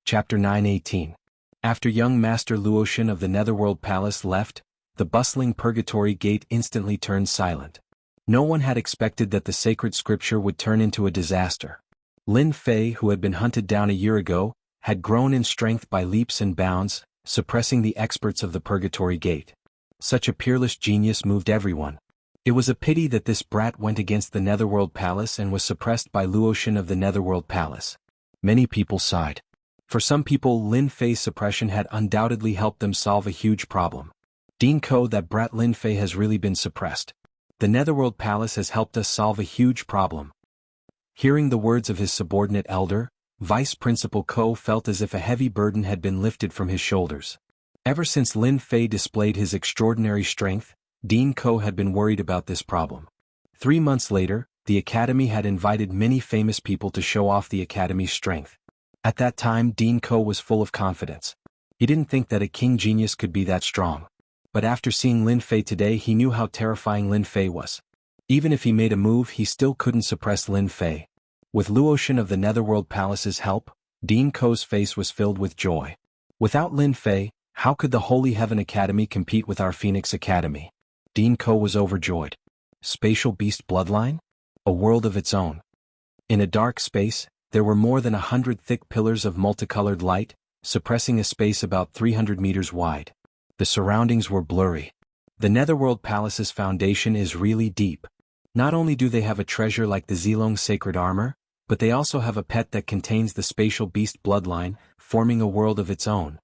Chapter 9:18. After young Master Luotian of the Netherworld Palace left, the bustling Purgatory Gate instantly turned silent. No one had expected that the sacred scripture would turn into a disaster. Lin Fei, who had been hunted down a year ago, had grown in strength by leaps and bounds, suppressing the experts of the Purgatory Gate. Such a peerless genius moved everyone. It was a pity that this brat went against the Netherworld Palace and was suppressed by Luotian of the Netherworld Palace. Many people sighed. For some people, Lin Fei's suppression had undoubtedly helped them solve a huge problem. Dean Ko, that brat Lin Fei has really been suppressed. The Netherworld Palace has helped us solve a huge problem. Hearing the words of his subordinate elder, Vice Principal Ko felt as if a heavy burden had been lifted from his shoulders. Ever since Lin Fei displayed his extraordinary strength, Dean Ko had been worried about this problem. 3 months later, the Academy had invited many famous people to show off the Academy's strength. At that time, Dean Ko was full of confidence. He didn't think that a king genius could be that strong. But after seeing Lin Fei today, he knew how terrifying Lin Fei was. Even if he made a move, he still couldn't suppress Lin Fei. With Luotian of the Netherworld Palace's help, Dean Ko's face was filled with joy. Without Lin Fei, how could the Holy Heaven Academy compete with our Phoenix Academy? Dean Ko was overjoyed. Spatial beast bloodline? A world of its own. In a dark space, there were more than 100 thick pillars of multicolored light, suppressing a space about 300 meters wide. The surroundings were blurry. The Netherworld Palace's foundation is really deep. Not only do they have a treasure like the Zilong sacred armor, but they also have a pet that contains the spatial beast bloodline, forming a world of its own.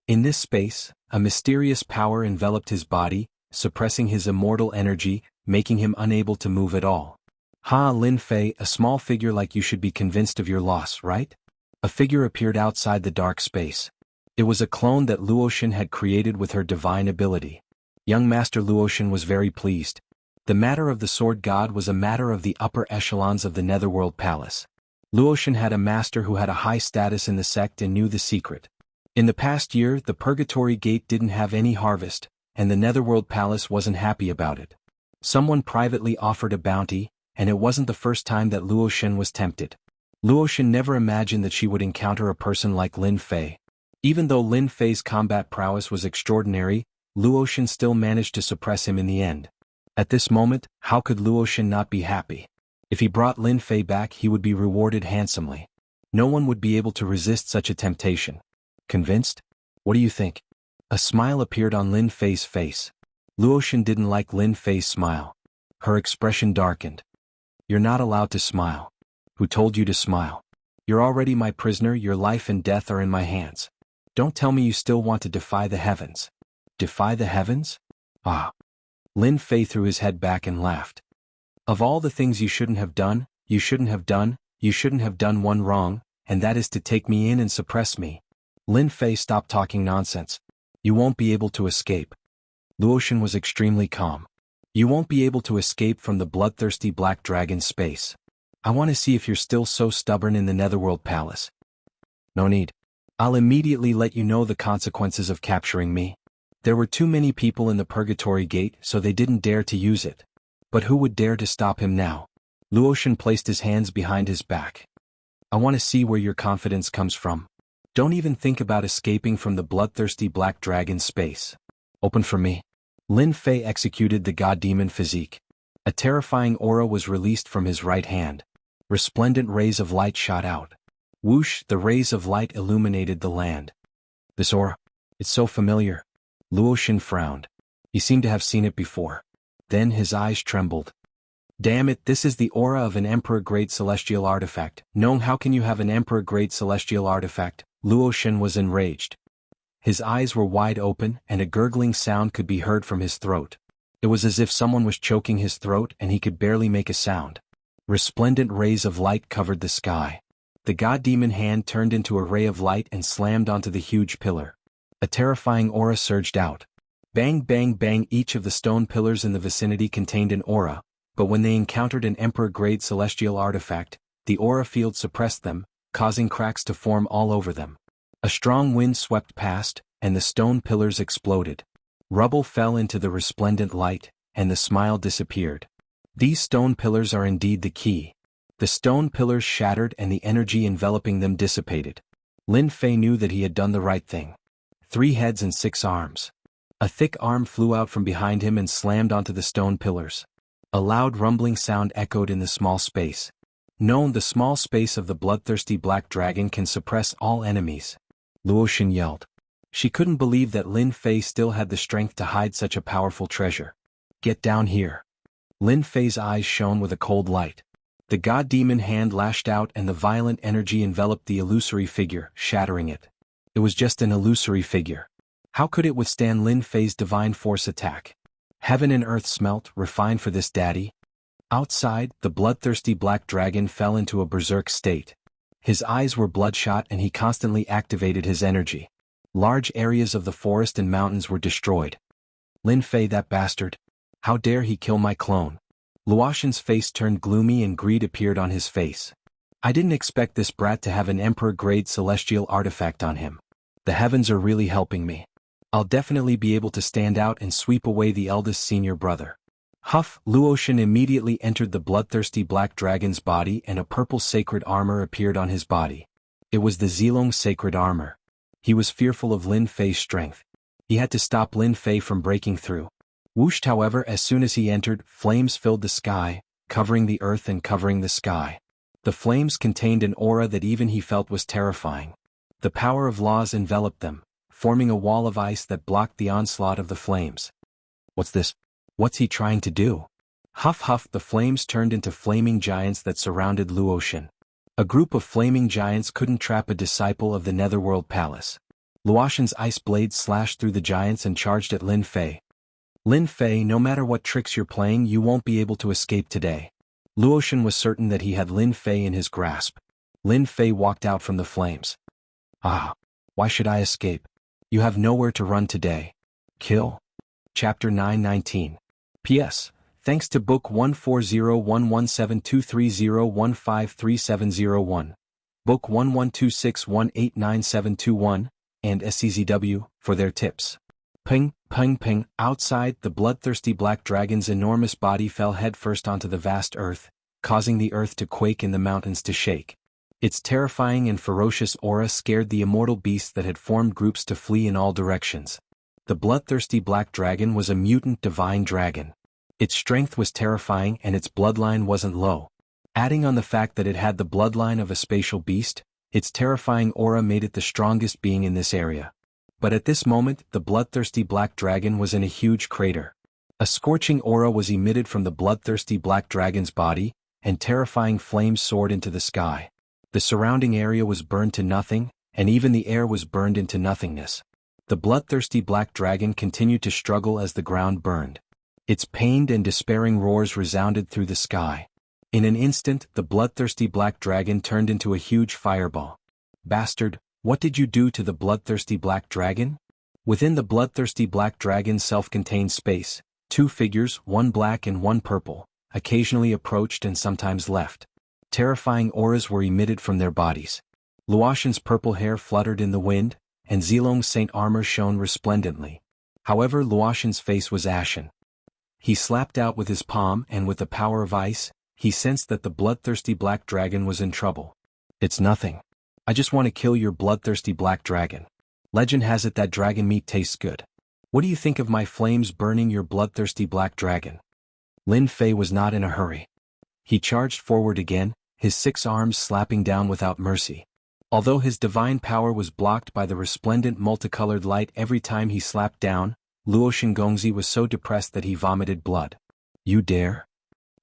In this space, a mysterious power enveloped his body, suppressing his immortal energy, making him unable to move at all. Ha, Lin Fei, a small figure like you should be convinced of your loss, right? A figure appeared outside the dark space. It was a clone that Luotian had created with her divine ability. Young Master Luotian was very pleased. The matter of the Sword God was a matter of the upper echelons of the Netherworld Palace. Luotian had a master who had a high status in the sect and knew the secret. In the past year, the Purgatory Gate didn't have any harvest, and the Netherworld Palace wasn't happy about it. Someone privately offered a bounty, and it wasn't the first time that Luotian was tempted. Luotian never imagined that she would encounter a person like Lin Fei. Even though Lin Fei's combat prowess was extraordinary, Luotian still managed to suppress him in the end. At this moment, how could Luotian not be happy? If he brought Lin Fei back, he would be rewarded handsomely. No one would be able to resist such a temptation. Convinced? What do you think? A smile appeared on Lin Fei's face. Luotian didn't like Lin Fei's smile. Her expression darkened. You're not allowed to smile. Who told you to smile? You're already my prisoner, your life and death are in my hands. Don't tell me you still want to defy the heavens. Defy the heavens? Ah. Lin Fei threw his head back and laughed. Of all the things you shouldn't have done, you shouldn't have done one wrong, and that is to take me in and suppress me. Lin Fei stopped talking nonsense. You won't be able to escape. Luotian was extremely calm. You won't be able to escape from the bloodthirsty black dragon space. I want to see if you're still so stubborn in the Netherworld Palace. No need. I'll immediately let you know the consequences of capturing me. There were too many people in the Purgatory Gate, so they didn't dare to use it. But who would dare to stop him now? Luotian placed his hands behind his back. I want to see where your confidence comes from. Don't even think about escaping from the bloodthirsty black dragon space. Open for me. Lin Fei executed the god demon physique. A terrifying aura was released from his right hand. Resplendent rays of light shot out. Whoosh, the rays of light illuminated the land. This aura, it's so familiar. Luotian frowned. He seemed to have seen it before. Then his eyes trembled. Damn it, this is the aura of an Emperor-grade celestial artifact. No, how can you have an Emperor-grade celestial artifact? Luotian was enraged. His eyes were wide open, and a gurgling sound could be heard from his throat. It was as if someone was choking his throat and he could barely make a sound. Resplendent rays of light covered the sky. The god-demon hand turned into a ray of light and slammed onto the huge pillar. A terrifying aura surged out. Bang, bang, bang, each of the stone pillars in the vicinity contained an aura, but when they encountered an Emperor-grade celestial artifact, the aura field suppressed them, causing cracks to form all over them. A strong wind swept past, and the stone pillars exploded. Rubble fell into the resplendent light, and the smile disappeared. These stone pillars are indeed the key. The stone pillars shattered and the energy enveloping them dissipated. Lin Fei knew that he had done the right thing. 3 heads and 6 arms. A thick arm flew out from behind him and slammed onto the stone pillars. A loud rumbling sound echoed in the small space. No, the small space of the bloodthirsty black dragon can suppress all enemies. Luotian yelled. She couldn't believe that Lin Fei still had the strength to hide such a powerful treasure. Get down here. Lin Fei's eyes shone with a cold light. The god-demon hand lashed out and the violent energy enveloped the illusory figure, shattering it. It was just an illusory figure. How could it withstand Lin Fei's divine force attack? Heaven and earth smelt, refined for this daddy. Outside, the bloodthirsty black dragon fell into a berserk state. His eyes were bloodshot and he constantly activated his energy. Large areas of the forest and mountains were destroyed. Lin Fei, that bastard. How dare he kill my clone? Luotian's face turned gloomy and greed appeared on his face. I didn't expect this brat to have an emperor-grade celestial artifact on him. The heavens are really helping me. I'll definitely be able to stand out and sweep away the eldest senior brother. Huff! Luotian immediately entered the bloodthirsty black dragon's body and a purple sacred armor appeared on his body. It was the Zilong sacred armor. He was fearful of Lin Fei's strength. He had to stop Lin Fei from breaking through. Whooshed, however, as soon as he entered, flames filled the sky, covering the earth and covering the sky. The flames contained an aura that even he felt was terrifying. The power of laws enveloped them, forming a wall of ice that blocked the onslaught of the flames. What's this? What's he trying to do? Huff huff, the flames turned into flaming giants that surrounded Luotian. A group of flaming giants couldn't trap a disciple of the Netherworld Palace. Luotian's ice blades slashed through the giants and charged at Lin Fei. Lin Fei, no matter what tricks you're playing, you won't be able to escape today. Luotian was certain that he had Lin Fei in his grasp. Lin Fei walked out from the flames. Ah, why should I escape? You have nowhere to run today. Kill. Chapter 919. P.S. Thanks to Book 140117230153701, Book 1126189721, and SCZW, for their tips. Ping, ping, ping. Outside, the bloodthirsty black dragon's enormous body fell headfirst onto the vast earth, causing the earth to quake and the mountains to shake. Its terrifying and ferocious aura scared the immortal beasts that had formed groups to flee in all directions. The bloodthirsty black dragon was a mutant divine dragon. Its strength was terrifying and its bloodline wasn't low. Adding on the fact that it had the bloodline of a spatial beast, its terrifying aura made it the strongest being in this area. But at this moment, the bloodthirsty black dragon was in a huge crater. A scorching aura was emitted from the bloodthirsty black dragon's body, and terrifying flames soared into the sky. The surrounding area was burned to nothing, and even the air was burned into nothingness. The bloodthirsty black dragon continued to struggle as the ground burned. Its pained and despairing roars resounded through the sky. In an instant, the bloodthirsty black dragon turned into a huge fireball. Bastard, what did you do to the bloodthirsty black dragon? Within the bloodthirsty black dragon's self-contained space, 2 figures, one black and one purple, occasionally approached and sometimes left. Terrifying auras were emitted from their bodies. Luotian's purple hair fluttered in the wind, and Zilong's saint armor shone resplendently. However, Luotian's face was ashen. He slapped out with his palm and with the power of ice, he sensed that the bloodthirsty black dragon was in trouble. It's nothing. I just want to kill your bloodthirsty black dragon. Legend has it that dragon meat tastes good. What do you think of my flames burning your bloodthirsty black dragon? Lin Fei was not in a hurry. He charged forward again, his 6 arms slapping down without mercy. Although his divine power was blocked by the resplendent multicolored light every time he slapped down, Luotian Gongzi was so depressed that he vomited blood. You dare?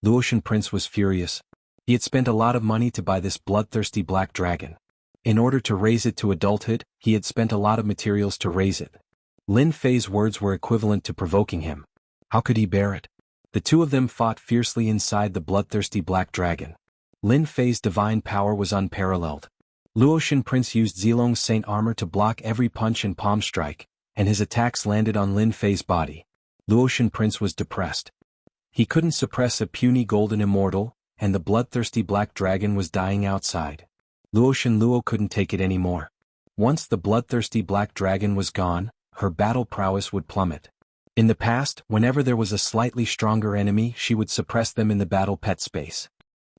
Luotian Prince was furious. He had spent a lot of money to buy this bloodthirsty black dragon. In order to raise it to adulthood, he had spent a lot of materials to raise it. Lin Fei's words were equivalent to provoking him. How could he bear it? The two of them fought fiercely inside the bloodthirsty black dragon. Lin Fei's divine power was unparalleled. Luotian Prince used Zilong's saint armor to block every punch and palm strike, and his attacks landed on Lin Fei's body. Luotian Prince was depressed. He couldn't suppress a puny golden immortal, and the bloodthirsty black dragon was dying outside. Luotian Luo couldn't take it anymore. Once the bloodthirsty black dragon was gone, her battle prowess would plummet. In the past, whenever there was a slightly stronger enemy, she would suppress them in the battle pet space.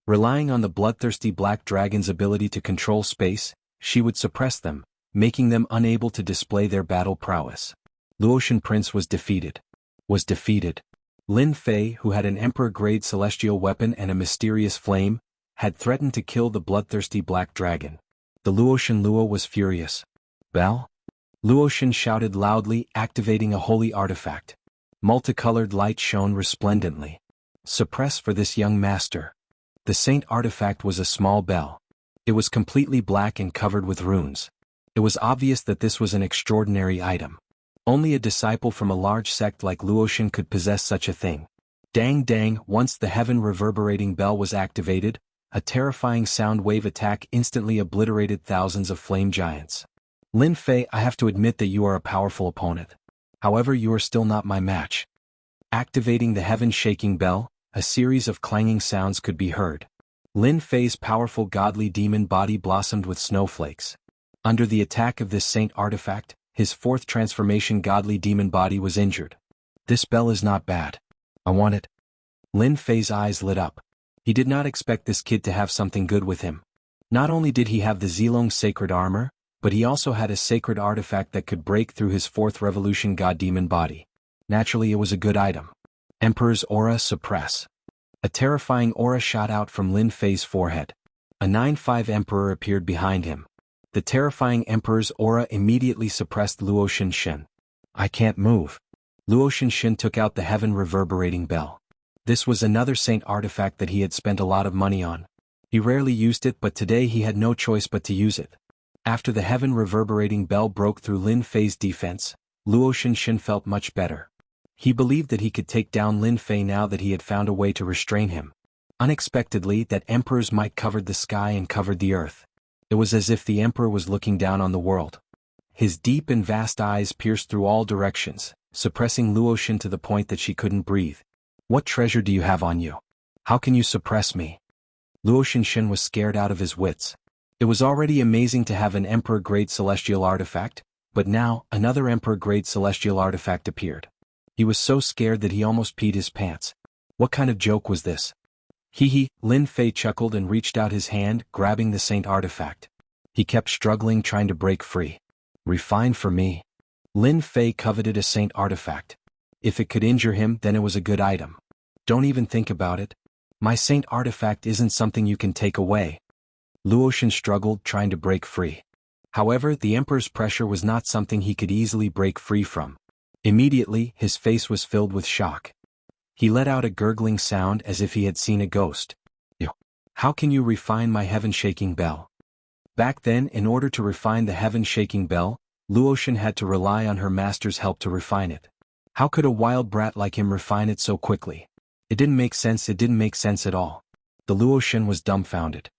Relying on the bloodthirsty black dragon's ability to control space, she would suppress them, making them unable to display their battle prowess. Luotian Prince was defeated. Lin Fei, who had an emperor-grade celestial weapon and a mysterious flame, had threatened to kill the bloodthirsty black dragon. The Luotian Luo was furious. Bell? Luotian shouted loudly, activating a holy artifact. Multicolored light shone resplendently. Suppress for this young master. The saint artifact was a small bell. It was completely black and covered with runes. It was obvious that this was an extraordinary item. Only a disciple from a large sect like Luotian could possess such a thing. Dang dang, once the heaven reverberating bell was activated, a terrifying sound wave attack instantly obliterated thousands of flame giants. Lin Fei, I have to admit that you are a powerful opponent. However, you are still not my match. Activating the heaven-shaking bell, a series of clanging sounds could be heard. Lin Fei's powerful godly demon body blossomed with snowflakes. Under the attack of this saint artifact, his fourth transformation godly demon body was injured. This bell is not bad. I want it. Lin Fei's eyes lit up. He did not expect this kid to have something good with him. Not only did he have the Zilong sacred armor, but he also had a sacred artifact that could break through his fourth revolution god demon body. Naturally, it was a good item. Emperor's Aura Suppress. A terrifying aura shot out from Lin Fei's forehead. A 9-5 emperor appeared behind him. The terrifying emperor's aura immediately suppressed Luotian Shen. I can't move. Luotian Shen took out the heaven reverberating bell. This was another saint artifact that he had spent a lot of money on. He rarely used it, but today he had no choice but to use it. After the heaven reverberating bell broke through Lin Fei's defense, Luotian Shen felt much better. He believed that he could take down Lin Fei now that he had found a way to restrain him. Unexpectedly, that emperor's might covered the sky and covered the earth. It was as if the emperor was looking down on the world. His deep and vast eyes pierced through all directions, suppressing Luotian to the point that she couldn't breathe. What treasure do you have on you? How can you suppress me? Luotian Shen was scared out of his wits. It was already amazing to have an emperor-grade celestial artifact, but now, another emperor-grade celestial artifact appeared. He was so scared that he almost peed his pants. What kind of joke was this? Hee, Lin Fei chuckled and reached out his hand, grabbing the saint artifact. He kept struggling, trying to break free. Refined for me. Lin Fei coveted a saint artifact. If it could injure him, then it was a good item. Don't even think about it. My saint artifact isn't something you can take away. Luotian struggled, trying to break free. However, the emperor's pressure was not something he could easily break free from. Immediately, his face was filled with shock. He let out a gurgling sound as if he had seen a ghost. Ew. How can you refine my heaven-shaking bell? Back then, in order to refine the heaven-shaking bell, Luotian had to rely on her master's help to refine it. How could a wild brat like him refine it so quickly? It didn't make sense at all. The Luotian was dumbfounded.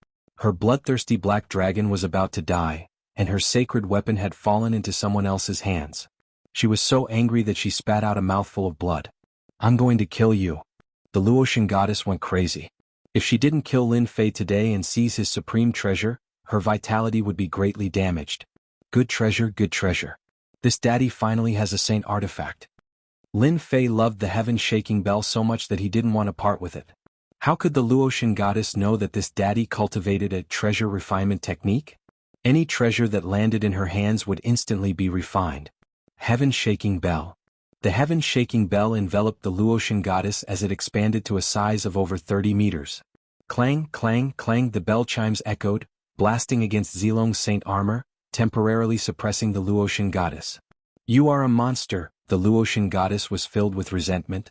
Her bloodthirsty black dragon was about to die, and her sacred weapon had fallen into someone else's hands. She was so angry that she spat out a mouthful of blood. I'm going to kill you. The Luotian goddess went crazy. If she didn't kill Lin Fei today and seize his supreme treasure, her vitality would be greatly damaged. Good treasure, good treasure. This daddy finally has a saint artifact. Lin Fei loved the heaven-shaking bell so much that he didn't want to part with it. How could the Luotian goddess know that this daddy cultivated a treasure refinement technique? Any treasure that landed in her hands would instantly be refined. Heaven-shaking bell. The heaven-shaking bell enveloped the Luotian goddess as it expanded to a size of over 30 meters. Clang, clang, clang, the bell chimes echoed, blasting against Zilong's saint armor, temporarily suppressing the Luotian goddess. You are a monster, the Luotian goddess was filled with resentment.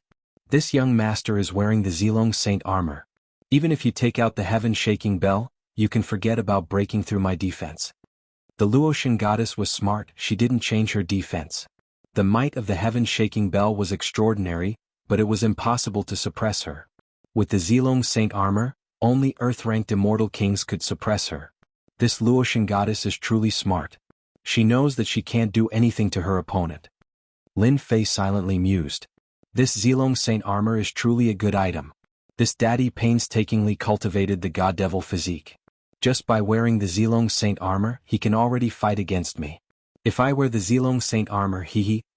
This young master is wearing the Zilong saint armor. Even if you take out the heaven-shaking bell, you can forget about breaking through my defense. The Luotian goddess was smart, she didn't change her defense. The might of the heaven-shaking bell was extraordinary, but it was impossible to suppress her. With the Zilong saint armor, only earth-ranked immortal kings could suppress her. This Luotian goddess is truly smart. She knows that she can't do anything to her opponent. Lin Fei silently mused. This Zilong saint armor is truly a good item. This daddy painstakingly cultivated the god-devil physique. Just by wearing the Zilong saint armor, he can already fight against me. If I wear the Zilong saint armor,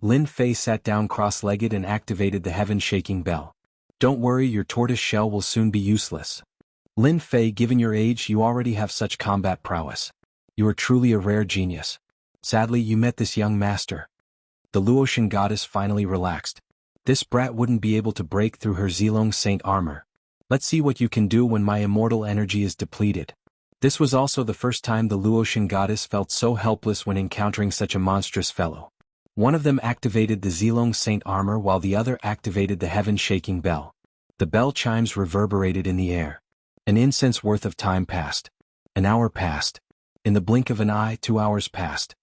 Lin Fei sat down cross-legged and activated the heaven-shaking bell. Don't worry, your tortoise shell will soon be useless. Lin Fei, given your age, you already have such combat prowess. You are truly a rare genius. Sadly, you met this young master. The Luotian goddess finally relaxed. This brat wouldn't be able to break through her Zilong Saint armor. Let's see what you can do when my immortal energy is depleted. This was also the first time the Luotian goddess felt so helpless when encountering such a monstrous fellow. One of them activated the Zilong Saint armor while the other activated the heaven-shaking bell. The bell chimes reverberated in the air. An incense worth of time passed. An hour passed. In the blink of an eye, 2 hours passed.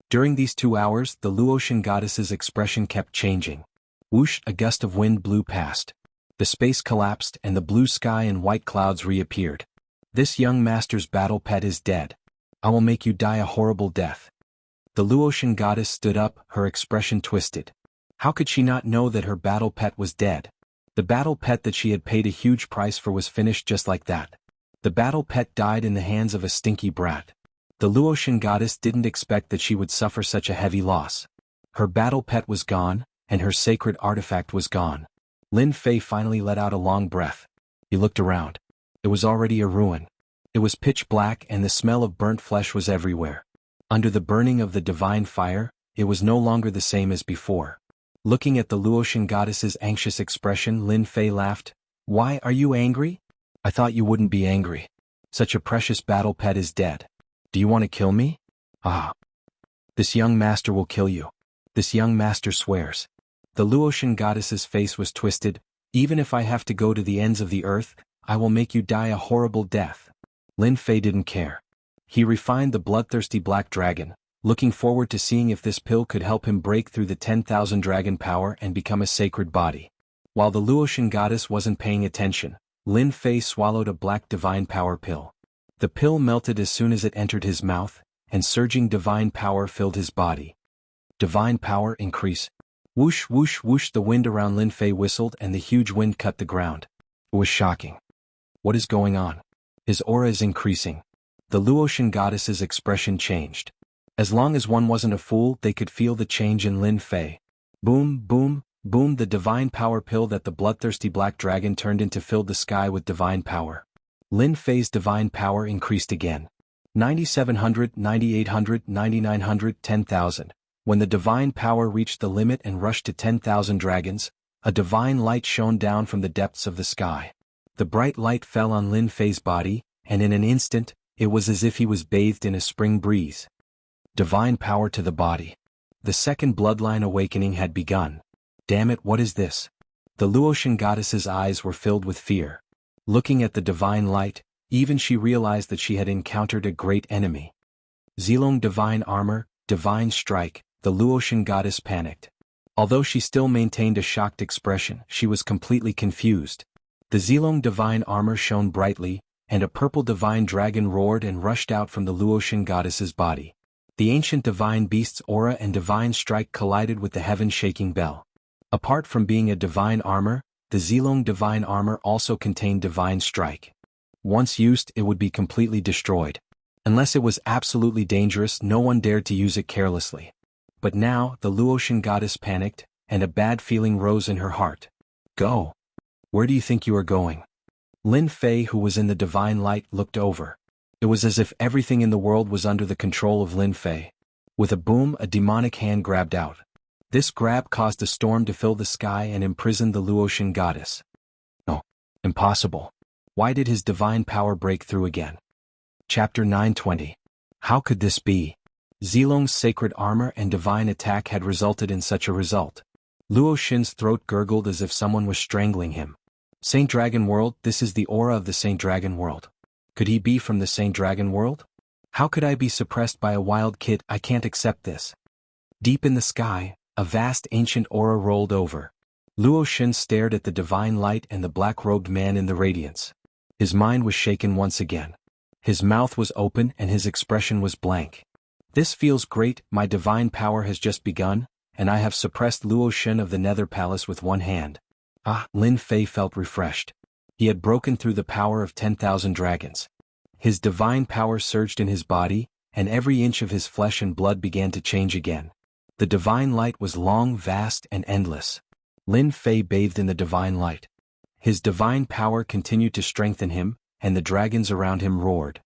During these 2 hours, the Luotian goddess's expression kept changing. Whoosh, a gust of wind blew past. The space collapsed and the blue sky and white clouds reappeared. This young master's battle pet is dead. I will make you die a horrible death. The Luotian goddess stood up, her expression twisted. How could she not know that her battle pet was dead? The battle pet that she had paid a huge price for was finished just like that. The battle pet died in the hands of a stinky brat. The Luotian goddess didn't expect that she would suffer such a heavy loss. Her battle pet was gone, and her sacred artifact was gone. Lin Fei finally let out a long breath. He looked around. It was already a ruin. It was pitch black and the smell of burnt flesh was everywhere. Under the burning of the divine fire, it was no longer the same as before. Looking at the Luotian goddess's anxious expression, Lin Fei laughed. Why are you angry? I thought you wouldn't be angry. Such a precious battle pet is dead. Do you want to kill me? Ah. This young master will kill you. This young master swears. The Luotian goddess's face was twisted. Even if I have to go to the ends of the earth, I will make you die a horrible death. Lin Fei didn't care. He refined the bloodthirsty black dragon, looking forward to seeing if this pill could help him break through the 10,000 dragon power and become a sacred body. While the Luotian goddess wasn't paying attention, Lin Fei swallowed a black divine power pill. The pill melted as soon as it entered his mouth, and surging divine power filled his body. Divine power increase. Whoosh, whoosh, whoosh, the wind around Lin Fei whistled and the huge wind cut the ground. It was shocking. What is going on? His aura is increasing. The Luotian goddess's expression changed. As long as one wasn't a fool, they could feel the change in Lin Fei. Boom, boom, boom, the divine power pill that the bloodthirsty black dragon turned into filled the sky with divine power. Lin Fei's divine power increased again. 9,700, 9,800, 9,900, 10,000. When the divine power reached the limit and rushed to 10,000 dragons, a divine light shone down from the depths of the sky. The bright light fell on Lin Fei's body, and in an instant, it was as if he was bathed in a spring breeze. Divine power to the body. The second bloodline awakening had begun. Damn it, what is this? The Luotian goddess's eyes were filled with fear. Looking at the divine light, even she realized that she had encountered a great enemy. Zilong divine armor, divine strike, the Luotian goddess panicked. Although she still maintained a shocked expression, she was completely confused. The Zilong divine armor shone brightly, and a purple divine dragon roared and rushed out from the Luotian goddess's body. The ancient divine beast's aura and divine strike collided with the heaven-shaking bell. Apart from being a divine armor, the Zilong divine armor also contained divine strike. Once used, it would be completely destroyed. Unless it was absolutely dangerous, no one dared to use it carelessly. But now, the Luotian goddess panicked, and a bad feeling rose in her heart. Go. Where do you think you are going? Lin Fei, who was in the divine light, looked over. It was as if everything in the world was under the control of Lin Fei. With a boom, a demonic hand grabbed out. This grab caused a storm to fill the sky and imprison the Luotian goddess. No. Impossible. Why did his divine power break through again? Chapter 920. How could this be? Zilong's sacred armor and divine attack had resulted in such a result. Luo Xin's throat gurgled as if someone was strangling him. Saint Dragon World, this is the aura of the Saint Dragon World. Could he be from the Saint Dragon World? How could I be suppressed by a wild kid? I can't accept this. Deep in the sky, a vast ancient aura rolled over. Luo Xin stared at the divine light and the black-robed man in the radiance. His mind was shaken once again. His mouth was open and his expression was blank. This feels great, my divine power has just begun, and I have suppressed Luo Xin of the Nether Palace with one hand. Ah, Lin Fei felt refreshed. He had broken through the power of 10,000 dragons. His divine power surged in his body, and every inch of his flesh and blood began to change again. The divine light was long, vast, and endless. Lin Fei bathed in the divine light. His divine power continued to strengthen him, and the dragons around him roared.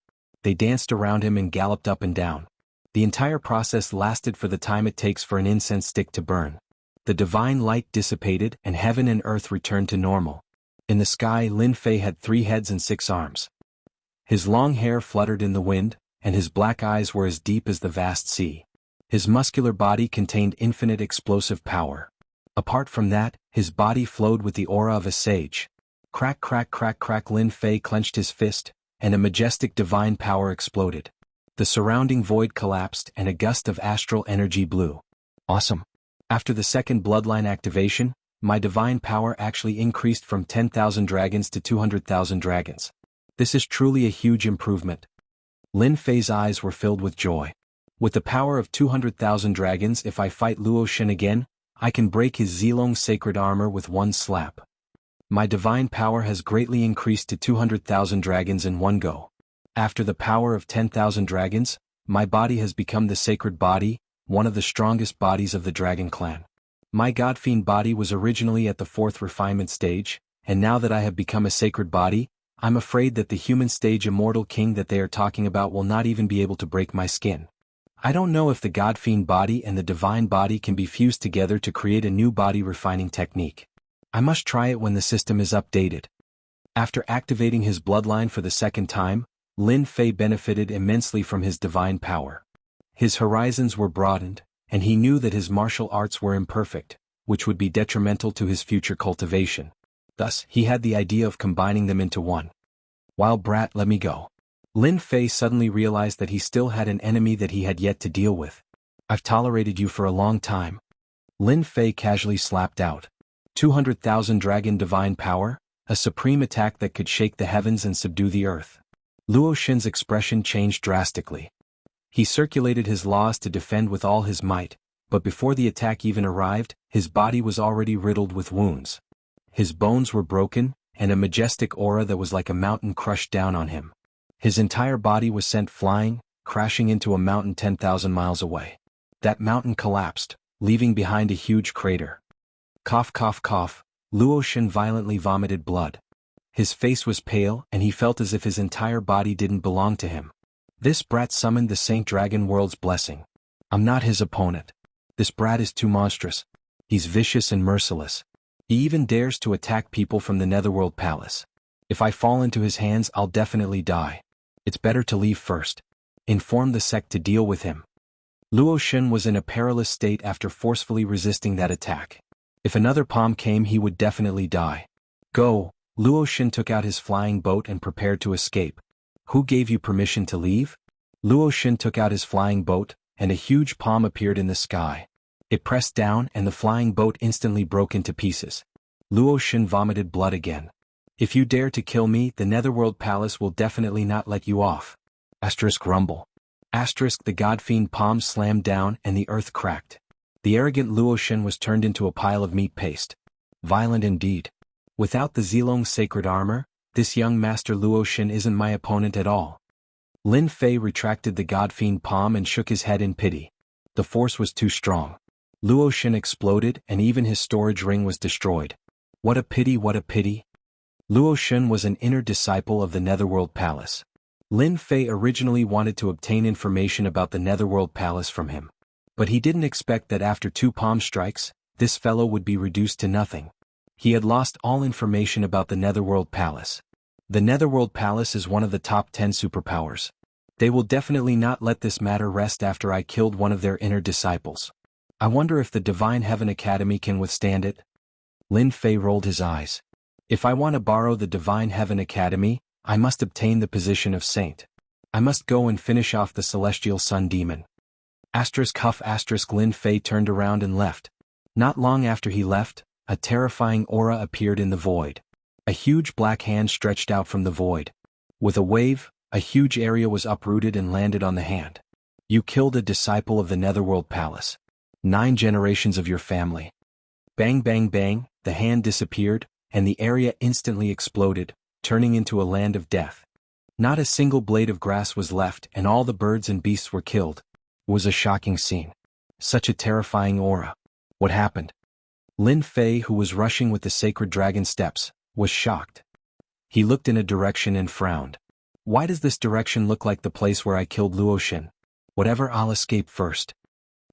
they danced around him and galloped up and down. The entire process lasted for the time it takes for an incense stick to burn. The divine light dissipated and heaven and earth returned to normal. In the sky, Lin Fei had 3 heads and 6 arms. His long hair fluttered in the wind, and his black eyes were as deep as the vast sea. His muscular body contained infinite explosive power. Apart from that, his body flowed with the aura of a sage. Crack, crack, crack, crack. Lin Fei clenched his fist, and a majestic divine power exploded. The surrounding void collapsed and a gust of astral energy blew. Awesome. After the second bloodline activation, my divine power actually increased from 10,000 dragons to 200,000 dragons. This is truly a huge improvement. Lin Fei's eyes were filled with joy. With the power of 200,000 dragons, if I fight Luo Shen again, I can break his Zilong sacred armor with one slap. My divine power has greatly increased to 200,000 dragons in one go. After the power of 10,000 dragons, my body has become the sacred body, one of the strongest bodies of the dragon clan. My God-fiend body was originally at the 4th refinement stage, and now that I have become a sacred body, I'm afraid that the human stage immortal king that they are talking about will not even be able to break my skin. I don't know if the God-fiend body and the divine body can be fused together to create a new body refining technique. I must try it when the system is updated. After activating his bloodline for the second time, Lin Fei benefited immensely from his divine power. His horizons were broadened, and he knew that his martial arts were imperfect, which would be detrimental to his future cultivation. Thus, he had the idea of combining them into one. Wild brat, let me go. Lin Fei suddenly realized that he still had an enemy that he had yet to deal with. I've tolerated you for a long time. Lin Fei casually slapped out. 200,000 dragon divine power, a supreme attack that could shake the heavens and subdue the earth. Luo Shen's expression changed drastically. He circulated his laws to defend with all his might, but before the attack even arrived, his body was already riddled with wounds. His bones were broken, and a majestic aura that was like a mountain crushed down on him. His entire body was sent flying, crashing into a mountain 10,000 miles away. That mountain collapsed, leaving behind a huge crater. Cough, cough, cough. Luo Shen violently vomited blood. His face was pale, and he felt as if his entire body didn't belong to him. This brat summoned the Saint Dragon World's blessing. I'm not his opponent. This brat is too monstrous. He's vicious and merciless. He even dares to attack people from the Netherworld Palace. If I fall into his hands, I'll definitely die. It's better to leave first. Inform the sect to deal with him. Luo Shen was in a perilous state after forcefully resisting that attack. If another palm came, he would definitely die. Go. Luo Shen took out his flying boat and prepared to escape. Who gave you permission to leave? Luo Shen took out his flying boat, and a huge palm appeared in the sky. It pressed down and the flying boat instantly broke into pieces. Luo Shen vomited blood again. If you dare to kill me, the Netherworld Palace will definitely not let you off. Asterisk rumble. Asterisk the God-fiend palm slammed down and the earth cracked. The arrogant Luo Shen was turned into a pile of meat paste. Violent indeed. Without the Zilong sacred armor, this young master Luo Shen isn't my opponent at all. Lin Fei retracted the God-fiend palm and shook his head in pity. The force was too strong. Luo Shen exploded and even his storage ring was destroyed. What a pity, what a pity. Luo Shen was an inner disciple of the Netherworld Palace. Lin Fei originally wanted to obtain information about the Netherworld Palace from him. But he didn't expect that after 2 palm strikes, this fellow would be reduced to nothing. He had lost all information about the Netherworld Palace. The Netherworld Palace is one of the top 10 superpowers. They will definitely not let this matter rest after I killed one of their inner disciples. I wonder if the Divine Heaven Academy can withstand it? Lin Fei rolled his eyes. If I want to borrow the Divine Heaven Academy, I must obtain the position of saint. I must go and finish off the Celestial Sun Demon. Asterisk huff asterisk Lin Fei turned around and left. Not long after he left, a terrifying aura appeared in the void. A huge black hand stretched out from the void. With a wave, a huge area was uprooted and landed on the hand. You killed a disciple of the Netherworld Palace. 9 generations of your family. Bang bang bang, the hand disappeared, and the area instantly exploded, turning into a land of death. Not a single blade of grass was left and all the birds and beasts were killed. It was a shocking scene. Such a terrifying aura. What happened? Lin Fei, who was rushing with the sacred dragon steps, was shocked. He looked in a direction and frowned. Why does this direction look like the place where I killed Luoxin? Whatever, I'll escape first.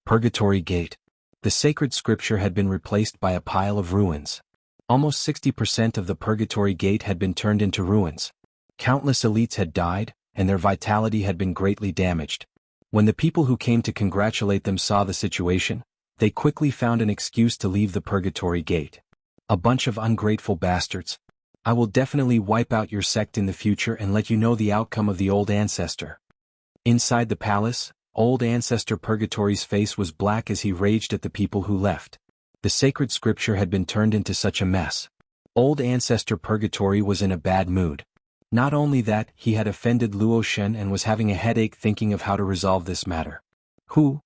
Purgatory Gate. The sacred scripture had been replaced by a pile of ruins. Almost 60% of the Purgatory Gate had been turned into ruins. Countless elites had died, and their vitality had been greatly damaged. When the people who came to congratulate them saw the situation, they quickly found an excuse to leave the Purgatory Gate. A bunch of ungrateful bastards. I will definitely wipe out your sect in the future and let you know the outcome of the old ancestor. Inside the palace, old ancestor Purgatory's face was black as he raged at the people who left. The sacred scripture had been turned into such a mess. Old ancestor Purgatory was in a bad mood. Not only that, he had offended Luoxin and was having a headache thinking of how to resolve this matter.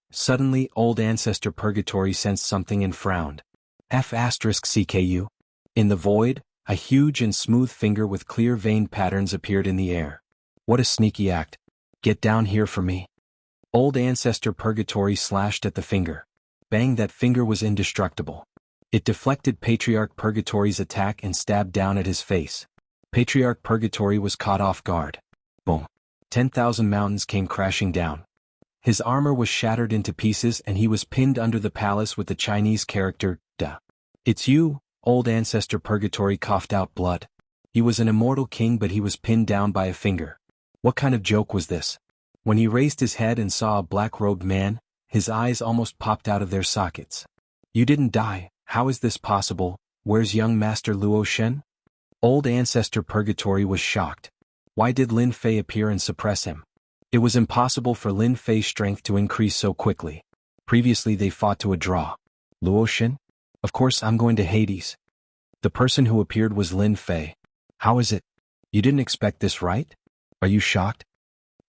Suddenly old ancestor Purgatory sensed something and frowned. F***CKU. In the void, a huge and smooth finger with clear veined patterns appeared in the air. What a sneaky act. Get down here for me. Old ancestor Purgatory slashed at the finger. Bang, that finger was indestructible. It deflected Patriarch Purgatory's attack and stabbed down at his face. Patriarch Purgatory was caught off guard. Boom. 10,000 mountains came crashing down. His armor was shattered into pieces and he was pinned under the palace with the Chinese character, "Duh." It's you, old ancestor Purgatory coughed out blood. He was an immortal king, but he was pinned down by a finger. What kind of joke was this? When he raised his head and saw a black-robed man, his eyes almost popped out of their sockets. You didn't die, how is this possible? Where's young Master Luoxin? Old ancestor Purgatory was shocked. Why did Lin Fei appear and suppress him? It was impossible for Lin Fei's strength to increase so quickly. Previously they fought to a draw. Luoxin? Of course I'm going to Hades. The person who appeared was Lin Fei. How is it? You didn't expect this, right? Are you shocked?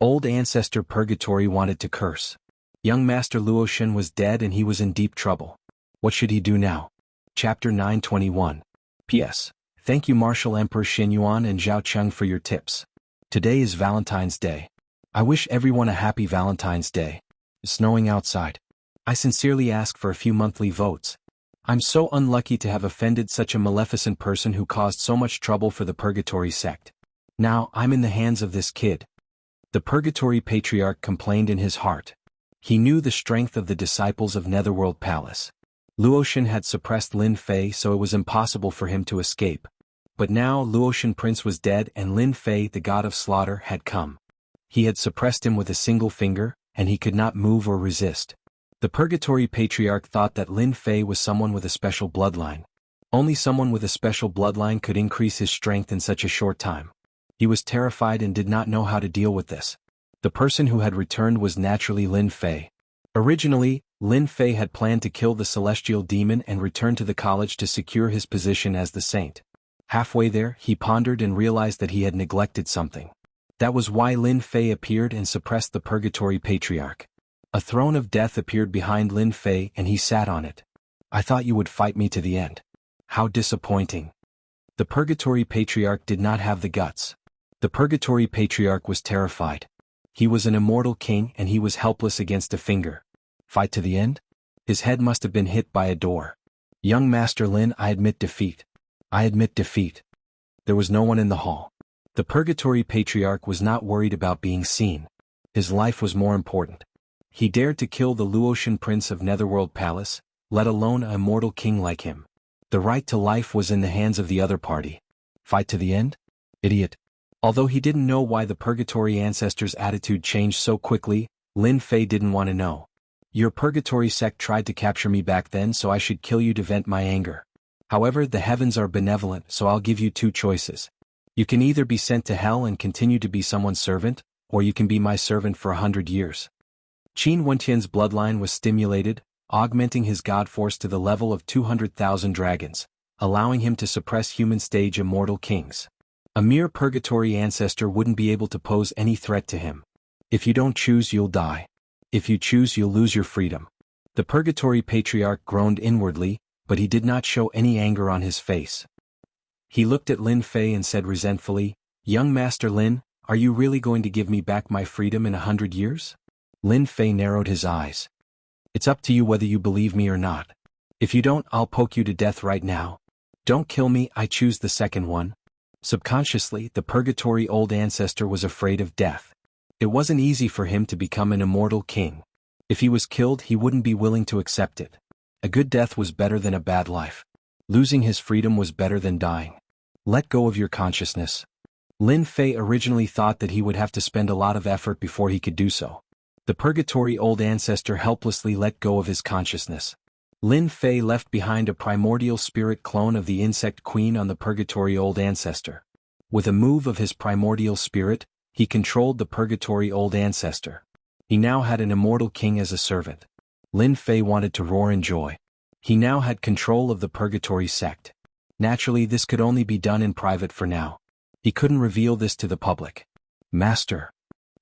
Old ancestor Purgatory wanted to curse. Young Master Luoxin was dead and he was in deep trouble. What should he do now? Chapter 921. P.S. Thank you Martial Emperor Xinyuan and Zhao Cheng for your tips. Today is Valentine's Day. I wish everyone a happy Valentine's Day. It's snowing outside. I sincerely ask for a few monthly votes. I'm so unlucky to have offended such a maleficent person who caused so much trouble for the Purgatory sect. Now I'm in the hands of this kid. The Purgatory Patriarch complained in his heart. He knew the strength of the disciples of Netherworld Palace. Luoxin had suppressed Lin Fei, so it was impossible for him to escape. But now Luoxin Prince was dead and Lin Fei, the god of slaughter, had come. He had suppressed him with a single finger, and he could not move or resist. The Purgatory Patriarch thought that Lin Fei was someone with a special bloodline. Only someone with a special bloodline could increase his strength in such a short time. He was terrified and did not know how to deal with this. The person who had returned was naturally Lin Fei. Originally, Lin Fei had planned to kill the celestial demon and return to the college to secure his position as the saint. Halfway there, he pondered and realized that he had neglected something. That was why Lin Fei appeared and suppressed the Purgatory Patriarch. A throne of death appeared behind Lin Fei and he sat on it. I thought you would fight me to the end. How disappointing. The Purgatory Patriarch did not have the guts. The Purgatory Patriarch was terrified. He was an immortal king and he was helpless against a finger. Fight to the end? His head must have been hit by a door. Young Master Lin, I admit defeat. I admit defeat. There was no one in the hall. The Purgatory Patriarch was not worried about being seen. His life was more important. He dared to kill the Luoxin Prince of Netherworld Palace, let alone an immortal king like him. The right to life was in the hands of the other party. Fight to the end? Idiot. Although he didn't know why the Purgatory ancestors' attitude changed so quickly, Lin Fei didn't want to know. Your Purgatory sect tried to capture me back then, so I should kill you to vent my anger. However, the heavens are benevolent, so I'll give you two choices. You can either be sent to hell and continue to be someone's servant, or you can be my servant for 100 years. Qin Wentian's bloodline was stimulated, augmenting his god force to the level of 200,000 dragons, allowing him to suppress human-stage immortal kings. A mere Purgatory ancestor wouldn't be able to pose any threat to him. If you don't choose, you'll die. If you choose, you'll lose your freedom. The Purgatory Patriarch groaned inwardly, but he did not show any anger on his face. He looked at Lin Fei and said resentfully, Young Master Lin, are you really going to give me back my freedom in 100 years? Lin Fei narrowed his eyes. It's up to you whether you believe me or not. If you don't, I'll poke you to death right now. Don't kill me, I choose the second one. Subconsciously, the purgatory old ancestor was afraid of death. It wasn't easy for him to become an immortal king. If he was killed, he wouldn't be willing to accept it. A good death was better than a bad life. Losing his freedom was better than dying. Let go of your consciousness. Lin Fei originally thought that he would have to spend a lot of effort before he could do so. The purgatory old ancestor helplessly let go of his consciousness. Lin Fei left behind a primordial spirit clone of the insect queen on the purgatory old ancestor. With a move of his primordial spirit, he controlled the purgatory old ancestor. He now had an immortal king as a servant. Lin Fei wanted to roar in joy. He now had control of the purgatory sect. Naturally, this could only be done in private for now. He couldn't reveal this to the public. Master.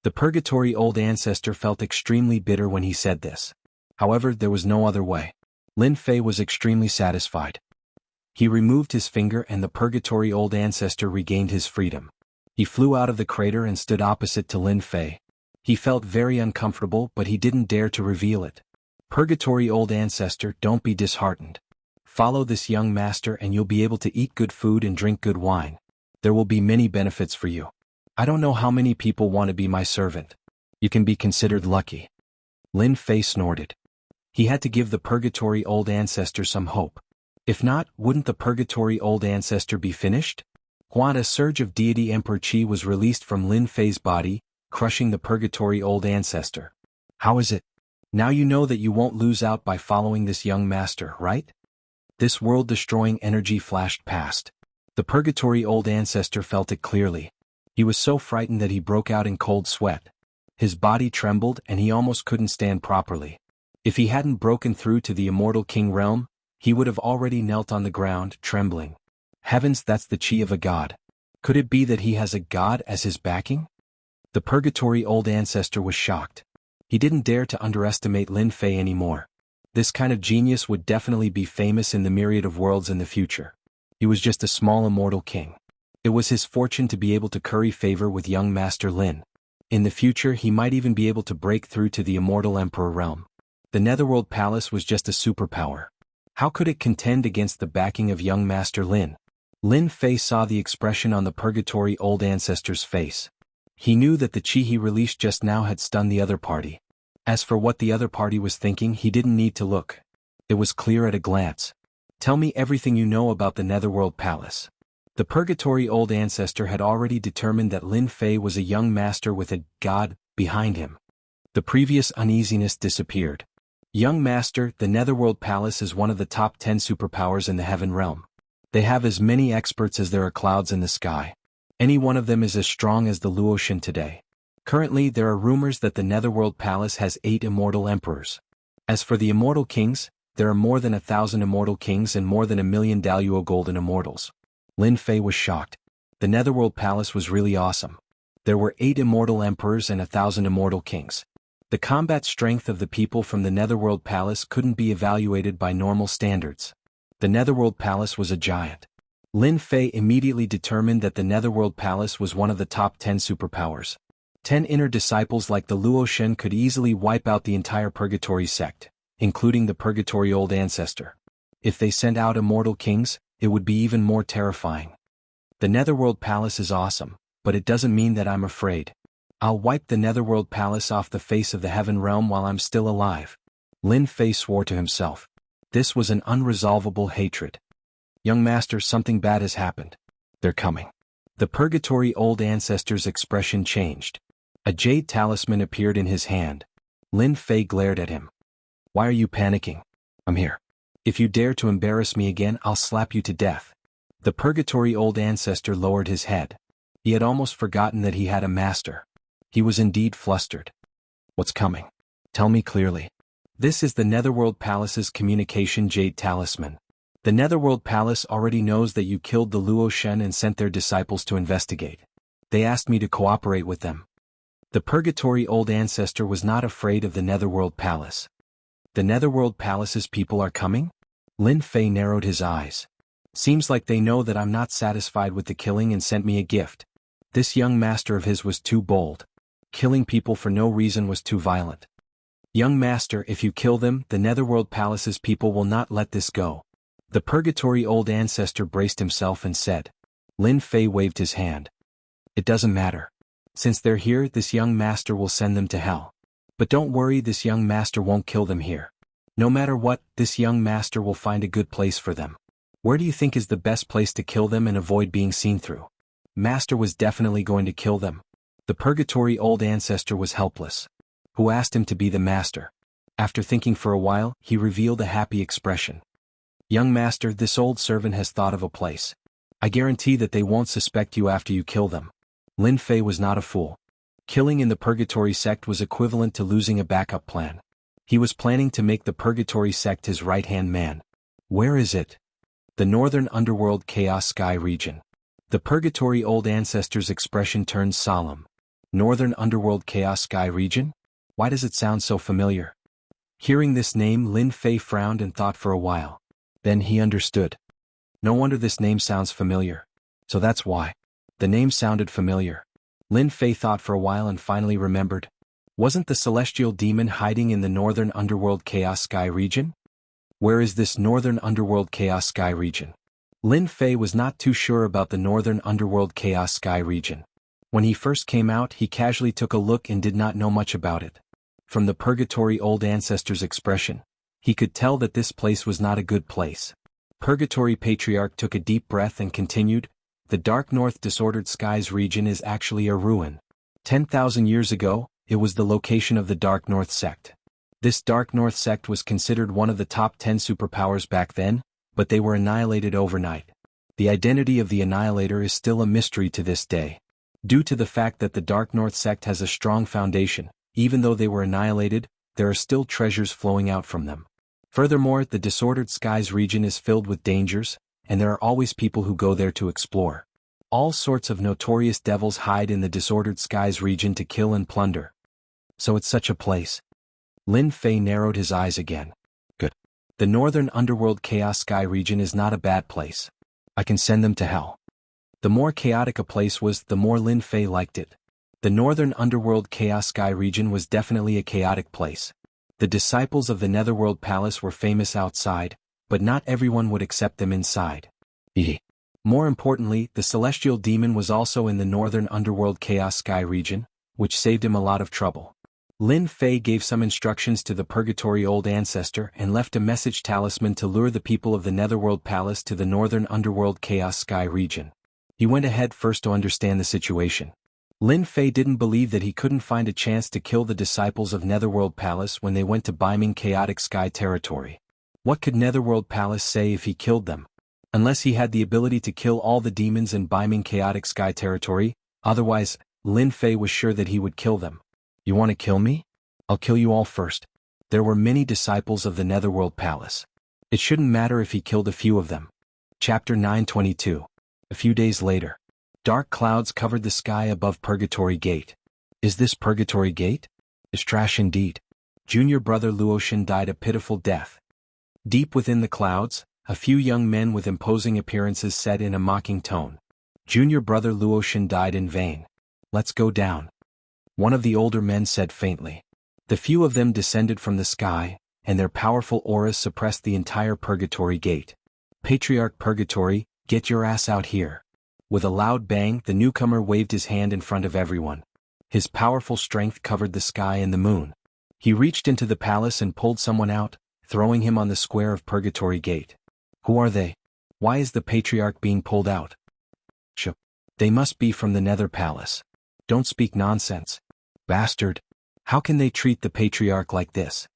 The purgatory old ancestor felt extremely bitter when he said this. However, there was no other way. Lin Fei was extremely satisfied. He removed his finger and the purgatory old ancestor regained his freedom. He flew out of the crater and stood opposite to Lin Fei. He felt very uncomfortable, but he didn't dare to reveal it. Purgatory old ancestor, don't be disheartened. Follow this young master and you'll be able to eat good food and drink good wine. There will be many benefits for you. I don't know how many people want to be my servant. You can be considered lucky. Lin Fei snorted. He had to give the purgatory old ancestor some hope. If not, wouldn't the purgatory old ancestor be finished? A surge of deity emperor Qi was released from Lin Fei's body, crushing the purgatory old ancestor. How is it? Now you know that you won't lose out by following this young master, right? This world-destroying energy flashed past. The purgatory old ancestor felt it clearly. He was so frightened that he broke out in cold sweat. His body trembled and he almost couldn't stand properly. If he hadn't broken through to the immortal king realm, he would have already knelt on the ground, trembling. Heavens, that's the chi of a god. Could it be that he has a god as his backing? The purgatory old ancestor was shocked. He didn't dare to underestimate Lin Fei anymore. This kind of genius would definitely be famous in the myriad of worlds in the future. He was just a small immortal king. It was his fortune to be able to curry favor with young Master Lin. In the future, he might even be able to break through to the immortal emperor realm. The Netherworld Palace was just a superpower. How could it contend against the backing of young Master Lin? Lin Fei saw the expression on the purgatory old ancestor's face. He knew that the chi he released just now had stunned the other party. As for what the other party was thinking, he didn't need to look. It was clear at a glance. Tell me everything you know about the Netherworld Palace. The purgatory old ancestor had already determined that Lin Fei was a young master with a god behind him. The previous uneasiness disappeared. Young master, the Netherworld Palace is one of the top 10 superpowers in the heaven realm. They have as many experts as there are clouds in the sky. Any one of them is as strong as the Luotian today. Currently, there are rumors that the Netherworld Palace has 8 immortal emperors. As for the immortal kings, there are more than 1,000 immortal kings and more than 1,000,000 Daluo golden immortals. Lin Fei was shocked. The Netherworld Palace was really awesome. There were 8 immortal emperors and 1,000 immortal kings. The combat strength of the people from the Netherworld Palace couldn't be evaluated by normal standards. The Netherworld Palace was a giant. Lin Fei immediately determined that the Netherworld Palace was one of the top 10 superpowers. 10 inner disciples like the Luotian could easily wipe out the entire Purgatory sect, including the Purgatory Old Ancestor. If they sent out immortal kings, it would be even more terrifying. The Netherworld Palace is awesome, but it doesn't mean that I'm afraid. I'll wipe the Netherworld Palace off the face of the heaven realm while I'm still alive. Lin Fei swore to himself. This was an unresolvable hatred. Young master, something bad has happened. They're coming. The Purgatory Old Ancestor's expression changed. A jade talisman appeared in his hand. Lin Fei glared at him. Why are you panicking? I'm here. If you dare to embarrass me again, I'll slap you to death. The Purgatory Old Ancestor lowered his head. He had almost forgotten that he had a master. He was indeed flustered. What's coming? Tell me clearly. This is the Netherworld Palace's communication jade talisman. The Netherworld Palace already knows that you killed the Luotian and sent their disciples to investigate. They asked me to cooperate with them. The Purgatory Old Ancestor was not afraid of the Netherworld Palace. The Netherworld Palace's people are coming? Lin Fei narrowed his eyes. Seems like they know that I'm not satisfied with the killing and sent me a gift. This young master of his was too bold. Killing people for no reason was too violent. Young master, if you kill them, the Netherworld Palace's people will not let this go. The Purgatory Old Ancestor braced himself and said. Lin Fei waved his hand. It doesn't matter. Since they're here, this young master will send them to hell. But don't worry, this young master won't kill them here. No matter what, this young master will find a good place for them. Where do you think is the best place to kill them and avoid being seen through? Master was definitely going to kill them. The purgatory old ancestor was helpless. Who asked him to be the master? After thinking for a while, he revealed a happy expression. Young master, this old servant has thought of a place. I guarantee that they won't suspect you after you kill them. Lin Fei was not a fool. Killing in the purgatory sect was equivalent to losing a backup plan. He was planning to make the purgatory sect his right-hand man. Where is it? The northern underworld chaos sky region. The purgatory old ancestor's expression turned solemn. Northern underworld chaos sky region? Why does it sound so familiar? Hearing this name, Lin Fei frowned and thought for a while. Then he understood. No wonder this name sounds familiar. So that's why. The name sounded familiar. Lin Fei thought for a while and finally remembered. Wasn't the celestial demon hiding in the northern underworld chaos sky region? Where is this northern underworld chaos sky region? Lin Fei was not too sure about the northern underworld chaos sky region. When he first came out, he casually took a look and did not know much about it. From the purgatory old ancestor's expression, he could tell that this place was not a good place. Purgatory Patriarch took a deep breath and continued, the Dark North Disordered Skies region is actually a ruin. 10,000 years ago, it was the location of the Dark North sect. This Dark North sect was considered one of the top 10 superpowers back then, but they were annihilated overnight. The identity of the annihilator is still a mystery to this day. Due to the fact that the Dark North sect has a strong foundation, even though they were annihilated, there are still treasures flowing out from them. Furthermore, the Disordered Skies region is filled with dangers, and there are always people who go there to explore. All sorts of notorious devils hide in the Disordered Skies region to kill and plunder. So it's such a place. Lin Fei narrowed his eyes again. Good. The northern underworld chaos sky region is not a bad place. I can send them to hell. The more chaotic a place was, the more Lin Fei liked it. The northern underworld chaos sky region was definitely a chaotic place. The disciples of the Netherworld Palace were famous outside, but not everyone would accept them inside. More importantly, the celestial demon was also in the northern underworld chaos sky region, which saved him a lot of trouble. Lin Fei gave some instructions to the purgatory old ancestor and left a message talisman to lure the people of the Netherworld Palace to the northern underworld chaos sky region. He went ahead first to understand the situation. Lin Fei didn't believe that he couldn't find a chance to kill the disciples of Netherworld Palace when they went to Beiming chaotic sky territory. What could Netherworld Palace say if he killed them? Unless he had the ability to kill all the demons in Beiming chaotic sky territory, otherwise, Lin Fei was sure that he would kill them. You want to kill me? I'll kill you all first. There were many disciples of the Netherworld Palace. It shouldn't matter if he killed a few of them. Chapter 922. A few days later. Dark clouds covered the sky above Purgatory Gate. Is this Purgatory Gate? It's trash indeed. Junior brother Luoshan died a pitiful death. Deep within the clouds, a few young men with imposing appearances said in a mocking tone. Junior brother Luoshan died in vain. Let's go down. One of the older men said faintly. The few of them descended from the sky, and their powerful auras suppressed the entire Purgatory Gate. Patriarch Purgatory, get your ass out here. With a loud bang, the newcomer waved his hand in front of everyone. His powerful strength covered the sky and the moon. He reached into the palace and pulled someone out, throwing him on the square of Purgatory Gate. Who are they? Why is the Patriarch being pulled out? They must be from the Nether Palace. Don't speak nonsense. Bastard. How can they treat the Patriarch like this?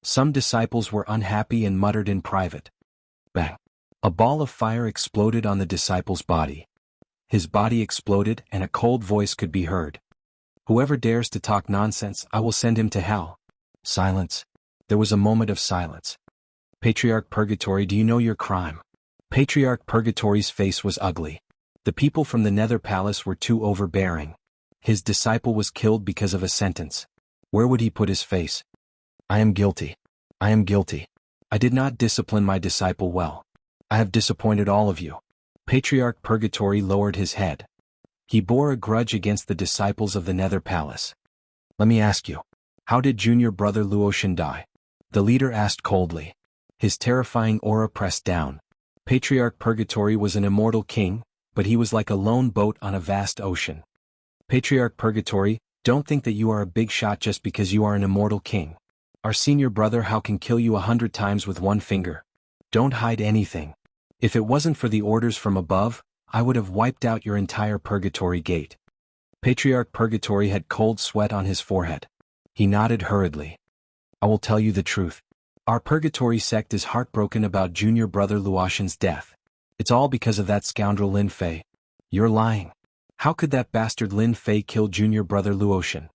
Some disciples were unhappy and muttered in private. Bang. A ball of fire exploded on the disciple's body. His body exploded and a cold voice could be heard. Whoever dares to talk nonsense, I will send him to hell. Silence. There was a moment of silence. Patriarch Purgatory, do you know your crime? Patriarch Purgatory's face was ugly. The people from the Nether Palace were too overbearing. His disciple was killed because of a sentence. Where would he put his face? I am guilty. I am guilty. I did not discipline my disciple well. I have disappointed all of you. Patriarch Purgatory lowered his head. He bore a grudge against the disciples of the Nether Palace. Let me ask you, how did junior brother Luoshan die? The leader asked coldly. His terrifying aura pressed down. Patriarch Purgatory was an immortal king, but he was like a lone boat on a vast ocean. Patriarch Purgatory, don't think that you are a big shot just because you are an immortal king. Our senior brother How can kill you 100 times with one finger. Don't hide anything. If it wasn't for the orders from above, I would have wiped out your entire Purgatory gate. Patriarch Purgatory had cold sweat on his forehead. He nodded hurriedly. I will tell you the truth. Our Purgatory sect is heartbroken about junior brother Luotian's death. It's all because of that scoundrel Lin Fei. You're lying. How could that bastard Lin Fei kill junior brother Luotian?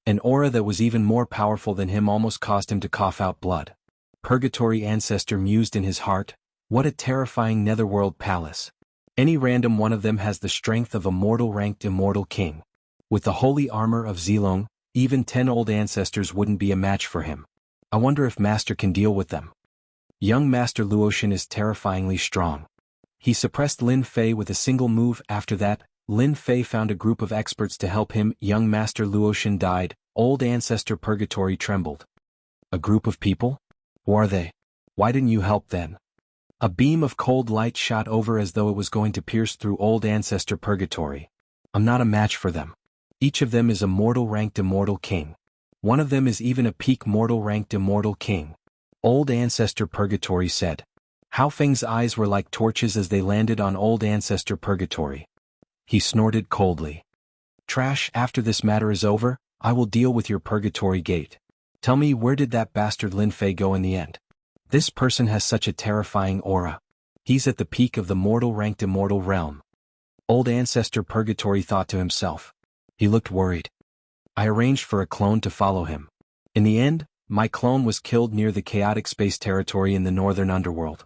An aura that was even more powerful than him almost caused him to cough out blood. Purgatory ancestor mused in his heart, what a terrifying netherworld palace. Any random one of them has the strength of a mortal-ranked immortal king. With the holy armor of Zilong, even 10 old ancestors wouldn't be a match for him. I wonder if Master can deal with them. Young Master Luotian is terrifyingly strong. He suppressed Lin Fei with a single move. After that, Lin Fei found a group of experts to help him. Young Master Luotian died. Old ancestor Purgatory trembled. A group of people? Who are they? Why didn't you help then? A beam of cold light shot over as though it was going to pierce through old ancestor Purgatory. I'm not a match for them. Each of them is a mortal-ranked immortal king. One of them is even a peak mortal-ranked immortal king. Old ancestor Purgatory said. Hao Feng's eyes were like torches as they landed on old ancestor Purgatory. He snorted coldly. Trash, after this matter is over, I will deal with your Purgatory gate. Tell me, where did that bastard Lin Fei go in the end? This person has such a terrifying aura. He's at the peak of the mortal-ranked immortal realm. Old ancestor Purgatory thought to himself. He looked worried. I arranged for a clone to follow him. In the end, my clone was killed near the chaotic space territory in the northern underworld.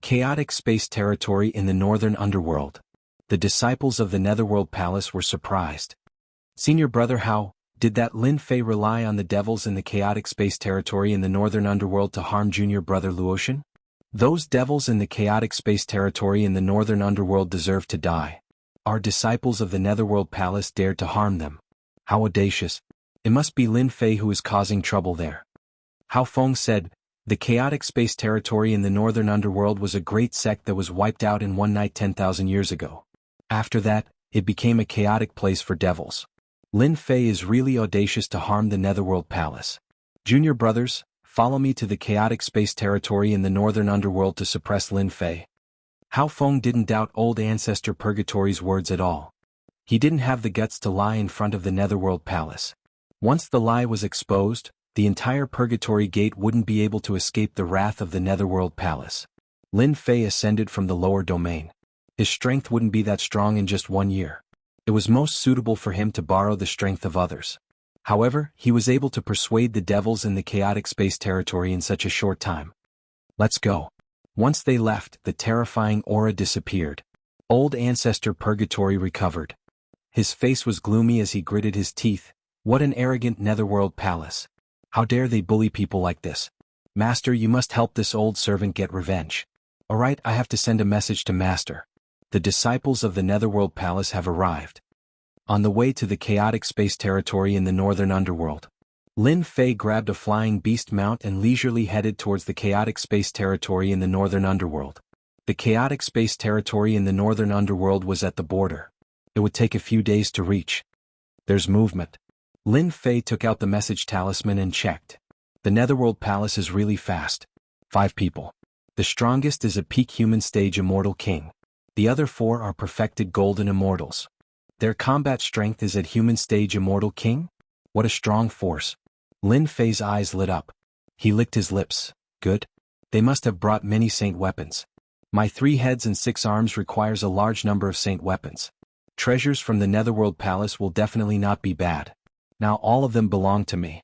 Chaotic space territory in the northern underworld. The disciples of the Netherworld Palace were surprised. Senior brother How, did that Lin Fei rely on the devils in the chaotic space territory in the northern underworld to harm junior brother Luotian? Those devils in the chaotic space territory in the northern underworld deserve to die. Our disciples of the Netherworld Palace dared to harm them. How audacious. It must be Lin Fei who is causing trouble there. Hao Feng said, the chaotic space territory in the northern underworld was a great sect that was wiped out in one night 10,000 years ago. After that, it became a chaotic place for devils. Lin Fei is really audacious to harm the Netherworld Palace. Junior brothers, follow me to the chaotic space territory in the northern underworld to suppress Lin Fei. Hao Feng didn't doubt old ancestor Purgatory's words at all. He didn't have the guts to lie in front of the Netherworld Palace. Once the lie was exposed, the entire Purgatory gate wouldn't be able to escape the wrath of the Netherworld Palace. Lin Fei ascended from the lower domain. His strength wouldn't be that strong in just 1 year. It was most suitable for him to borrow the strength of others. However, he was able to persuade the devils in the chaotic space territory in such a short time. Let's go. Once they left, the terrifying aura disappeared. Old ancestor Purgatory recovered. His face was gloomy as he gritted his teeth. What an arrogant Netherworld Palace. How dare they bully people like this? Master, you must help this old servant get revenge. Alright, I have to send a message to Master. The disciples of the Netherworld Palace have arrived. On the way to the chaotic space territory in the northern underworld, Lin Fei grabbed a flying beast mount and leisurely headed towards the chaotic space territory in the northern underworld. The chaotic space territory in the northern underworld was at the border. It would take a few days to reach. There's movement. Lin Fei took out the message talisman and checked. The Netherworld Palace is really fast. 5 people. The strongest is a peak human stage immortal king. The other 4 are perfected golden immortals. Their combat strength is at human stage immortal king? What a strong force. Lin Fei's eyes lit up. He licked his lips. Good. They must have brought many saint weapons. My 3 heads and 6 arms requires a large number of saint weapons. Treasures from the Netherworld Palace will definitely not be bad. Now all of them belong to me.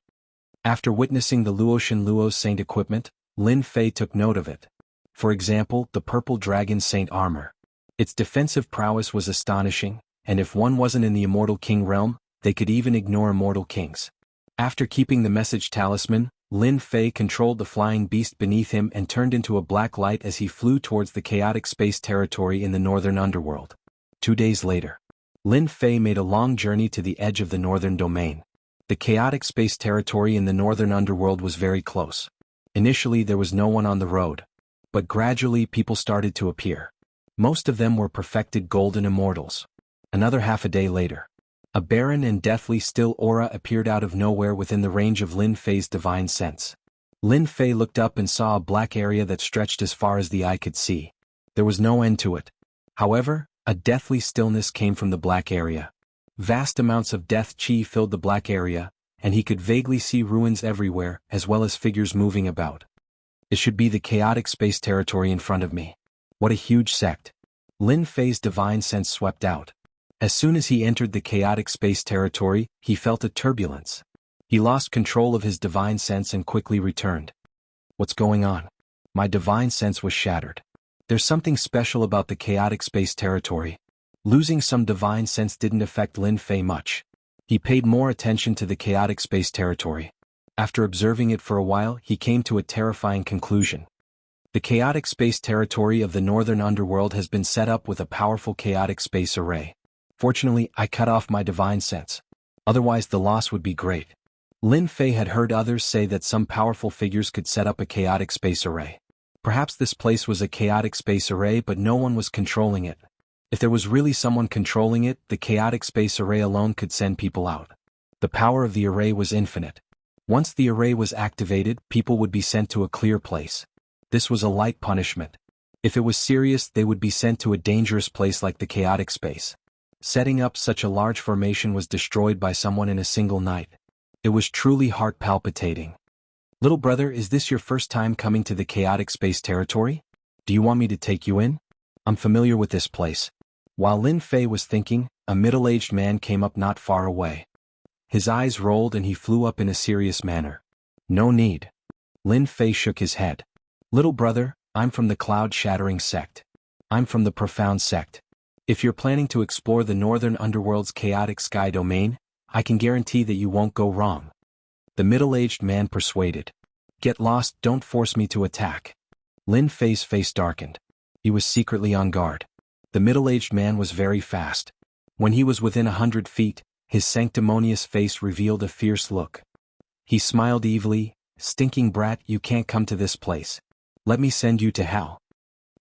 After witnessing the Luotian Luo's saint equipment, Lin Fei took note of it. For example, the purple dragon saint armor. Its defensive prowess was astonishing, and if one wasn't in the immortal king realm, they could even ignore immortal kings. After keeping the message talisman, Lin Fei controlled the flying beast beneath him and turned into a black light as he flew towards the chaotic space territory in the northern underworld. 2 days later, Lin Fei made a long journey to the edge of the northern domain. The chaotic space territory in the northern underworld was very close. Initially there was no one on the road, but gradually people started to appear. Most of them were perfected golden immortals. Another half a day later, a barren and deathly still aura appeared out of nowhere within the range of Lin Fei's divine sense. Lin Fei looked up and saw a black area that stretched as far as the eye could see. There was no end to it. However, a deathly stillness came from the black area. Vast amounts of death chi filled the black area, and he could vaguely see ruins everywhere, as well as figures moving about. It should be the chaotic space territory in front of me. What a huge sect. Lin Fei's divine sense swept out. As soon as he entered the chaotic space territory, he felt a turbulence. He lost control of his divine sense and quickly returned. What's going on? My divine sense was shattered. There's something special about the chaotic space territory. Losing some divine sense didn't affect Lin Fei much. He paid more attention to the chaotic space territory. After observing it for a while, he came to a terrifying conclusion. The chaotic space territory of the northern underworld has been set up with a powerful chaotic space array. Fortunately, I cut off my divine sense. Otherwise the loss would be great. Lin Fei had heard others say that some powerful figures could set up a chaotic space array. Perhaps this place was a chaotic space array, but no one was controlling it. If there was really someone controlling it, the chaotic space array alone could send people out. The power of the array was infinite. Once the array was activated, people would be sent to a clear place. This was a light punishment. If it was serious, they would be sent to a dangerous place like the chaotic space. Setting up such a large formation was destroyed by someone in a single night. It was truly heart-palpitating. Little brother, is this your first time coming to the chaotic space territory? Do you want me to take you in? I'm familiar with this place. While Lin Fei was thinking, a middle-aged man came up not far away. His eyes rolled and he flew up in a serious manner. No need. Lin Fei shook his head. Little brother, I'm from the cloud-shattering sect. I'm from the profound sect. If you're planning to explore the northern underworld's chaotic sky domain, I can guarantee that you won't go wrong. The middle-aged man persuaded. Get lost, don't force me to attack. Lin Fei's face darkened. He was secretly on guard. The middle-aged man was very fast. When he was within 100 feet, his sanctimonious face revealed a fierce look. He smiled evilly. Stinking brat, you can't come to this place. Let me send you to hell.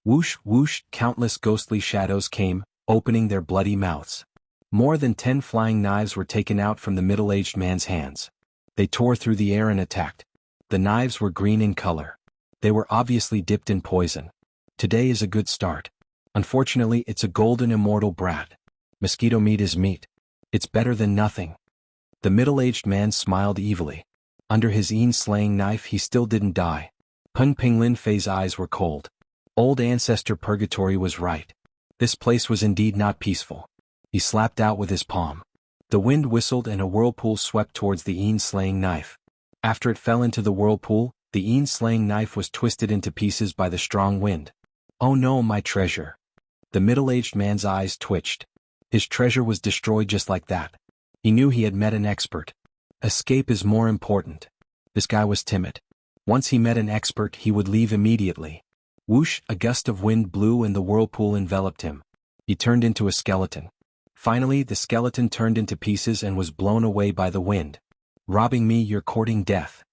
Whoosh, whoosh, countless ghostly shadows came, opening their bloody mouths. More than 10 flying knives were taken out from the middle-aged man's hands. They tore through the air and attacked. The knives were green in color. They were obviously dipped in poison. Today is a good start. Unfortunately, it's a golden immortal brat. Mosquito meat is meat. It's better than nothing. The middle-aged man smiled evilly. Under his slaying knife he still didn't die. Peng Ping Lin Fei's eyes were cold. Old ancestor purgatory was right. This place was indeed not peaceful. He slapped out with his palm. The wind whistled and a whirlpool swept towards the slaying knife. After it fell into the whirlpool, the slaying knife was twisted into pieces by the strong wind. Oh no, my treasure. The middle-aged man's eyes twitched. His treasure was destroyed just like that. He knew he had met an expert. Escape is more important. This guy was timid. Once he met an expert, he would leave immediately. Whoosh, a gust of wind blew and the whirlpool enveloped him. He turned into a skeleton. Finally, the skeleton turned into pieces and was blown away by the wind. Robbing me, you're courting death.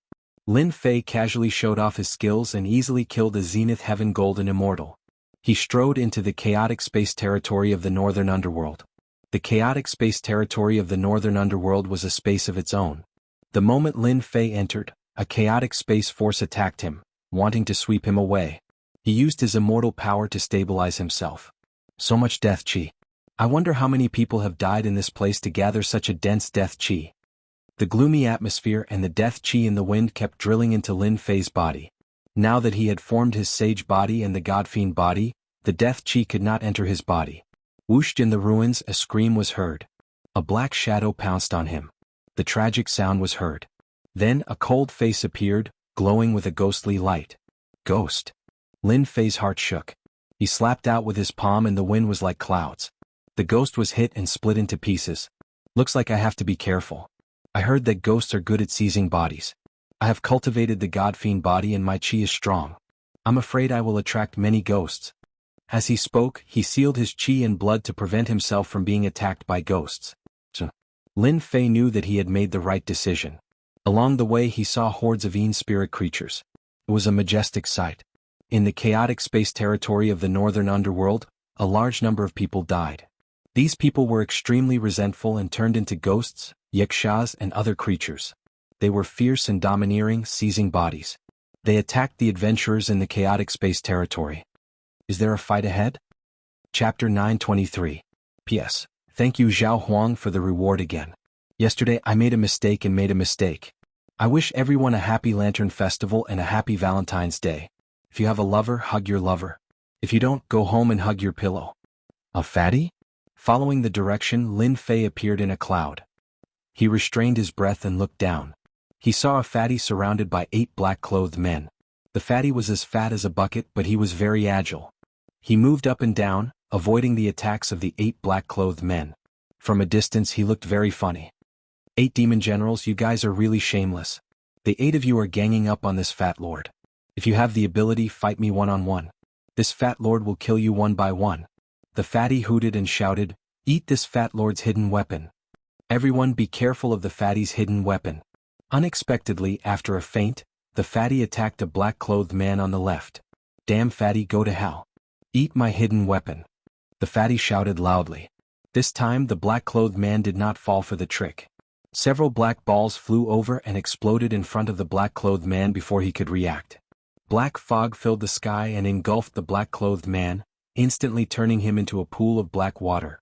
Lin Fei casually showed off his skills and easily killed a Zenith Heaven Golden Immortal. He strode into the chaotic space territory of the northern underworld. The chaotic space territory of the northern underworld was a space of its own. The moment Lin Fei entered, a chaotic space force attacked him, wanting to sweep him away. He used his immortal power to stabilize himself. So much death chi. I wonder how many people have died in this place to gather such a dense death chi. The gloomy atmosphere and the death chi in the wind kept drilling into Lin Fei's body. Now that he had formed his sage body and the godfiend body, the death chi could not enter his body. Whooshed in the ruins, a scream was heard. A black shadow pounced on him. The tragic sound was heard. Then a cold face appeared, glowing with a ghostly light. Ghost. Lin Fei's heart shook. He slapped out with his palm and the wind was like clouds. The ghost was hit and split into pieces. Looks like I have to be careful. I heard that ghosts are good at seizing bodies. I have cultivated the godfiend body and my chi is strong. I'm afraid I will attract many ghosts. As he spoke, he sealed his chi and blood to prevent himself from being attacked by ghosts. Lin Fei knew that he had made the right decision. Along the way he saw hordes of spirit creatures. It was a majestic sight. In the chaotic space territory of the northern underworld, a large number of people died. These people were extremely resentful and turned into ghosts, yakshas and other creatures. They were fierce and domineering, seizing bodies. They attacked the adventurers in the chaotic space territory. Is there a fight ahead? Chapter 923. P.S. Thank you Zhao Huang for the reward again. Yesterday I made a mistake. I wish everyone a happy Lantern Festival and a happy Valentine's Day. If you have a lover, hug your lover. If you don't, go home and hug your pillow. A fatty? Following the direction, Lin Fei appeared in a cloud. He restrained his breath and looked down. He saw a fatty surrounded by 8 black-clothed men. The fatty was as fat as a bucket, but he was very agile. He moved up and down, avoiding the attacks of the 8 black-clothed men. From a distance he looked very funny. 8 demon generals, you guys are really shameless. The 8 of you are ganging up on this fat lord. If you have the ability, fight me one-on-one. This fat lord will kill you one by one. The fatty hooted and shouted, eat this fat lord's hidden weapon. Everyone be careful of the fatty's hidden weapon. Unexpectedly, after a feint, the fatty attacked a black-clothed man on the left. Damn fatty, go to hell. Eat my hidden weapon. The fatty shouted loudly. This time the black-clothed man did not fall for the trick. Several black balls flew over and exploded in front of the black-clothed man before he could react. Black fog filled the sky and engulfed the black-clothed man, instantly turning him into a pool of black water.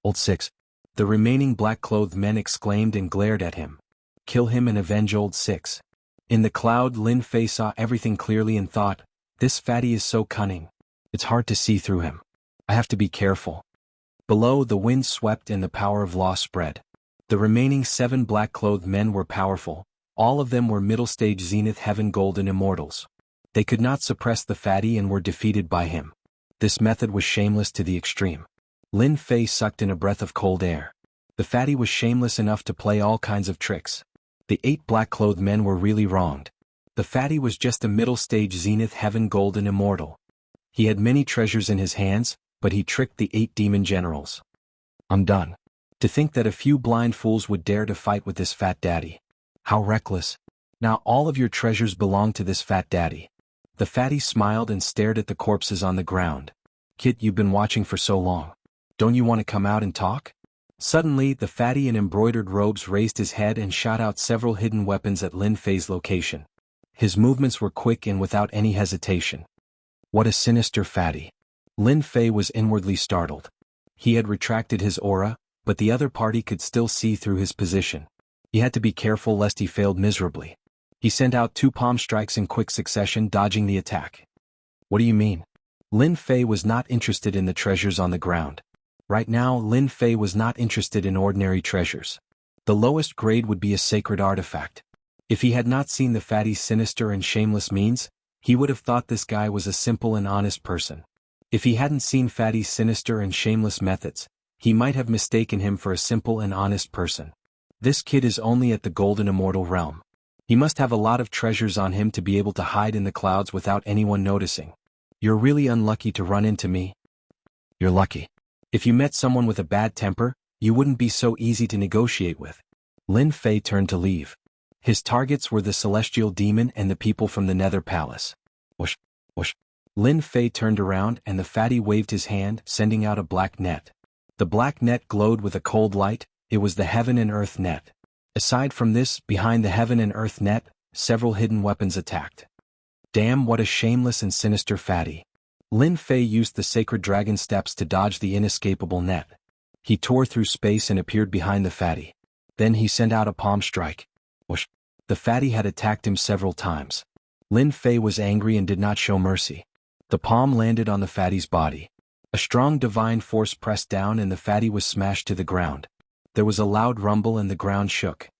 Old 6. The remaining black-clothed men exclaimed and glared at him. Kill him and avenge Old 6. In the cloud, Lin Fei saw everything clearly and thought, this fatty is so cunning. It's hard to see through him. I have to be careful. Below, the wind swept and the power of law spread. The remaining 7 black-clothed men were powerful. All of them were middle-stage Zenith Heaven Golden Immortals. They could not suppress the fatty and were defeated by him. This method was shameless to the extreme. Lin Fei sucked in a breath of cold air. The fatty was shameless enough to play all kinds of tricks. The 8 black-clothed men were really wronged. The fatty was just a middle-stage Zenith Heaven Golden Immortal. He had many treasures in his hands, but he tricked the 8 demon generals. I'm done. To think that a few blind fools would dare to fight with this fat daddy. How reckless. Now all of your treasures belong to this fat daddy. The fatty smiled and stared at the corpses on the ground. Kid, you've been watching for so long. Don't you want to come out and talk? Suddenly, the fatty in embroidered robes raised his head and shot out several hidden weapons at Lin Fei's location. His movements were quick and without any hesitation. What a sinister fatty. Lin Fei was inwardly startled. He had retracted his aura, but the other party could still see through his position. He had to be careful lest he failed miserably. He sent out 2 palm strikes in quick succession, dodging the attack. What do you mean? Lin Fei was not interested in the treasures on the ground. Right now, Lin Fei was not interested in ordinary treasures. The lowest grade would be a sacred artifact. If he had not seen the fatty's sinister and shameless means, he would have thought this guy was a simple and honest person. If he hadn't seen fatty's sinister and shameless methods, he might have mistaken him for a simple and honest person. This kid is only at the Golden Immortal realm. He must have a lot of treasures on him to be able to hide in the clouds without anyone noticing. You're really unlucky to run into me. You're lucky. If you met someone with a bad temper, you wouldn't be so easy to negotiate with. Lin Fei turned to leave. His targets were the celestial demon and the people from the Nether Palace. Whoosh, whoosh. Lin Fei turned around and the fatty waved his hand, sending out a black net. The black net glowed with a cold light. It was the Heaven and Earth net. Aside from this, behind the Heaven and Earth net, several hidden weapons attacked. Damn, what a shameless and sinister fatty. Lin Fei used the sacred dragon steps to dodge the inescapable net. He tore through space and appeared behind the fatty. Then he sent out a palm strike. Whoosh. The fatty had attacked him several times. Lin Fei was angry and did not show mercy. The palm landed on the fatty's body. A strong divine force pressed down and the fatty was smashed to the ground. There was a loud rumble and the ground shook.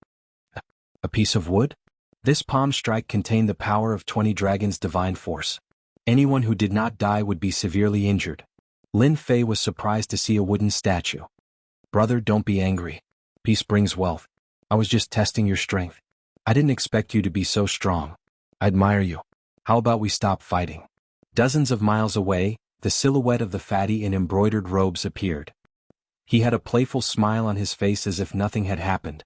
A piece of wood? This palm strike contained the power of 20 dragons' divine force. Anyone who did not die would be severely injured. Lin Fei was surprised to see a wooden statue. Brother, don't be angry. Peace brings wealth. I was just testing your strength. I didn't expect you to be so strong. I admire you. How about we stop fighting? Dozens of miles away, the silhouette of the fatty in embroidered robes appeared. He had a playful smile on his face as if nothing had happened.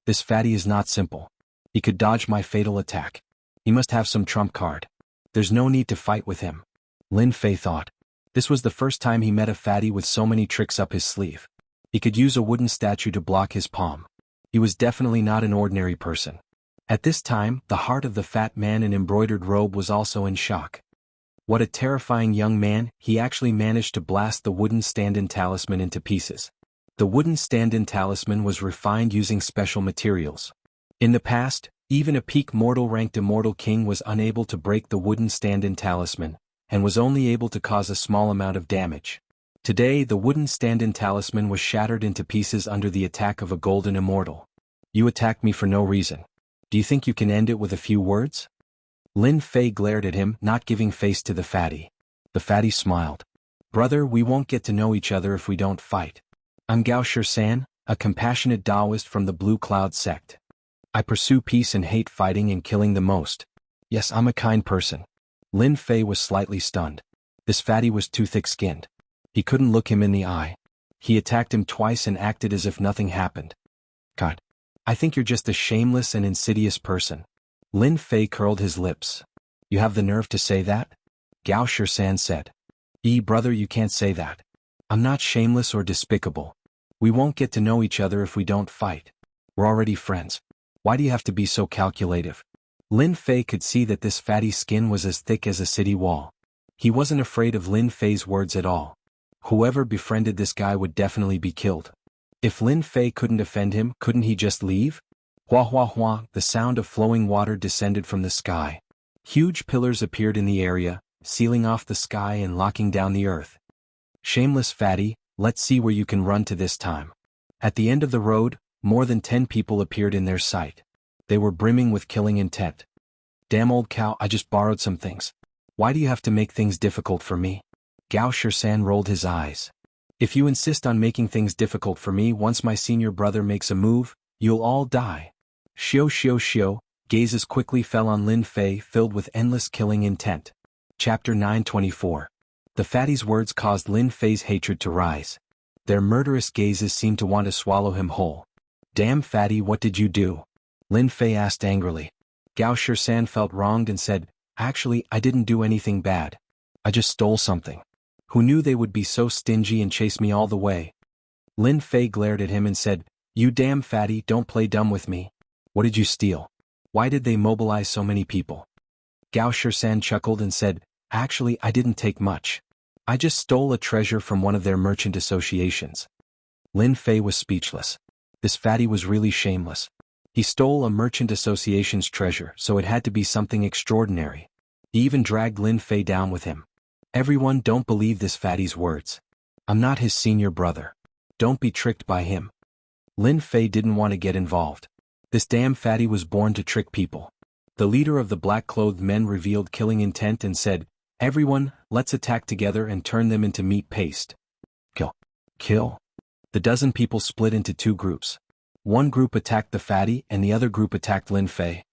This fatty is not simple. He could dodge my fatal attack. He must have some trump card. There's no need to fight with him. Lin Fei thought. This was the first time he met a fatty with so many tricks up his sleeve. He could use a wooden statue to block his palm. He was definitely not an ordinary person. At this time, the heart of the fat man in embroidered robe was also in shock. What a terrifying young man! He actually managed to blast the wooden stand-in talisman into pieces. The wooden stand-in talisman was refined using special materials. In the past, even a peak mortal-ranked immortal king was unable to break the wooden stand-in talisman, and was only able to cause a small amount of damage. Today, the wooden stand-in talisman was shattered into pieces under the attack of a golden immortal. You attacked me for no reason. Do you think you can end it with a few words? Lin Fei glared at him, not giving face to the fatty. The fatty smiled. Brother, we won't get to know each other if we don't fight. I'm Gao Shisan, a compassionate Taoist from the Blue Cloud sect. I pursue peace and hate fighting and killing the most. Yes, I'm a kind person. Lin Fei was slightly stunned. This fatty was too thick-skinned. He couldn't look him in the eye. He attacked him twice and acted as if nothing happened. God, I think you're just a shameless and insidious person. Lin Fei curled his lips. You have the nerve to say that? Gao Shisan said. Brother, you can't say that. I'm not shameless or despicable. We won't get to know each other if we don't fight. We're already friends. Why do you have to be so calculative? Lin Fei could see that this fatty's skin was as thick as a city wall. He wasn't afraid of Lin Fei's words at all. Whoever befriended this guy would definitely be killed. If Lin Fei couldn't defend him, couldn't he just leave? Hua hua hua, the sound of flowing water descended from the sky. Huge pillars appeared in the area, sealing off the sky and locking down the earth. Shameless fatty, let's see where you can run to this time. At the end of the road, more than 10 people appeared in their sight. They were brimming with killing intent. Damn old cow, I just borrowed some things. Why do you have to make things difficult for me? Gao Shisan rolled his eyes. If you insist on making things difficult for me once my senior brother makes a move, you'll all die. Xiao xiao xiao, gazes quickly fell on Lin Fei, filled with endless killing intent. Chapter 924. The fatty's words caused Lin Fei's hatred to rise. Their murderous gazes seemed to want to swallow him whole. Damn fatty, what did you do? Lin Fei asked angrily. Gao Shisan felt wronged and said, Actually, I didn't do anything bad. I just stole something. Who knew they would be so stingy and chase me all the way? Lin Fei glared at him and said, You damn fatty, don't play dumb with me. What did you steal? Why did they mobilize so many people? Gao Shisan chuckled and said, Actually, I didn't take much. I just stole a treasure from one of their merchant associations. Lin Fei was speechless. This fatty was really shameless. He stole a merchant association's treasure, so it had to be something extraordinary. He even dragged Lin Fei down with him. Everyone, don't believe this fatty's words. I'm not his senior brother. Don't be tricked by him. Lin Fei didn't want to get involved. This damn fatty was born to trick people. The leader of the black-clothed men revealed killing intent and said, Everyone, let's attack together and turn them into meat paste. Kill. Kill. The dozen people split into two groups. One group attacked the fatty and the other group attacked Lin Fei.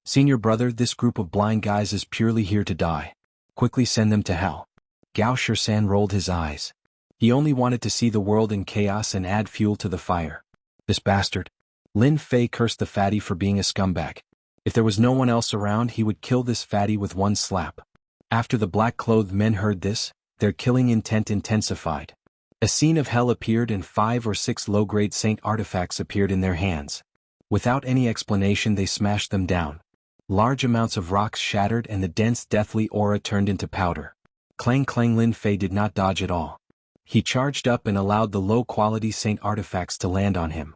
Senior brother, this group of blind guys is purely here to die. Quickly send them to hell. Gao Shisan rolled his eyes. He only wanted to see the world in chaos and add fuel to the fire. This bastard. Lin Fei cursed the fatty for being a scumbag. If there was no one else around, he would kill this fatty with one slap. After the black-clothed men heard this, their killing intent intensified. A scene of hell appeared and 5 or 6 low-grade saint artifacts appeared in their hands. Without any explanation, they smashed them down. Large amounts of rocks shattered and the dense deathly aura turned into powder. Clang clang. Lin Fei did not dodge at all. He charged up and allowed the low-quality saint artifacts to land on him.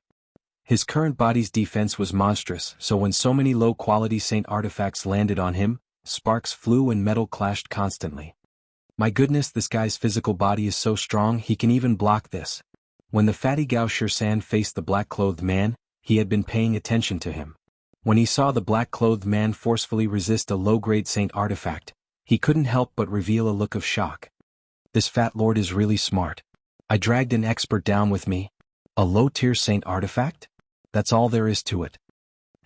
His current body's defense was monstrous, so when so many low-quality saint artifacts landed on him, sparks flew and metal clashed constantly. My goodness, this guy's physical body is so strong he can even block this. When the fatty Gao Shisan faced the black-clothed man, he had been paying attention to him. When he saw the black-clothed man forcefully resist a low-grade saint artifact, he couldn't help but reveal a look of shock. This fat lord is really smart. I dragged an expert down with me. A low-tier saint artifact? That's all there is to it.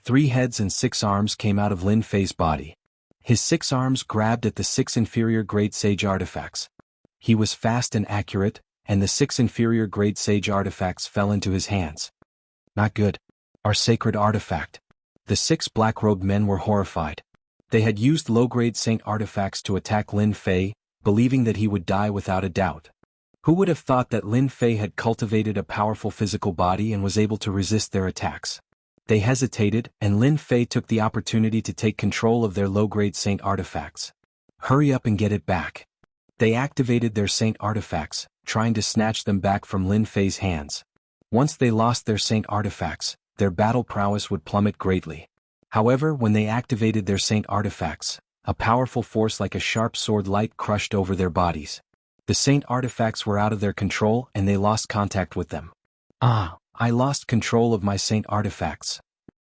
3 heads and 6 arms came out of Lin Fei's body. His 6 arms grabbed at the 6 inferior-grade sage artifacts. He was fast and accurate, and the 6 inferior-grade sage artifacts fell into his hands. Not good. Our sacred artifact. The 6 black-robed men were horrified. They had used low-grade saint artifacts to attack Lin Fei, believing that he would die without a doubt. Who would have thought that Lin Fei had cultivated a powerful physical body and was able to resist their attacks? They hesitated, and Lin Fei took the opportunity to take control of their low-grade saint artifacts. Hurry up and get it back. They activated their saint artifacts, trying to snatch them back from Lin Fei's hands. Once they lost their saint artifacts, their battle prowess would plummet greatly. However, when they activated their saint artifacts, a powerful force like a sharp sword light crushed over their bodies. The saint artifacts were out of their control and they lost contact with them. I lost control of my saint artifacts.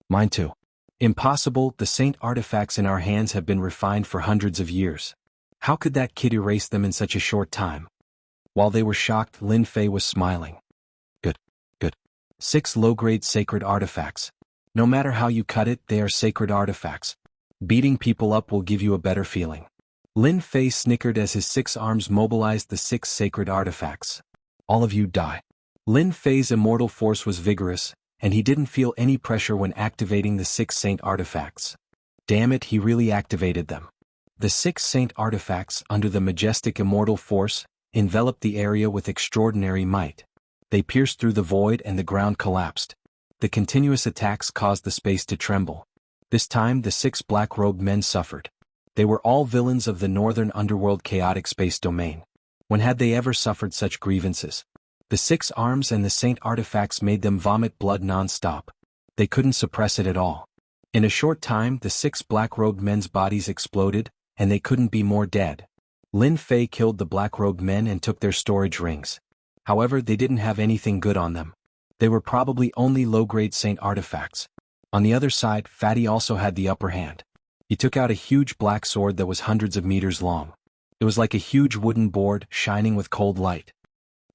Mine too. Impossible, the saint artifacts in our hands have been refined for hundreds of years. How could that kid erase them in such a short time? While they were shocked, Lin Fei was smiling. Good. 6 low-grade sacred artifacts. No matter how you cut it, they are sacred artifacts. Beating people up will give you a better feeling. Lin Fei snickered as his 6 arms mobilized the 6 sacred artifacts. All of you die. Lin Fei's immortal force was vigorous, and he didn't feel any pressure when activating the 6 saint artifacts. Damn it, he really activated them. The 6 saint artifacts, under the majestic immortal force, enveloped the area with extraordinary might. They pierced through the void and the ground collapsed. The continuous attacks caused the space to tremble. This time the 6 black-robed men suffered. They were all villains of the northern underworld chaotic space domain. When had they ever suffered such grievances? The 6 arms and the saint artifacts made them vomit blood non-stop. They couldn't suppress it at all. In a short time the 6 black-robed men's bodies exploded, and they couldn't be more dead. Lin Fei killed the black-robed men and took their storage rings. However, they didn't have anything good on them. They were probably only low-grade saint artifacts. On the other side, Fatty also had the upper hand. He took out a huge black sword that was hundreds of meters long. It was like a huge wooden board, shining with cold light.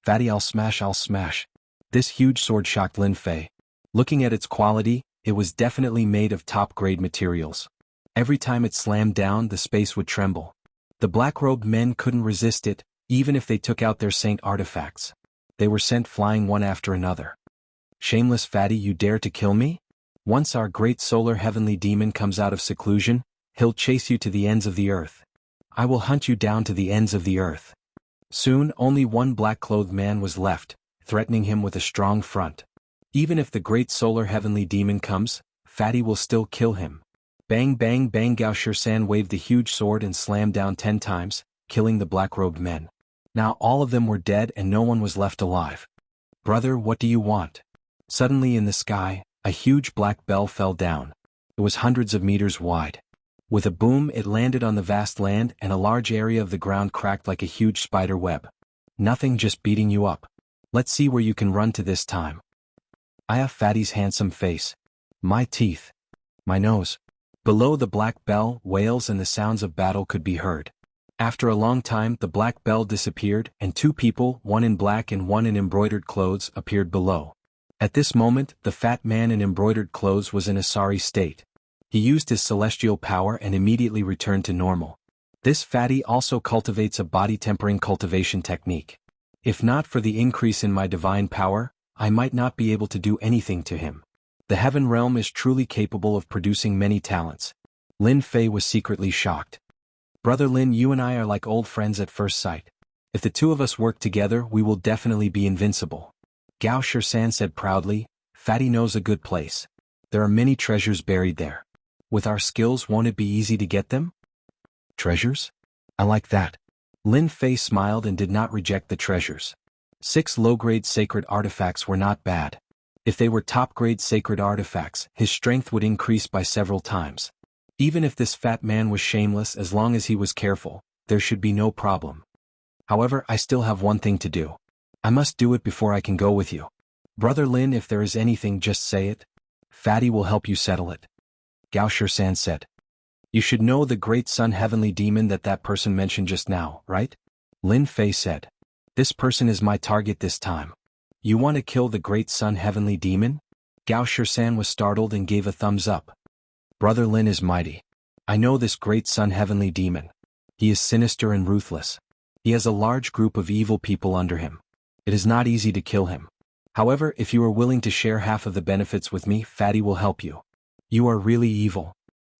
Fatty, I'll smash. This huge sword shocked Lin Fei. Looking at its quality, it was definitely made of top-grade materials. Every time it slammed down, the space would tremble. The black-robed men couldn't resist it, even if they took out their saint artifacts. They were sent flying one after another. Shameless Fatty, you dare to kill me? Once our great solar heavenly demon comes out of seclusion, he'll chase you to the ends of the earth. I will hunt you down to the ends of the earth. Soon only one black-clothed man was left, threatening him with a strong front. Even if the great solar heavenly demon comes, Fatty will still kill him. Bang bang bang, Gao Shisan waved the huge sword and slammed down 10 times, killing the black-robed men. Now all of them were dead and no one was left alive. Brother, what do you want? Suddenly in the sky, a huge black bell fell down. It was hundreds of meters wide. With a boom it landed on the vast land and a large area of the ground cracked like a huge spider web. Nothing, just beating you up. Let's see where you can run to this time. Fatty's handsome face. My teeth. My nose. Below the black bell, wails and the sounds of battle could be heard. After a long time the black bell disappeared and 2 people, one in black and one in embroidered clothes, appeared below. At this moment, the fat man in embroidered clothes was in a sorry state. He used his celestial power and immediately returned to normal. This fatty also cultivates a body-tempering cultivation technique. If not for the increase in my divine power, I might not be able to do anything to him. The heaven realm is truly capable of producing many talents. Lin Fei was secretly shocked. Brother Lin, you and I are like old friends at first sight. If the 2 of us work together, we will definitely be invincible. Gao Shisan said proudly, Fatty knows a good place. There are many treasures buried there. With our skills, won't it be easy to get them? Treasures? I like that. Lin Fei smiled and did not reject the treasures. 6 low-grade sacred artifacts were not bad. If they were top-grade sacred artifacts, his strength would increase by several times. Even if this fat man was shameless, as long as he was careful, there should be no problem. However, I still have one thing to do. I must do it before I can go with you. Brother Lin, if there is anything, just say it. Fatty will help you settle it. Gao Shisan said. You should know the great sun heavenly demon that person mentioned just now, right? Lin Fei said. This person is my target this time. You want to kill the great sun heavenly demon? Gao Shisan was startled and gave a thumbs up. Brother Lin is mighty. I know this great sun heavenly demon. He is sinister and ruthless. He has a large group of evil people under him. It is not easy to kill him. However, if you are willing to share half of the benefits with me, Fatty will help you. You are really evil.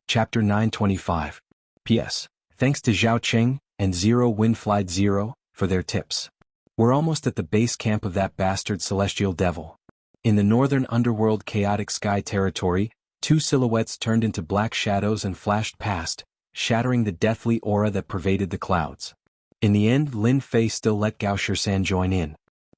Chapter 925. P.S. Thanks to Zhao Qing, and Zero Windflied Zero, for their tips. We're almost at the base camp of that bastard celestial devil. In the northern underworld chaotic sky territory, two silhouettes turned into black shadows and flashed past, shattering the deathly aura that pervaded the clouds. In the end, Lin Fei still let Gao Shisan join in.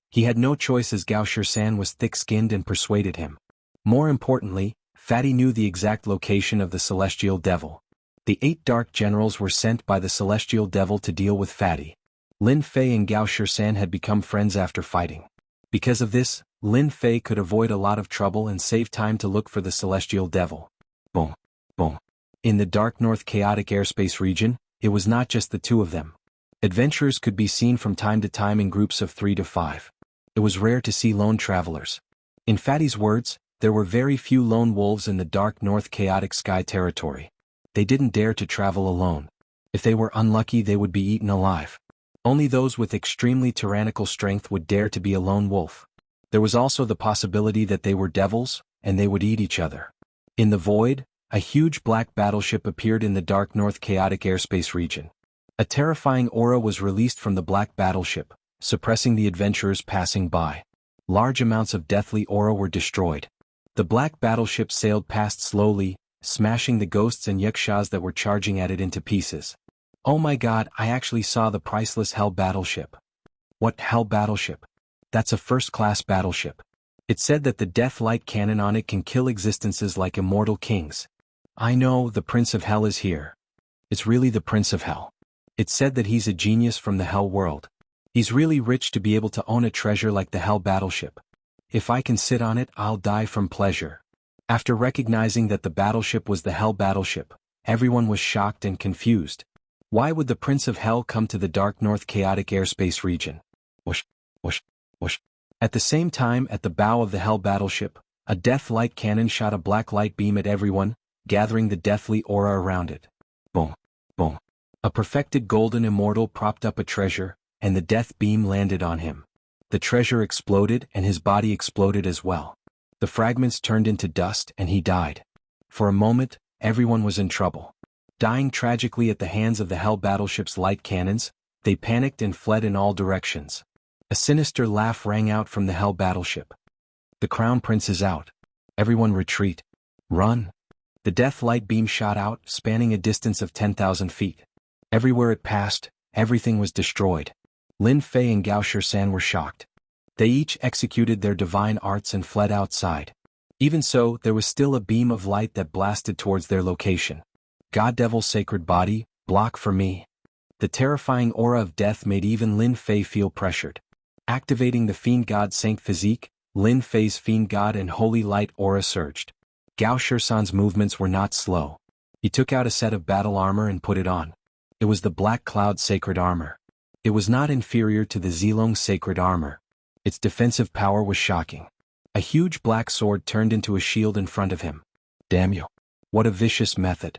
He had no choice as Gao Shisan was thick-skinned and persuaded him. More importantly, Fatty knew the exact location of the celestial devil. The 8 dark generals were sent by the celestial devil to deal with Fatty. Lin Fei and Gao Shisan had become friends after fighting. Because of this, Lin Fei could avoid a lot of trouble and save time to look for the celestial devil. Boom. Boom. In the dark north chaotic airspace region, it was not just the two of them. Adventurers could be seen from time to time in groups of 3 to 5. It was rare to see lone travelers. In Fatty's words, there were very few lone wolves in the dark north chaotic sky territory. They didn't dare to travel alone. If they were unlucky, they would be eaten alive. Only those with extremely tyrannical strength would dare to be a lone wolf. There was also the possibility that they were devils, and they would eat each other. In the void, a huge black battleship appeared in the dark north chaotic airspace region. A terrifying aura was released from the black battleship, suppressing the adventurers passing by. Large amounts of deathly aura were destroyed. The black battleship sailed past slowly, smashing the ghosts and yakshas that were charging at it into pieces. Oh my god, I actually saw the priceless Hell battleship. What Hell battleship? That's a first-class battleship. It said that the death light cannon on it can kill existences like immortal kings. I know, the Prince of Hell is here. It's really the Prince of Hell. It said that he's a genius from the Hell world. He's really rich to be able to own a treasure like the Hell battleship. If I can sit on it, I'll die from pleasure. After recognizing that the battleship was the Hell battleship, everyone was shocked and confused. Why would the Prince of Hell come to the dark north chaotic airspace region? Whoosh, whoosh, whoosh. At the same time, at the bow of the Hell battleship, a death light cannon shot a black light beam at everyone, gathering the deathly aura around it. Boom, boom. A perfected golden immortal propped up a treasure, and the death beam landed on him. The treasure exploded and his body exploded as well. The fragments turned into dust and he died. For a moment, everyone was in trouble. Dying tragically at the hands of the Hell battleship's light cannons, they panicked and fled in all directions. A sinister laugh rang out from the Hell battleship. The Crown Prince is out. Everyone retreat. Run. The death light beam shot out, spanning a distance of 10,000 feet. Everywhere it passed, everything was destroyed. Lin Fei and Gao Shisan were shocked. They each executed their divine arts and fled outside. Even so, there was still a beam of light that blasted towards their location. God Devil's sacred body, block for me. The terrifying aura of death made even Lin Fei feel pressured. Activating the Fiend God Saint Physique, Lin Fei's Fiend God and Holy Light aura surged. Gao Shisan's movements were not slow. He took out a set of battle armor and put it on. It was the Black Cloud sacred armor. It was not inferior to the Zilong sacred armor. Its defensive power was shocking. A huge black sword turned into a shield in front of him. Damn you. What a vicious method.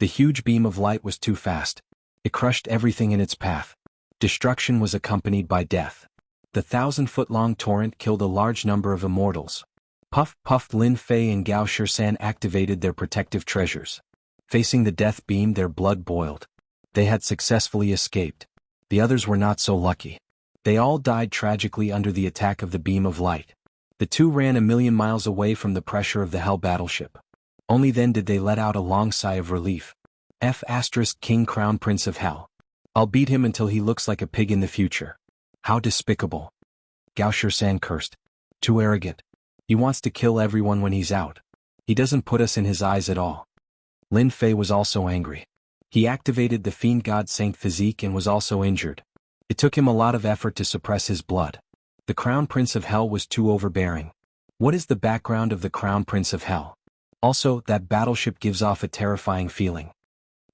The huge beam of light was too fast. It crushed everything in its path. Destruction was accompanied by death. The 1,000-foot-long torrent killed a large number of immortals. Puff, puff. Lin Fei and Gao Shisan activated their protective treasures. Facing the death beam, their blood boiled. They had successfully escaped. The others were not so lucky. They all died tragically under the attack of the beam of light. The two ran 1,000,000 miles away from the pressure of the Hell battleship. Only then did they let out a long sigh of relief. King Crown Prince of Hell. I'll beat him until he looks like a pig in the future. How despicable. Gao Shisan cursed. Too arrogant. He wants to kill everyone when he's out. He doesn't put us in his eyes at all. Lin Fei was also angry. He activated the Fiend God Saint Physique and was also injured. It took him a lot of effort to suppress his blood. The Crown Prince of Hell was too overbearing. What is the background of the Crown Prince of Hell? Also, that battleship gives off a terrifying feeling.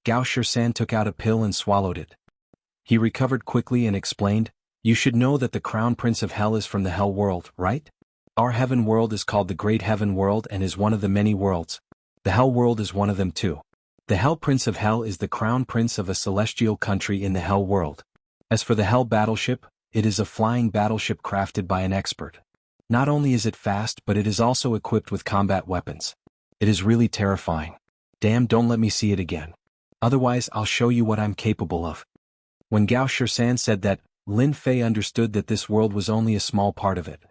Gao Shisan took out a pill and swallowed it. He recovered quickly and explained, "You should know that the Crown Prince of Hell is from the Hell world, right? Our heaven world is called the Great Heaven World and is one of the many worlds. The Hell world is one of them too. The Hell Prince of Hell is the Crown Prince of a celestial country in the Hell world. As for the Hell battleship, it is a flying battleship crafted by an expert. Not only is it fast, but it is also equipped with combat weapons. It is really terrifying. Damn, don't let me see it again. Otherwise, I'll show you what I'm capable of." When Gao Shisan said that, Lin Fei understood that this world was only a small part of it.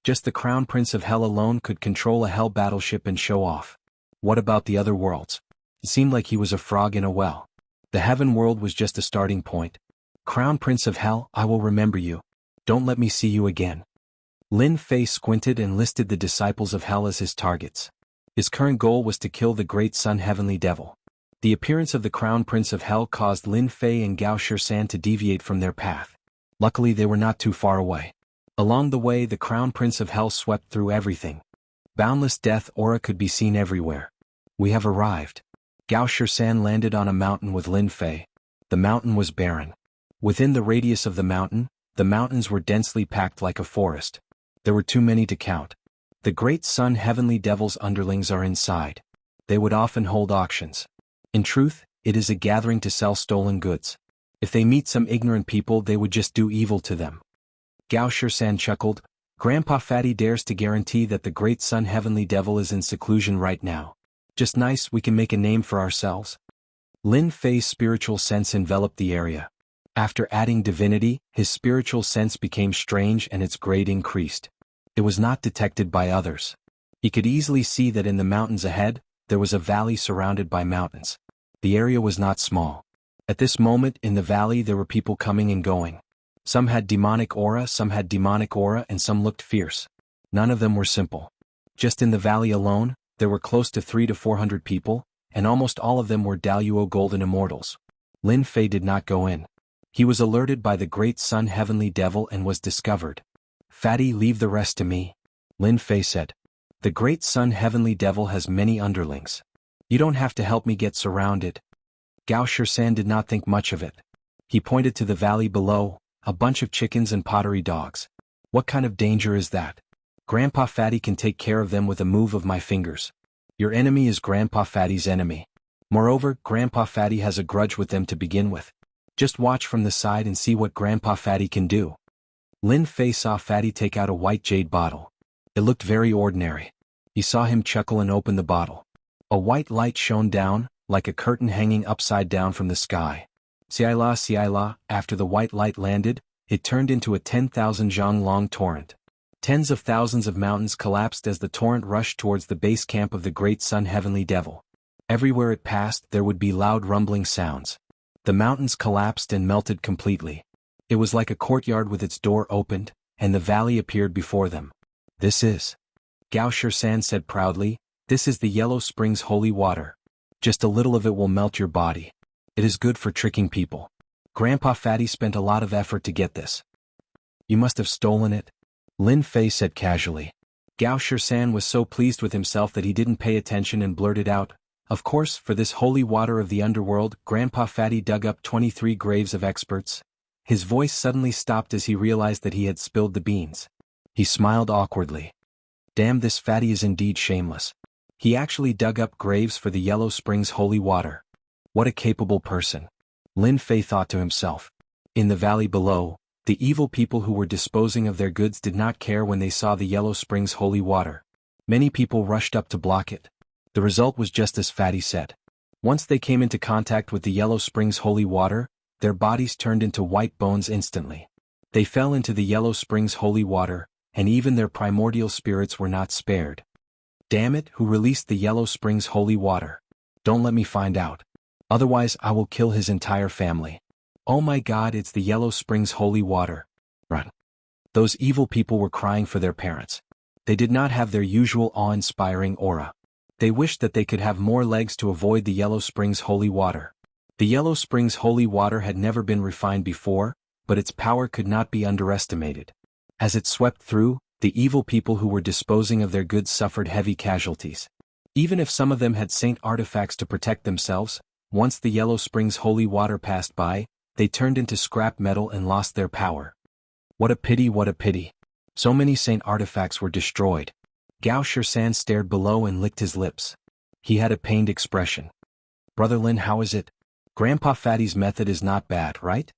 Just the Crown Prince of Hell alone could control a hell battleship and show off. What about the other worlds? It seemed like he was a frog in a well. The heaven world was just a starting point. Crown Prince of Hell, I will remember you. Don't let me see you again. Lin Fei squinted and listed the disciples of hell as his targets. His current goal was to kill the great Sun Heavenly Devil. The appearance of the Crown Prince of Hell caused Lin Fei and Gao Shisan to deviate from their path. Luckily they were not too far away. Along the way the Crown Prince of Hell swept through everything. Boundless death aura could be seen everywhere. We have arrived. Gao Shisan landed on a mountain with Lin Fei. The mountain was barren. Within the radius of the mountains were densely packed like a forest. There were too many to count. The great Sun Heavenly Devil's underlings are inside. They would often hold auctions. In truth, it is a gathering to sell stolen goods. If they meet some ignorant people they would just do evil to them. Gao Shisan chuckled. Grandpa Fatty dares to guarantee that the great Sun Heavenly Devil is in seclusion right now. Just nice, we can make a name for ourselves. Lin Fei's spiritual sense enveloped the area. After adding divinity, his spiritual sense became strange and its grade increased. It was not detected by others. He could easily see that in the mountains ahead, there was a valley surrounded by mountains. The area was not small. At this moment in the valley there were people coming and going. Some had demonic aura, and some looked fierce. None of them were simple. Just in the valley alone, there were close to 300 to 400 people, and almost all of them were Daluo Golden Immortals. Lin Fei did not go in. He was alerted by the great Sun Heavenly Devil and was discovered. Fatty, leave the rest to me. Lin Fei said. The great Sun Heavenly Devil has many underlings. You don't have to help me get surrounded. Gao Shisan did not think much of it. He pointed to the valley below, a bunch of chickens and pottery dogs. What kind of danger is that? Grandpa Fatty can take care of them with a move of my fingers. Your enemy is Grandpa Fatty's enemy. Moreover, Grandpa Fatty has a grudge with them to begin with. Just watch from the side and see what Grandpa Fatty can do. Lin Fei saw Fatty take out a white jade bottle. It looked very ordinary. He saw him chuckle and open the bottle. A white light shone down, like a curtain hanging upside down from the sky. Siala, after the white light landed, it turned into a 10,000 zhang long torrent. Tens of thousands of mountains collapsed as the torrent rushed towards the base camp of the great Sun Heavenly Devil. Everywhere it passed there would be loud rumbling sounds. The mountains collapsed and melted completely. It was like a courtyard with its door opened, and the valley appeared before them. This is. Gao Shisan said proudly, this is the Yellow Springs holy water. Just a little of it will melt your body. It is good for tricking people. Grandpa Fatty spent a lot of effort to get this. You must have stolen it. Lin Fei said casually. Gao Shisan was so pleased with himself that he didn't pay attention and blurted out, of course, for this holy water of the underworld, Grandpa Fatty dug up 23 graves of experts. His voice suddenly stopped as he realized that he had spilled the beans. He smiled awkwardly. Damn, this Fatty is indeed shameless. He actually dug up graves for the Yellow Springs holy water. What a capable person. Lin Fei thought to himself. In the valley below, the evil people who were disposing of their goods did not care when they saw the Yellow Springs holy water. Many people rushed up to block it. The result was just as Fatty said. Once they came into contact with the Yellow Springs holy water, their bodies turned into white bones instantly. They fell into the Yellow Springs holy water, and even their primordial spirits were not spared. Damn it, who released the Yellow Springs holy water? Don't let me find out. Otherwise I will kill his entire family. Oh my God, it's the Yellow Springs holy water. Run. Those evil people were crying for their parents. They did not have their usual awe-inspiring aura. They wished that they could have more legs to avoid the Yellow Springs holy water. The Yellow Springs holy water had never been refined before, but its power could not be underestimated. As it swept through, the evil people who were disposing of their goods suffered heavy casualties. Even if some of them had saint artifacts to protect themselves, once the Yellow Springs holy water passed by, they turned into scrap metal and lost their power. What a pity, what a pity. So many saint artifacts were destroyed. Gao Shisan stared below and licked his lips. He had a pained expression. Brother Lin, how is it? Grandpa Fatty's method is not bad, right?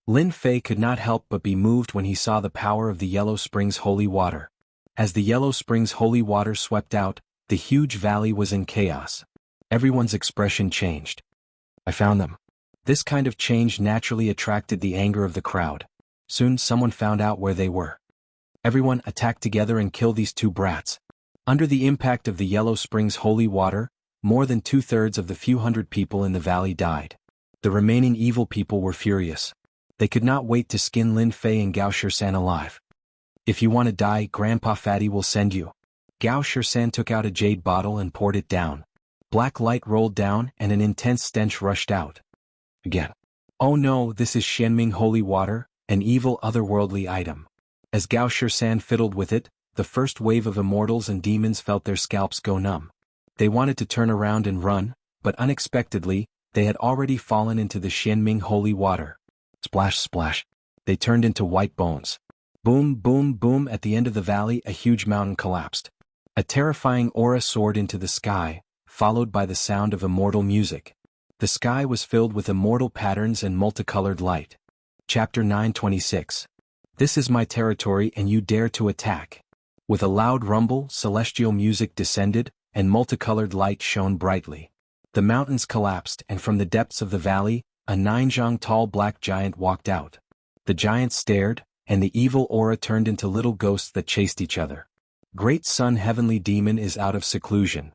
Lin Fei could not help but be moved when he saw the power of the Yellow Springs holy water. As the Yellow Springs holy water swept out, the huge valley was in chaos. Everyone's expression changed. I found them. This kind of change naturally attracted the anger of the crowd. Soon someone found out where they were. Everyone attacked together and killed these two brats. Under the impact of the Yellow Springs holy water, more than 2/3 of the few hundred people in the valley died. The remaining evil people were furious. They could not wait to skin Lin Fei and Gao Shisan alive. If you want to die, Grandpa Fatty will send you. Gao Shisan took out a jade bottle and poured it down. Black light rolled down and an intense stench rushed out. Again. Oh no, this is Shenming holy water, an evil otherworldly item. As Gao Shisan fiddled with it, the first wave of immortals and demons felt their scalps go numb. They wanted to turn around and run, but unexpectedly, they had already fallen into the Shenming holy water. Splash, splash. They turned into white bones. Boom, boom, boom. At the end of the valley, a huge mountain collapsed. A terrifying aura soared into the sky, followed by the sound of immortal music. The sky was filled with immortal patterns and multicolored light. Chapter 926. This is my territory and you dare to attack. With a loud rumble, celestial music descended, and multicolored light shone brightly. The mountains collapsed and from the depths of the valley, a 9-zhang tall black giant walked out. The giant stared, and the evil aura turned into little ghosts that chased each other. Great Sun Heavenly Demon is out of seclusion.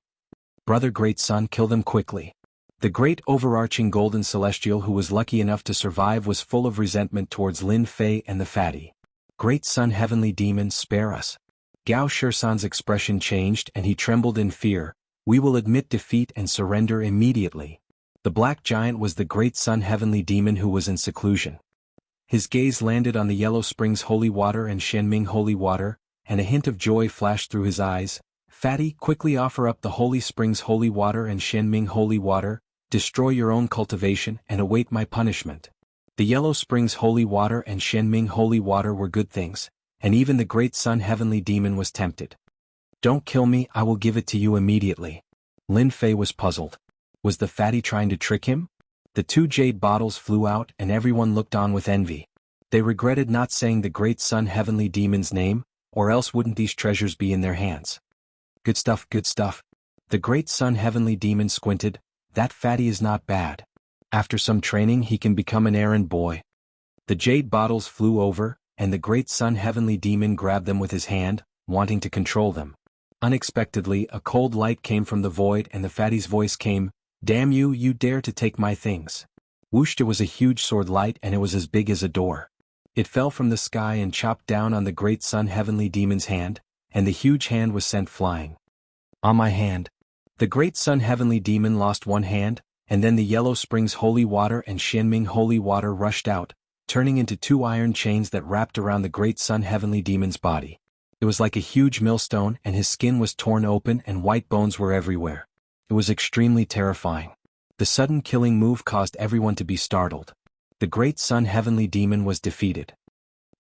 Brother Great Sun, kill them quickly. The great overarching golden celestial who was lucky enough to survive was full of resentment towards Lin Fei and the fatty. Great Sun Heavenly Demon, spare us. Gao Shisan's expression changed and he trembled in fear. We will admit defeat and surrender immediately. The black giant was the Great Sun Heavenly Demon who was in seclusion. His gaze landed on the Yellow Springs holy water and Shenming holy water, and a hint of joy flashed through his eyes. Fatty, quickly offer up the Holy Springs holy water and Shenming holy water, destroy your own cultivation and await my punishment. The Yellow Springs holy water and Shenming holy water were good things, and even the Great Sun Heavenly Demon was tempted. Don't kill me, I will give it to you immediately. Lin Fei was puzzled. Was the fatty trying to trick him? The 2 jade bottles flew out and everyone looked on with envy. They regretted not saying the Great Sun Heavenly Demon's name, or else wouldn't these treasures be in their hands. Good stuff, good stuff. The Great Sun Heavenly Demon squinted. That fatty is not bad. After some training he can become an errand boy. The jade bottles flew over, and the Great Sun Heavenly Demon grabbed them with his hand, wanting to control them. Unexpectedly, a cold light came from the void and the fatty's voice came, "Damn you, you dare to take my things." Wuxia was a huge sword light and it was as big as a door. It fell from the sky and chopped down on the Great Sun Heavenly Demon's hand, and the huge hand was sent flying. On my hand. The Great Sun Heavenly Demon lost one hand, and then the Yellow Springs holy water and Shenming holy water rushed out, turning into 2 iron chains that wrapped around the Great Sun Heavenly Demon's body. It was like a huge millstone and his skin was torn open and white bones were everywhere. It was extremely terrifying. The sudden killing move caused everyone to be startled. The Great Sun Heavenly Demon was defeated.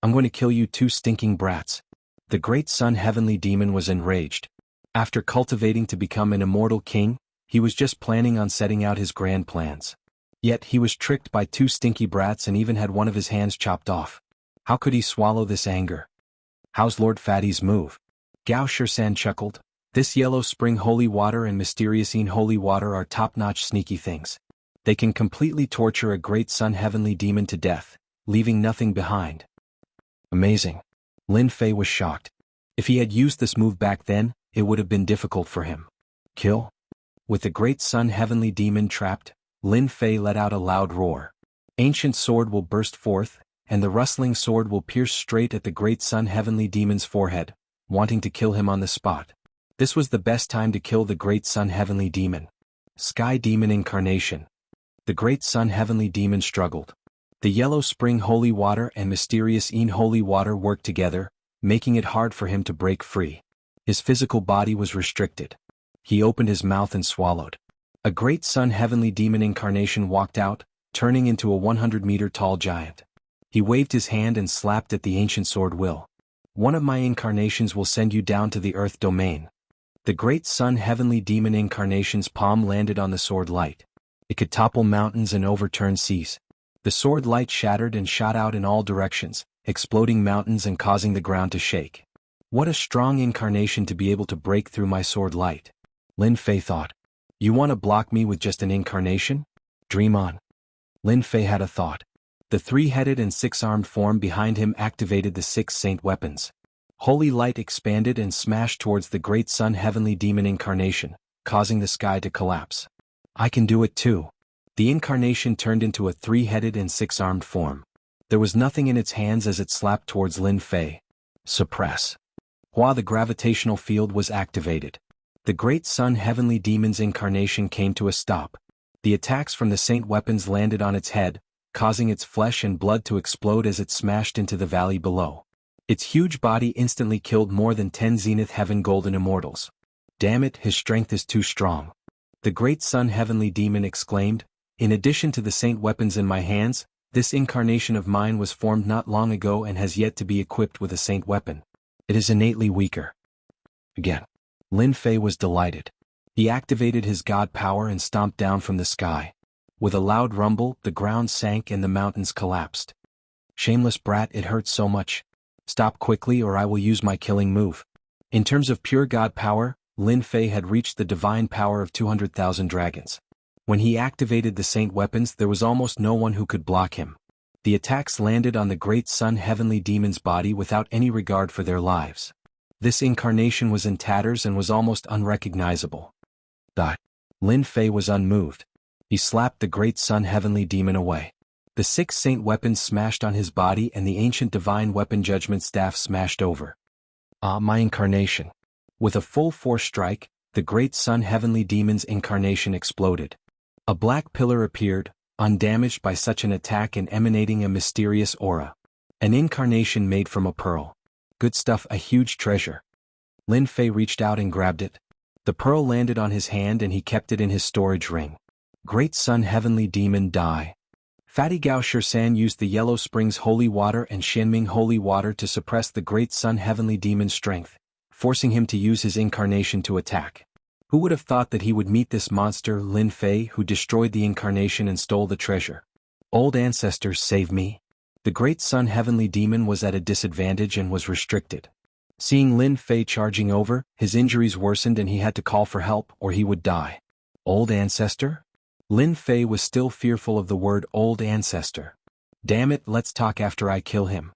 I'm going to kill you 2 stinking brats. The Great Sun Heavenly Demon was enraged. After cultivating to become an immortal king, he was just planning on setting out his grand plans. Yet he was tricked by 2 stinky brats and even had one of his hands chopped off. How could he swallow this anger? How's Lord Fatty's move? Gao Shisan chuckled. This Yellow Spring holy water and Mysterious Een holy water are top-notch sneaky things. They can completely torture a Great Sun Heavenly Demon to death, leaving nothing behind. Amazing. Lin Fei was shocked. If he had used this move back then, it would have been difficult for him. Kill? With the Great Sun Heavenly Demon trapped, Lin Fei let out a loud roar. Ancient sword will burst forth, and the rustling sword will pierce straight at the Great Sun Heavenly Demon's forehead, wanting to kill him on the spot. This was the best time to kill the Great Sun Heavenly Demon. Sky Demon Incarnation. The Great Sun Heavenly Demon struggled. The Yellow Spring holy water and Mysterious Een holy water worked together, making it hard for him to break free. His physical body was restricted. He opened his mouth and swallowed. A Great Sun Heavenly Demon Incarnation walked out, turning into a 100-meter tall giant. He waved his hand and slapped at the ancient sword will. One of my incarnations will send you down to the earth domain. The Great Sun Heavenly Demon Incarnation's palm landed on the sword light. It could topple mountains and overturn seas. The sword light shattered and shot out in all directions, exploding mountains and causing the ground to shake. What a strong incarnation to be able to break through my sword light. Lin Fei thought. You want to block me with just an incarnation? Dream on. Lin Fei had a thought. The three-headed and six-armed form behind him activated the six saint weapons. Holy light expanded and smashed towards the great sun heavenly demon incarnation, causing the sky to collapse. I can do it too. The incarnation turned into a three-headed and six-armed form. There was nothing in its hands as it slapped towards Lin Fei. Suppress. While the gravitational field was activated, the great sun heavenly demon's incarnation came to a stop. The attacks from the saint weapons landed on its head, causing its flesh and blood to explode as it smashed into the valley below. Its huge body instantly killed more than 10 Zenith Heaven Golden Immortals. Damn it, his strength is too strong. The great sun heavenly demon exclaimed, in addition to the saint weapons in my hands, this incarnation of mine was formed not long ago and has yet to be equipped with a saint weapon. It is innately weaker. Again. Lin Fei was delighted. He activated his god power and stomped down from the sky. With a loud rumble, the ground sank and the mountains collapsed. Shameless brat, it hurts so much. Stop quickly or I will use my killing move. In terms of pure god power, Lin Fei had reached the divine power of 200,000 dragons. When he activated the saint weapons, there was almost no one who could block him. The attacks landed on the great sun heavenly demon's body without any regard for their lives. This incarnation was in tatters and was almost unrecognizable. Lin Fei was unmoved. He slapped the great sun heavenly demon away. The six saint weapons smashed on his body and the ancient divine weapon judgment staff smashed over. Ah, my incarnation. With a full force strike, the great sun heavenly demon's incarnation exploded. A black pillar appeared, undamaged by such an attack and emanating a mysterious aura. An incarnation made from a pearl. Good stuff, a huge treasure. Lin Fei reached out and grabbed it. The pearl landed on his hand and he kept it in his storage ring. Great sun heavenly demon die. Fatty Gao Shirsan used the Yellow Springs holy water and Xianming holy water to suppress the great sun heavenly demon's strength, forcing him to use his incarnation to attack. Who would have thought that he would meet this monster Lin Fei who destroyed the incarnation and stole the treasure? Old ancestors, save me. The great sun heavenly demon was at a disadvantage and was restricted. Seeing Lin Fei charging over, his injuries worsened and he had to call for help or he would die. Old ancestor? Lin Fei was still fearful of the word old ancestor. Damn it, let's talk after I kill him.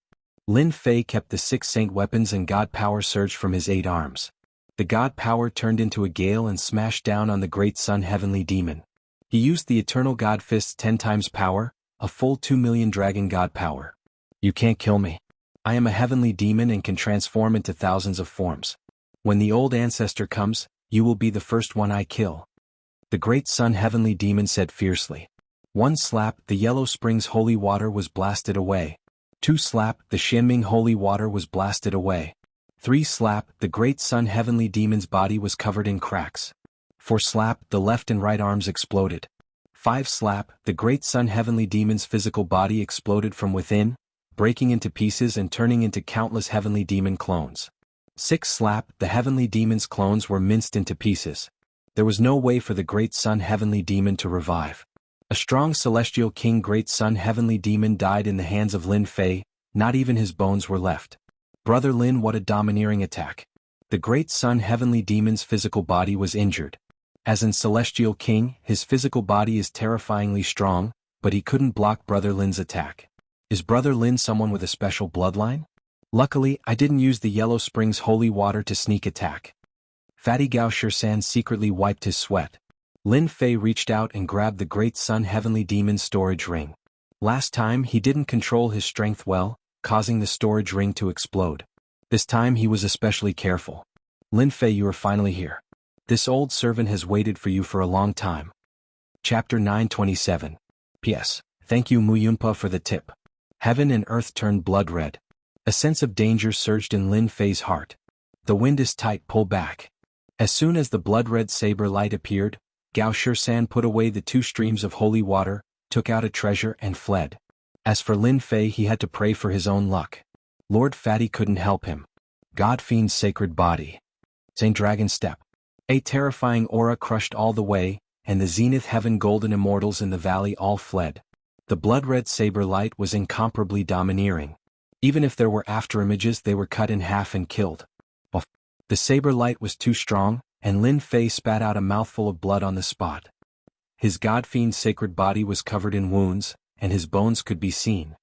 Lin Fei kept the six saint weapons and god power surged from his 8 arms. The god power turned into a gale and smashed down on the great sun heavenly demon. He used the eternal god fist's 10 times power, a full 2 million dragon god power. You can't kill me. I am a heavenly demon and can transform into thousands of forms. When the old ancestor comes, you will be the first one I kill. The great sun heavenly demon said fiercely. 1 slap, the Yellow Springs holy water was blasted away. 2 slap, the Xianming holy water was blasted away. 3 slap, the great sun heavenly demon's body was covered in cracks. 4 slap, the left and right arms exploded. 5 slap, the great sun heavenly demon's physical body exploded from within, breaking into pieces and turning into countless heavenly demon clones. 6 slap, the heavenly demon's clones were minced into pieces. There was no way for the great sun heavenly demon to revive. A strong celestial king great sun heavenly demon died in the hands of Lin Fei, not even his bones were left. Brother Lin, what a domineering attack. The great sun heavenly demon's physical body was injured. As in celestial king, his physical body is terrifyingly strong, but he couldn't block Brother Lin's attack. Is Brother Lin someone with a special bloodline? Luckily, I didn't use the Yellow Springs holy water to sneak attack. Fatty Gao Shirsan secretly wiped his sweat. Lin Fei reached out and grabbed the great sun heavenly demon's storage ring. Last time he didn't control his strength well, causing the storage ring to explode. This time he was especially careful. Lin Fei, you are finally here. This old servant has waited for you for a long time. Chapter 927. P.S. Thank you Muyunpa for the tip. Heaven and earth turned blood red. A sense of danger surged in Lin Fei's heart. The wind is tight, pull back. As soon as the blood-red saber light appeared, Gao Shirsan put away the 2 streams of holy water, took out a treasure and fled. As for Lin Fei, he had to pray for his own luck. Lord Fatty couldn't help him. God Fiend's sacred body. Saint Dragon Step. A terrifying aura crushed all the way, and the Zenith Heaven Golden Immortals in the valley all fled. The blood-red saber light was incomparably domineering. Even if there were afterimages, they were cut in half and killed. The saber light was too strong, and Lin Fei spat out a mouthful of blood on the spot. His god-fiend's sacred body was covered in wounds, and his bones could be seen.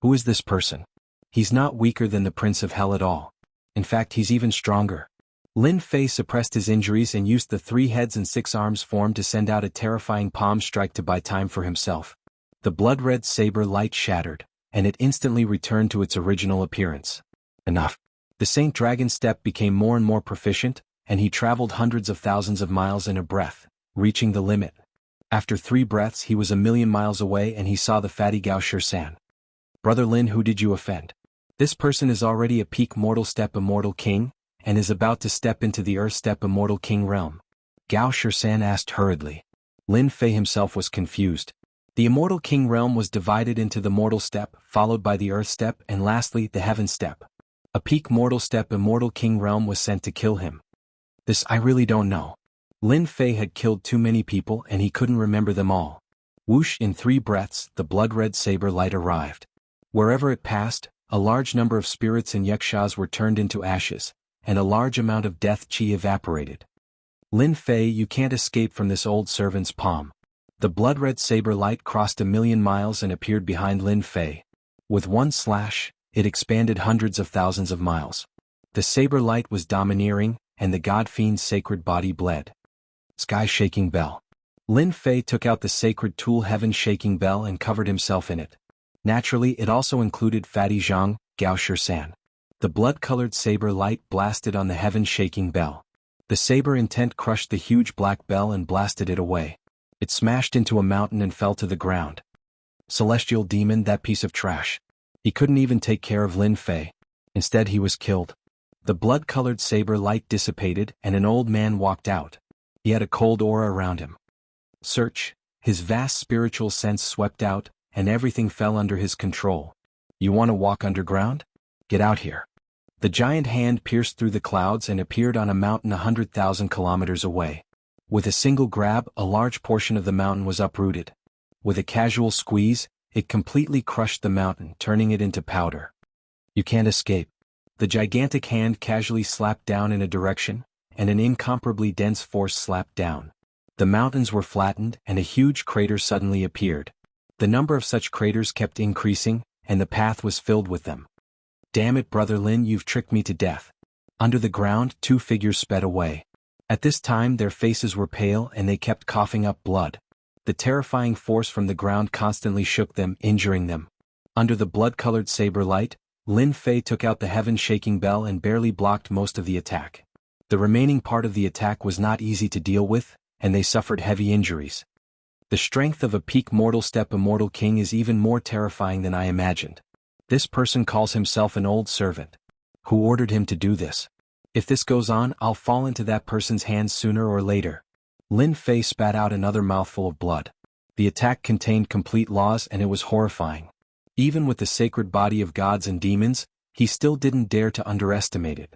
Who is this person? He's not weaker than the Prince of Hell at all. In fact, he's even stronger. Lin Fei suppressed his injuries and used the 3 heads and 6 arms form to send out a terrifying palm strike to buy time for himself. The blood-red saber light shattered, and it instantly returned to its original appearance. Enough. The Saint Dragon step became more and more proficient, and he traveled hundreds of thousands of miles in a breath, reaching the limit. After 3 breaths he was 1,000,000 miles away and he saw the fatty Gao Shisan. Brother Lin, who did you offend? This person is already a peak mortal step immortal king, and is about to step into the earth step immortal king realm. Gao Shisan asked hurriedly. Lin Fei himself was confused. The immortal king realm was divided into the mortal step, followed by the earth step, and lastly the heaven step. A peak mortal step immortal king realm was sent to kill him. This I really don't know. Lin Fei had killed too many people and he couldn't remember them all. Whoosh, in 3 breaths, the blood-red saber light arrived. Wherever it passed, a large number of spirits and yakshas were turned into ashes, and a large amount of death chi evaporated. Lin Fei, you can't escape from this old servant's palm. The blood-red saber light crossed 1,000,000 miles and appeared behind Lin Fei. With one slash, it expanded hundreds of thousands of miles. The saber light was domineering, and the god-fiend's sacred body bled. Sky-shaking bell. Lin Fei took out the sacred tool heaven-shaking bell and covered himself in it. Naturally, it also included Fatty Zhang, Gao Shisan. The blood-colored saber light blasted on the heaven-shaking bell. The saber intent crushed the huge black bell and blasted it away. It smashed into a mountain and fell to the ground. Celestial demon, that piece of trash. He couldn't even take care of Lin Fei. Instead he was killed. The blood-colored saber light dissipated and an old man walked out. He had a cold aura around him. Search. His vast spiritual sense swept out, and everything fell under his control. You want to walk underground? Get out here. The giant hand pierced through the clouds and appeared on a mountain 100,000 kilometers away. With a single grab, a large portion of the mountain was uprooted. With a casual squeeze, it completely crushed the mountain, turning it into powder. You can't escape. The gigantic hand casually slapped down in a direction, and an incomparably dense force slapped down. The mountains were flattened and a huge crater suddenly appeared. The number of such craters kept increasing, and the path was filled with them. Damn it, Brother Lin, you've tricked me to death. Under the ground, 2 figures sped away. At this time their faces were pale and they kept coughing up blood. The terrifying force from the ground constantly shook them, injuring them. Under the blood-colored saber light, Lin Fei took out the heaven-shaking bell and barely blocked most of the attack. The remaining part of the attack was not easy to deal with, and they suffered heavy injuries. The strength of a peak mortal step immortal king is even more terrifying than I imagined. This person calls himself an old servant. Who ordered him to do this? If this goes on, I'll fall into that person's hands sooner or later. Lin Fei spat out another mouthful of blood. The attack contained complete laws and it was horrifying. Even with the sacred body of gods and demons, he still didn't dare to underestimate it.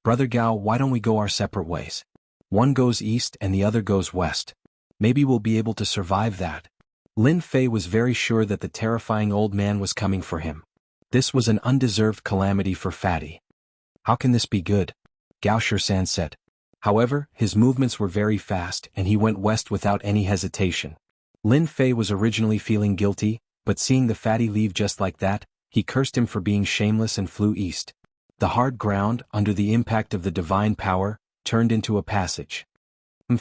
Brother Gao, why don't we go our separate ways? One goes east and the other goes west. Maybe we'll be able to survive that. Lin Fei was very sure that the terrifying old man was coming for him. This was an undeserved calamity for Fatty. How can this be good? Gao Shisan said. However, his movements were very fast and he went west without any hesitation. Lin Fei was originally feeling guilty, but seeing the fatty leave just like that, he cursed him for being shameless and flew east. The hard ground, under the impact of the divine power, turned into a passage.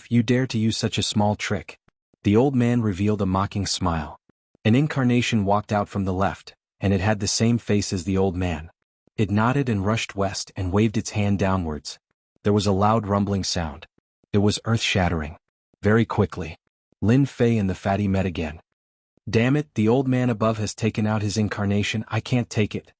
You dare to use such a small trick. The old man revealed a mocking smile. An incarnation walked out from the left, and it had the same face as the old man. It nodded and rushed west and waved its hand downwards. There was a loud rumbling sound. It was earth-shattering. Very quickly, Lin Fei and the fatty met again. Damn it, the old man above has taken out his incarnation, I can't take it.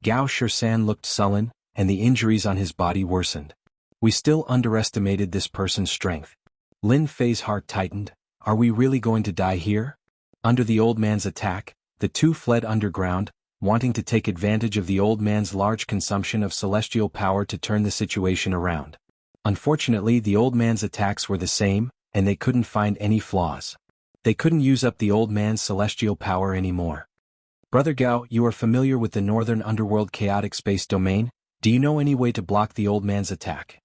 Gao Shisan looked sullen, and the injuries on his body worsened. We still underestimated this person's strength. Lin Fei's heart tightened. Are we really going to die here? Under the old man's attack, the 2 fled underground, wanting to take advantage of the old man's large consumption of celestial power to turn the situation around. Unfortunately, the old man's attacks were the same, and they couldn't find any flaws. They couldn't use up the old man's celestial power anymore. Brother Gao, you are familiar with the northern underworld chaotic space domain? Do you know any way to block the old man's attack?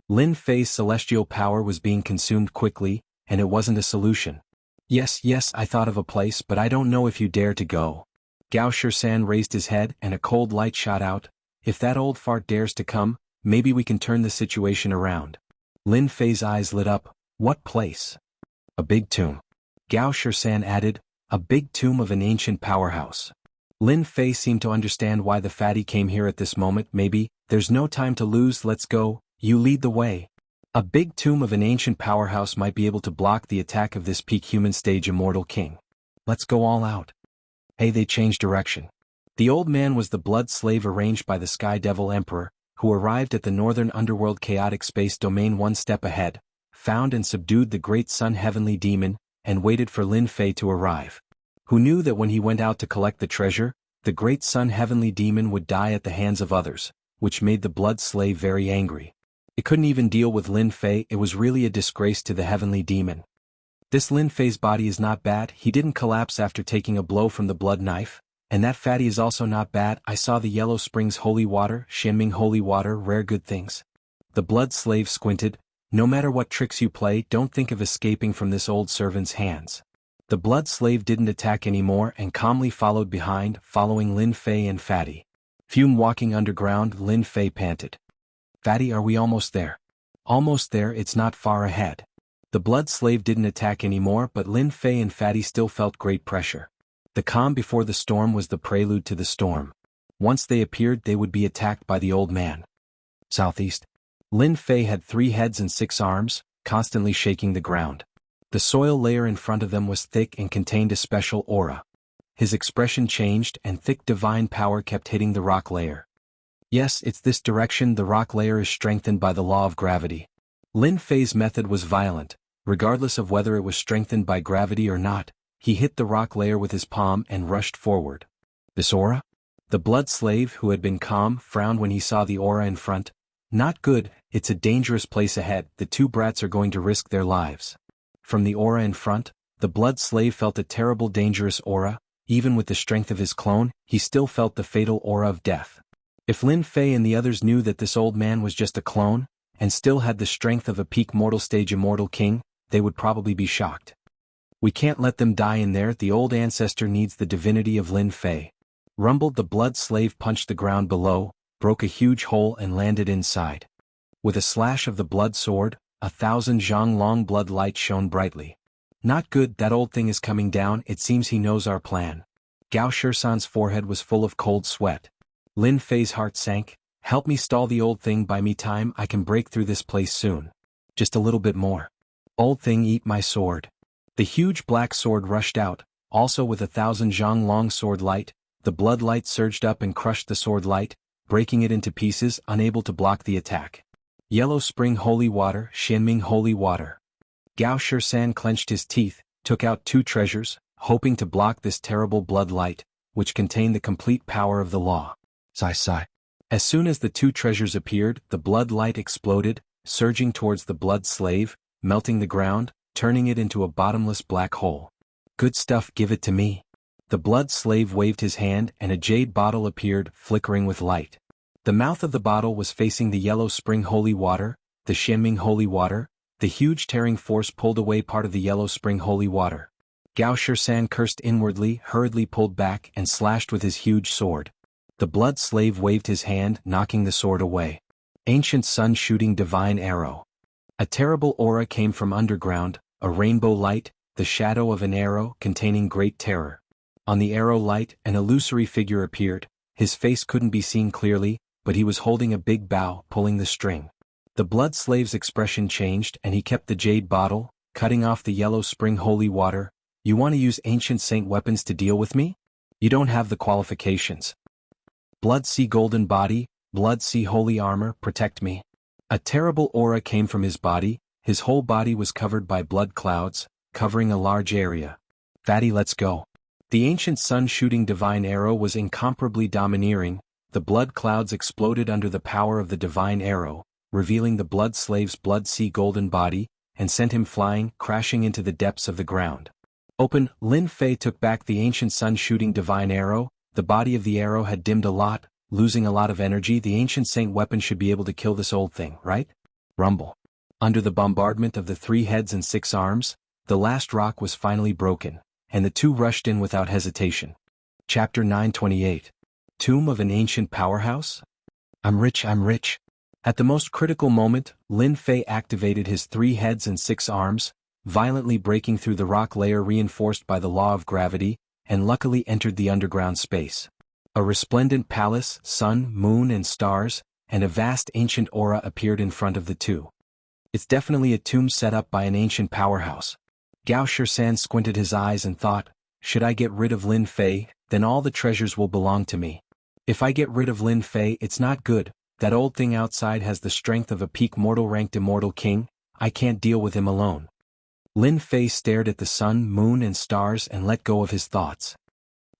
Lin Fei's celestial power was being consumed quickly, and it wasn't a solution. Yes, yes, I thought of a place, but I don't know if you dare to go. Gao Shisan raised his head and a cold light shot out. If that old fart dares to come, maybe we can turn the situation around. Lin Fei's eyes lit up. What place? A big tomb. Gao Shisan added, a big tomb of an ancient powerhouse. Lin Fei seemed to understand why the fatty came here at this moment. Maybe, there's no time to lose, let's go, you lead the way. A big tomb of an ancient powerhouse might be able to block the attack of this peak human stage immortal king. Let's go all out. Hey, they changed direction. The old man was the blood slave arranged by the Sky Devil Emperor, who arrived at the northern underworld chaotic space domain one step ahead, found and subdued the great sun heavenly demon, and waited for Lin Fei to arrive. Who knew that when he went out to collect the treasure, the great sun heavenly demon would die at the hands of others, which made the blood slave very angry. It couldn't even deal with Lin Fei. It was really a disgrace to the heavenly demon. This Lin Fei's body is not bad. He didn't collapse after taking a blow from the blood knife, and that fatty is also not bad. I saw the Yellow Springs holy water, Xianming holy water, rare good things. The blood slave squinted. No matter what tricks you play, don't think of escaping from this old servant's hands. The blood slave didn't attack anymore and calmly followed behind, following Lin Fei and Fatty. Fume walking underground, Lin Fei panted. Fatty, are we almost there? Almost there, it's not far ahead. The blood slave didn't attack anymore, but Lin Fei and Fatty still felt great pressure. The calm before the storm was the prelude to the storm. Once they appeared, they would be attacked by the old man. Southeast. Lin Fei had 3 heads and 6 arms, constantly shaking the ground. The soil layer in front of them was thick and contained a special aura. His expression changed and thick divine power kept hitting the rock layer. Yes, it's this direction. The rock layer is strengthened by the law of gravity. Lin Fei's method was violent. Regardless of whether it was strengthened by gravity or not, he hit the rock layer with his palm and rushed forward. This aura? The blood slave, who had been calm, frowned when he saw the aura in front. Not good, it's a dangerous place ahead. The 2 brats are going to risk their lives. From the aura in front, the blood slave felt a terrible dangerous aura. Even with the strength of his clone, he still felt the fatal aura of death. If Lin Fei and the others knew that this old man was just a clone, and still had the strength of a peak mortal stage immortal king, they would probably be shocked. We can't let them die in there. The old ancestor needs the divinity of Lin Fei. Rumbled the blood slave, punched the ground below, broke a huge hole and landed inside. With a slash of the blood sword, 1,000 zhang long blood light shone brightly. Not good, that old thing is coming down. It seems he knows our plan. Gao Shisan's forehead was full of cold sweat. Lin Fei's heart sank. Help me stall the old thing, buy me time. I can break through this place soon. Just a little bit more. Old thing, eat my sword. The huge black sword rushed out, also with 1,000 zhang long sword light. The blood light surged up and crushed the sword light, breaking it into pieces, unable to block the attack. Yellow Spring holy water, Xianming holy water. Gao Shisan clenched his teeth, took out 2 treasures, hoping to block this terrible blood light, which contained the complete power of the law. Sigh. As soon as the 2 treasures appeared, the blood light exploded, surging towards the blood slave, melting the ground, turning it into a bottomless black hole. Good stuff, give it to me. The blood slave waved his hand and a jade bottle appeared, flickering with light. The mouth of the bottle was facing the Yellow Spring holy water, the Xianming holy water. The huge tearing force pulled away part of the Yellow Spring holy water. Gao Shisan cursed inwardly, hurriedly pulled back and slashed with his huge sword. The blood slave waved his hand, knocking the sword away. Ancient sun shooting divine arrow. A terrible aura came from underground, a rainbow light, the shadow of an arrow containing great terror. On the arrow light, an illusory figure appeared. His face couldn't be seen clearly, but he was holding a big bow, pulling the string. The blood slave's expression changed and he kept the jade bottle, cutting off the Yellow Spring holy water. You want to use ancient saint weapons to deal with me? You don't have the qualifications. Blood Sea golden body, Blood Sea holy armor, protect me. A terrible aura came from his body. His whole body was covered by blood clouds, covering a large area. Fatty, let's go. The ancient sun-shooting divine arrow was incomparably domineering. The blood clouds exploded under the power of the divine arrow, revealing the blood slave's Blood Sea golden body, and sent him flying, crashing into the depths of the ground. Open, Lin Fei took back the ancient sun-shooting divine arrow. The body of the arrow had dimmed a lot, losing a lot of energy. The ancient saint weapon should be able to kill this old thing, right? Rumble. Under the bombardment of the 3 heads and 6 arms, the last rock was finally broken, and the two rushed in without hesitation. Chapter 928. Tomb of an Ancient Powerhouse? I'm rich, I'm rich. At the most critical moment, Lin Fei activated his 3 heads and 6 arms, violently breaking through the rock layer reinforced by the law of gravity, and luckily entered the underground space. A resplendent palace, sun, moon and stars, and a vast ancient aura appeared in front of the two. It's definitely a tomb set up by an ancient powerhouse. Gao Shisan squinted his eyes and thought, should I get rid of Lin Fei, then all the treasures will belong to me. If I get rid of Lin Fei, it's not good. That old thing outside has the strength of a peak mortal-ranked immortal king. I can't deal with him alone. Lin Fei stared at the sun, moon and stars and let go of his thoughts.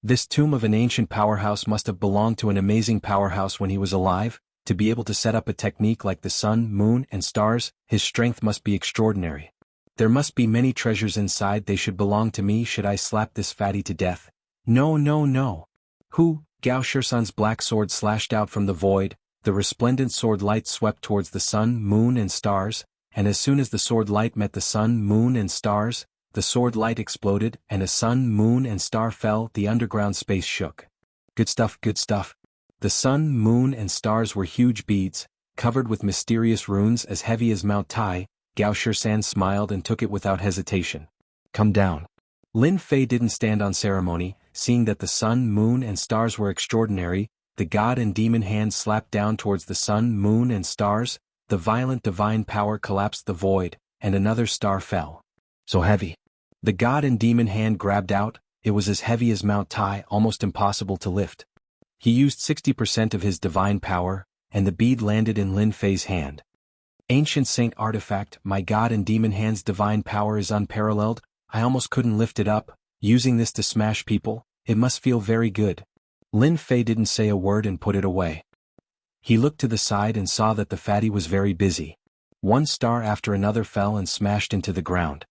This tomb of an ancient powerhouse must have belonged to an amazing powerhouse when he was alive. To be able to set up a technique like the sun, moon and stars, his strength must be extraordinary. There must be many treasures inside. They should belong to me. Should I slap this fatty to death? No, no, no. Who? Gao Shisan's black sword slashed out from the void. The resplendent sword light swept towards the sun, moon and stars, and as soon as the sword light met the sun, moon and stars, the sword light exploded and a sun, moon and star fell. The underground space shook. Good stuff, good stuff. The sun, moon and stars were huge beads, covered with mysterious runes as heavy as Mount Tai. Gao Shisan smiled and took it without hesitation. Come down. Lin Fei didn't stand on ceremony, seeing that the sun, moon and stars were extraordinary. The god and demon hand slapped down towards the sun, moon and stars, the violent divine power collapsed the void, and another star fell. So heavy. The god and demon hand grabbed out. It was as heavy as Mount Tai, almost impossible to lift. He used 60% of his divine power, and the bead landed in Lin Fei's hand. Ancient saint artifact, my god and demon hand's divine power is unparalleled. I almost couldn't lift it up. Using this to smash people, it must feel very good. Lin Fei didn't say a word and put it away. He looked to the side and saw that the fatty was very busy. One star after another fell and smashed into the ground.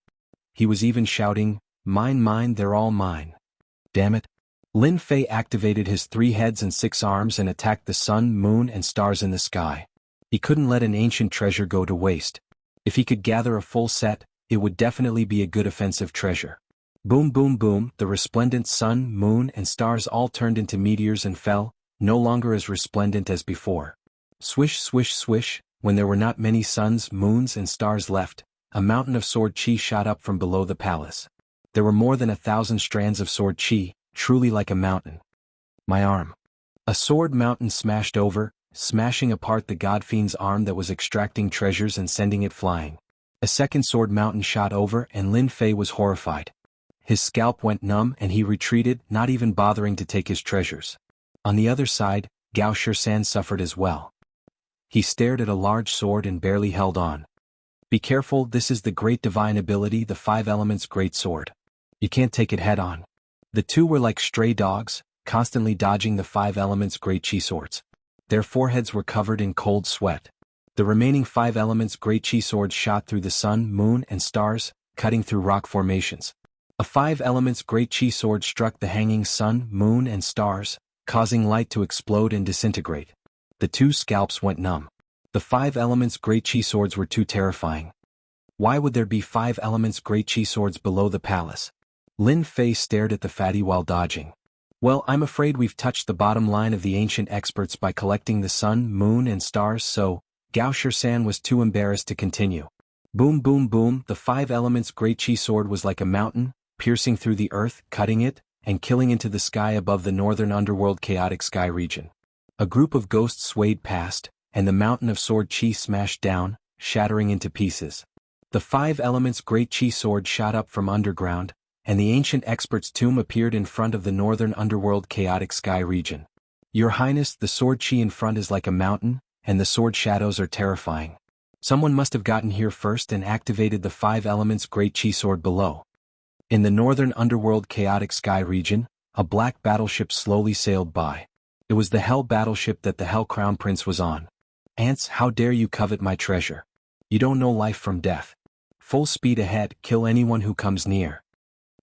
He was even shouting, mine, mine, they're all mine. Damn it. Lin Fei activated his 3 heads and 6 arms and attacked the sun, moon and stars in the sky. He couldn't let an ancient treasure go to waste. If he could gather a full set, it would definitely be a good offensive treasure. Boom, boom, boom, the resplendent sun, moon and stars all turned into meteors and fell, no longer as resplendent as before. Swish, swish, swish, when there were not many suns, moons and stars left, a mountain of sword chi shot up from below the palace. There were more than 1,000 strands of sword chi, truly like a mountain. My arm. A sword mountain smashed over, smashing apart the god fiend's arm that was extracting treasures and sending it flying. A second sword mountain shot over and Lin Fei was horrified. His scalp went numb and he retreated, not even bothering to take his treasures. On the other side, Gao Shisan suffered as well. He stared at a large sword and barely held on. Be careful, this is the great divine ability, the 5 elements great sword. You can't take it head on. The two were like stray dogs, constantly dodging the 5 elements great chi swords. Their foreheads were covered in cold sweat. The remaining 5 elements great chi swords shot through the sun, moon and stars, cutting through rock formations. A 5 elements great chi sword struck the hanging sun, moon and stars, causing light to explode and disintegrate. The 2 scalps went numb. The 5 elements great chi swords were too terrifying. Why would there be 5 elements great chi swords below the palace? Lin Fei stared at the fatty while dodging. Well, I'm afraid we've touched the bottom line of the ancient experts by collecting the sun, moon and stars, so Gao Shisan was too embarrassed to continue. Boom, boom, boom, the 5 elements great chi sword was like a mountain, piercing through the earth, cutting it, and killing into the sky above the northern underworld chaotic sky region. A group of ghosts swayed past, and the mountain of sword chi smashed down, shattering into pieces. The 5 elements great chi sword shot up from underground, and the ancient expert's tomb appeared in front of the northern underworld chaotic sky region. Your Highness, the sword chi in front is like a mountain, and the sword shadows are terrifying. Someone must have gotten here first and activated the 5 elements great chi sword below. In the northern underworld chaotic sky region, a black battleship slowly sailed by. It was the Hell battleship that the Hell Crown Prince was on. Ants, how dare you covet my treasure? You don't know life from death. Full speed ahead, kill anyone who comes near.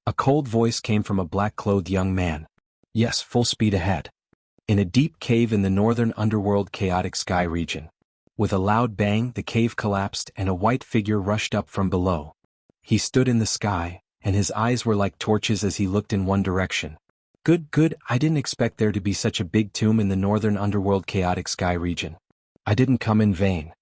A cold voice came from a black-clothed young man. Yes, full speed ahead. In a deep cave in the northern underworld chaotic sky region. With a loud bang, the cave collapsed and a white figure rushed up from below. He stood in the sky, and his eyes were like torches as he looked in one direction. Good, I didn't expect there to be such a big tomb in the northern underworld chaotic sky region. I didn't come in vain.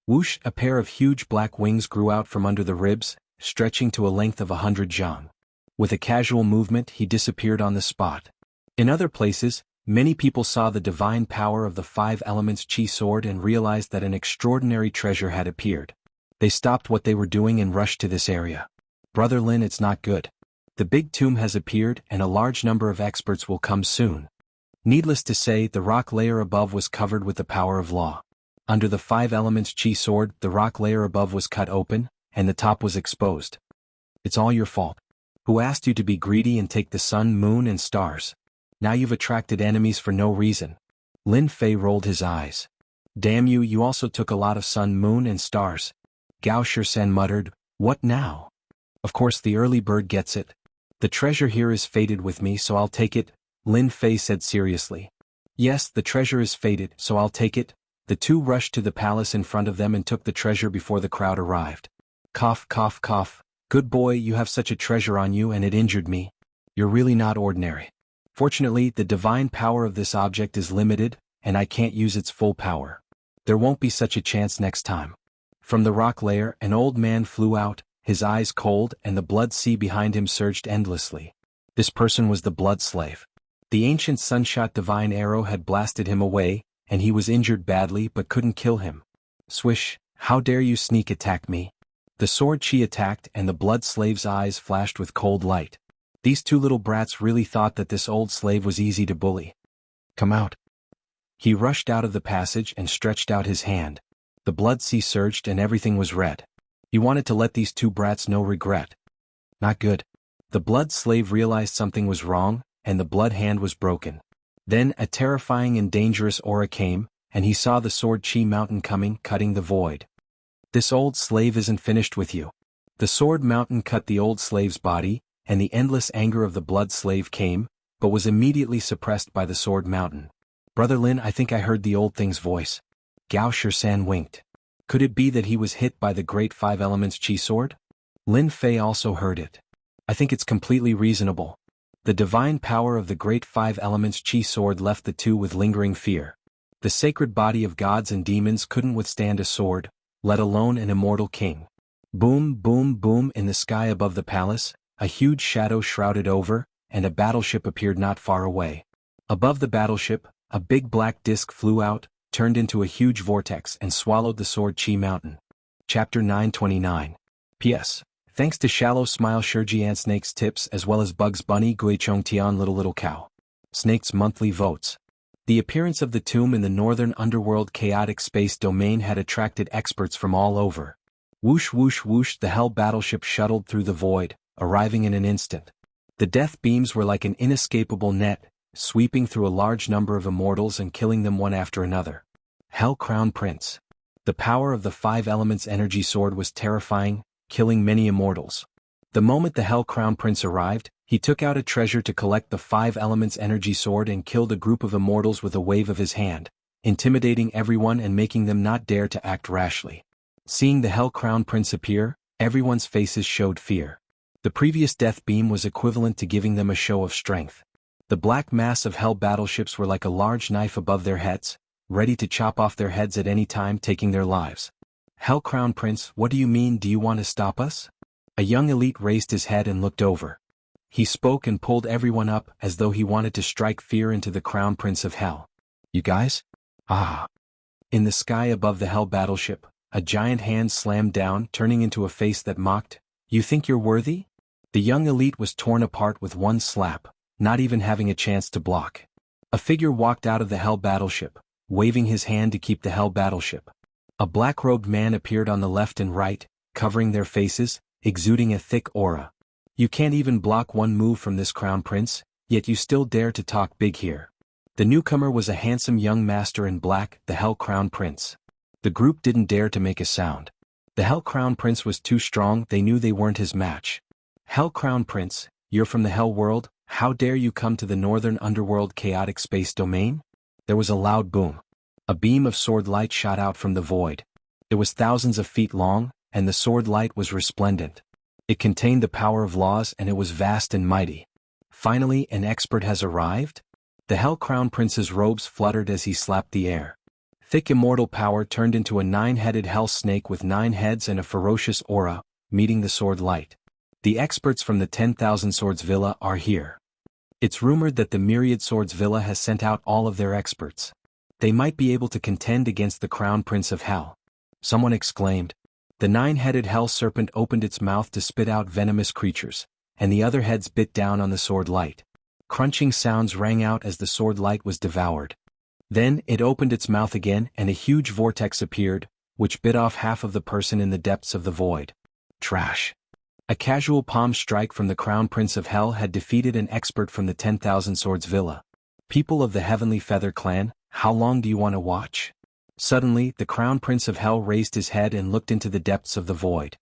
Whoosh, a pair of huge black wings grew out from under the ribs, stretching to a length of 100 zhang. With a casual movement he disappeared on the spot. In other places, many people saw the divine power of the 5 elements chi sword and realized that an extraordinary treasure had appeared. They stopped what they were doing and rushed to this area. Brother Lin, it's not good. The big tomb has appeared and a large number of experts will come soon. Needless to say, the rock layer above was covered with the power of law. Under the 5 elements chi sword, the rock layer above was cut open, and the top was exposed. It's all your fault. Who asked you to be greedy and take the sun, moon and stars? Now you've attracted enemies for no reason. Lin Fei rolled his eyes. Damn you, you also took a lot of sun, moon and stars. Gao Shirsen muttered, what now? Of course the early bird gets it. The treasure here is fated with me, so I'll take it, Lin Fei said seriously. Yes, the treasure is fated, so I'll take it. The two rushed to the palace in front of them and took the treasure before the crowd arrived. Cough, cough, cough. Good boy, you have such a treasure on you and it injured me. You're really not ordinary. Fortunately, the divine power of this object is limited, and I can't use its full power. There won't be such a chance next time. From the rock layer, an old man flew out, his eyes cold, and the blood sea behind him surged endlessly. This person was the blood slave. The ancient sunshot divine arrow had blasted him away, and he was injured badly but couldn't kill him. Swish, how dare you sneak attack me? The sword chi attacked and the blood slave's eyes flashed with cold light. These two little brats really thought that this old slave was easy to bully. Come out. He rushed out of the passage and stretched out his hand. The blood sea surged and everything was red. He wanted to let these two brats know regret. Not good. The blood slave realized something was wrong, and the blood hand was broken. Then a terrifying and dangerous aura came, and he saw the sword chi mountain coming, cutting the void. This old slave isn't finished with you. The sword mountain cut the old slave's body, and the endless anger of the blood slave came, but was immediately suppressed by the sword mountain. Brother Lin, I think I heard the old thing's voice. Gao Shirsan winked. Could it be that he was hit by the great 5 elements chi sword? Lin Fei also heard it. I think it's completely reasonable. The divine power of the great 5 elements chi sword left the two with lingering fear. The sacred body of gods and demons couldn't withstand a sword, let alone an immortal king. Boom, boom, boom in the sky above the palace, a huge shadow shrouded over, and a battleship appeared not far away. Above the battleship, a big black disk flew out, turned into a huge vortex and swallowed the sword chi mountain. Chapter 929. P.S. Thanks to Shallow Smile Shirjian Snake's tips as well as Bugs Bunny Guichong Tian Little Cow. Snake's monthly votes. The appearance of the tomb in the northern underworld chaotic space domain had attracted experts from all over. Whoosh whoosh whoosh, the hell battleship shuttled through the void, arriving in an instant. The death beams were like an inescapable net, sweeping through a large number of immortals and killing them one after another. Hell Crown Prince. The power of the 5 elements energy sword was terrifying, killing many immortals. The moment the Hell Crown Prince arrived, he took out a treasure to collect the 5 elements energy sword and killed a group of immortals with a wave of his hand, intimidating everyone and making them not dare to act rashly. Seeing the Hell Crown Prince appear, everyone's faces showed fear. The previous death beam was equivalent to giving them a show of strength. The black mass of hell battleships were like a large knife above their heads, ready to chop off their heads at any time, taking their lives. Hell Crown Prince, what do you mean? Do you want to stop us? A young elite raised his head and looked over. He spoke and pulled everyone up as though he wanted to strike fear into the Crown Prince of Hell. You guys? Ah. In the sky above the hell battleship, a giant hand slammed down, turning into a face that mocked, You think you're worthy? The young elite was torn apart with one slap, not even having a chance to block. A figure walked out of the hell battleship, waving his hand to keep the hell battleship. A black-robed man appeared on the left and right, covering their faces, exuding a thick aura. You can't even block one move from this Crown Prince, yet you still dare to talk big here. The newcomer was a handsome young master in black, the Hell Crown Prince. The group didn't dare to make a sound. The Hell Crown Prince was too strong, they knew they weren't his match. Hell Crown Prince, you're from the Hell World, how dare you come to the northern underworld chaotic space domain? There was a loud boom. A beam of sword light shot out from the void. It was thousands of feet long, and the sword light was resplendent. It contained the power of laws and it was vast and mighty. Finally, an expert has arrived? The Hell Crown Prince's robes fluttered as he slapped the air. Thick immortal power turned into a 9-headed hell snake with 9 heads and a ferocious aura, meeting the sword light. The experts from the 10,000 Swords Villa are here. It's rumored that the Myriad Swords Villa has sent out all of their experts. They might be able to contend against the Crown Prince of Hell. Someone exclaimed. The 9-headed hell serpent opened its mouth to spit out venomous creatures, and the other heads bit down on the sword light. Crunching sounds rang out as the sword light was devoured. Then it opened its mouth again and a huge vortex appeared, which bit off half of the person in the depths of the void. Trash. A casual palm strike from the Crown Prince of Hell had defeated an expert from the 10,000 Swords Villa. People of the Heavenly Feather clan, how long do you want to watch? Suddenly, the Crown Prince of Hell raised his head and looked into the depths of the void.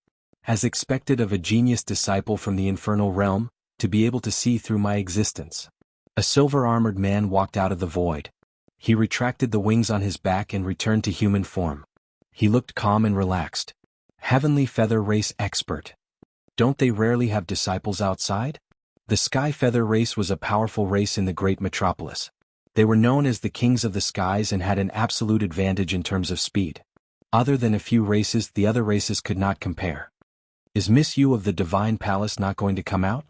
As expected of a genius disciple from the infernal realm, to be able to see through my existence. A silver-armored man walked out of the void. He retracted the wings on his back and returned to human form. He looked calm and relaxed. Heavenly Feather Race expert. Don't they rarely have disciples outside? The Sky Feather Race was a powerful race in the great metropolis. They were known as the kings of the skies and had an absolute advantage in terms of speed. Other than a few races, the other races could not compare. Is Miss Yu of the Divine Palace not going to come out?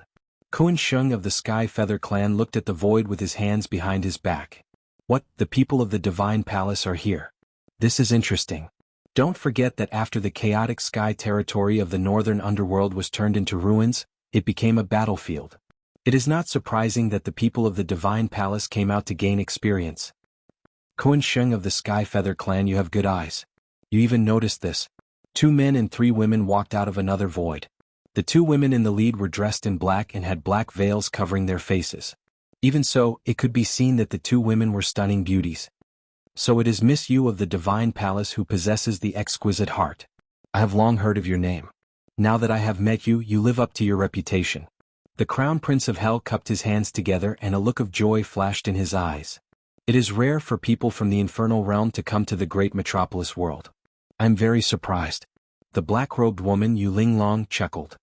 Kun Sheng of the Sky Feather clan looked at the void with his hands behind his back. What, the people of the Divine Palace are here? This is interesting. Don't forget that after the chaotic sky territory of the northern underworld was turned into ruins, it became a battlefield. It is not surprising that the people of the Divine Palace came out to gain experience. Kun Sheng of the Sky Feather clan, you have good eyes. You even noticed this. 2 men and 3 women walked out of another void. The 2 women in the lead were dressed in black and had black veils covering their faces. Even so, it could be seen that the 2 women were stunning beauties. So it is Miss Yu of the Divine Palace who possesses the exquisite heart. I have long heard of your name. Now that I have met you, you live up to your reputation. The Crown Prince of Hell cupped his hands together and a look of joy flashed in his eyes. It is rare for people from the infernal realm to come to the great metropolis world. I am very surprised. The black-robed woman Yu Linglong chuckled.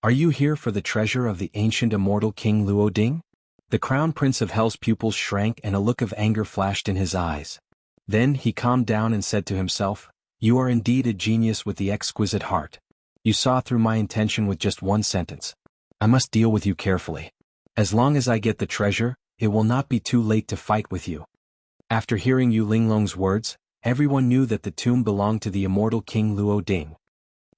Are you here for the treasure of the ancient immortal King Luo Ding? The Crown Prince of Hell's pupils shrank and a look of anger flashed in his eyes. Then he calmed down and said to himself, You are indeed a genius with the exquisite heart. You saw through my intention with just one sentence. I must deal with you carefully. As long as I get the treasure, it will not be too late to fight with you. After hearing Yu Linglong's words, everyone knew that the tomb belonged to the immortal King Luo Ding.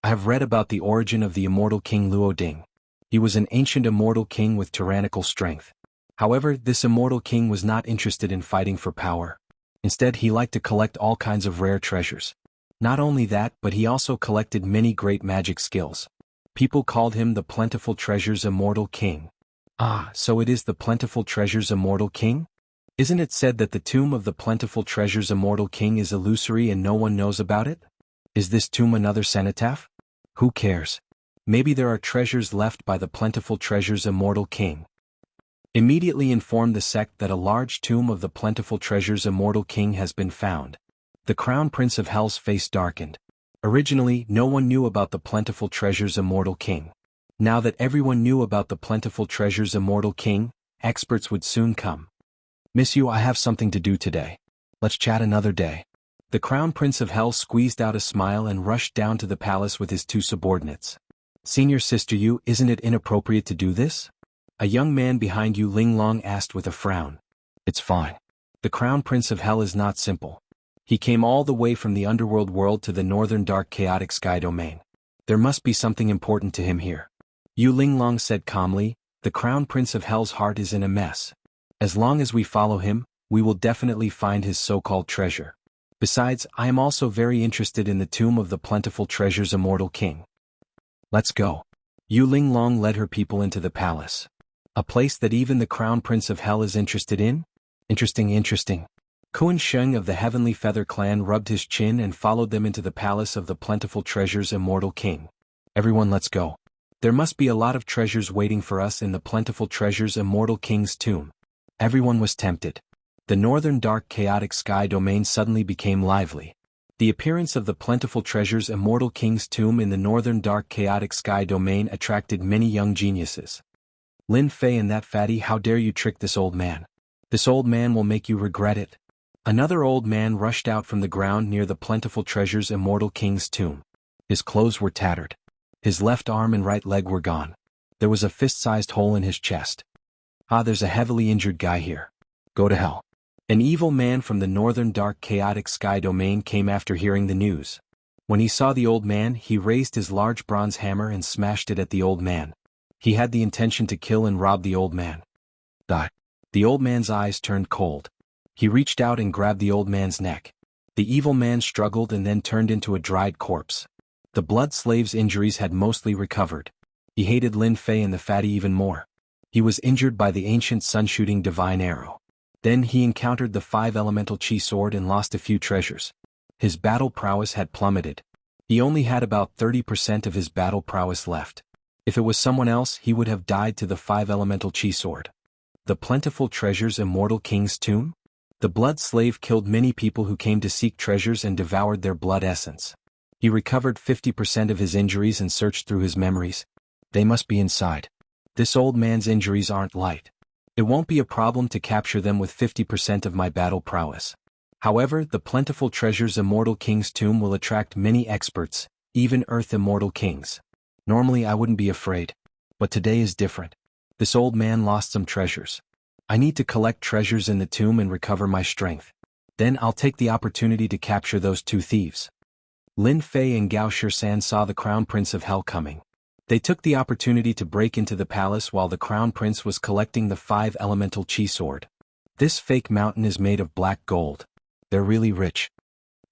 I have read about the origin of the immortal King Luo Ding. He was an ancient immortal king with tyrannical strength. However, this immortal king was not interested in fighting for power. Instead, he liked to collect all kinds of rare treasures. Not only that, but he also collected many great magic skills. People called him the Plentiful Treasures Immortal King. Ah, so it is the Plentiful Treasures Immortal King? Isn't it said that the tomb of the Plentiful Treasures Immortal King is illusory and no one knows about it? Is this tomb another cenotaph? Who cares? Maybe there are treasures left by the Plentiful Treasures Immortal King. Immediately inform the sect that a large tomb of the Plentiful Treasures Immortal King has been found. The Crown Prince of Hell's face darkened. Originally, no one knew about the Plentiful Treasures Immortal King. Now that everyone knew about the Plentiful Treasures Immortal King, experts would soon come. Miss Yu, I have something to do today. Let's chat another day. The Crown Prince of Hell squeezed out a smile and rushed down to the palace with his 2 subordinates. Senior Sister Yu, isn't it inappropriate to do this? A young man behind Yu Linglong asked with a frown. It's fine. The Crown Prince of Hell is not simple. He came all the way from the underworld world to the northern dark chaotic sky domain. There must be something important to him here. Yu Linglong said calmly, the Crown Prince of Hell's heart is in a mess. As long as we follow him, we will definitely find his so-called treasure. Besides, I am also very interested in the tomb of the Plentiful Treasures Immortal King. Let's go. Yu Linglong led her people into the palace. A place that even the Crown Prince of Hell is interested in? Interesting. Kun Sheng of the Heavenly Feather clan rubbed his chin and followed them into the palace of the Plentiful Treasures Immortal King. Everyone, let's go. There must be a lot of treasures waiting for us in the Plentiful Treasures Immortal King's tomb. Everyone was tempted. The northern dark chaotic sky domain suddenly became lively. The appearance of the plentiful treasures Immortal King's tomb in the northern dark chaotic sky domain attracted many young geniuses. Lin Fei and that fatty, how dare you trick this old man? This old man will make you regret it. Another old man rushed out from the ground near the plentiful treasures Immortal King's tomb. His clothes were tattered. His left arm and right leg were gone. There was a fist-sized hole in his chest. Ah, there's a heavily injured guy here. Go to hell. An evil man from the northern dark chaotic sky domain came after hearing the news. When he saw the old man, he raised his large bronze hammer and smashed it at the old man. He had the intention to kill and rob the old man. Die. The old man's eyes turned cold. He reached out and grabbed the old man's neck. The evil man struggled and then turned into a dried corpse. The blood slave's injuries had mostly recovered. He hated Lin Fei and the fatty even more. He was injured by the ancient sun-shooting divine arrow. Then he encountered the 5-elemental chi sword and lost a few treasures. His battle prowess had plummeted. He only had about 30% of his battle prowess left. If it was someone else, he would have died to the 5-elemental chi sword. The plentiful treasures Immortal King's tomb? The blood slave killed many people who came to seek treasures and devoured their blood essence. He recovered 50% of his injuries and searched through his memories. They must be inside. This old man's injuries aren't light. It won't be a problem to capture them with 50% of my battle prowess. However, the plentiful treasures Immortal King's tomb will attract many experts, even Earth Immortal Kings. Normally I wouldn't be afraid. But today is different. This old man lost some treasures. I need to collect treasures in the tomb and recover my strength. Then I'll take the opportunity to capture those 2 thieves. Lin Fei and Gao Shisan saw the Crown Prince of Hell coming. They took the opportunity to break into the palace while the Crown Prince was collecting the 5-elemental chi sword. This fake mountain is made of black gold. They're really rich.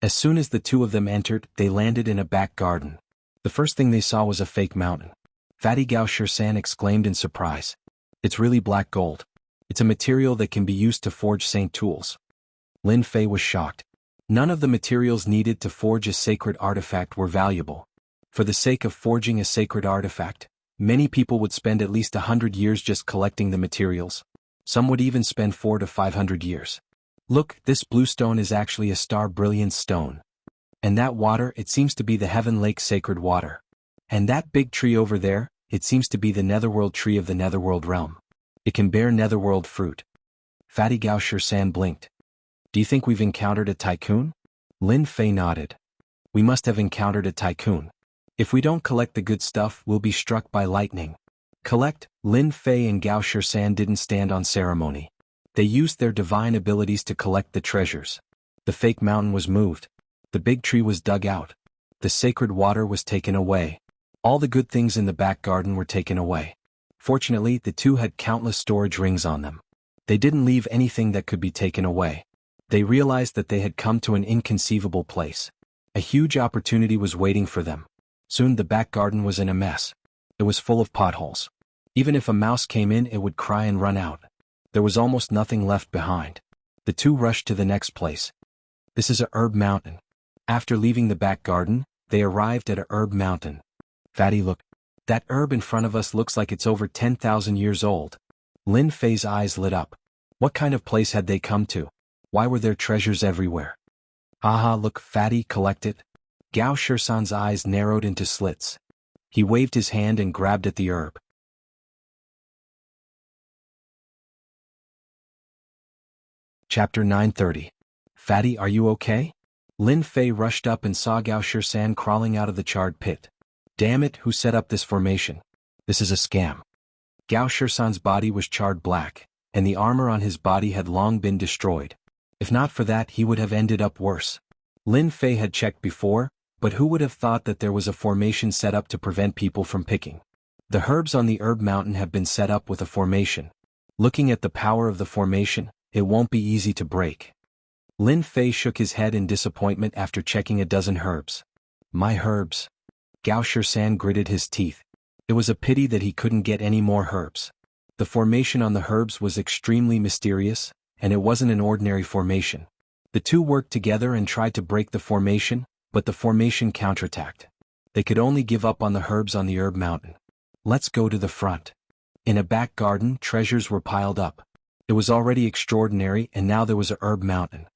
As soon as the 2 of them entered, they landed in a back garden. The first thing they saw was a fake mountain. Fatty Gao Shisan exclaimed in surprise. It's really black gold. It's a material that can be used to forge saint tools. Lin Fei was shocked. None of the materials needed to forge a sacred artifact were valuable. For the sake of forging a sacred artifact, many people would spend at least 100 years just collecting the materials. Some would even spend 400 to 500 years. Look, this blue stone is actually a star brilliance stone. And that water, it seems to be the Heaven Lake sacred water. And that big tree over there, it seems to be the Netherworld tree of the Netherworld realm. It can bear Netherworld fruit. Fatty Gao Shisan blinked. Do you think we've encountered a tycoon? Lin Fei nodded. We must have encountered a tycoon. If we don't collect the good stuff, we'll be struck by lightning. Collect. Lin Fei and Gao Shisan didn't stand on ceremony. They used their divine abilities to collect the treasures. The fake mountain was moved. The big tree was dug out. The sacred water was taken away. All the good things in the back garden were taken away. Fortunately, the 2 had countless storage rings on them. They didn't leave anything that could be taken away. They realized that they had come to an inconceivable place. A huge opportunity was waiting for them. Soon the back garden was in a mess. It was full of potholes. Even if a mouse came in, it would cry and run out. There was almost nothing left behind. The 2 rushed to the next place. This is a herb mountain. After leaving the back garden, they arrived at a herb mountain. Fatty, look. That herb in front of us looks like it's over 10,000 years old. Lin Fei's eyes lit up. What kind of place had they come to? Why were there treasures everywhere? Aha, look, Fatty, collect it. Gao Shisan's eyes narrowed into slits. He waved his hand and grabbed at the herb. Chapter 930. Fatty, are you okay? Lin Fei rushed up and saw Gao Shisan crawling out of the charred pit. Damn it, who set up this formation? This is a scam. Gao Shisan's body was charred black, and the armor on his body had long been destroyed. If not for that, he would have ended up worse. Lin Fei had checked before, but who would have thought that there was a formation set up to prevent people from picking? The herbs on the herb mountain have been set up with a formation. Looking at the power of the formation, it won't be easy to break. Lin Fei shook his head in disappointment after checking a dozen herbs. My herbs. Gao Shisan gritted his teeth. It was a pity that he couldn't get any more herbs. The formation on the herbs was extremely mysterious, and it wasn't an ordinary formation. The 2 worked together and tried to break the formation, but the formation counterattacked. They could only give up on the herbs on the herb mountain. Let's go to the front. In a back garden, treasures were piled up. It was already extraordinary, and now there was a herb mountain.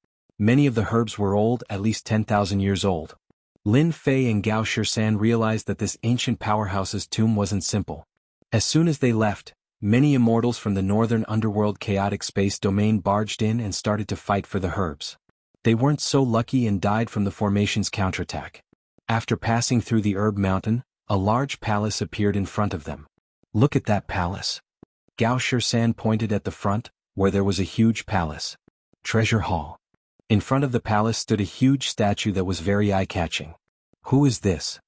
Many of the herbs were old, at least 10,000 years old. Lin Fei and Gao Shisan realized that this ancient powerhouse's tomb wasn't simple. As soon as they left, many immortals from the northern underworld chaotic space domain barged in and started to fight for the herbs. They weren't so lucky and died from the formation's counterattack. After passing through the herb mountain, a large palace appeared in front of them. Look at that palace. Gao Shisan pointed at the front, where there was a huge palace. Treasure hall. In front of the palace stood a huge statue that was very eye-catching. Who is this?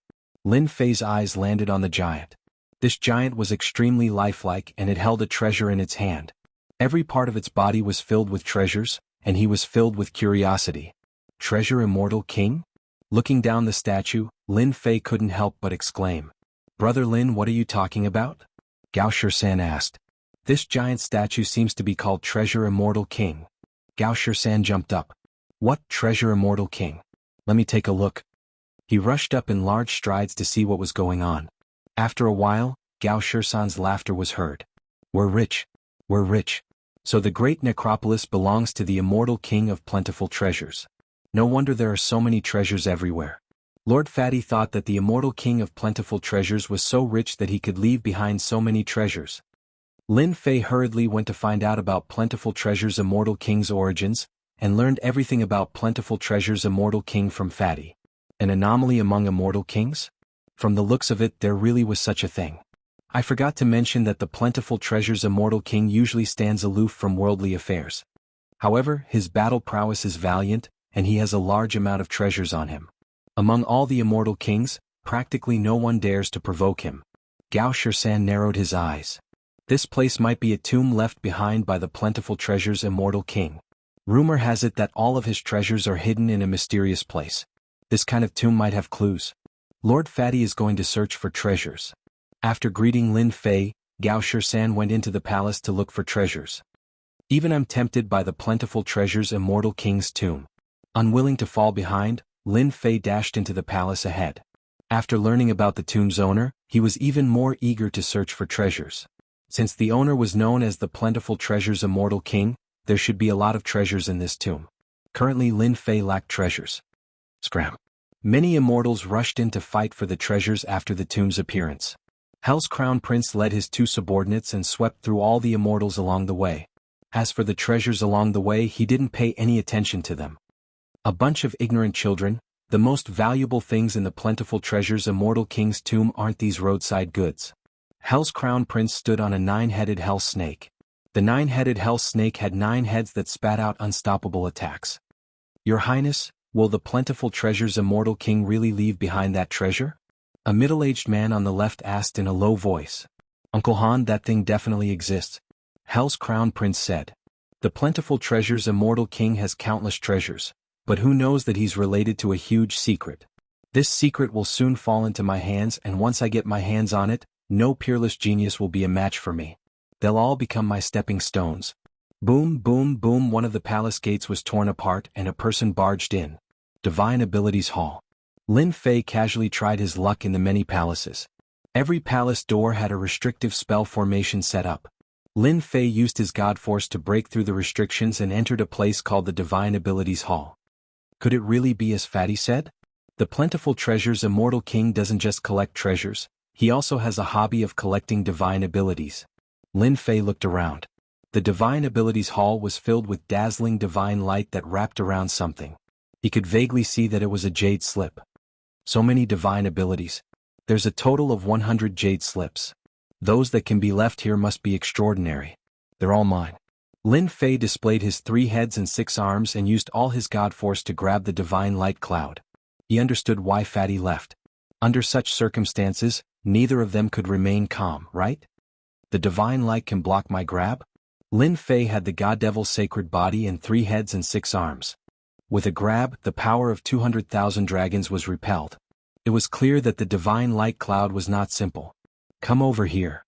Lin Fei's eyes landed on the giant. This giant was extremely lifelike and it held a treasure in its hand. Every part of its body was filled with treasures, and he was filled with curiosity. Treasure Immortal King? Looking down the statue, Lin Fei couldn't help but exclaim. Brother Lin, what are you talking about? Gao Shisan asked. This giant statue seems to be called Treasure Immortal King. Gao Shisan jumped up. What, Treasure Immortal King? Let me take a look. He rushed up in large strides to see what was going on. After a while, Gao Shisan's laughter was heard. We're rich. We're rich. So the great necropolis belongs to the immortal king of plentiful treasures. No wonder there are so many treasures everywhere. Lord Fatty thought that the immortal king of plentiful treasures was so rich that he could leave behind so many treasures. Lin Fei hurriedly went to find out about Plentiful Treasure's immortal king's origins, and learned everything about Plentiful Treasure's immortal king from Fatty. An anomaly among immortal kings? From the looks of it, there really was such a thing. I forgot to mention that the Plentiful Treasure's immortal king usually stands aloof from worldly affairs. However, his battle prowess is valiant, and he has a large amount of treasures on him. Among all the immortal kings, practically no one dares to provoke him. Gao Shisan narrowed his eyes. This place might be a tomb left behind by the Plentiful Treasure's immortal king. Rumor has it that all of his treasures are hidden in a mysterious place. This kind of tomb might have clues. Lord Fatty is going to search for treasures. After greeting Lin Fei, Gao Shisan went into the palace to look for treasures. Even I'm tempted by the Plentiful Treasure's immortal king's tomb. Unwilling to fall behind, Lin Fei dashed into the palace ahead. After learning about the tomb's owner, he was even more eager to search for treasures. Since the owner was known as the Plentiful Treasure's immortal king, there should be a lot of treasures in this tomb. Currently Lin Fei lacked treasures. Scram. Many immortals rushed in to fight for the treasures after the tomb's appearance. Hell's Crown Prince led his two subordinates and swept through all the immortals along the way. As for the treasures along the way, he didn't pay any attention to them. A bunch of ignorant children. The most valuable things in the Plentiful Treasure's immortal king's tomb aren't these roadside goods. Hell's Crown Prince stood on a 9-headed hell snake. The 9-headed hell snake had 9 heads that spat out unstoppable attacks. Your Highness, will the Plentiful Treasure's immortal king really leave behind that treasure? A middle-aged man on the left asked in a low voice. Uncle Han, that thing definitely exists. Hell's Crown Prince said. The Plentiful Treasure's immortal king has countless treasures, but who knows that he's related to a huge secret. This secret will soon fall into my hands, and once I get my hands on it, no peerless genius will be a match for me. They'll all become my stepping stones. Boom, boom, boom, one of the palace gates was torn apart and a person barged in. Divine Abilities Hall. Lin Fei casually tried his luck in the many palaces. Every palace door had a restrictive spell formation set up. Lin Fei used his god force to break through the restrictions and entered a place called the Divine Abilities Hall. Could it really be as Fatty said? The Plentiful Treasure's immortal king doesn't just collect treasures, he also has a hobby of collecting divine abilities. Lin Fei looked around. The Divine Abilities Hall was filled with dazzling divine light that wrapped around something. He could vaguely see that it was a jade slip. So many divine abilities. There's a total of 100 jade slips. Those that can be left here must be extraordinary. They're all mine. Lin Fei displayed his 3 heads and 6 arms and used all his god force to grab the divine light cloud. He understood why Fatty left. Under such circumstances, neither of them could remain calm, right? The divine light can block my grab? Lin Fei had the god devil's sacred body and 3 heads and 6 arms. With a grab, the power of 200,000 dragons was repelled. It was clear that the divine light cloud was not simple. Come over here.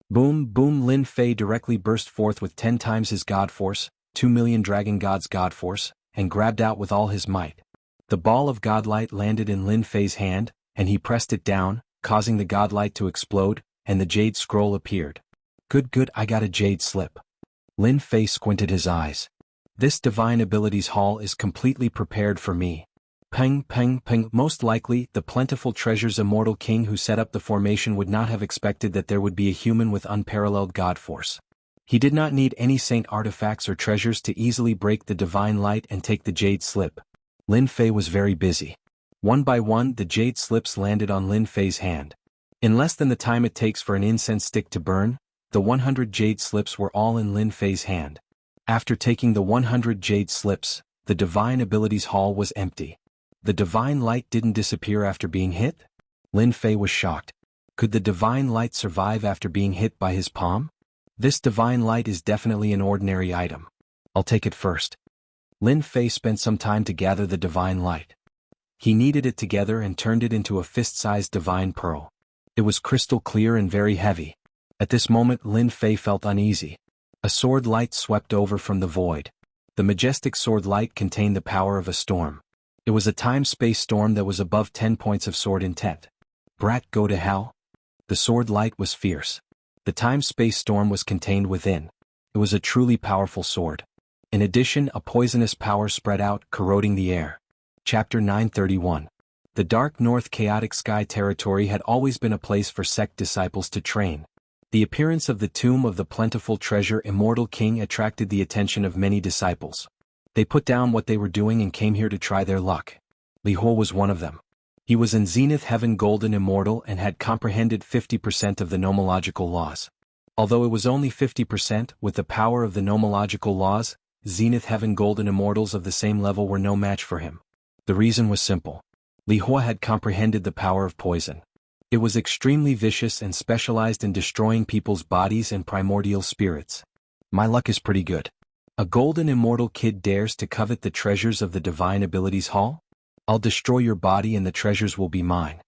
Boom, boom, Lin Fei directly burst forth with 10 times his god force, 2 million dragon gods' god force, and grabbed out with all his might. The ball of godlight landed in Lin Fei's hand, and he pressed it down, causing the godlight to explode, and the jade scroll appeared. Good, I got a jade slip. Lin Fei squinted his eyes. This divine abilities hall is completely prepared for me. Peng, peng, peng. Most likely, the plentiful treasure's immortal king who set up the formation would not have expected that there would be a human with unparalleled god force. He did not need any saint artifacts or treasures to easily break the divine light and take the jade slip. Lin Fei was very busy. One by one, the jade slips landed on Lin Fei's hand. In less than the time it takes for an incense stick to burn, the 100 jade slips were all in Lin Fei's hand. After taking the 100 jade slips, the divine abilities hall was empty. The divine light didn't disappear after being hit? Lin Fei was shocked. Could the divine light survive after being hit by his palm? This divine light is definitely an ordinary item. I'll take it first. Lin Fei spent some time to gather the divine light. He kneaded it together and turned it into a fist-sized divine pearl. It was crystal clear and very heavy. At this moment Lin Fei felt uneasy. A sword light swept over from the void. The majestic sword light contained the power of a storm. It was a time-space storm that was above 10 points of sword intent. Brat, go to hell? The sword light was fierce. The time-space storm was contained within. It was a truly powerful sword. In addition, a poisonous power spread out, corroding the air. Chapter 931. The Dark North Chaotic Sky territory had always been a place for sect disciples to train. The appearance of the tomb of the plentiful treasure immortal king attracted the attention of many disciples. They put down what they were doing and came here to try their luck. Li Huo was one of them. He was in Zenith Heaven Golden Immortal and had comprehended 50% of the nomological laws. Although it was only 50%, with the power of the nomological laws, Zenith Heaven Golden Immortals of the same level were no match for him. The reason was simple. Li Huo had comprehended the power of poison. It was extremely vicious and specialized in destroying people's bodies and primordial spirits. My luck is pretty good. A golden immortal kid dares to covet the treasures of the Divine Abilities Hall? I'll destroy your body and the treasures will be mine.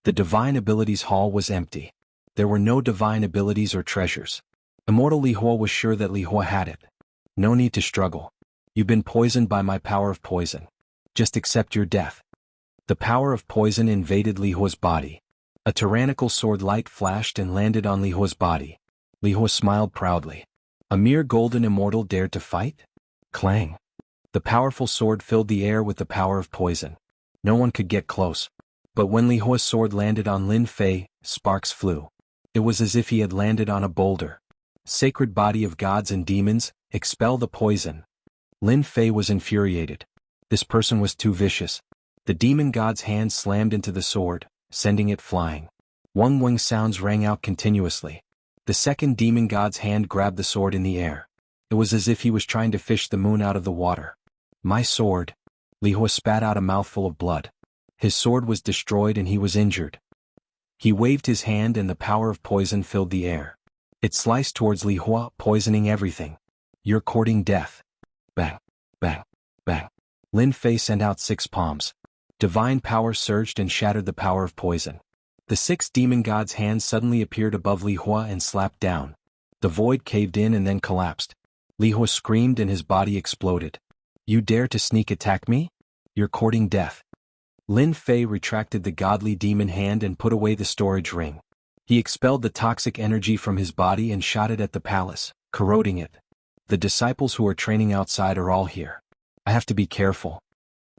The Divine Abilities Hall was empty. There were no divine abilities or treasures. Immortal Li Huo was sure that Li Huo had it. No need to struggle. You've been poisoned by my power of poison. Just accept your death. The power of poison invaded Li Huo's body. A tyrannical sword light flashed and landed on Li Huo's body. Li Huo smiled proudly. A mere golden immortal dared to fight? Clang. The powerful sword filled the air with the power of poison. No one could get close. But when Li Huo's sword landed on Lin Fei, sparks flew. It was as if he had landed on a boulder. Sacred body of gods and demons, expel the poison. Lin Fei was infuriated. This person was too vicious. The demon god's hand slammed into the sword, sending it flying. Wang wang sounds rang out continuously. The second demon god's hand grabbed the sword in the air. It was as if he was trying to fish the moon out of the water. My sword. Li Huo spat out a mouthful of blood. His sword was destroyed and he was injured. He waved his hand and the power of poison filled the air. It sliced towards Li Huo, poisoning everything. You're courting death. Bang, bang, bang. Lin Fei sent out 6 palms. Divine power surged and shattered the power of poison. The 6 demon gods' hands suddenly appeared above Li Huo and slapped down. The void caved in and then collapsed. Li Huo screamed and his body exploded. You dare to sneak attack me? You're courting death. Lin Fei retracted the godly demon hand and put away the storage ring. He expelled the toxic energy from his body and shot it at the palace, corroding it. The disciples who are training outside are all here. I have to be careful.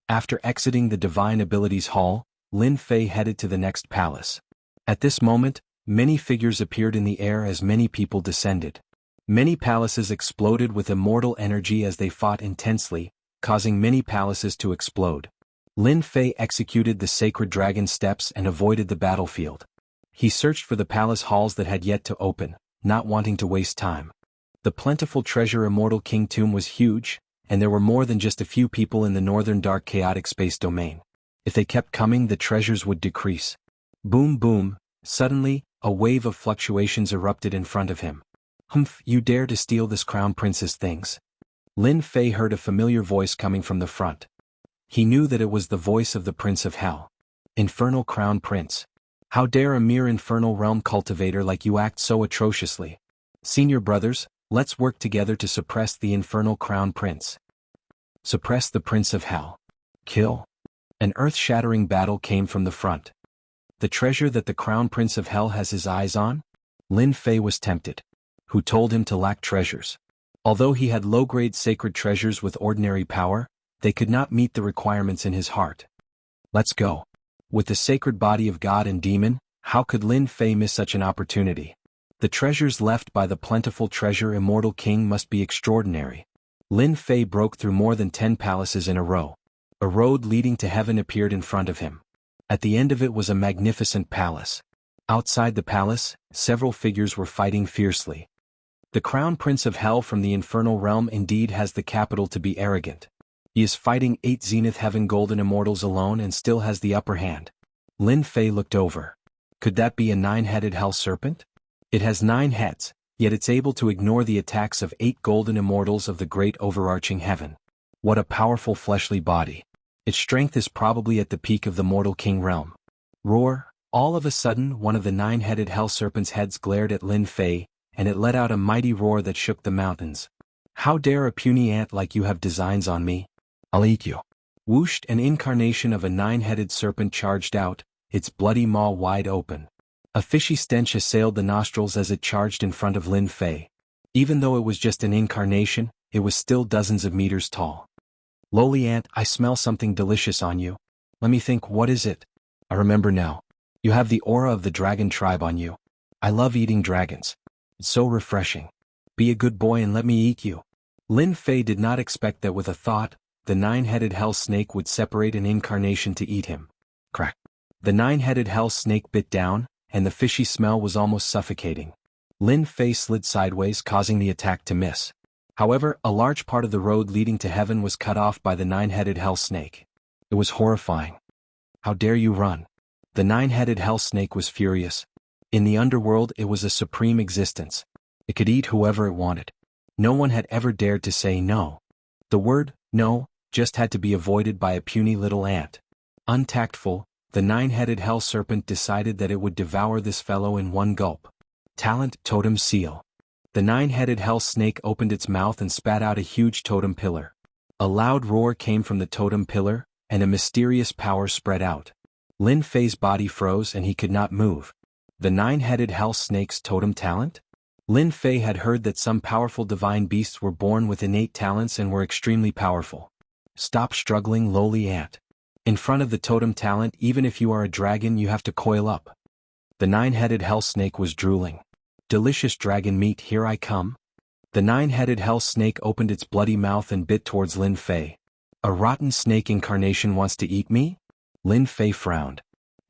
After exiting the Divine Abilities Hall, Lin Fei headed to the next palace. At this moment, many figures appeared in the air as many people descended. Many palaces exploded with immortal energy as they fought intensely, causing many palaces to explode. Lin Fei executed the sacred dragon steps and avoided the battlefield. He searched for the palace halls that had yet to open, not wanting to waste time. The plentiful treasure immortal king tomb was huge, and there were more than just a few people in the northern dark chaotic space domain. If they kept coming, the treasures would decrease. Boom boom, suddenly, a wave of fluctuations erupted in front of him. Humph, you dare to steal this crown prince's things. Lin Fei heard a familiar voice coming from the front. He knew that it was the voice of the Prince of Hell. Infernal Crown Prince. How dare a mere infernal realm cultivator like you act so atrociously? Senior brothers, let's work together to suppress the infernal Crown Prince. Suppress the Prince of Hell. Kill. An earth-shattering battle came from the front. The treasure that the Crown Prince of Hell has his eyes on? Lin Fei was tempted. Who told him to lack treasures? Although he had low-grade sacred treasures with ordinary power, they could not meet the requirements in his heart. Let's go. With the sacred body of God and demon, how could Lin Fei miss such an opportunity? The treasures left by the plentiful treasure immortal king must be extraordinary. Lin Fei broke through more than 10 palaces in a row. A road leading to heaven appeared in front of him. At the end of it was a magnificent palace. Outside the palace, several figures were fighting fiercely. The crown prince of hell from the infernal realm indeed has the capital to be arrogant. He is fighting 8 zenith heaven golden immortals alone and still has the upper hand. Lin Fei looked over. Could that be a 9-headed hell serpent? It has 9 heads, yet it's able to ignore the attacks of 8 golden immortals of the great overarching heaven. What a powerful fleshly body. Its strength is probably at the peak of the mortal king realm. Roar! All of a sudden one of the 9-headed hell serpent's heads glared at Lin Fei, and it let out a mighty roar that shook the mountains. How dare a puny ant like you have designs on me? I'll eat you. Whooshed, an incarnation of a 9-headed serpent charged out, its bloody maw wide open. A fishy stench assailed the nostrils as it charged in front of Lin Fei. Even though it was just an incarnation, it was still dozens of meters tall. Lowly ant, I smell something delicious on you. Let me think, what is it? I remember now. You have the aura of the dragon tribe on you. I love eating dragons. It's so refreshing. Be a good boy and let me eat you. Lin Fei did not expect that with a thought, the 9-headed hell snake would separate an incarnation to eat him. Crack. The 9-headed hell snake bit down, and the fishy smell was almost suffocating. Lin Fei slid sideways, causing the attack to miss. However, a large part of the road leading to heaven was cut off by the 9-headed hell snake. It was horrifying. How dare you run? The 9-headed hell snake was furious. In the underworld it was a supreme existence. It could eat whoever it wanted. No one had ever dared to say no. The word, no, just had to be avoided by a puny little ant. Untactful, the 9-headed hell serpent decided that it would devour this fellow in one gulp. Talent, totem seal. The 9-headed hell snake opened its mouth and spat out a huge totem pillar. A loud roar came from the totem pillar, and a mysterious power spread out. Lin Fei's body froze and he could not move. The 9-headed hell snake's totem talent? Lin Fei had heard that some powerful divine beasts were born with innate talents and were extremely powerful. Stop struggling, lowly ant. In front of the totem talent, even if you are a dragon, you have to coil up. The 9-headed hell snake was drooling. Delicious dragon meat, here I come. The 9-headed hell snake opened its bloody mouth and bit towards Lin Fei. A rotten snake incarnation wants to eat me? Lin Fei frowned.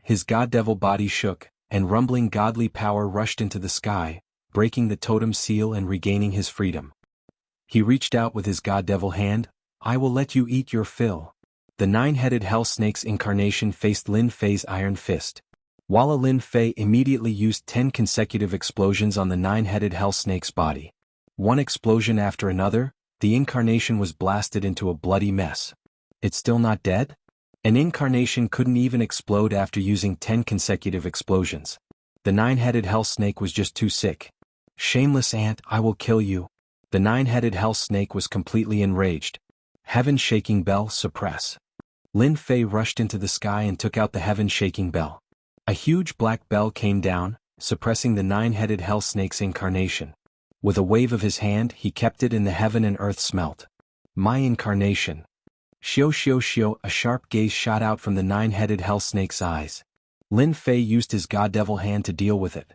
His god-devil body shook, and rumbling godly power rushed into the sky, breaking the totem seal and regaining his freedom. He reached out with his god-devil hand. I will let you eat your fill. The 9-headed hell snake's incarnation faced Lin Fei's iron fist. While Lin Fei immediately used 10 consecutive explosions on the 9-headed hell snake's body. One explosion after another, the incarnation was blasted into a bloody mess. It's still not dead? An incarnation couldn't even explode after using 10 consecutive explosions. The 9-headed hell snake was just too sick. Shameless ant, I will kill you. The 9-headed hell snake was completely enraged. Heaven-shaking bell, suppress. Lin Fei rushed into the sky and took out the heaven-shaking bell. A huge black bell came down, suppressing the 9-headed hell snake's incarnation. With a wave of his hand, he kept it in the heaven and earth smelt. My incarnation. Shio shio shio, a sharp gaze shot out from the 9-headed hell snake's eyes. Lin Fei used his god-devil hand to deal with it.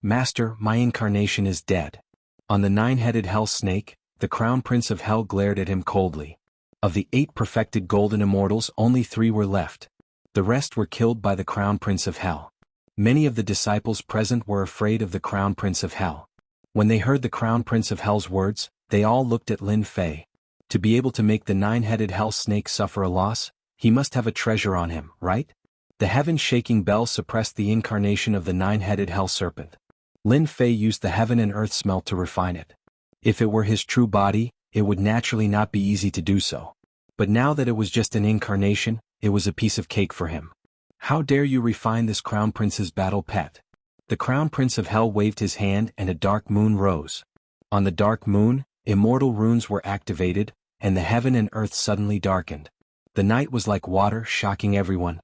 Master, my incarnation is dead. On the 9-headed hell snake, the crown prince of hell glared at him coldly. Of the 8 perfected golden immortals, only 3 were left. The rest were killed by the crown prince of hell. Many of the disciples present were afraid of the crown prince of hell. When they heard the crown prince of hell's words, they all looked at Lin Fei. To be able to make the 9-headed hell snake suffer a loss, he must have a treasure on him, right? The heaven-shaking bell suppressed the incarnation of the 9-headed hell serpent. Lin Fei used the heaven and earth smelt to refine it. If it were his true body, it would naturally not be easy to do so. But now that it was just an incarnation, it was a piece of cake for him. How dare you refine this crown prince's battle pet? The crown prince of hell waved his hand and a dark moon rose. On the dark moon, immortal runes were activated, and the heaven and earth suddenly darkened. The night was like water, shocking everyone.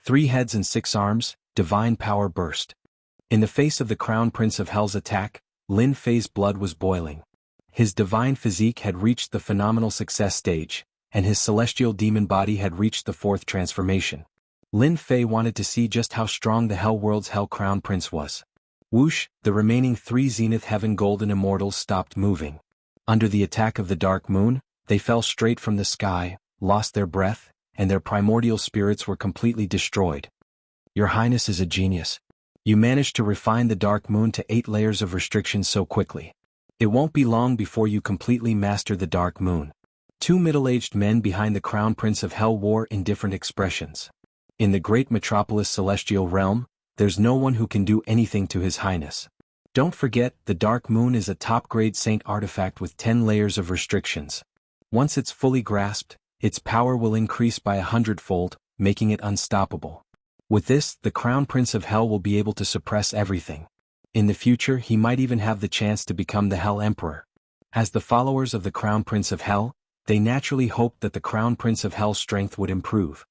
3 heads and 6 arms, divine power burst. In the face of the crown prince of hell's attack, Lin Fei's blood was boiling. His divine physique had reached the phenomenal success stage, and his celestial demon body had reached the fourth transformation. Lin Fei wanted to see just how strong the Hell World's Hell Crown Prince was. Whoosh, the remaining 3 Zenith Heaven Golden Immortals stopped moving. Under the attack of the Dark Moon, they fell straight from the sky, lost their breath, and their primordial spirits were completely destroyed. Your Highness is a genius. You managed to refine the Dark Moon to 8 layers of restrictions so quickly. It won't be long before you completely master the Dark Moon. 2 middle-aged men behind the Crown Prince of Hell wore in different expressions. In the great metropolis Celestial Realm, there's no one who can do anything to His Highness. Don't forget, the Dark Moon is a top-grade saint artifact with 10 layers of restrictions. Once it's fully grasped, its power will increase by 100-fold, making it unstoppable. With this, the Crown Prince of Hell will be able to suppress everything. In the future, he might even have the chance to become the Hell Emperor. As the followers of the Crown Prince of Hell, they naturally hoped that the Crown Prince of Hell's strength would improve.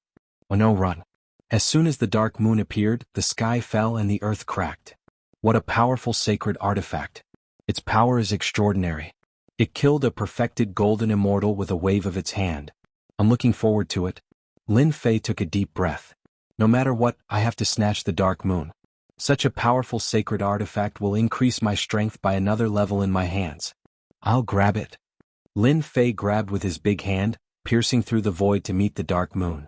Oh no, run. As soon as the Dark Moon appeared, the sky fell and the earth cracked. What a powerful sacred artifact. Its power is extraordinary. It killed a perfected golden immortal with a wave of its hand. I'm looking forward to it. Lin Fei took a deep breath. No matter what, I have to snatch the Dark Moon. Such a powerful sacred artifact will increase my strength by another level in my hands. I'll grab it. Lin Fei grabbed with his big hand, piercing through the void to meet the Dark Moon.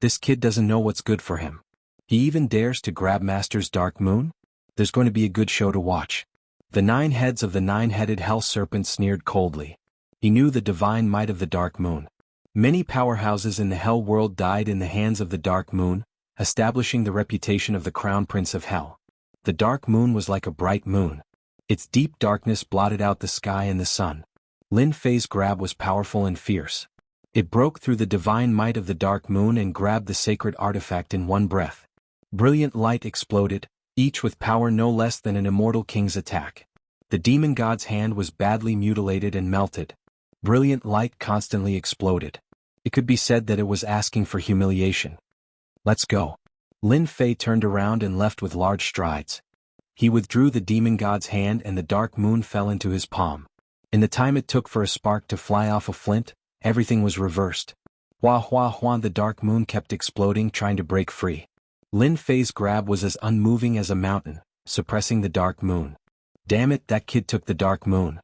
This kid doesn't know what's good for him. He even dares to grab Master's Dark Moon? There's going to be a good show to watch. The 9 heads of the 9-headed Hell Serpent sneered coldly. He knew the divine might of the Dark Moon. Many powerhouses in the Hell world died in the hands of the Dark Moon, establishing the reputation of the Crown Prince of Hell. The Dark Moon was like a bright moon. Its deep darkness blotted out the sky and the sun. Lin Fei's grab was powerful and fierce. It broke through the divine might of the Dark Moon and grabbed the sacred artifact in one breath. Brilliant light exploded, each with power no less than an immortal king's attack. The demon god's hand was badly mutilated and melted. Brilliant light constantly exploded. It could be said that it was asking for humiliation. Let's go. Lin Fei turned around and left with large strides. He withdrew the demon god's hand and the Dark Moon fell into his palm. In the time it took for a spark to fly off a flint, everything was reversed. Hua hua hua, the Dark Moon kept exploding, trying to break free. Lin Fei's grab was as unmoving as a mountain, suppressing the Dark Moon. Damn it, that kid took the Dark Moon.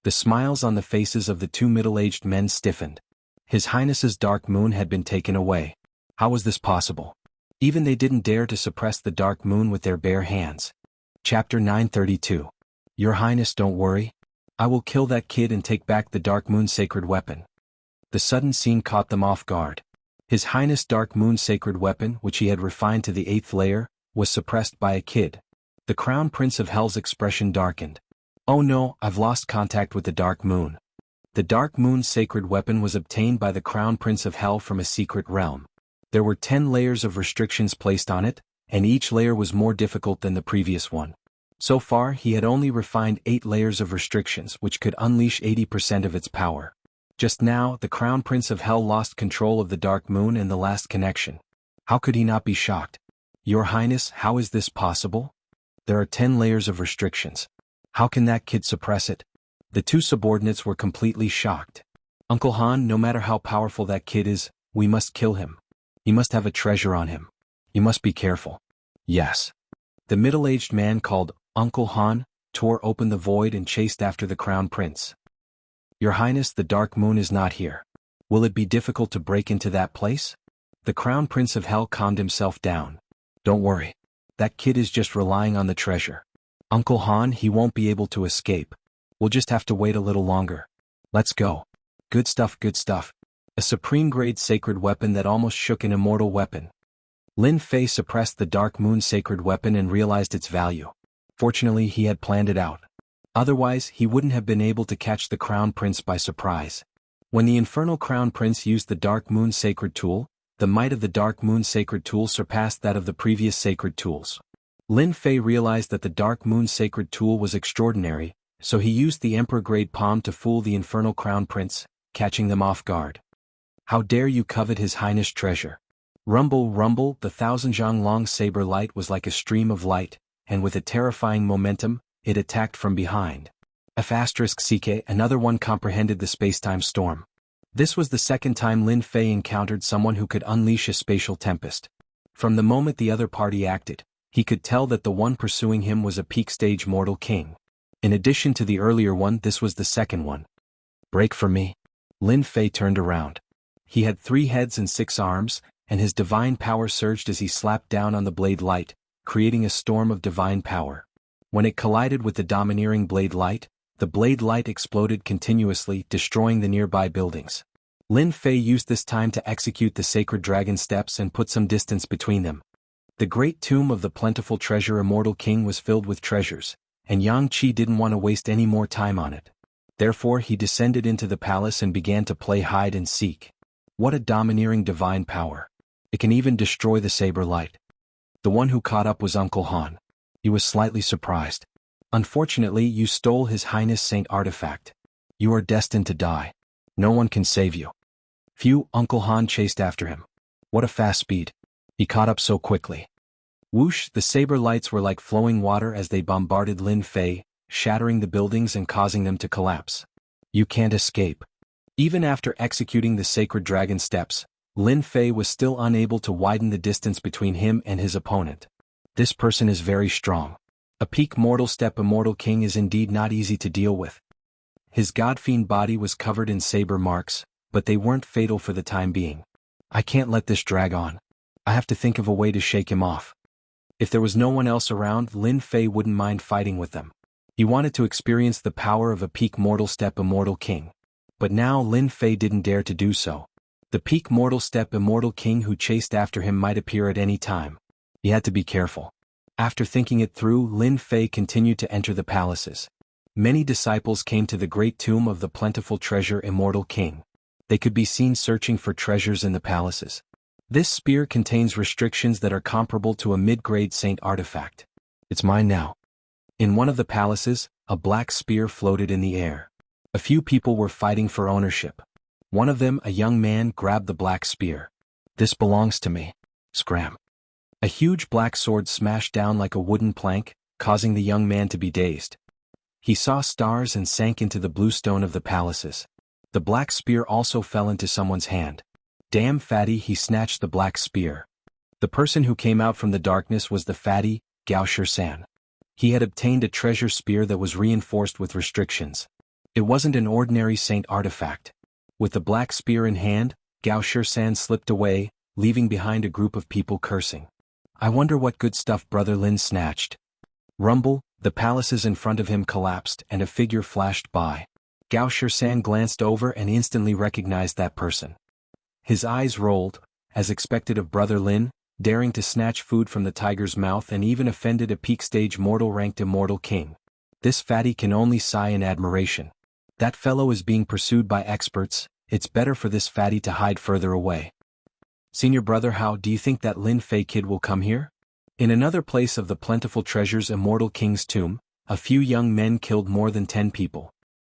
The smiles on the faces of the 2 middle-aged men stiffened. His Highness's Dark Moon had been taken away. How was this possible? Even they didn't dare to suppress the Dark Moon with their bare hands. Chapter 932. Your Highness, don't worry. I will kill that kid and take back the Dark Moon's sacred weapon. The sudden scene caught them off guard. His Highness Dark Moon's sacred weapon, which he had refined to the 8th layer, was suppressed by a kid. The Crown Prince of Hell's expression darkened. Oh no, I've lost contact with the Dark Moon. The Dark Moon's sacred weapon was obtained by the Crown Prince of Hell from a secret realm. There were 10 layers of restrictions placed on it, and each layer was more difficult than the previous one. So far, he had only refined 8 layers of restrictions which could unleash 80% of its power. Just now, the Crown Prince of Hell lost control of the Dark Moon and the last connection. How could he not be shocked? Your Highness, how is this possible? There are 10 layers of restrictions. How can that kid suppress it? The 2 subordinates were completely shocked. Uncle Han, no matter how powerful that kid is, we must kill him. He must have a treasure on him. You must be careful. Yes. The middle-aged man called Uncle Han tore open the void and chased after the Crown Prince. Your Highness, the Dark Moon is not here. Will it be difficult to break into that place? The Crown Prince of Hell calmed himself down. Don't worry. That kid is just relying on the treasure. Uncle Han, he won't be able to escape. We'll just have to wait a little longer. Let's go. Good stuff, good stuff. A supreme-grade sacred weapon that almost shook an immortal weapon. Lin Fei suppressed the Dark Moon's sacred weapon and realized its value. Fortunately, he had planned it out. Otherwise, he wouldn't have been able to catch the Crown Prince by surprise. When the Infernal Crown Prince used the Dark Moon Sacred Tool, the might of the Dark Moon Sacred Tool surpassed that of the previous sacred tools. Lin Fei realized that the Dark Moon Sacred Tool was extraordinary, so he used the Emperor-grade palm to fool the Infernal Crown Prince, catching them off guard. How dare you covet His Highness' treasure? Rumble, rumble, the 1,000-zhang-long saber light was like a stream of light, and with a terrifying momentum, it attacked from behind. F***CK another one comprehended the spacetime storm. This was the second time Lin Fei encountered someone who could unleash a spatial tempest. From the moment the other party acted, he could tell that the one pursuing him was a peak-stage mortal king. In addition to the earlier one, this was the second one. Break for me. Lin Fei turned around. He had 3 heads and 6 arms, and his divine power surged as he slapped down on the blade light, creating a storm of divine power. When it collided with the domineering blade light, the blade light exploded continuously, destroying the nearby buildings. Lin Fei used this time to execute the sacred dragon steps and put some distance between them. The great tomb of the plentiful treasure immortal king was filled with treasures, and Yang Qi didn't want to waste any more time on it. Therefore he descended into the palace and began to play hide and seek. What a domineering divine power. It can even destroy the saber light. The one who caught up was Uncle Han. He was slightly surprised. Unfortunately, you stole His Highness Saint Artifact. You are destined to die. No one can save you. Phew, Uncle Han chased after him. What a fast speed. He caught up so quickly. Whoosh, the saber lights were like flowing water as they bombarded Lin Fei, shattering the buildings and causing them to collapse. You can't escape. Even after executing the sacred dragon steps, Lin Fei was still unable to widen the distance between him and his opponent. This person is very strong. A peak mortal step immortal king is indeed not easy to deal with. His godfiend body was covered in saber marks, but they weren't fatal for the time being. I can't let this drag on. I have to think of a way to shake him off. If there was no one else around, Lin Fei wouldn't mind fighting with them. He wanted to experience the power of a peak mortal step immortal king. But now Lin Fei didn't dare to do so. The peak mortal step immortal king who chased after him might appear at any time. He had to be careful. After thinking it through, Lin Fei continued to enter the palaces. Many disciples came to the great tomb of the plentiful treasure immortal king. They could be seen searching for treasures in the palaces. This spear contains restrictions that are comparable to a mid-grade saint artifact. It's mine now. In one of the palaces, a black spear floated in the air. A few people were fighting for ownership. One of them, a young man, grabbed the black spear. This belongs to me. Scram. A huge black sword smashed down like a wooden plank, causing the young man to be dazed. He saw stars and sank into the blue stone of the palaces. The black spear also fell into someone's hand. Damn fatty, he snatched the black spear. The person who came out from the darkness was the fatty, Gao San. He had obtained a treasure spear that was reinforced with restrictions. It wasn't an ordinary saint artifact. With the black spear in hand, Gao San slipped away, leaving behind a group of people cursing. I wonder what good stuff Brother Lin snatched. Rumble, the palaces in front of him collapsed and a figure flashed by. Gao San glanced over and instantly recognized that person. His eyes rolled, as expected of Brother Lin, daring to snatch food from the tiger's mouth and even offended a peak-stage mortal-ranked immortal king. This fatty can only sigh in admiration. That fellow is being pursued by experts, it's better for this fatty to hide further away. Senior brother, how do you think that Lin Fei kid will come here? In another place of the plentiful treasures immortal king's tomb, a few young men killed more than 10 people.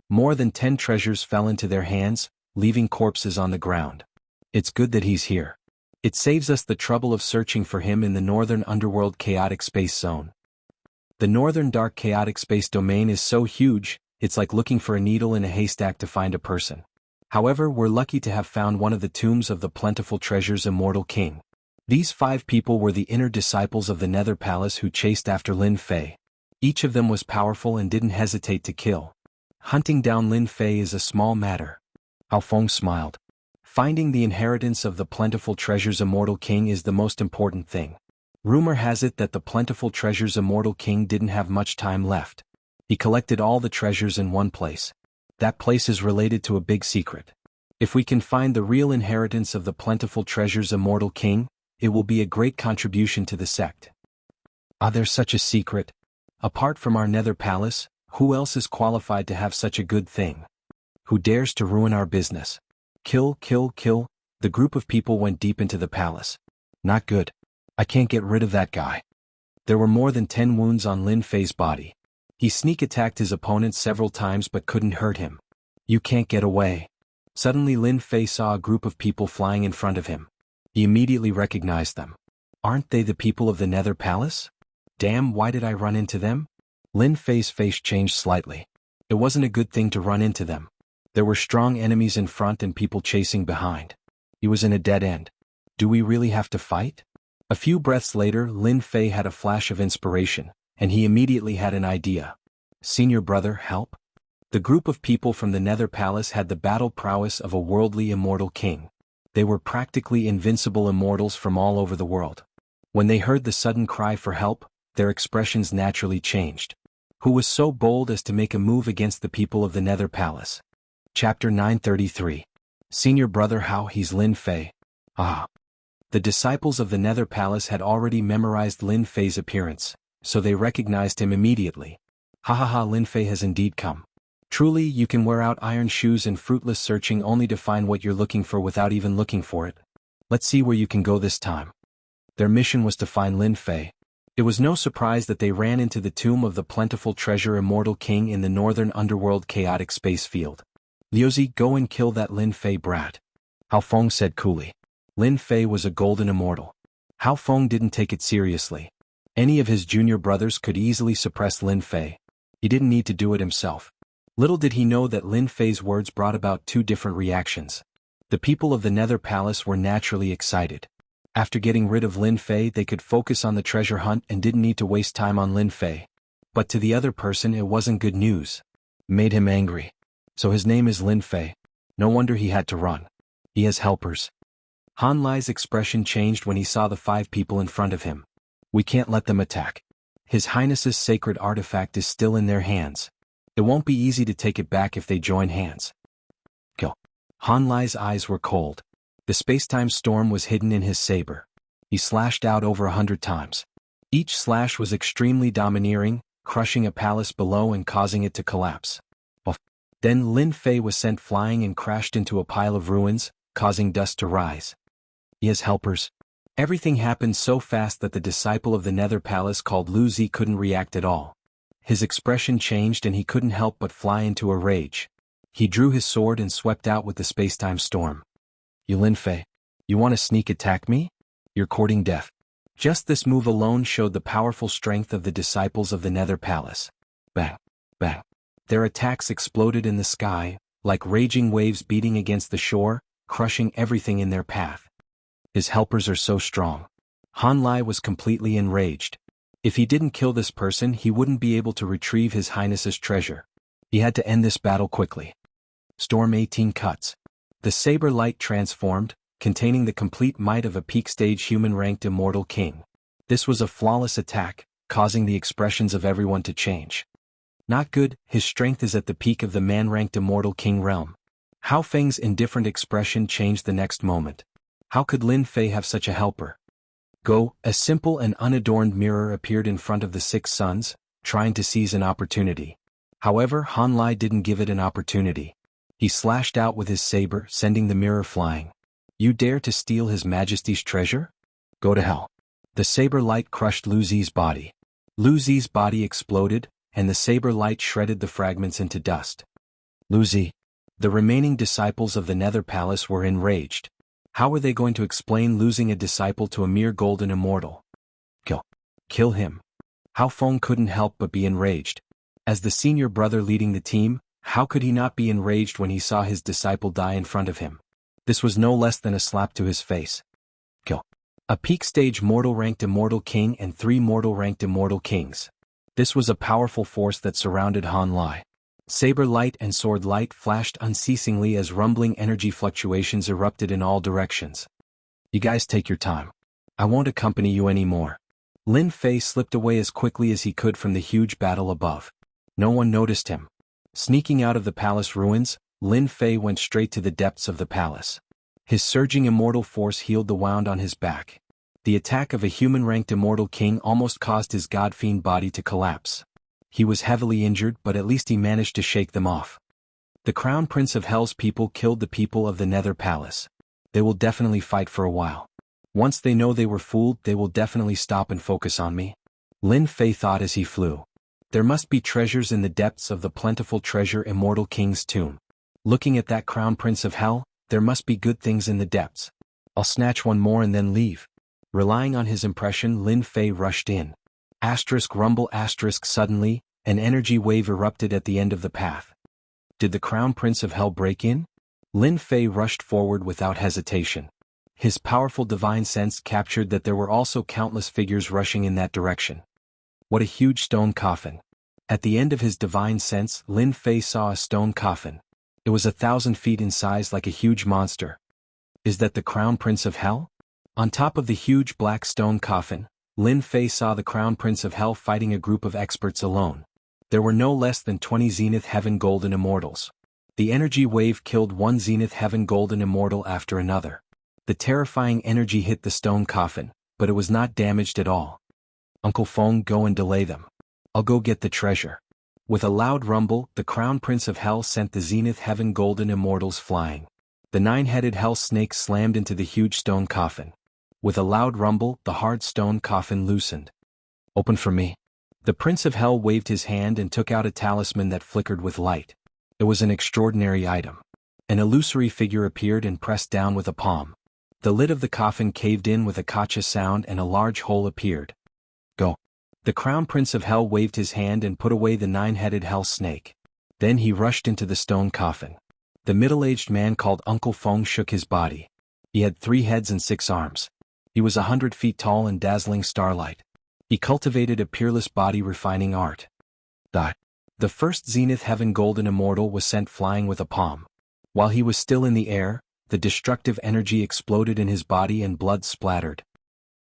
More than 10 treasures fell into their hands, leaving corpses on the ground. It's good that he's here. It saves us the trouble of searching for him in the northern underworld chaotic space zone. The northern dark chaotic space domain is so huge, it's like looking for a needle in a haystack to find a person. However, we're lucky to have found one of the tombs of the plentiful treasures immortal king. These 5 people were the inner disciples of the Nether Palace who chased after Lin Fei. Each of them was powerful and didn't hesitate to kill. Hunting down Lin Fei is a small matter. Hao Feng smiled. Finding the inheritance of the plentiful treasures immortal king is the most important thing. Rumor has it that the plentiful treasures immortal king didn't have much time left. He collected all the treasures in one place. That place is related to a big secret. If we can find the real inheritance of the plentiful treasures immortal king, it will be a great contribution to the sect. There's such a secret. Apart from our Nether Palace, who else is qualified to have such a good thing? Who dares to ruin our business? Kill, kill, kill. The group of people went deep into the palace. Not good. I can't get rid of that guy. There were more than 10 wounds on Lin Fei's body. He sneak attacked his opponent several times but couldn't hurt him. You can't get away. Suddenly Lin Fei saw a group of people flying in front of him. He immediately recognized them. Aren't they the people of the Nether Palace? Damn, why did I run into them? Lin Fei's face changed slightly. It wasn't a good thing to run into them. There were strong enemies in front and people chasing behind. He was in a dead end. Do we really have to fight? A few breaths later, Lin Fei had a flash of inspiration, and he immediately had an idea. Senior brother, help? The group of people from the Nether Palace had the battle prowess of a worldly immortal king. They were practically invincible immortals from all over the world. When they heard the sudden cry for help, their expressions naturally changed. Who was so bold as to make a move against the people of the Nether Palace? Chapter 933. Senior brother, how? He's Lin Fei. Ah. The disciples of the Nether Palace had already memorized Lin Fei's appearance, so they recognized him immediately. Ha ha ha, Lin Fei has indeed come. Truly, you can wear out iron shoes and fruitless searching only to find what you're looking for without even looking for it. Let's see where you can go this time. Their mission was to find Lin Fei. It was no surprise that they ran into the tomb of the plentiful treasure immortal king in the northern underworld chaotic space field. Liuzi, go and kill that Lin Fei brat. Hao Feng said coolly. Lin Fei was a golden immortal. Hao Feng didn't take it seriously. Any of his junior brothers could easily suppress Lin Fei. He didn't need to do it himself. Little did he know that Lin Fei's words brought about two different reactions. The people of the Nether Palace were naturally excited. After getting rid of Lin Fei, they could focus on the treasure hunt and didn't need to waste time on Lin Fei. But to the other person it wasn't good news. It made him angry. So his name is Lin Fei. No wonder he had to run. He has helpers. Han Lai's expression changed when he saw the 5 people in front of him. We can't let them attack. His Highness's sacred artifact is still in their hands. It won't be easy to take it back if they join hands. Kill. Han Lai's eyes were cold. The space-time storm was hidden in his saber. He slashed out over 100 times. Each slash was extremely domineering, crushing a palace below and causing it to collapse. Then Lin Fei was sent flying and crashed into a pile of ruins, causing dust to rise. He has helpers. Everything happened so fast that the disciple of the Nether Palace called Lu Zi couldn't react at all. His expression changed and he couldn't help but fly into a rage. He drew his sword and swept out with the space-time storm. You Lin Fei, you want to sneak attack me? You're courting death. Just this move alone showed the powerful strength of the disciples of the Nether Palace. Bang, bang. Their attacks exploded in the sky, like raging waves beating against the shore, crushing everything in their path. His helpers are so strong. Han Lai was completely enraged. If he didn't kill this person, he wouldn't be able to retrieve His Highness's treasure. He had to end this battle quickly. Storm 18 cuts. The saber light transformed, containing the complete might of a peak-stage human-ranked immortal king. This was a flawless attack, causing the expressions of everyone to change. Not good, his strength is at the peak of the man-ranked immortal king realm. Hao Feng's indifferent expression changed the next moment. How could Lin Fei have such a helper? Go, a simple and unadorned mirror appeared in front of the 6 sons, trying to seize an opportunity. However, Han Lai didn't give it an opportunity. He slashed out with his saber, sending the mirror flying. You dare to steal His Majesty's treasure? Go to hell. The saber light crushed Lu Zi's body. Lu Zi's body exploded, and the saber light shredded the fragments into dust. Lu Zi. The remaining disciples of the Nether Palace were enraged. How were they going to explain losing a disciple to a mere golden immortal? Kill him. Hao Feng couldn't help but be enraged. As the senior brother leading the team, how could he not be enraged when he saw his disciple die in front of him? This was no less than a slap to his face. A peak-stage mortal-ranked immortal king and 3 mortal-ranked immortal kings. This was a powerful force that surrounded Han Lai. Saber light and sword light flashed unceasingly as rumbling energy fluctuations erupted in all directions. You guys take your time. I won't accompany you anymore. Lin Fei slipped away as quickly as he could from the huge battle above. No one noticed him. Sneaking out of the palace ruins, Lin Fei went straight to the depths of the palace. His surging immortal force healed the wound on his back. The attack of a human-ranked immortal king almost caused his god-fiend body to collapse. He was heavily injured, but at least he managed to shake them off. The Crown Prince of Hell's people killed the people of the Nether Palace. They will definitely fight for a while. Once they know they were fooled, they will definitely stop and focus on me. Lin Fei thought as he flew. There must be treasures in the depths of the plentiful treasure immortal king's tomb. Looking at that Crown Prince of Hell, there must be good things in the depths. I'll snatch one more and then leave. Relying on his impression, Lin Fei rushed in. Rumble suddenly, An energy wave erupted at the end of the path. Did the Crown Prince of Hell break in? Lin Fei rushed forward without hesitation. His powerful divine sense captured that there were also countless figures rushing in that direction. What a huge stone coffin. At the end of his divine sense, Lin Fei saw a stone coffin. It was 1,000 feet in size, like a huge monster. Is that the Crown Prince of Hell? On top of the huge black stone coffin, Lin Fei saw the Crown Prince of Hell fighting a group of experts alone. There were no less than 20 Zenith Heaven Golden Immortals. The energy wave killed one Zenith Heaven Golden Immortal after another. The terrifying energy hit the stone coffin, but it was not damaged at all. Uncle Feng, go and delay them. I'll go get the treasure. With a loud rumble, the Crown Prince of Hell sent the Zenith Heaven Golden Immortals flying. The 9-headed hell snake slammed into the huge stone coffin. With a loud rumble, the hard stone coffin loosened. Open for me. The Prince of Hell waved his hand and took out a talisman that flickered with light. It was an extraordinary item. An illusory figure appeared and pressed down with a palm. The lid of the coffin caved in with a kacha sound and a large hole appeared. Go. The Crown Prince of Hell waved his hand and put away the 9-headed hell snake. Then he rushed into the stone coffin. The middle-aged man called Uncle Feng shook his body. He had 3 heads and 6 arms. He was 100 feet tall in dazzling starlight. He cultivated a peerless body refining art. The first Zenith Heaven Golden Immortal was sent flying with a palm. While he was still in the air, the destructive energy exploded in his body and blood splattered.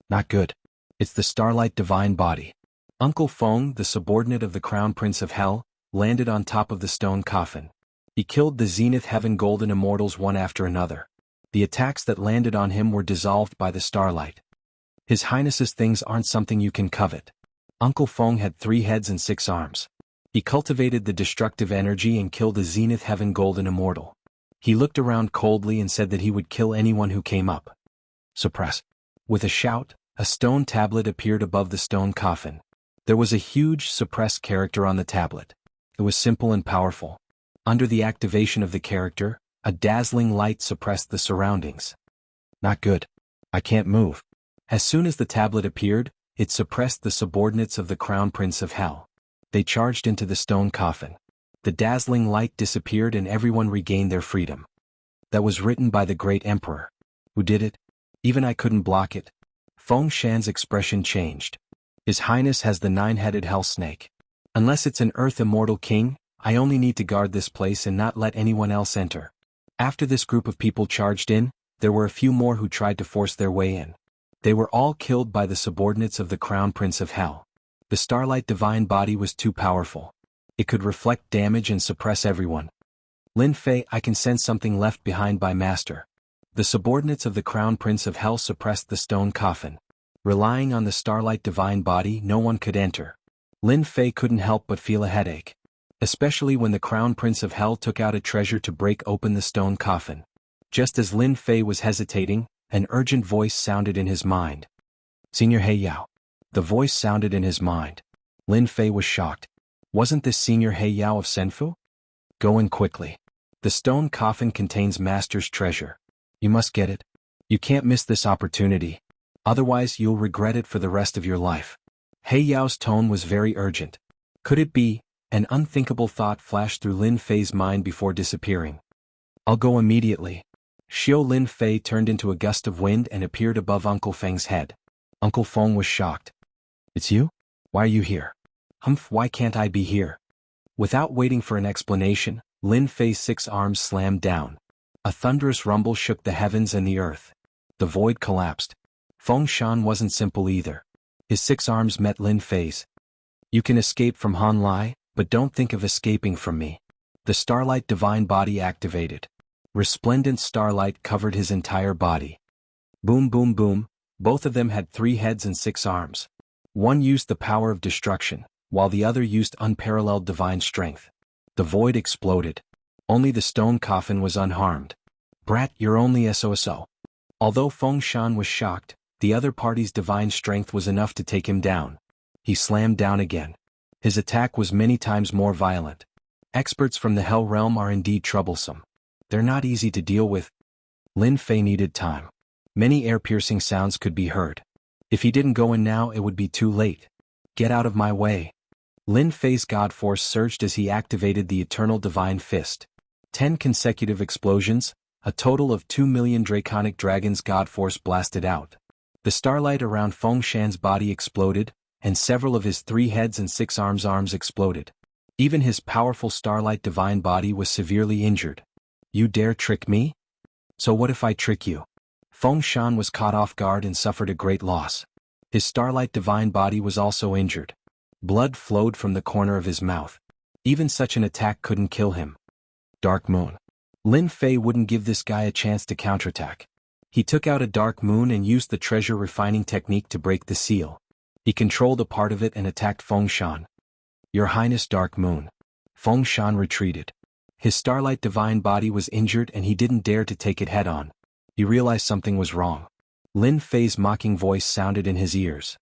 Not good. It's the Starlight Divine Body. Uncle Feng, the subordinate of the Crown Prince of Hell, landed on top of the stone coffin. He killed the Zenith Heaven Golden Immortals one after another. The attacks that landed on him were dissolved by the starlight. His Highness's things aren't something you can covet. Uncle Feng had 3 heads and 6 arms. He cultivated the destructive energy and killed a Zenith Heaven Golden Immortal. He looked around coldly and said that he would kill anyone who came up. Suppress. With a shout, a stone tablet appeared above the stone coffin. There was a huge suppressed character on the tablet. It was simple and powerful. Under the activation of the character, a dazzling light suppressed the surroundings. Not good. I can't move. As soon as the tablet appeared, it suppressed the subordinates of the Crown Prince of Hell. They charged into the stone coffin. The dazzling light disappeared and everyone regained their freedom. That was written by the great emperor. Who did it? Even I couldn't block it. Feng Shan's expression changed. His Highness has the 9-headed hell snake. Unless it's an Earth Immortal King, I only need to guard this place and not let anyone else enter. After this group of people charged in, there were a few more who tried to force their way in. They were all killed by the subordinates of the Crown Prince of Hell. The Starlight Divine Body was too powerful. It could reflect damage and suppress everyone. Lin Fei, I can sense something left behind by Master. The subordinates of the Crown Prince of Hell suppressed the stone coffin. Relying on the Starlight Divine Body, no one could enter. Lin Fei couldn't help but feel a headache. Especially when the Crown Prince of Hell took out a treasure to break open the stone coffin. Just as Lin Fei was hesitating, an urgent voice sounded in his mind. Senior He Yao. The voice sounded in his mind. Lin Fei was shocked. Wasn't this Senior He Yao of Senfu? Go in quickly. The stone coffin contains Master's treasure. You must get it. You can't miss this opportunity. Otherwise you'll regret it for the rest of your life. He Yao's tone was very urgent. Could it be? An unthinkable thought flashed through Lin Fei's mind before disappearing. I'll go immediately. Xiao Lin Fei turned into a gust of wind and appeared above Uncle Feng's head. Uncle Feng was shocked. It's you? Why are you here? Humph, why can't I be here? Without waiting for an explanation, Lin Fei's 6 arms slammed down. A thunderous rumble shook the heavens and the earth. The void collapsed. Feng Shan wasn't simple either. His 6 arms met Lin Fei's. You can escape from Han Lai, but don't think of escaping from me. The Starlight Divine Body activated. Resplendent starlight covered his entire body. Boom boom boom, both of them had 3 heads and 6 arms. One used the power of destruction, while the other used unparalleled divine strength. The void exploded. Only the stone coffin was unharmed. Brat, you're only SOSO. Although Feng Shan was shocked, the other party's divine strength was enough to take him down. He slammed down again. His attack was many times more violent. Experts from the Hell Realm are indeed troublesome. They're not easy to deal with. Lin Fei needed time. Many ear-piercing sounds could be heard. If he didn't go in now, it would be too late. Get out of my way. Lin Fei's God Force surged as he activated the Eternal Divine Fist. 10 consecutive explosions, a total of 2 million Draconic Dragons God Force blasted out. The starlight around Feng Shan's body exploded, and several of his 3 heads and 6 arms exploded. Even his powerful starlight divine body was severely injured. You dare trick me? So what if I trick you? Feng Shan was caught off guard and suffered a great loss. His starlight divine body was also injured. Blood flowed from the corner of his mouth. Even such an attack couldn't kill him. Dark Moon. Lin Fei wouldn't give this guy a chance to counterattack. He took out a dark moon and used the treasure refining technique to break the seal. He controlled a part of it and attacked Feng Shan. Your Highness Dark Moon. Feng Shan retreated. His starlight divine body was injured and he didn't dare to take it head-on. He realized something was wrong. Lin Fei's mocking voice sounded in his ears.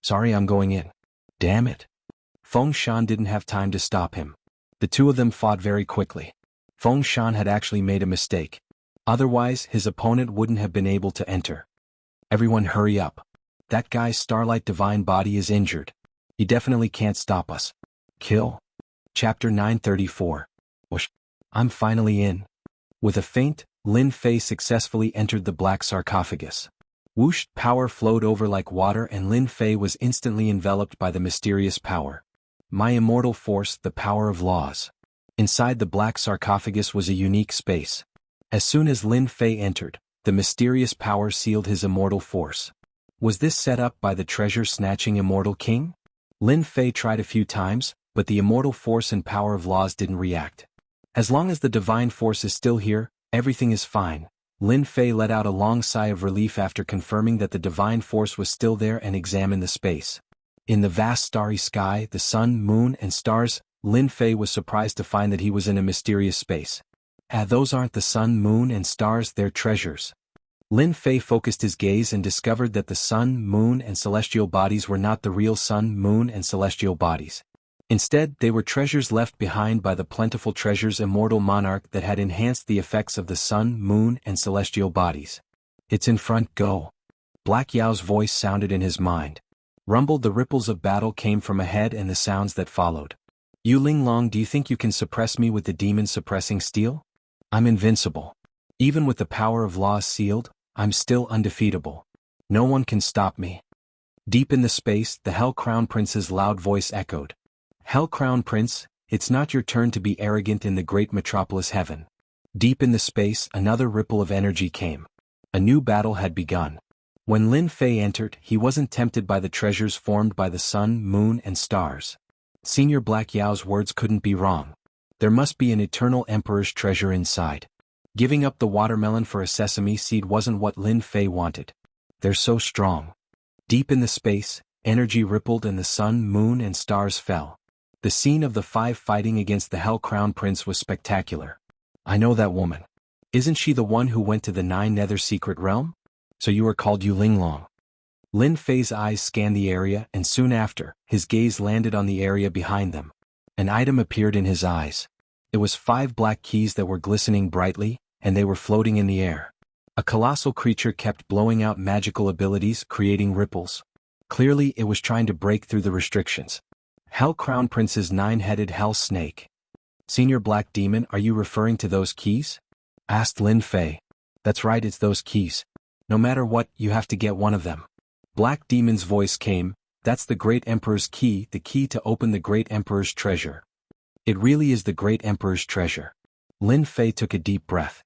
Sorry, I'm going in. Damn it. Feng Shan didn't have time to stop him. The two of them fought very quickly. Feng Shan had actually made a mistake. Otherwise, his opponent wouldn't have been able to enter. Everyone hurry up. That guy's starlight divine body is injured. He definitely can't stop us. Kill. Chapter 934. Whoosh. I'm finally in. With a feint, Lin Fei successfully entered the black sarcophagus. Whoosh, power flowed over like water and Lin Fei was instantly enveloped by the mysterious power. My immortal force, the power of laws. Inside the black sarcophagus was a unique space. As soon as Lin Fei entered, the mysterious power sealed his immortal force. Was this set up by the treasure-snatching immortal king? Lin Fei tried a few times, but the immortal force and power of laws didn't react. As long as the divine force is still here, everything is fine. Lin Fei let out a long sigh of relief after confirming that the divine force was still there and examined the space. In the vast starry sky, the sun, moon, and stars, Lin Fei was surprised to find that he was in a mysterious space. Those aren't the sun, moon, and stars, they're treasures. Lin Fei focused his gaze and discovered that the sun, moon, and celestial bodies were not the real sun, moon, and celestial bodies. Instead, they were treasures left behind by the plentiful treasure's immortal monarch that had enhanced the effects of the sun, moon, and celestial bodies. It's in front, go. Black Yao's voice sounded in his mind. Rumbled the ripples of battle came from ahead and the sounds that followed. You Linglong, do you think you can suppress me with the demon-suppressing steel? I'm invincible. Even with the power of laws sealed, I'm still undefeatable. No one can stop me. Deep in the space, the Hell Crown Prince's loud voice echoed. Hell Crown Prince, it's not your turn to be arrogant in the great metropolis heaven. Deep in the space, another ripple of energy came. A new battle had begun. When Lin Fei entered, he wasn't tempted by the treasures formed by the sun, moon, and stars. Senior Black Yao's words couldn't be wrong. There must be an eternal emperor's treasure inside. Giving up the watermelon for a sesame seed wasn't what Lin Fei wanted. They're so strong. Deep in the space, energy rippled and the sun, moon, and stars fell. The scene of the 5 fighting against the Hell Crown Prince was spectacular. I know that woman. Isn't she the one who went to the 9 Nether Secret Realm? So you are called Yu Linglong. Lin Fei's eyes scanned the area and soon after, his gaze landed on the area behind them. An item appeared in his eyes. It was 5 black keys that were glistening brightly, and they were floating in the air. A colossal creature kept blowing out magical abilities, creating ripples. Clearly it was trying to break through the restrictions. Hell Crown Prince's 9-headed Hell Snake. Senior Black Demon, are you referring to those keys? Asked Lin Fei. That's right, it's those keys. No matter what, you have to get one of them. Black Demon's voice came, that's the Great Emperor's key, the key to open the Great Emperor's treasure. It really is the Great Emperor's treasure. Lin Fei took a deep breath.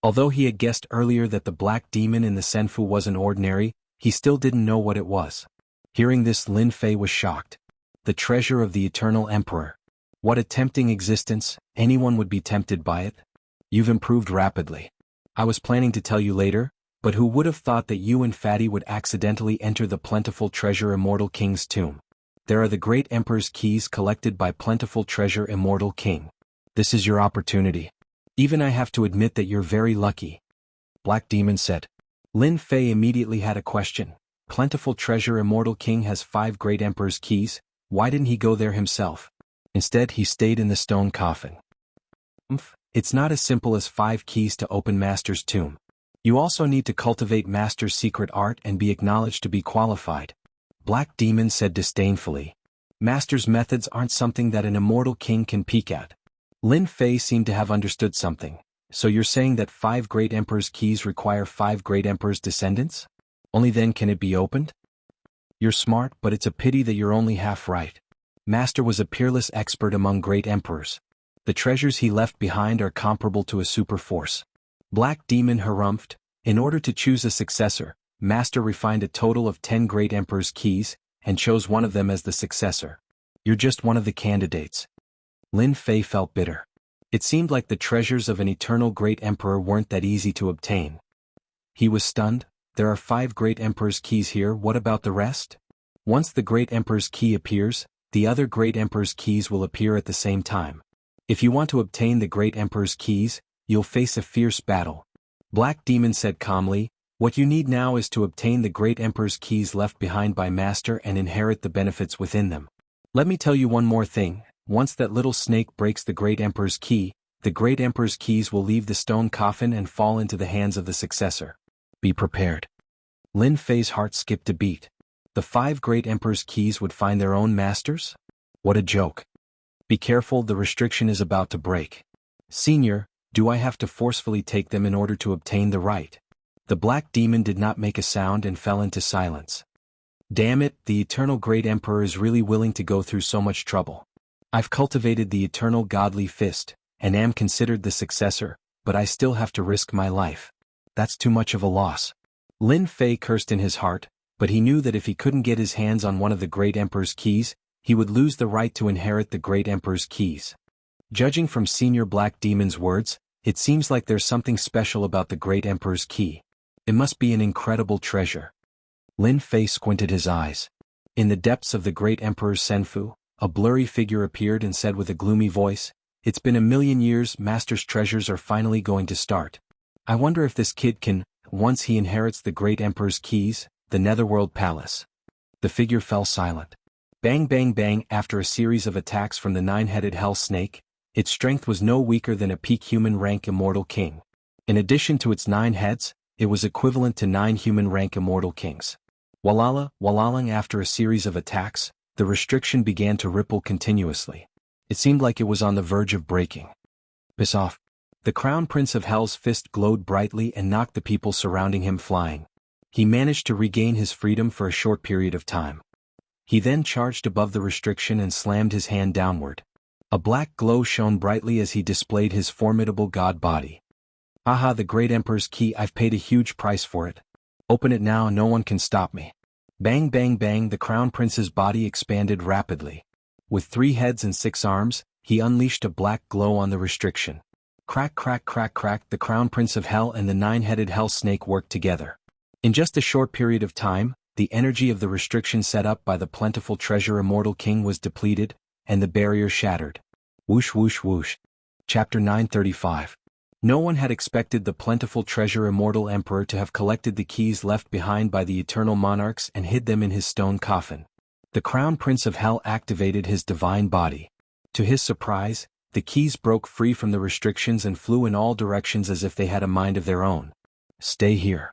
Although he had guessed earlier that the Black Demon in the Senfu wasn't ordinary, he still didn't know what it was. Hearing this, Lin Fei was shocked. The treasure of the Eternal Emperor. What a tempting existence, anyone would be tempted by it. You've improved rapidly. I was planning to tell you later, but who would have thought that you and Fatty would accidentally enter the plentiful treasure Immortal King's tomb? There are the Great Emperor's keys collected by plentiful treasure Immortal King. This is your opportunity. Even I have to admit that you're very lucky. Black Demon said. Lin Fei immediately had a question. Plentiful treasure Immortal King has 5 Great Emperor's keys. Why didn't he go there himself? Instead, he stayed in the stone coffin. It's not as simple as 5 keys to open Master's tomb. You also need to cultivate Master's secret art and be acknowledged to be qualified. Black Demon said disdainfully. Master's methods aren't something that an immortal king can peek at. Lin Fei seemed to have understood something. So you're saying that 5 great emperors' keys require 5 great emperors' descendants? Only then can it be opened? You're smart, but it's a pity that you're only half right. Master was a peerless expert among great emperors. The treasures he left behind are comparable to a super force. Black Demon harumphed. In order to choose a successor, Master refined a total of 10 great emperors' keys, and chose one of them as the successor. You're just one of the candidates. Lin Fei felt bitter. It seemed like the treasures of an eternal great emperor weren't that easy to obtain. He was stunned. There are 5 great emperors' keys here, what about the rest? Once the great emperor's key appears, the other great emperor's keys will appear at the same time. If you want to obtain the great emperor's keys, you'll face a fierce battle. Black Demon said calmly, what you need now is to obtain the great emperor's keys left behind by Master and inherit the benefits within them. Let me tell you one more thing. Once that little snake breaks the great emperor's key, the great emperor's keys will leave the stone coffin and fall into the hands of the successor. Be prepared. Lin Fei's heart skipped a beat. The 5 great emperor's keys would find their own masters? What a joke. Be careful, the restriction is about to break. Senior, do I have to forcefully take them in order to obtain the right? The Black Demon did not make a sound and fell into silence. Damn it, the eternal great emperor is really willing to go through so much trouble. I've cultivated the eternal godly fist, and am considered the successor, but I still have to risk my life. That's too much of a loss. Lin Fei cursed in his heart, but he knew that if he couldn't get his hands on one of the great emperor's keys, he would lose the right to inherit the great emperor's keys. Judging from Senior Black Demon's words, it seems like there's something special about the great emperor's key. It must be an incredible treasure. Lin Fei squinted his eyes. In the depths of the great emperor's senfu, a blurry figure appeared and said with a gloomy voice, it's been 1,000,000 years, Master's treasures are finally going to start. I wonder if this kid can, once he inherits the great emperor's keys, the Netherworld Palace. The figure fell silent. Bang bang bang, after a series of attacks from the 9-headed hell snake, its strength was no weaker than a peak human rank immortal king. In addition to its 9 heads, it was equivalent to 9 human rank immortal kings. Wallalang, after a series of attacks, the restriction began to ripple continuously. It seemed like it was on the verge of breaking. Piss off. The Crown Prince of Hell's fist glowed brightly and knocked the people surrounding him flying. He managed to regain his freedom for a short period of time. He then charged above the restriction and slammed his hand downward. A black glow shone brightly as he displayed his formidable god body. Aha, the great emperor's key, I've paid a huge price for it. Open it now, no one can stop me. Bang bang bang, the Crown Prince's body expanded rapidly. With 3 heads and 6 arms, he unleashed a black glow on the restriction. Crack crack crack crack, the Crown Prince of Hell and the 9-headed hell snake worked together. In just a short period of time, the energy of the restriction set up by the plentiful treasure Immortal King was depleted, and the barrier shattered. Whoosh whoosh whoosh. Chapter 935. No one had expected the plentiful treasure Immortal Emperor to have collected the keys left behind by the Eternal Monarchs and hid them in his stone coffin. The Crown Prince of Hell activated his divine body. To his surprise, the keys broke free from the restrictions and flew in all directions as if they had a mind of their own. Stay here.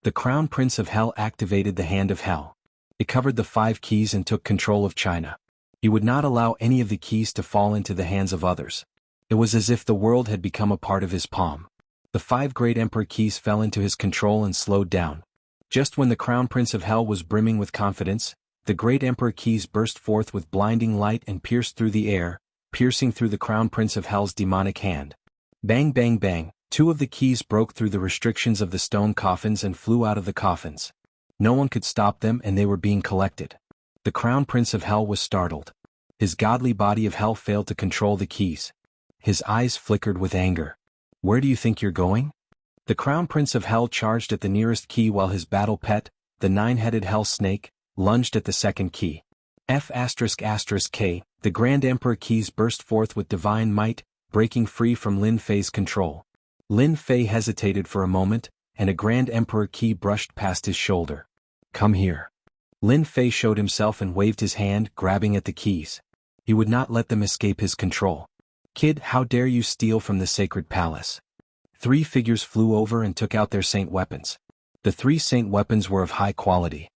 The Crown Prince of Hell activated the Hand of Hell. It covered the 5 keys and took control of China. He would not allow any of the keys to fall into the hands of others. It was as if the world had become a part of his palm. The 5 great emperor keys fell into his control and slowed down. Just when the Crown Prince of Hell was brimming with confidence, the great emperor keys burst forth with blinding light and pierced through the air, piercing through the Crown Prince of Hell's demonic hand. Bang bang bang, 2 of the keys broke through the restrictions of the stone coffins and flew out of the coffins. No one could stop them and they were being collected. The Crown Prince of Hell was startled. His godly body of hell failed to control the keys. His eyes flickered with anger. Where do you think you're going? The Crown Prince of Hell charged at the nearest key while his battle pet, the 9-headed hell snake, lunged at the second key. F***K, the Grand Emperor keys burst forth with divine might, breaking free from Lin Fei's control. Lin Fei hesitated for a moment, and a Grand Emperor key brushed past his shoulder. Come here. Lin Fei showed himself and waved his hand, grabbing at the keys. He would not let them escape his control. Kid, how dare you steal from the sacred palace? 3 figures flew over and took out their saint weapons. The 3 saint weapons were of high quality.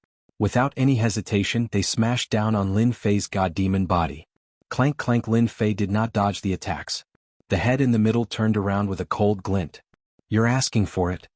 Without any hesitation, they smashed down on Lin Fei's god-demon body. Clank clank. Lin Fei did not dodge the attacks. The head in the middle turned around with a cold glint. "You're asking for it."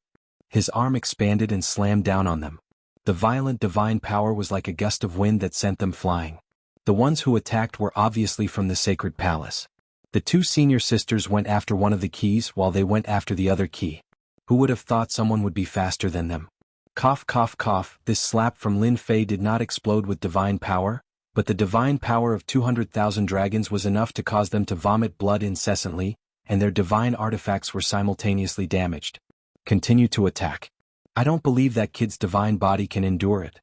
His arm expanded and slammed down on them. The violent divine power was like a gust of wind that sent them flying. The ones who attacked were obviously from the sacred palace. The two senior sisters went after one of the keys while they went after the other key. Who would have thought someone would be faster than them? Cough cough cough. This slap from Lin Fei did not explode with divine power, but the divine power of 200,000 dragons was enough to cause them to vomit blood incessantly, and their divine artifacts were simultaneously damaged. Continue to attack. I don't believe that kid's divine body can endure it.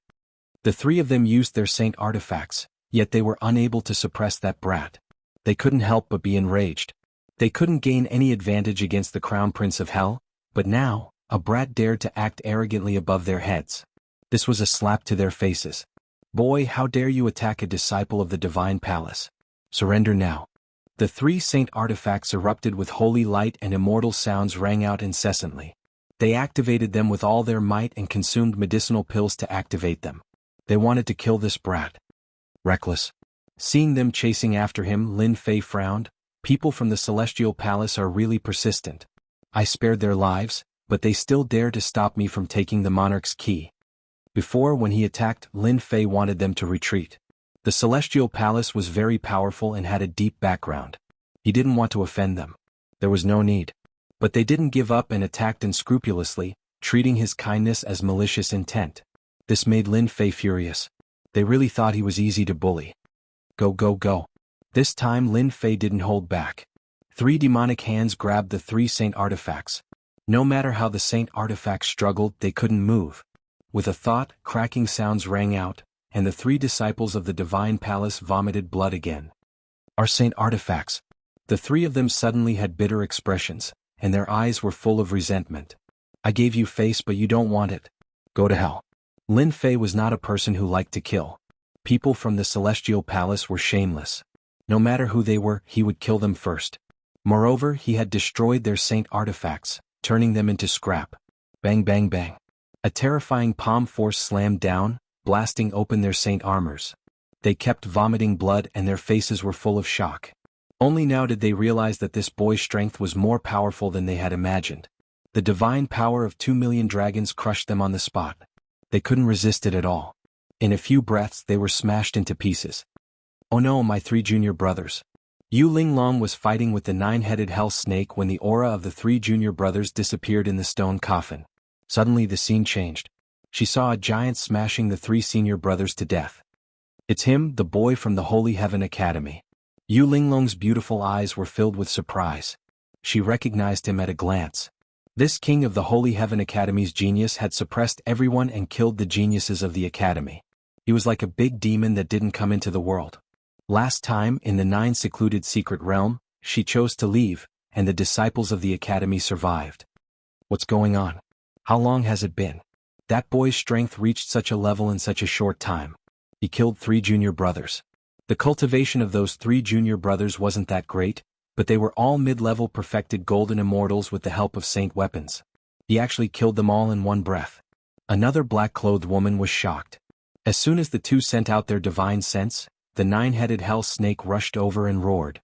The three of them used their saint artifacts, yet they were unable to suppress that brat. They couldn't help but be enraged. They couldn't gain any advantage against the Crown Prince of Hell, but now, a brat dared to act arrogantly above their heads. This was a slap to their faces. Boy, how dare you attack a disciple of the divine palace? Surrender now. The three saint artifacts erupted with holy light and immortal sounds rang out incessantly. They activated them with all their might and consumed medicinal pills to activate them. They wanted to kill this brat. Reckless. Seeing them chasing after him, Lin Fei frowned. People from the celestial palace are really persistent. I spared their lives, but they still dare to stop me from taking the monarch's key. Before, when he attacked, Lin Fei wanted them to retreat. The celestial palace was very powerful and had a deep background. He didn't want to offend them. There was no need. But they didn't give up and attacked unscrupulously, treating his kindness as malicious intent. This made Lin Fei furious. They really thought he was easy to bully. Go go go. This time Lin Fei didn't hold back. 3 demonic hands grabbed the 3 saint artifacts. No matter how the saint artifacts struggled, they couldn't move. With a thought, cracking sounds rang out, and the 3 disciples of the divine palace vomited blood again. Our saint artifacts. The 3 of them suddenly had bitter expressions, and their eyes were full of resentment. I gave you face, but you don't want it. Go to hell. Lin Fei was not a person who liked to kill. People from the celestial palace were shameless. No matter who they were, he would kill them first. Moreover, he had destroyed their saint artifacts, turning them into scrap. Bang bang bang. A terrifying palm force slammed down, blasting open their saint armors. They kept vomiting blood and their faces were full of shock. Only now did they realize that this boy's strength was more powerful than they had imagined. The divine power of 2 million dragons crushed them on the spot. They couldn't resist it at all. In a few breaths they were smashed into pieces. Oh no, my 3 junior brothers. Yu Linglong was fighting with the 9-headed hell snake when the aura of the 3 junior brothers disappeared in the stone coffin. Suddenly the scene changed. She saw a giant smashing the 3 senior brothers to death. It's him, the boy from the Holy Heaven Academy. Yu Linglong's beautiful eyes were filled with surprise. She recognized him at a glance. This king of the Holy Heaven Academy's genius had suppressed everyone and killed the geniuses of the academy. He was like a big demon that didn't come into the world. Last time, in the 9 secluded secret realm, she chose to leave, and the disciples of the academy survived. What's going on? How long has it been? That boy's strength reached such a level in such a short time. He killed 3 junior brothers. The cultivation of those 3 junior brothers wasn't that great, but they were all mid-level perfected golden immortals with the help of saint weapons. He actually killed them all in one breath. Another black-clothed woman was shocked. As soon as the 2 sent out their divine sense, the 9-headed hell snake rushed over and roared.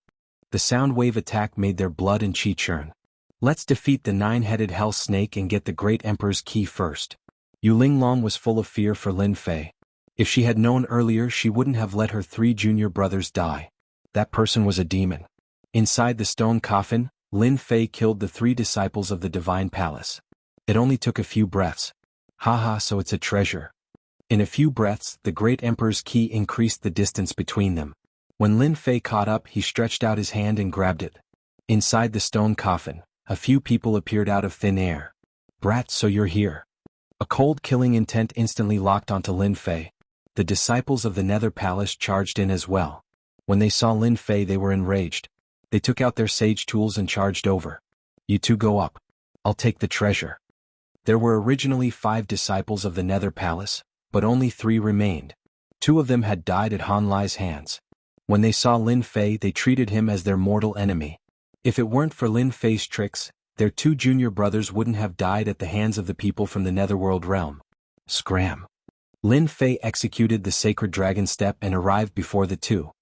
The sound wave attack made their blood and chi churn. Let's defeat the 9-headed hell snake and get the great emperor's key first. Yu Linglong was full of fear for Lin Fei. If she had known earlier, she wouldn't have let her 3 junior brothers die. That person was a demon. Inside the stone coffin, Lin Fei killed the 3 disciples of the divine palace. It only took a few breaths. Haha, so it's a treasure. In a few breaths, the great emperor's key increased the distance between them. When Lin Fei caught up, he stretched out his hand and grabbed it. Inside the stone coffin, a few people appeared out of thin air. Brat, so you're here. A cold killing intent instantly locked onto Lin Fei. The disciples of the Nether Palace charged in as well. When they saw Lin Fei, they were enraged. They took out their sage tools and charged over. You 2 go up. I'll take the treasure. There were originally 5 disciples of the Nether Palace, but only 3 remained. 2 of them had died at Han Lai's hands. When they saw Lin Fei, they treated him as their mortal enemy. If it weren't for Lin Fei's tricks, their 2 junior brothers wouldn't have died at the hands of the people from the Netherworld realm. Scram. Lin Fei executed the sacred dragon step and arrived before the two.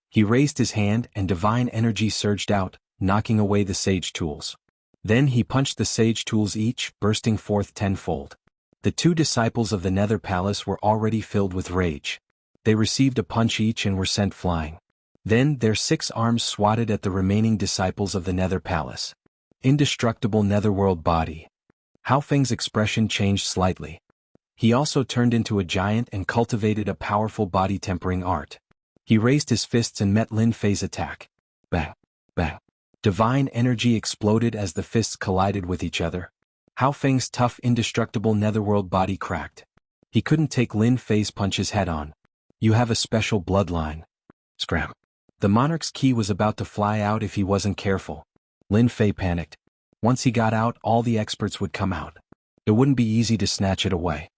He raised his hand and divine energy surged out, knocking away the sage tools. Then he punched the sage tools each, bursting forth tenfold. The two disciples of the Nether Palace were already filled with rage. They received a punch each and were sent flying. Then their 6 arms swatted at the remaining disciples of the Nether Palace. Indestructible netherworld body. Hao Feng's expression changed slightly. He also turned into a giant and cultivated a powerful body tempering art. He raised his fists and met Lin Fei's attack. Bang! Bang! Divine energy exploded as the fists collided with each other. Hao Feng's tough indestructible netherworld body cracked. He couldn't take Lin Fei's punches head-on. You have a special bloodline. Scram. The monarch's key was about to fly out if he wasn't careful. Lin Fei panicked. Once he got out, all the experts would come out. It wouldn't be easy to snatch it away.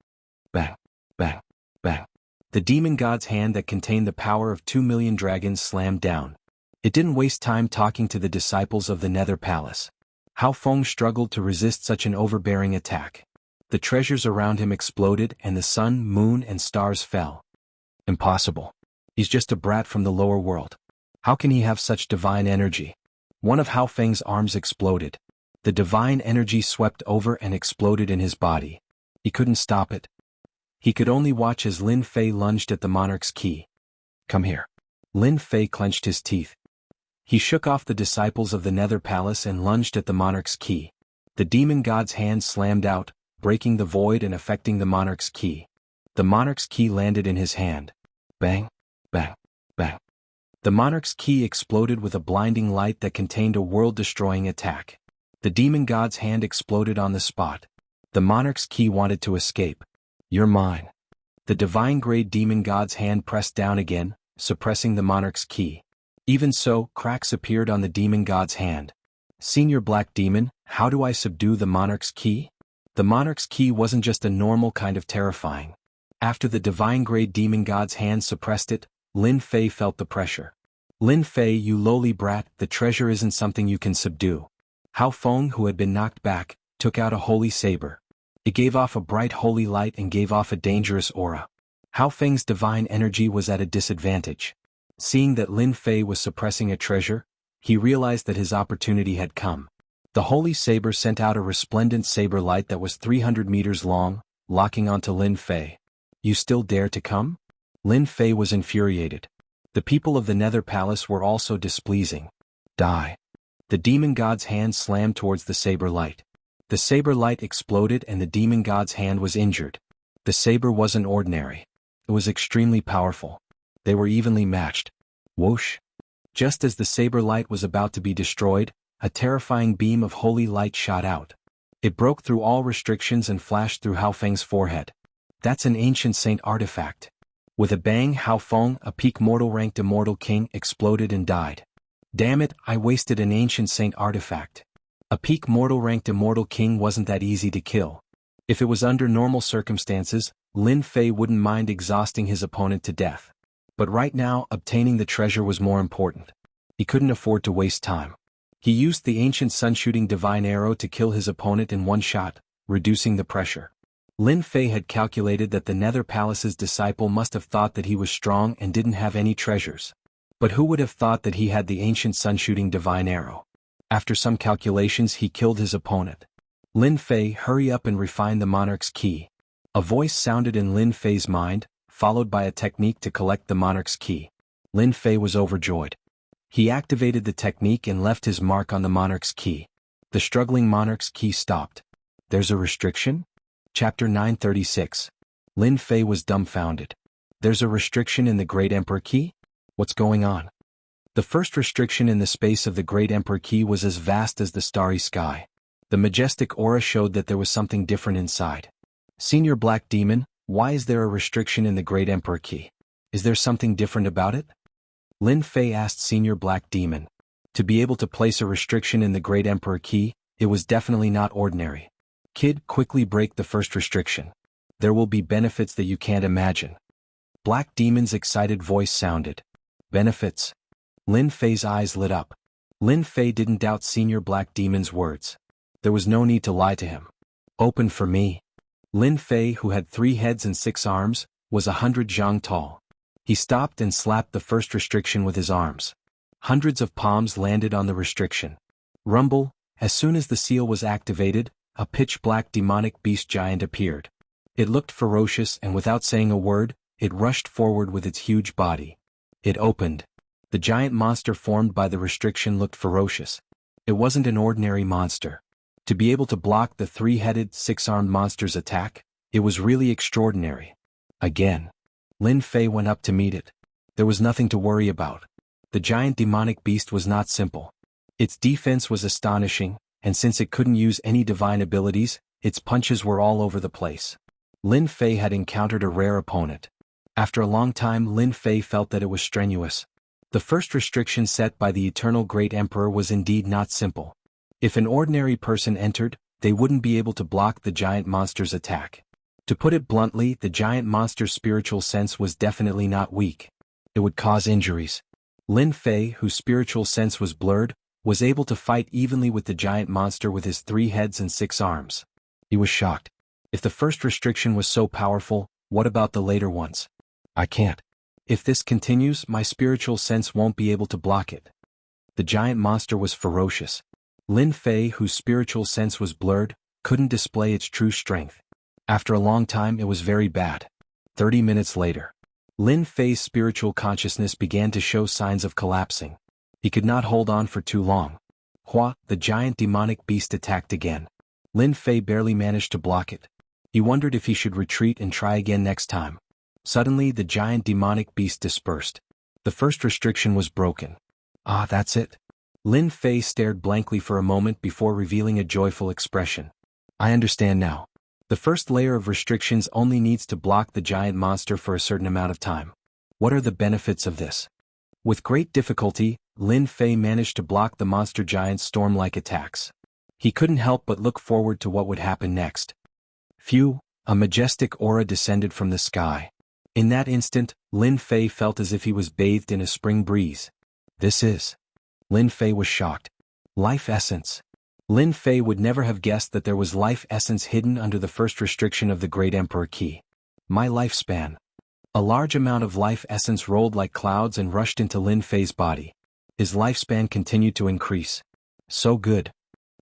Bang, bang, bang. The demon god's hand that contained the power of 2 million dragons slammed down. It didn't waste time talking to the disciples of the Nether Palace. Hao Feng struggled to resist such an overbearing attack. The treasures around him exploded and the sun, moon, and stars fell. Impossible. He's just a brat from the lower world. How can he have such divine energy? One of Hao Feng's arms exploded. The divine energy swept over and exploded in his body. He couldn't stop it. He could only watch as Lin Fei lunged at the monarch's key. Come here. Lin Fei clenched his teeth. He shook off the disciples of the Nether Palace and lunged at the monarch's key. The demon god's hand slammed out, breaking the void and affecting the monarch's key. The monarch's key landed in his hand. Bang, bang, bang. The monarch's key exploded with a blinding light that contained a world-destroying attack. The demon god's hand exploded on the spot. The monarch's key wanted to escape. You're mine. The divine-grade demon god's hand pressed down again, suppressing the monarch's key. Even so, cracks appeared on the demon god's hand. Senior Black Demon, how do I subdue the monarch's key? The monarch's key wasn't just a normal kind of terrifying. After the divine-grade demon god's hand suppressed it, Lin Fei felt the pressure. Lin Fei, you lowly brat, the treasure isn't something you can subdue. Hao Feng, who had been knocked back, took out a holy saber. It gave off a bright holy light and gave off a dangerous aura. Hao Feng's divine energy was at a disadvantage. Seeing that Lin Fei was suppressing a treasure, he realized that his opportunity had come. The holy saber sent out a resplendent saber light that was 300 meters long, locking onto Lin Fei. You still dare to come? Lin Fei was infuriated. The people of the Nether Palace were also displeasing. Die. The demon god's hand slammed towards the saber light. The saber light exploded and the demon god's hand was injured. The saber wasn't ordinary. It was extremely powerful. They were evenly matched. Whoosh! Just as the saber light was about to be destroyed, a terrifying beam of holy light shot out. It broke through all restrictions and flashed through Hao Feng's forehead. That's an ancient saint artifact. With a bang, Hao Feng, a peak mortal-ranked immortal king, exploded and died. Damn it, I wasted an ancient saint artifact. A peak mortal-ranked immortal king wasn't that easy to kill. If it was under normal circumstances, Lin Fei wouldn't mind exhausting his opponent to death. But right now, obtaining the treasure was more important. He couldn't afford to waste time. He used the ancient sun-shooting divine arrow to kill his opponent in one shot, reducing the pressure. Lin Fei had calculated that the Nether Palace's disciple must have thought that he was strong and didn't have any treasures. But who would have thought that he had the ancient sun-shooting divine arrow? After some calculations, he killed his opponent. Lin Fei, hurry up and refine the monarch's key. A voice sounded in Lin Fei's mind, followed by a technique to collect the monarch's key. Lin Fei was overjoyed. He activated the technique and left his mark on the monarch's key. The struggling monarch's key stopped. There's a restriction? Chapter 936. Lin Fei was dumbfounded. There's a restriction in the Great Emperor Key? What's going on? The first restriction in the space of the Great Emperor Key was as vast as the starry sky. The majestic aura showed that there was something different inside. Senior Black Demon, why is there a restriction in the Great Emperor Key? Is there something different about it? Lin Fei asked Senior Black Demon. To be able to place a restriction in the Great Emperor Key, it was definitely not ordinary. Kid, quickly break the first restriction. There will be benefits that you can't imagine. Black Demon's excited voice sounded. Benefits? Lin Fei's eyes lit up. Lin Fei didn't doubt Senior Black Demon's words. There was no need to lie to him. Open for me. Lin Fei, who had 3 heads and 6 arms, was 100 zhang tall. He stopped and slapped the first restriction with his arms. Hundreds of palms landed on the restriction. Rumble, as soon as the seal was activated, a pitch-black demonic beast giant appeared. It looked ferocious and without saying a word, it rushed forward with its huge body. It opened. The giant monster formed by the restriction looked ferocious. It wasn't an ordinary monster. To be able to block the 3-headed, 6-armed monster's attack, it was really extraordinary. Again. Lin Fei went up to meet it. There was nothing to worry about. The giant demonic beast was not simple. Its defense was astonishing, and since it couldn't use any divine abilities, its punches were all over the place. Lin Fei had encountered a rare opponent. After a long time, Lin Fei felt that it was strenuous. The first restriction set by the Eternal Great Emperor was indeed not simple. If an ordinary person entered, they wouldn't be able to block the giant monster's attack. To put it bluntly, the giant monster's spiritual sense was definitely not weak. It would cause injuries. Lin Fei, whose spiritual sense was blurred, was able to fight evenly with the giant monster with his 3 heads and 6 arms. He was shocked. If the first restriction was so powerful, what about the later ones? I can't. If this continues, my spiritual sense won't be able to block it. The giant monster was ferocious. Lin Fei, whose spiritual sense was blurred, couldn't display its true strength. After a long time, it was very bad. 30 minutes later. Lin Fei's spiritual consciousness began to show signs of collapsing. He could not hold on for too long. Hua, the giant demonic beast, attacked again. Lin Fei barely managed to block it. He wondered if he should retreat and try again next time. Suddenly, the giant demonic beast dispersed. The first restriction was broken. Ah, that's it. Lin Fei stared blankly for a moment before revealing a joyful expression. I understand now. The first layer of restrictions only needs to block the giant monster for a certain amount of time. What are the benefits of this? With great difficulty, Lin Fei managed to block the monster giant's storm-like attacks. He couldn't help but look forward to what would happen next. Phew, a majestic aura descended from the sky. In that instant, Lin Fei felt as if he was bathed in a spring breeze. This is. Lin Fei was shocked. Life essence. Lin Fei would never have guessed that there was life essence hidden under the first restriction of the Great Emperor Key. My lifespan. A large amount of life essence rolled like clouds and rushed into Lin Fei's body. His lifespan continued to increase. So good.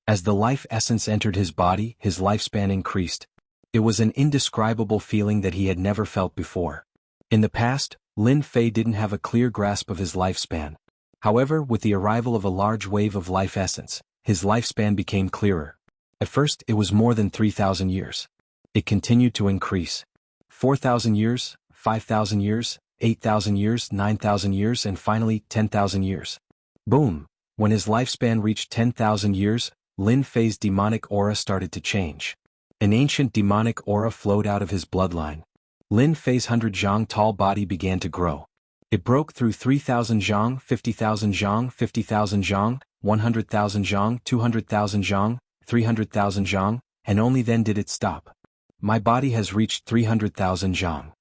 As the life essence entered his body, his lifespan increased. It was an indescribable feeling that he had never felt before. In the past, Lin Fei didn't have a clear grasp of his lifespan. However, with the arrival of a large wave of life essence, his lifespan became clearer. At first, it was more than 3,000 years. It continued to increase. 4,000 years, 5,000 years, 8,000 years, 9,000 years, and finally 10,000 years. Boom! When his lifespan reached 10,000 years, Lin Fei's demonic aura started to change. An ancient demonic aura flowed out of his bloodline. Lin Fei's 100 zhang tall body began to grow. It broke through 3,000 zhang, 50,000 zhang, 50,000 zhang, 100,000 zhang, 200,000 zhang, 300,000 zhang, and only then did it stop. My body has reached 300,000 zhang.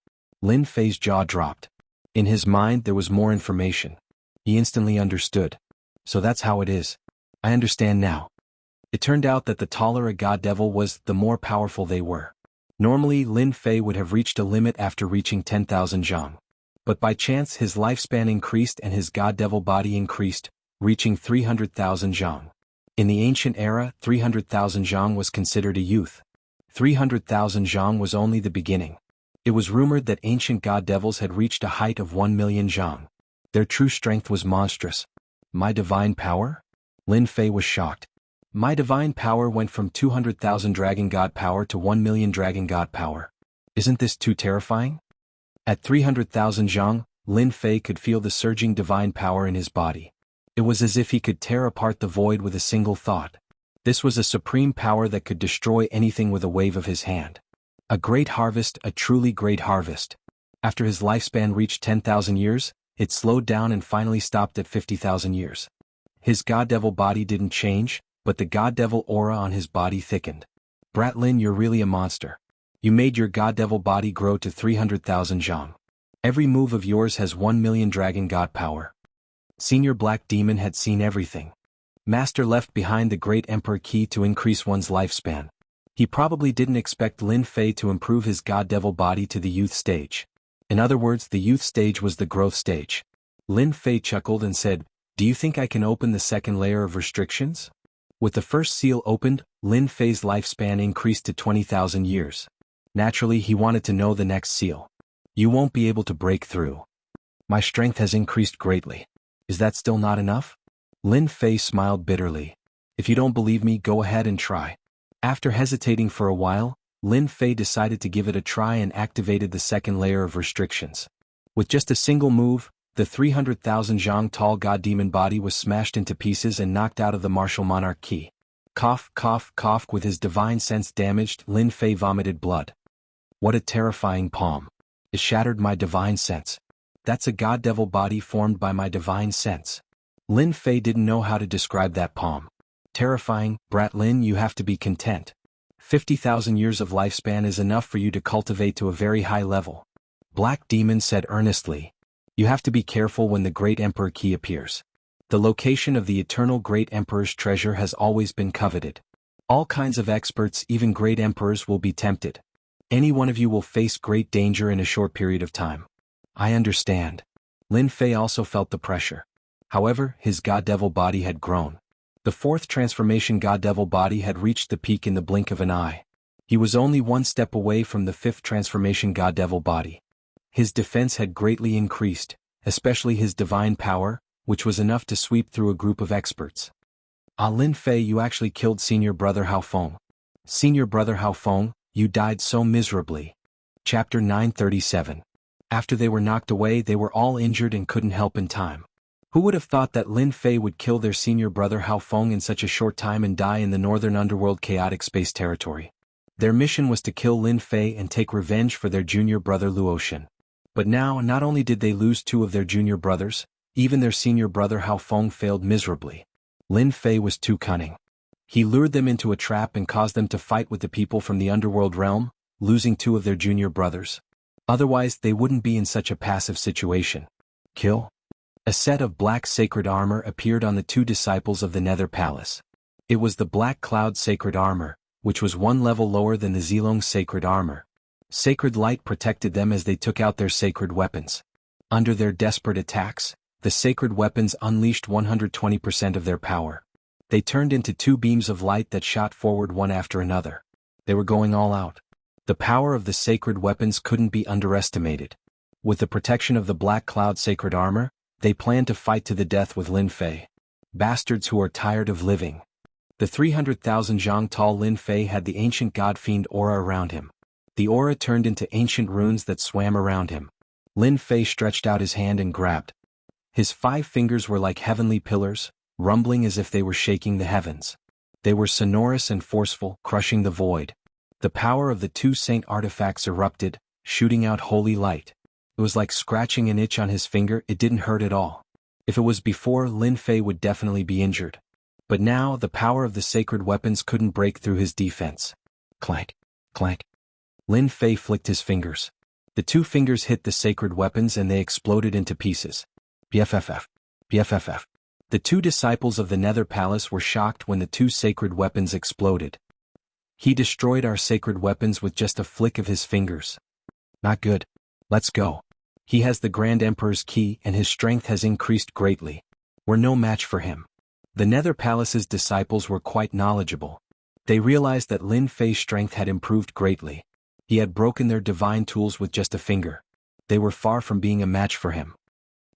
Lin Fei's jaw dropped. In his mind there was more information. He instantly understood. So that's how it is. I understand now. It turned out that the taller a god devil was, the more powerful they were. Normally, Lin Fei would have reached a limit after reaching 10,000 zhang. But by chance his lifespan increased and his god devil body increased, reaching 300,000 zhang. In the ancient era, 300,000 zhang was considered a youth. 300,000 zhang was only the beginning. It was rumored that ancient god devils had reached a height of 1 million zhang. Their true strength was monstrous. My divine power? Lin Fei was shocked. My divine power went from 200,000 dragon god power to 1 million dragon god power. Isn't this too terrifying? At 300,000 zhang, Lin Fei could feel the surging divine power in his body. It was as if he could tear apart the void with a single thought. This was a supreme power that could destroy anything with a wave of his hand. A great harvest, a truly great harvest. After his lifespan reached 10,000 years, it slowed down and finally stopped at 50,000 years. His god devil body didn't change, but the god devil aura on his body thickened. Bratlin, you're really a monster. You made your god devil body grow to 300,000 zhang. Every move of yours has 1 million dragon god power. Senior Black Demon had seen everything. Master left behind the Great Emperor Key to increase one's lifespan. He probably didn't expect Lin Fei to improve his god-devil body to the youth stage. In other words, the youth stage was the growth stage. Lin Fei chuckled and said, "Do you think I can open the second layer of restrictions?" With the first seal opened, Lin Fei's lifespan increased to 20,000 years. Naturally, he wanted to know the next seal. "You won't be able to break through. My strength has increased greatly. Is that still not enough?" Lin Fei smiled bitterly. "If you don't believe me, go ahead and try." After hesitating for a while, Lin Fei decided to give it a try and activated the second layer of restrictions. With just a single move, the 300,000 zhang tall god-demon body was smashed into pieces and knocked out of the martial monarch key. Cough, cough, cough. With his divine sense damaged, Lin Fei vomited blood. "What a terrifying palm. It shattered my divine sense. That's a god-devil body formed by my divine sense." Lin Fei didn't know how to describe that palm. "Terrifying, Brat Lin, you have to be content. 50,000 years of lifespan is enough for you to cultivate to a very high level." Black Demon said earnestly. "You have to be careful when the Great Emperor key appears. The location of the eternal Great Emperor's treasure has always been coveted. All kinds of experts, even great emperors, will be tempted. Any one of you will face great danger in a short period of time." "I understand." Lin Fei also felt the pressure. However, his god-devil body had grown. The fourth transformation god-devil body had reached the peak in the blink of an eye. He was only one step away from the fifth transformation god-devil body. His defense had greatly increased, especially his divine power, which was enough to sweep through a group of experts. "Ah, Lin Fei, you actually killed senior brother Hao Feng. Senior brother Hao Feng, you died so miserably." Chapter 937. After they were knocked away, they were all injured and couldn't help in time. Who would have thought that Lin Fei would kill their senior brother Hao Feng in such a short time and die in the northern underworld chaotic space territory? Their mission was to kill Lin Fei and take revenge for their junior brother Luotian. But now, not only did they lose two of their junior brothers, even their senior brother Hao Feng failed miserably. Lin Fei was too cunning. He lured them into a trap and caused them to fight with the people from the underworld realm, losing two of their junior brothers. Otherwise, they wouldn't be in such a passive situation. Kill. A set of black sacred armor appeared on the two disciples of the Nether Palace. It was the Black Cloud sacred armor, which was one level lower than the Zilong sacred armor. Sacred light protected them as they took out their sacred weapons. Under their desperate attacks, the sacred weapons unleashed 120% of their power. They turned into two beams of light that shot forward one after another. They were going all out. The power of the sacred weapons couldn't be underestimated. With the protection of the Black Cloud sacred armor, they planned to fight to the death with Lin Fei. Bastards who are tired of living. The 300,000 zhang tall Lin Fei had the ancient god-fiend aura around him. The aura turned into ancient runes that swam around him. Lin Fei stretched out his hand and grabbed. His 5 fingers were like heavenly pillars, rumbling as if they were shaking the heavens. They were sonorous and forceful, crushing the void. The power of the 2 saint artifacts erupted, shooting out holy light. It was like scratching an itch on his finger. It didn't hurt at all. If it was before, Lin Fei would definitely be injured. But now, the power of the sacred weapons couldn't break through his defense. Clank, clank. Lin Fei flicked his fingers. The 2 fingers hit the sacred weapons and they exploded into pieces. BFFF, BFFF. The 2 disciples of the Nether Palace were shocked when the 2 sacred weapons exploded. "He destroyed our sacred weapons with just a flick of his fingers. Not good. Let's go. He has the Grand Emperor's key and his strength has increased greatly. We're no match for him." The Nether Palace's disciples were quite knowledgeable. They realized that Lin Fei's strength had improved greatly. He had broken their divine tools with just a finger. They were far from being a match for him.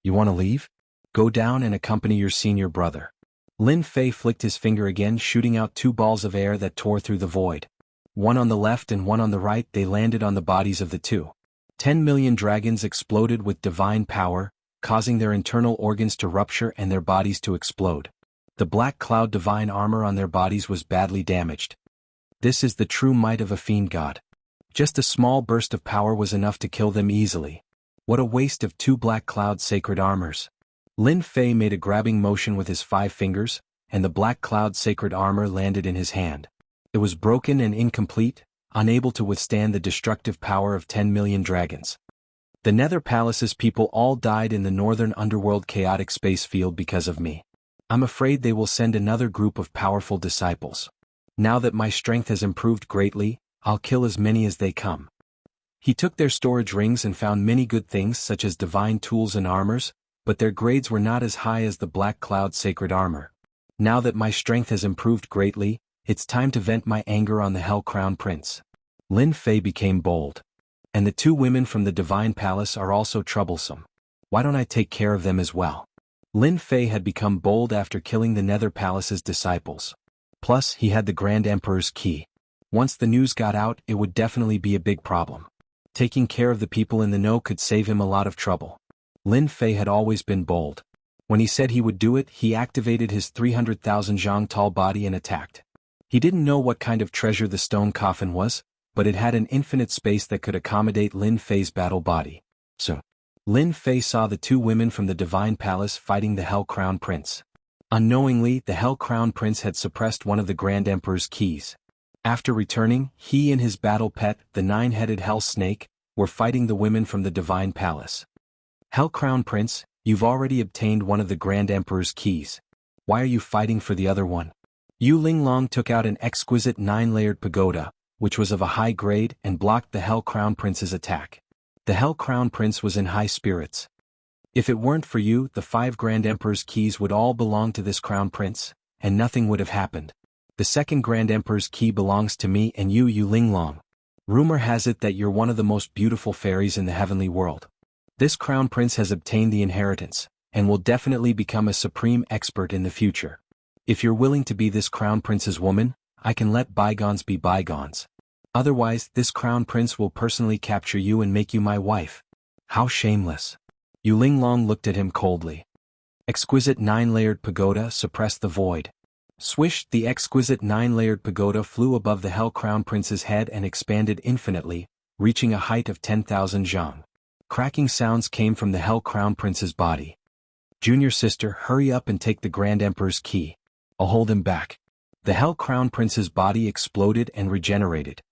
"You want to leave? Go down and accompany your senior brother." Lin Fei flicked his finger again, shooting out 2 balls of air that tore through the void. One on the left and one on the right. They landed on the bodies of the 2. 10 million dragons exploded with divine power, causing their internal organs to rupture and their bodies to explode. The Black Cloud divine armor on their bodies was badly damaged. This is the true might of a fiend god. Just a small burst of power was enough to kill them easily. What a waste of 2 Black Cloud sacred armors. Lin Fei made a grabbing motion with his 5 fingers, and the Black Cloud sacred armor landed in his hand. It was broken and incomplete, unable to withstand the destructive power of 10 million dragons. The Nether Palace's people all died in the northern underworld chaotic space field because of me. I'm afraid they will send another group of powerful disciples. Now that my strength has improved greatly, I'll kill as many as they come. He took their storage rings and found many good things such as divine tools and armors, but their grades were not as high as the Black Cloud sacred armor. Now that my strength has improved greatly, it's time to vent my anger on the Hell Crown Prince. Lin Fei became bold. And the two women from the Divine Palace are also troublesome. Why don't I take care of them as well? Lin Fei had become bold after killing the Nether Palace's disciples. Plus, he had the Grand Emperor's key. Once the news got out, it would definitely be a big problem. Taking care of the people in the know could save him a lot of trouble. Lin Fei had always been bold. When he said he would do it, he activated his 300,000 zhang tall body and attacked. He didn't know what kind of treasure the stone coffin was, but it had an infinite space that could accommodate Lin Fei's battle body. So, Lin Fei saw the two women from the Divine Palace fighting the Hell Crown Prince. Unknowingly, the Hell Crown Prince had suppressed one of the Grand Emperor's keys. After returning, he and his battle pet, the nine-headed Hell Snake, were fighting the women from the Divine Palace. Hell Crown Prince, you've already obtained one of the Grand Emperor's keys. Why are you fighting for the other one? Yu Linglong took out an exquisite 9-layered pagoda, which was of a high grade and blocked the Hell Crown Prince's attack. The Hell Crown Prince was in high spirits. If it weren't for you, the 5 Grand Emperor's keys would all belong to this Crown Prince, and nothing would have happened. The second Grand Emperor's key belongs to me and you, Yu Linglong. Rumor has it that you're one of the most beautiful fairies in the heavenly world. This Crown Prince has obtained the inheritance, and will definitely become a supreme expert in the future. If you're willing to be this Crown Prince's woman, I can let bygones be bygones. Otherwise, this Crown Prince will personally capture you and make you my wife. How shameless. Yu Linglong looked at him coldly. Exquisite 9-layered pagoda suppressed the void. Swish, the exquisite 9-layered pagoda flew above the Hell Crown Prince's head and expanded infinitely, reaching a height of 10,000 zhang. Cracking sounds came from the Hell Crown Prince's body. Junior sister, hurry up and take the Grand Emperor's key. I'll hold him back. The Hell Crown Prince's body exploded and regenerated.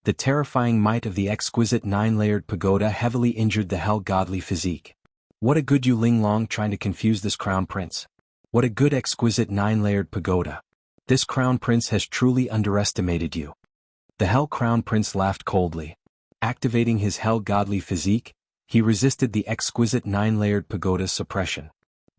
The terrifying might of the exquisite 9-layered pagoda heavily injured the Hell Godly physique. What a good Yu Linglong trying to confuse this Crown Prince. What a good exquisite 9-layered pagoda. This Crown Prince has truly underestimated you. The Hell Crown Prince laughed coldly. Activating his Hell Godly physique, he resisted the exquisite 9-layered pagoda's suppression.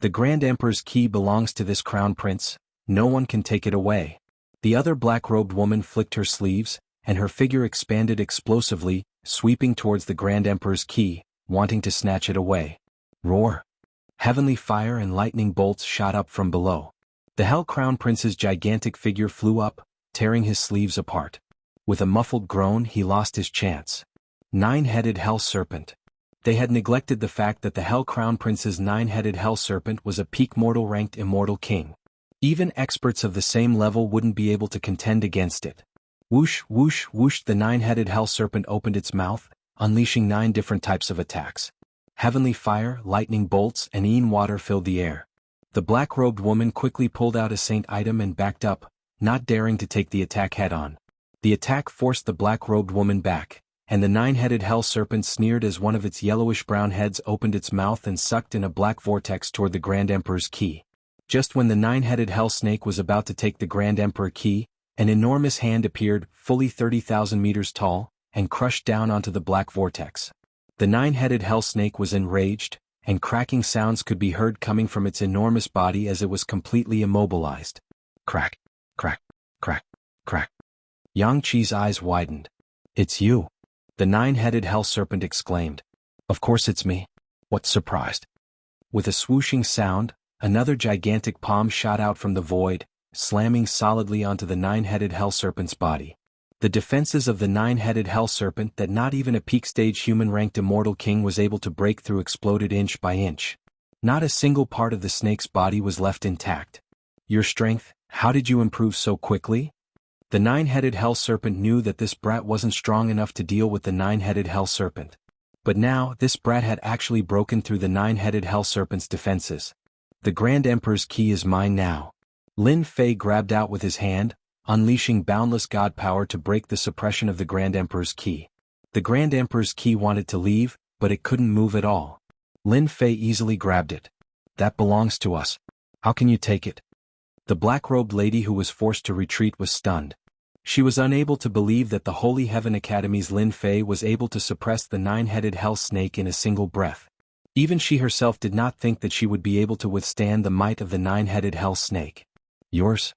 The Grand Emperor's key belongs to this Crown Prince, no one can take it away. The other black-robed woman flicked her sleeves, and her figure expanded explosively, sweeping towards the Grand Emperor's key, wanting to snatch it away. Roar! Heavenly fire and lightning bolts shot up from below. The Hell Crown Prince's gigantic figure flew up, tearing his sleeves apart. With a muffled groan, he lost his chance. 9-headed Hell Serpent. They had neglected the fact that the Hell Crown Prince's 9-headed Hell Serpent was a peak mortal-ranked immortal king. Even experts of the same level wouldn't be able to contend against it. Whoosh, whoosh, whoosh, the 9-headed Hell Serpent opened its mouth, unleashing 9 different types of attacks. Heavenly fire, lightning bolts, and Een water filled the air. The black-robed woman quickly pulled out a saint item and backed up, not daring to take the attack head-on. The attack forced the black-robed woman back, and the 9-headed Hell Serpent sneered as one of its yellowish-brown heads opened its mouth and sucked in a black vortex toward the Grand Emperor's key. Just when the 9-headed Hell Snake was about to take the Grand Emperor key, an enormous hand appeared, fully 30,000 meters tall, and crushed down onto the black vortex. The 9-headed Hell Snake was enraged, and cracking sounds could be heard coming from its enormous body as it was completely immobilized. Crack, crack, crack, crack. Yang Qi's eyes widened. It's you. The 9-headed Hell Serpent exclaimed. Of course it's me. What's surprised? With a swooshing sound, another gigantic palm shot out from the void, slamming solidly onto the 9-headed Hell Serpent's body. The defenses of the 9-headed Hell Serpent that not even a peak-stage human-ranked immortal king was able to break through exploded inch by inch. Not a single part of the snake's body was left intact. Your strength, how did you improve so quickly? The 9-headed Hell Serpent knew that this brat wasn't strong enough to deal with the 9-headed Hell Serpent. But now, this brat had actually broken through the 9-headed Hell Serpent's defenses. The Grand Emperor's key is mine now. Lin Fei grabbed out with his hand, unleashing boundless god power to break the suppression of the Grand Emperor's key. The Grand Emperor's key wanted to leave, but it couldn't move at all. Lin Fei easily grabbed it. That belongs to us. How can you take it? The black-robed lady who was forced to retreat was stunned. She was unable to believe that the Holy Heaven Academy's Lin Fei was able to suppress the nine-headed hell snake in a single breath. Even she herself did not think that she would be able to withstand the might of the nine-headed hell snake. Yours?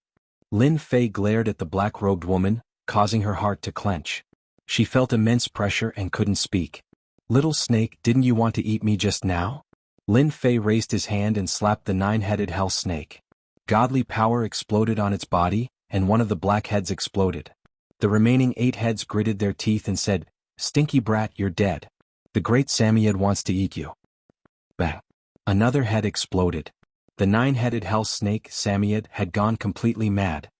Lin Fei glared at the black-robed woman, causing her heart to clench. She felt immense pressure and couldn't speak. Little snake, didn't you want to eat me just now? Lin Fei raised his hand and slapped the nine-headed hell snake. Godly power exploded on its body, and one of the black heads exploded. The remaining 8 heads gritted their teeth and said, "Stinky brat, you're dead. The great Samyed wants to eat you." Bang! Another head exploded. The 9-headed hell snake, Samyed, had gone completely mad.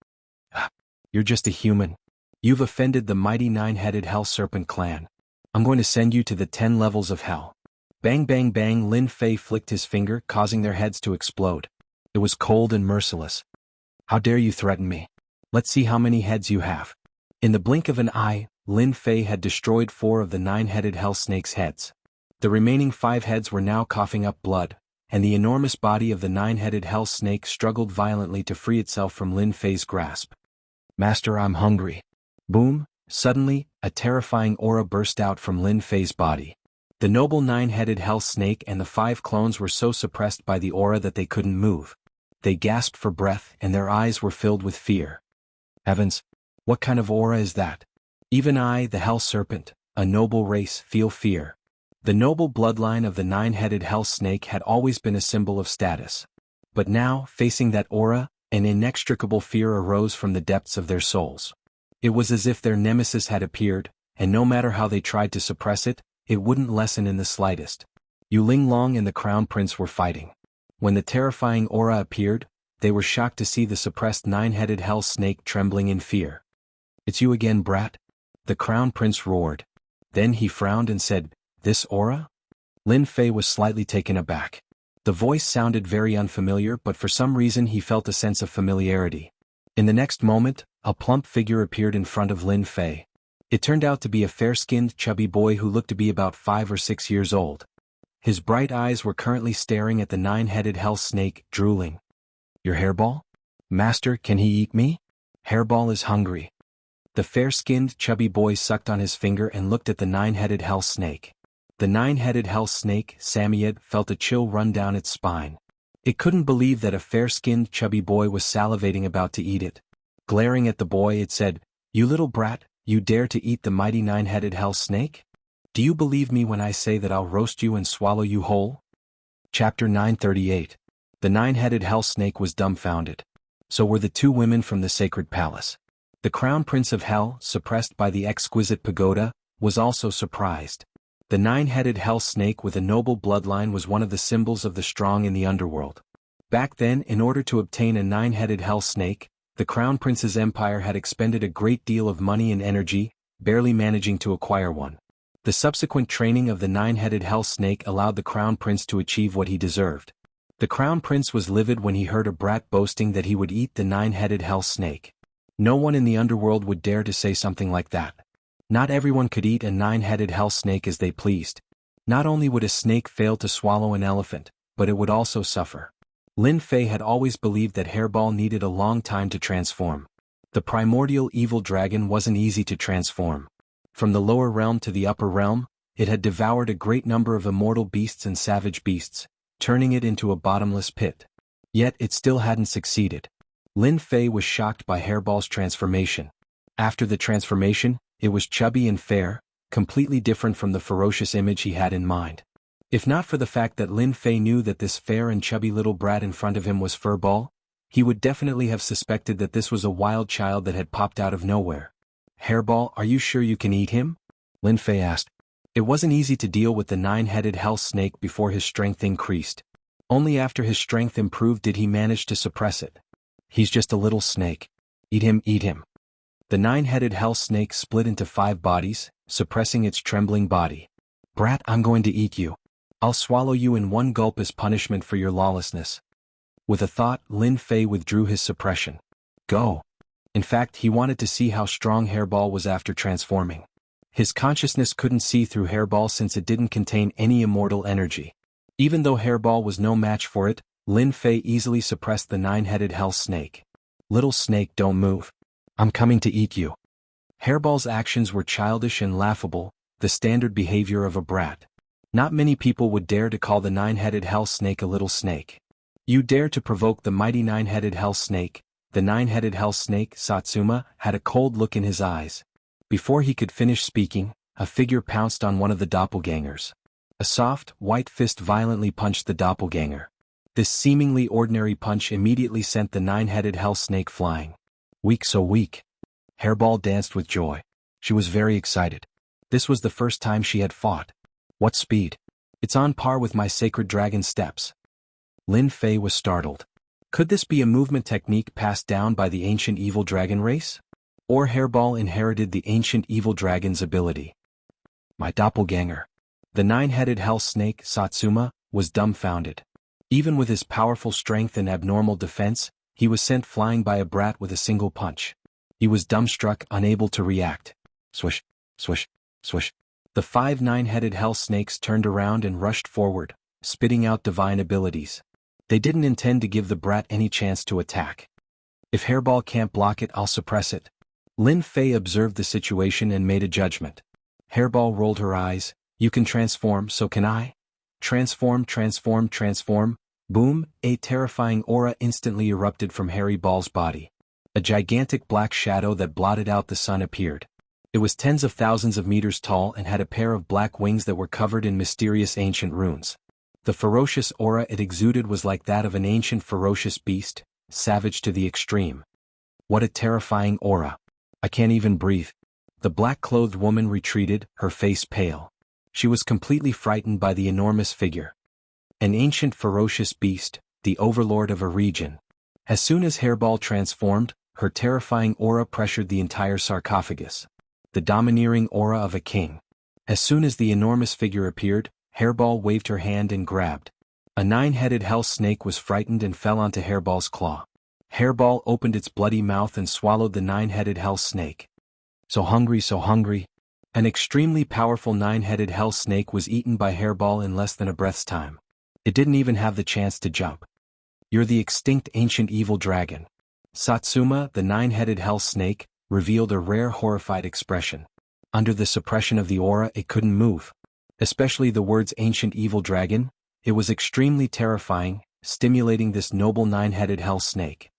"You're just a human. You've offended the mighty 9-headed hell serpent clan. I'm going to send you to the 10 levels of hell." Bang bang bang, Lin Fei flicked his finger, causing their heads to explode. It was cold and merciless. "How dare you threaten me? Let's see how many heads you have." In the blink of an eye, Lin Fei had destroyed 4 of the 9-headed hell snake's heads. The remaining 5 heads were now coughing up blood, and the enormous body of the 9-headed hell snake struggled violently to free itself from Lin Fei's grasp. "Master, I'm hungry." Boom! Suddenly, a terrifying aura burst out from Lin Fei's body. The noble 9-headed hell snake and the 5 clones were so suppressed by the aura that they couldn't move. They gasped for breath and their eyes were filled with fear. Heavens! What kind of aura is that? Even I, the hell serpent, a noble race, feel fear. The noble bloodline of the 9-headed hell snake had always been a symbol of status. But now, facing that aura, an inextricable fear arose from the depths of their souls. It was as if their nemesis had appeared, and no matter how they tried to suppress it, it wouldn't lessen in the slightest. Yu Linglong and the Crown Prince were fighting. When the terrifying aura appeared, they were shocked to see the suppressed 9-headed hell snake trembling in fear. "It's you again, brat?" the Crown Prince roared. Then he frowned and said, "This aura?" Lin Fei was slightly taken aback. The voice sounded very unfamiliar, but for some reason he felt a sense of familiarity. In the next moment, a plump figure appeared in front of Lin Fei. It turned out to be a fair-skinned, chubby boy who looked to be about 5 or 6 years old. His bright eyes were currently staring at the 9-headed hell snake, drooling. "Your hairball? Master, can he eat me? Hairball is hungry." The fair-skinned, chubby boy sucked on his finger and looked at the 9-headed hell snake. The 9-headed hell snake, Samyed, felt a chill run down its spine. It couldn't believe that a fair-skinned, chubby boy was salivating about to eat it. Glaring at the boy, it said, "You little brat, you dare to eat the mighty 9-headed hell snake? Do you believe me when I say that I'll roast you and swallow you whole?" Chapter 938. The 9-headed hell snake was dumbfounded. So were the 2 women from the sacred palace. The Crown Prince of Hell, suppressed by the exquisite pagoda, was also surprised. The 9-headed hell snake with a noble bloodline was one of the symbols of the strong in the underworld. Back then, in order to obtain a 9-headed hell snake, the Crown Prince's empire had expended a great deal of money and energy, barely managing to acquire one. The subsequent training of the 9-headed hell snake allowed the Crown Prince to achieve what he deserved. The Crown Prince was livid when he heard a brat boasting that he would eat the 9-headed hell snake. No one in the underworld would dare to say something like that. Not everyone could eat a 9-headed hell snake as they pleased. Not only would a snake fail to swallow an elephant, but it would also suffer. Lin Fei had always believed that Hairball needed a long time to transform. The primordial evil dragon wasn't easy to transform. From the lower realm to the upper realm, it had devoured a great number of immortal beasts and savage beasts, turning it into a bottomless pit. Yet it still hadn't succeeded. Lin Fei was shocked by Hairball's transformation. After the transformation, it was chubby and fair, completely different from the ferocious image he had in mind. If not for the fact that Lin Fei knew that this fair and chubby little brat in front of him was Furball, he would definitely have suspected that this was a wild child that had popped out of nowhere. "Hairball, are you sure you can eat him?" Lin Fei asked. It wasn't easy to deal with the 9-headed hell snake before his strength increased. Only after his strength improved did he manage to suppress it. "He's just a little snake. Eat him, eat him." The 9-headed hell snake split into 5 bodies, suppressing its trembling body. "Brat, I'm going to eat you. I'll swallow you in one gulp as punishment for your lawlessness." With a thought, Lin Fei withdrew his suppression. Go. In fact, he wanted to see how strong Hairball was after transforming. His consciousness couldn't see through Hairball since it didn't contain any immortal energy. Even though Hairball was no match for it, Lin Fei easily suppressed the 9-headed hell snake. "Little snake, don't move. I'm coming to eat you." Hairball's actions were childish and laughable, the standard behavior of a brat. Not many people would dare to call the nine-headed hell snake a little snake. You dare to provoke the mighty nine-headed hell snake. The nine-headed hell snake, Satsuma, had a cold look in his eyes. Before he could finish speaking, a figure pounced on one of the doppelgangers. A soft, white fist violently punched the doppelganger. This seemingly ordinary punch immediately sent the nine-headed hell snake flying. Weak, so weak. Hairball danced with joy. She was very excited. This was the first time she had fought. What speed! It's on par with my sacred dragon steps. Lin Fei was startled. Could this be a movement technique passed down by the ancient evil dragon race? Or Hairball inherited the ancient evil dragon's ability? My doppelganger. The nine-headed hell snake, Satsuma, was dumbfounded. Even with his powerful strength and abnormal defense, he was sent flying by a brat with a single punch. He was dumbstruck, unable to react. Swish, swish, swish. The 5 nine-headed hell snakes turned around and rushed forward, spitting out divine abilities. They didn't intend to give the brat any chance to attack. If Hairball can't block it, I'll suppress it. Lin Fei observed the situation and made a judgment. Hairball rolled her eyes. You can transform, so can I? Transform, transform, transform. Boom, a terrifying aura instantly erupted from Hairball's body. A gigantic black shadow that blotted out the sun appeared. It was tens of thousands of meters tall and had a pair of black wings that were covered in mysterious ancient runes. The ferocious aura it exuded was like that of an ancient ferocious beast, savage to the extreme. What a terrifying aura. I can't even breathe. The black-clothed woman retreated, her face pale. She was completely frightened by the enormous figure. An ancient ferocious beast, the overlord of a region. As soon as Hairball transformed, her terrifying aura pressured the entire sarcophagus. The domineering aura of a king. As soon as the enormous figure appeared, Hairball waved her hand and grabbed. A nine-headed hell snake was frightened and fell onto Hairball's claw. Hairball opened its bloody mouth and swallowed the nine-headed hell snake. So hungry, so hungry. An extremely powerful nine-headed hell snake was eaten by Hairball in less than a breath's time. It didn't even have the chance to jump. You're the extinct ancient evil dragon. Satsuma, the nine-headed hell snake, revealed a rare horrified expression. Under the suppression of the aura, it couldn't move. Especially the words ancient evil dragon, it was extremely terrifying, stimulating this noble nine-headed hell snake.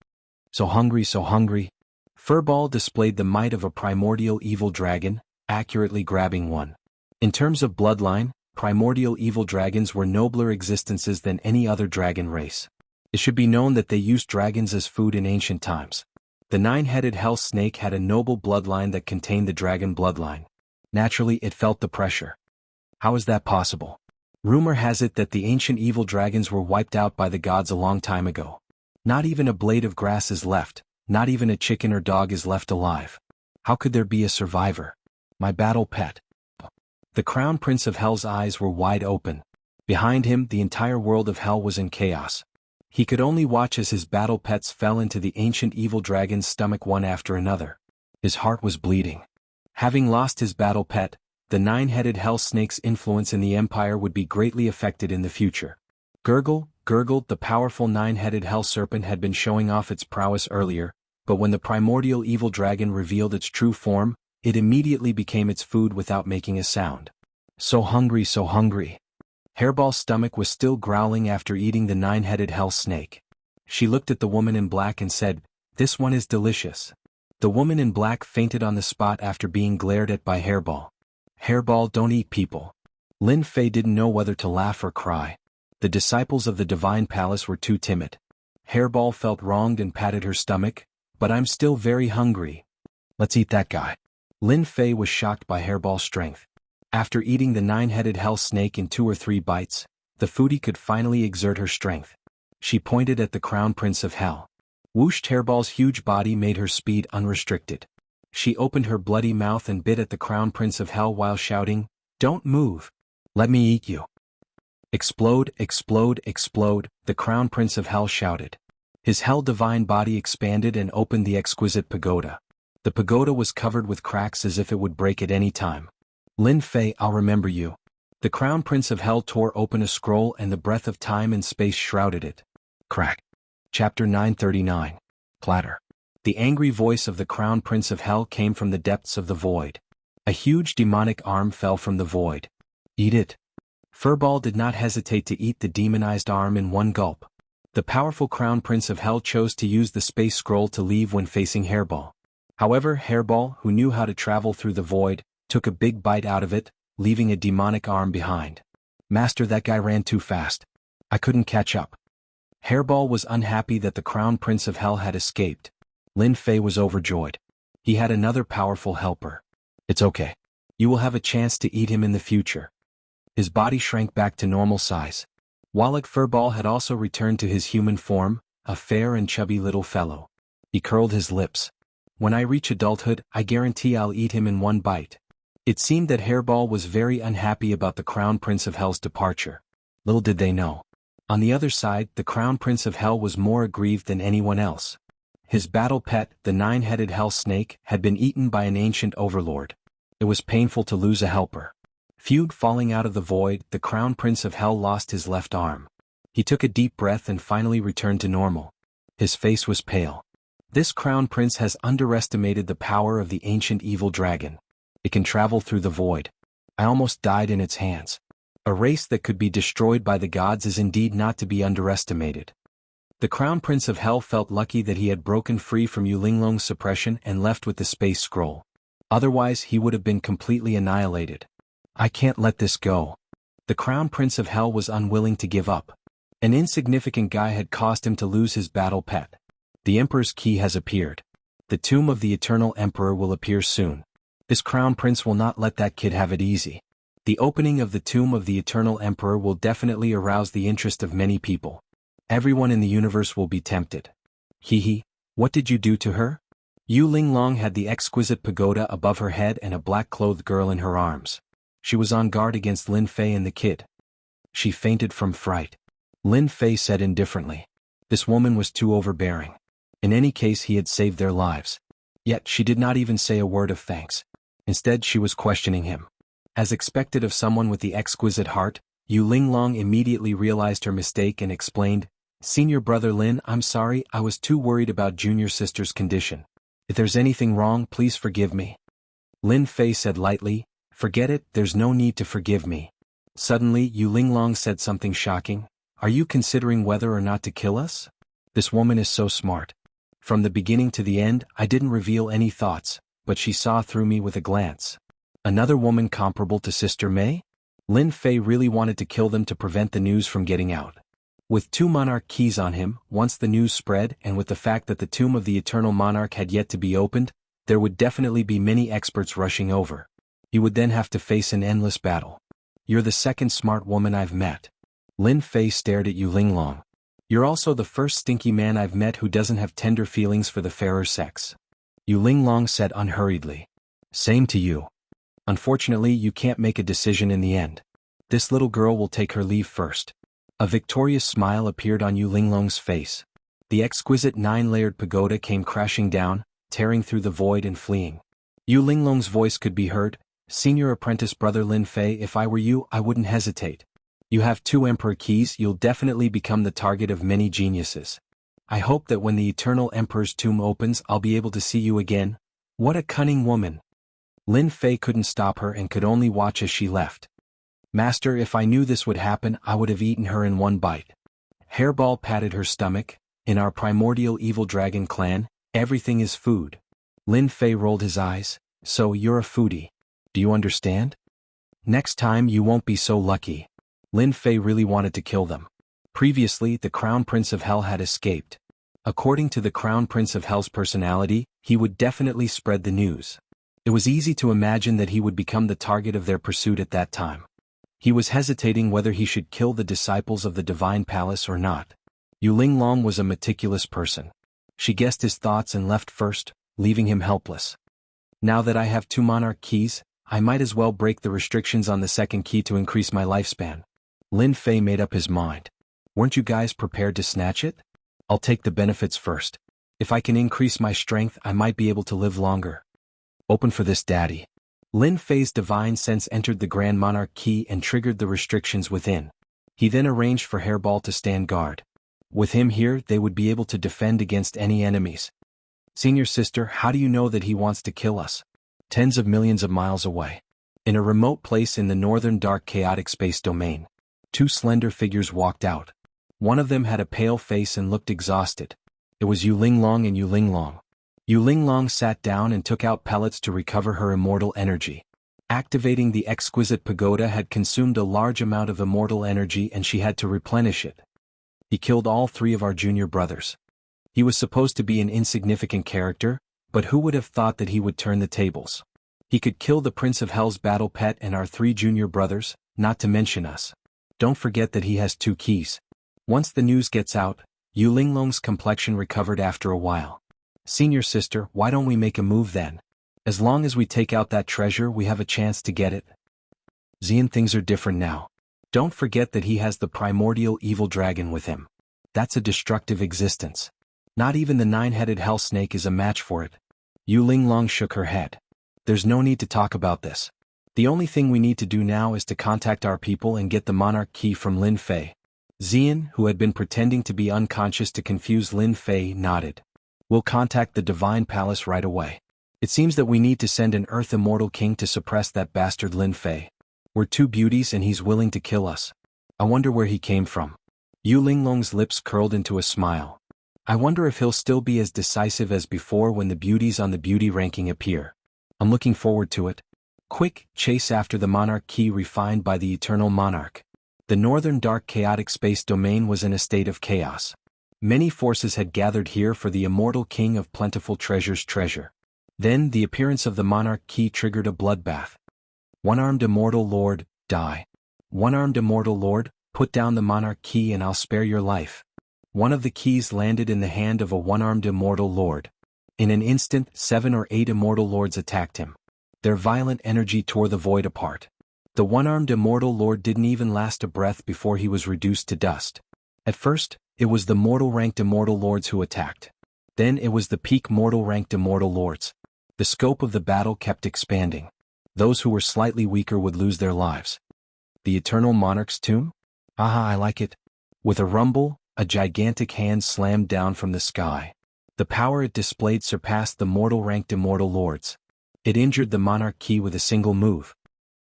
So hungry, so hungry. Furball displayed the might of a primordial evil dragon, accurately grabbing one. In terms of bloodline, primordial evil dragons were nobler existences than any other dragon race. It should be known that they used dragons as food in ancient times. The nine-headed hell snake had a noble bloodline that contained the dragon bloodline. Naturally, it felt the pressure. How is that possible? Rumor has it that the ancient evil dragons were wiped out by the gods a long time ago. Not even a blade of grass is left, not even a chicken or dog is left alive. How could there be a survivor? My battle pet. The crown prince of hell's eyes were wide open. Behind him, the entire world of hell was in chaos. He could only watch as his battle pets fell into the ancient evil dragon's stomach one after another. His heart was bleeding. Having lost his battle pet, the nine-headed hell snake's influence in the empire would be greatly affected in the future. Gurgle, gurgled, the powerful nine-headed hell serpent had been showing off its prowess earlier, but when the primordial evil dragon revealed its true form, it immediately became its food without making a sound. So hungry, so hungry. Hairball's stomach was still growling after eating the nine-headed hell snake. She looked at the woman in black and said, "This one is delicious." The woman in black fainted on the spot after being glared at by Hairball. Hairball, don't eat people. Lin Fei didn't know whether to laugh or cry. The disciples of the Divine Palace were too timid. Hairball felt wronged and patted her stomach, "But I'm still very hungry. Let's eat that guy." Lin Fei was shocked by Hairball's strength. After eating the nine-headed hell snake in 2 or 3 bites, the foodie could finally exert her strength. She pointed at the crown prince of hell. Whooshed, Hairball's huge body made her speed unrestricted. She opened her bloody mouth and bit at the crown prince of hell while shouting, "Don't move. Let me eat you." Explode, explode, explode, the crown prince of hell shouted. His hell divine body expanded and opened the exquisite pagoda. The pagoda was covered with cracks as if it would break at any time. Lin Fei, I'll remember you. The crown prince of hell tore open a scroll and the breath of time and space shrouded it. Crack. Chapter 939. Clatter. The angry voice of the Crown Prince of Hell came from the depths of the void. A huge demonic arm fell from the void. Eat it. Furball did not hesitate to eat the demonized arm in one gulp. The powerful Crown Prince of Hell chose to use the space scroll to leave when facing Hairball. However, Hairball, who knew how to travel through the void, took a big bite out of it, leaving a demonic arm behind. Master, that guy ran too fast. I couldn't catch up. Hairball was unhappy that the Crown Prince of Hell had escaped. Lin Fei was overjoyed. He had another powerful helper. It's okay. You will have a chance to eat him in the future. His body shrank back to normal size. Wallach Furball had also returned to his human form, a fair and chubby little fellow. He curled his lips. When I reach adulthood, I guarantee I'll eat him in one bite. It seemed that Hairball was very unhappy about the Crown Prince of Hell's departure. Little did they know. On the other side, the Crown Prince of Hell was more aggrieved than anyone else. His battle pet, the nine-headed hell snake, had been eaten by an ancient overlord. It was painful to lose a helper. Feud falling out of the void, the Crown Prince of Hell lost his left arm. He took a deep breath and finally returned to normal. His face was pale. This Crown Prince has underestimated the power of the ancient evil dragon. It can travel through the void. I almost died in its hands. A race that could be destroyed by the gods is indeed not to be underestimated. The Crown Prince of Hell felt lucky that he had broken free from Yulinglong's suppression and left with the space scroll. Otherwise, he would have been completely annihilated. I can't let this go. The Crown Prince of Hell was unwilling to give up. An insignificant guy had caused him to lose his battle pet. The Emperor's key has appeared. The tomb of the Eternal Emperor will appear soon. This Crown Prince will not let that kid have it easy. The opening of the tomb of the Eternal Emperor will definitely arouse the interest of many people. Everyone in the universe will be tempted. Hee, what did you do to her? Yu Linglong had the exquisite pagoda above her head and a black-clothed girl in her arms. She was on guard against Lin Fei and the kid. She fainted from fright. Lin Fei said indifferently. This woman was too overbearing. In any case, he had saved their lives. Yet she did not even say a word of thanks. Instead, she was questioning him. As expected of someone with the exquisite heart, Yu Linglong immediately realized her mistake and explained, Senior Brother Lin, I'm sorry, I was too worried about junior sister's condition. If there's anything wrong, please forgive me. Lin Fei said lightly, Forget it, there's no need to forgive me. Suddenly, Yu Linglong said something shocking. Are you considering whether or not to kill us? This woman is so smart. From the beginning to the end, I didn't reveal any thoughts, but she saw through me with a glance. Another woman comparable to Sister Mei? Lin Fei really wanted to kill them to prevent the news from getting out. With 2 monarch keys on him, once the news spread and with the fact that the tomb of the Eternal Monarch had yet to be opened, there would definitely be many experts rushing over. He would then have to face an endless battle. You're the second smart woman I've met. Lin Fei stared at Yu Linglong. You're also the first stinky man I've met who doesn't have tender feelings for the fairer sex. Yu Linglong said unhurriedly. Same to you. Unfortunately, you can't make a decision in the end. This little girl will take her leave first. A victorious smile appeared on Yu Linglong's face. The exquisite 9-layered pagoda came crashing down, tearing through the void and fleeing. Yu Linglong's voice could be heard. Senior Apprentice Brother Lin Fei, if I were you, I wouldn't hesitate. You have 2 Emperor keys, you'll definitely become the target of many geniuses. I hope that when the Eternal Emperor's tomb opens, I'll be able to see you again. What a cunning woman. Lin Fei couldn't stop her and could only watch as she left. Master, if I knew this would happen, I would have eaten her in one bite. Hairball patted her stomach. In our primordial evil dragon clan, everything is food. Lin Fei rolled his eyes. So you're a foodie. Do you understand? Next time you won't be so lucky. Lin Fei really wanted to kill them. Previously, the Crown Prince of Hell had escaped. According to the Crown Prince of Hell's personality, he would definitely spread the news. It was easy to imagine that he would become the target of their pursuit at that time. He was hesitating whether he should kill the disciples of the Divine Palace or not. Yu Linglong was a meticulous person. She guessed his thoughts and left first, leaving him helpless. Now that I have 2 monarch keys, I might as well break the restrictions on the second key to increase my lifespan. Lin Fei made up his mind. Weren't you guys prepared to snatch it? I'll take the benefits first. If I can increase my strength, I might be able to live longer. Open for this, Daddy. Lin Fei's divine sense entered the Grand Monarch key and triggered the restrictions within. He then arranged for Hairball to stand guard. With him here, they would be able to defend against any enemies. Senior sister, how do you know that he wants to kill us? Tens of millions of miles away. In a remote place in the northern dark chaotic space domain, two slender figures walked out. One of them had a pale face and looked exhausted. It was Yu Linglong and Yu Linglong. Yu Linglong sat down and took out pellets to recover her immortal energy. Activating the exquisite pagoda had consumed a large amount of immortal energy and she had to replenish it. He killed all three of our junior brothers. He was supposed to be an insignificant character, but who would have thought that he would turn the tables? He could kill the Prince of Hell's battle pet and our three junior brothers, not to mention us. Don't forget that he has 2 keys. Once the news gets out, Yu Linglong's complexion recovered after a while. Senior sister, why don't we make a move then? As long as we take out that treasure we have a chance to get it. Xian, things are different now. Don't forget that he has the primordial evil dragon with him. That's a destructive existence. Not even the 9-headed hell snake is a match for it. Yu Linglong shook her head. There's no need to talk about this. The only thing we need to do now is to contact our people and get the monarch key from Lin Fei. Xian, who had been pretending to be unconscious to confuse Lin Fei, nodded. We'll contact the Divine Palace right away. It seems that we need to send an Earth Immortal King to suppress that bastard Lin Fei. We're 2 beauties and he's willing to kill us. I wonder where he came from. Yu Linglong's lips curled into a smile. I wonder if he'll still be as decisive as before when the beauties on the beauty ranking appear. I'm looking forward to it. Quick, chase after the monarch key refined by the eternal monarch. The northern dark chaotic space domain was in a state of chaos. Many forces had gathered here for the immortal king of plentiful treasures treasure. Then the appearance of the monarch key triggered a bloodbath. One-armed immortal lord, die. One-armed immortal lord, put down the monarch key and I'll spare your life. One of the keys landed in the hand of a one-armed immortal lord. In an instant, 7 or 8 immortal lords attacked him. Their violent energy tore the void apart. The one-armed immortal lord didn't even last a breath before he was reduced to dust. At first, it was the mortal-ranked immortal lords who attacked. Then it was the peak mortal-ranked immortal lords. The scope of the battle kept expanding. Those who were slightly weaker would lose their lives. The eternal monarch's tomb? Aha, I like it. With a rumble, a gigantic hand slammed down from the sky. The power it displayed surpassed the mortal-ranked immortal lords. It injured the monarch key with a single move.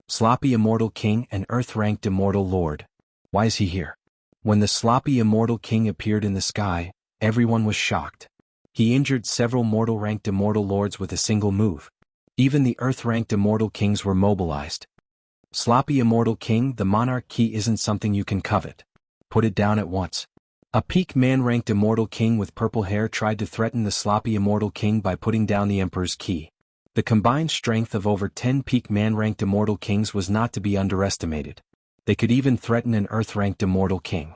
Sloppy immortal king and earth-ranked immortal lord. Why is he here? When the sloppy immortal king appeared in the sky, everyone was shocked. He injured several mortal-ranked immortal lords with a single move. Even the earth-ranked immortal kings were mobilized. Sloppy immortal king, the monarch key isn't something you can covet. Put it down at once. A peak man-ranked immortal king with purple hair tried to threaten the sloppy immortal king by putting down the emperor's key. The combined strength of over 10 peak man-ranked immortal kings was not to be underestimated. They could even threaten an earth-ranked immortal king.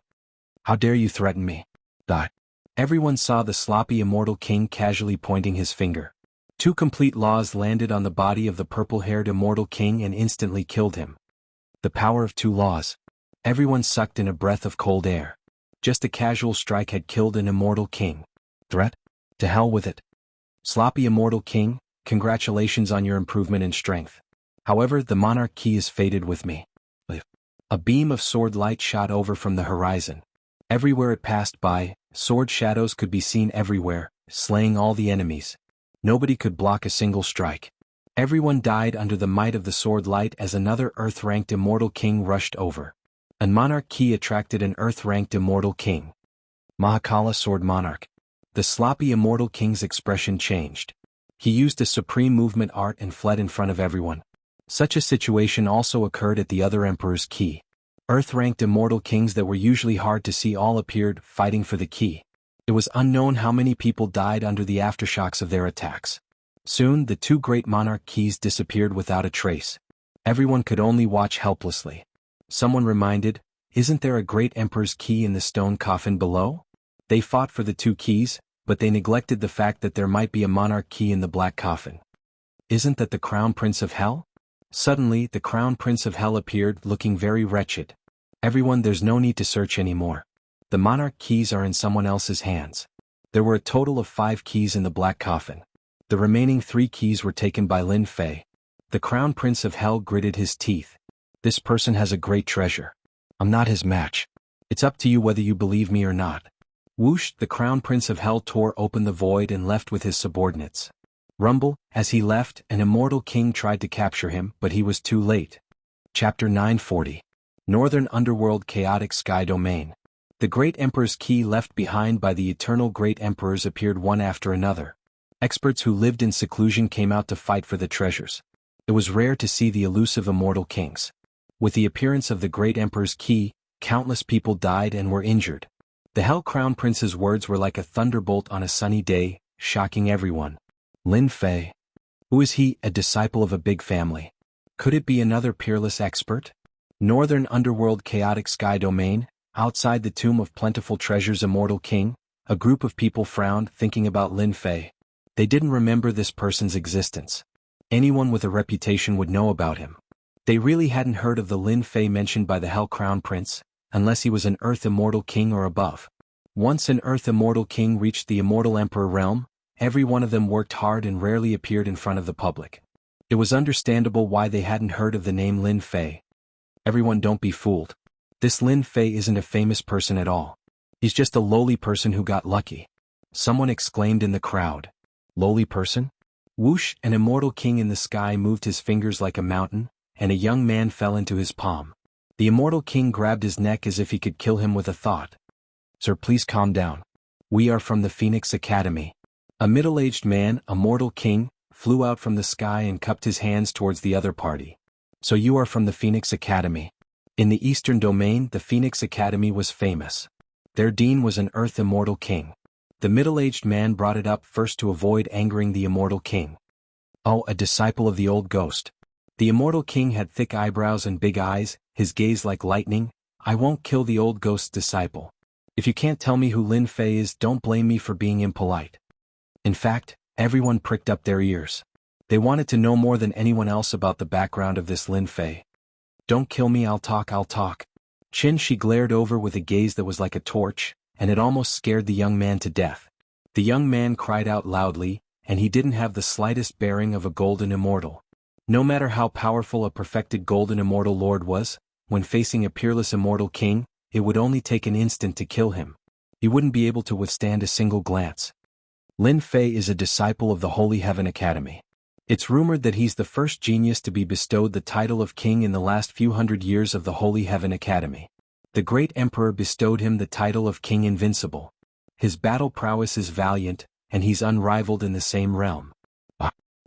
How dare you threaten me? Die. Everyone saw the sloppy immortal king casually pointing his finger. 2 complete laws landed on the body of the purple-haired immortal king and instantly killed him. The power of 2 laws. Everyone sucked in a breath of cold air. Just a casual strike had killed an immortal king. Threat? To hell with it. Sloppy immortal king, congratulations on your improvement in strength. However, the monarch key is fated with me. A beam of sword light shot over from the horizon. Everywhere it passed by, sword shadows could be seen everywhere, slaying all the enemies. Nobody could block a single strike. Everyone died under the might of the sword light as another earth-ranked immortal king rushed over. A monarch key attracted an earth-ranked immortal king. Mahakala Sword Monarch. The sloppy immortal king's expression changed. He used a supreme movement art and fled in front of everyone. Such a situation also occurred at the other emperor's key. Earth-ranked immortal kings that were usually hard to see all appeared, fighting for the key. It was unknown how many people died under the aftershocks of their attacks. Soon, the 2 great monarch keys disappeared without a trace. Everyone could only watch helplessly. Someone reminded, isn't there a great emperor's key in the stone coffin below? They fought for the 2 keys, but they neglected the fact that there might be a monarch key in the black coffin. Isn't that the Crown Prince of Hell? Suddenly, the Crown Prince of Hell appeared, looking very wretched. Everyone, there's no need to search anymore. The monarch keys are in someone else's hands. There were a total of 5 keys in the black coffin. The remaining 3 keys were taken by Lin Fei. The Crown Prince of Hell gritted his teeth. This person has a great treasure. I'm not his match. It's up to you whether you believe me or not. Whoosh, the crown prince of hell tore open the void and left with his subordinates. Rumble, as he left, an immortal king tried to capture him, but he was too late. Chapter 940. Northern Underworld Chaotic Sky Domain. The Great Emperor's key left behind by the eternal Great Emperors appeared one after another. Experts who lived in seclusion came out to fight for the treasures. It was rare to see the elusive immortal kings. With the appearance of the Great Emperor's key, countless people died and were injured. The Hell Crown Prince's words were like a thunderbolt on a sunny day, shocking everyone. Lin Fei. Who is he? A disciple of a big family. Could it be another peerless expert? Northern Underworld Chaotic Sky Domain, outside the Tomb of Plentiful Treasures Immortal King, a group of people frowned, thinking about Lin Fei. They didn't remember this person's existence. Anyone with a reputation would know about him. They really hadn't heard of the Lin Fei mentioned by the Hell Crown Prince, unless he was an Earth Immortal King or above. Once an Earth Immortal King reached the Immortal Emperor realm, every one of them worked hard and rarely appeared in front of the public. It was understandable why they hadn't heard of the name Lin Fei. Everyone, don't be fooled. This Lin Fei isn't a famous person at all. He's just a lowly person who got lucky. Someone exclaimed in the crowd. Lowly person? Whoosh, an immortal king in the sky moved his fingers like a mountain, and a young man fell into his palm. The immortal king grabbed his neck as if he could kill him with a thought. Sir, please calm down. We are from the Phoenix Academy. A middle-aged man, a mortal king, flew out from the sky and cupped his hands towards the other party. So you are from the Phoenix Academy. In the Eastern Domain, the Phoenix Academy was famous. Their dean was an Earth Immortal King. The middle-aged man brought it up first to avoid angering the Immortal King. Oh, a disciple of the old ghost. The Immortal King had thick eyebrows and big eyes, his gaze like lightning. I won't kill the old ghost's disciple. If you can't tell me who Lin Fei is, don't blame me for being impolite. In fact, everyone pricked up their ears. They wanted to know more than anyone else about the background of this Lin Fei. Don't kill me, I'll talk. She glared over with a gaze that was like a torch, and it almost scared the young man to death. The young man cried out loudly, and he didn't have the slightest bearing of a golden immortal. No matter how powerful a perfected golden immortal lord was, when facing a peerless immortal king, it would only take an instant to kill him. He wouldn't be able to withstand a single glance. Lin Fei is a disciple of the Holy Heaven Academy. It's rumored that he's the first genius to be bestowed the title of king in the last few hundred years of the Holy Heaven Academy. The great emperor bestowed him the title of King Invincible. His battle prowess is valiant, and he's unrivaled in the same realm.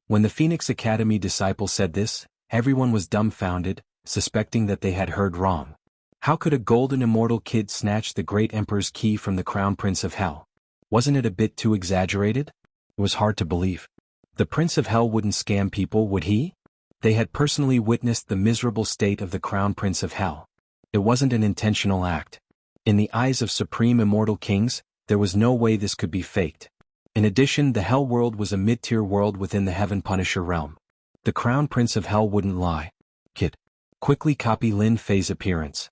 When the Phoenix Academy disciple said this, everyone was dumbfounded, suspecting that they had heard wrong. How could a golden immortal kid snatch the great emperor's key from the crown prince of hell? Wasn't it a bit too exaggerated? It was hard to believe. The prince of hell wouldn't scam people, would he? They had personally witnessed the miserable state of the crown prince of hell. It wasn't an intentional act. In the eyes of supreme immortal kings, there was no way this could be faked. In addition, the hell world was a mid-tier world within the Heaven Punisher realm. The crown prince of hell wouldn't lie. Kid. Quickly copy Lin Fei's appearance.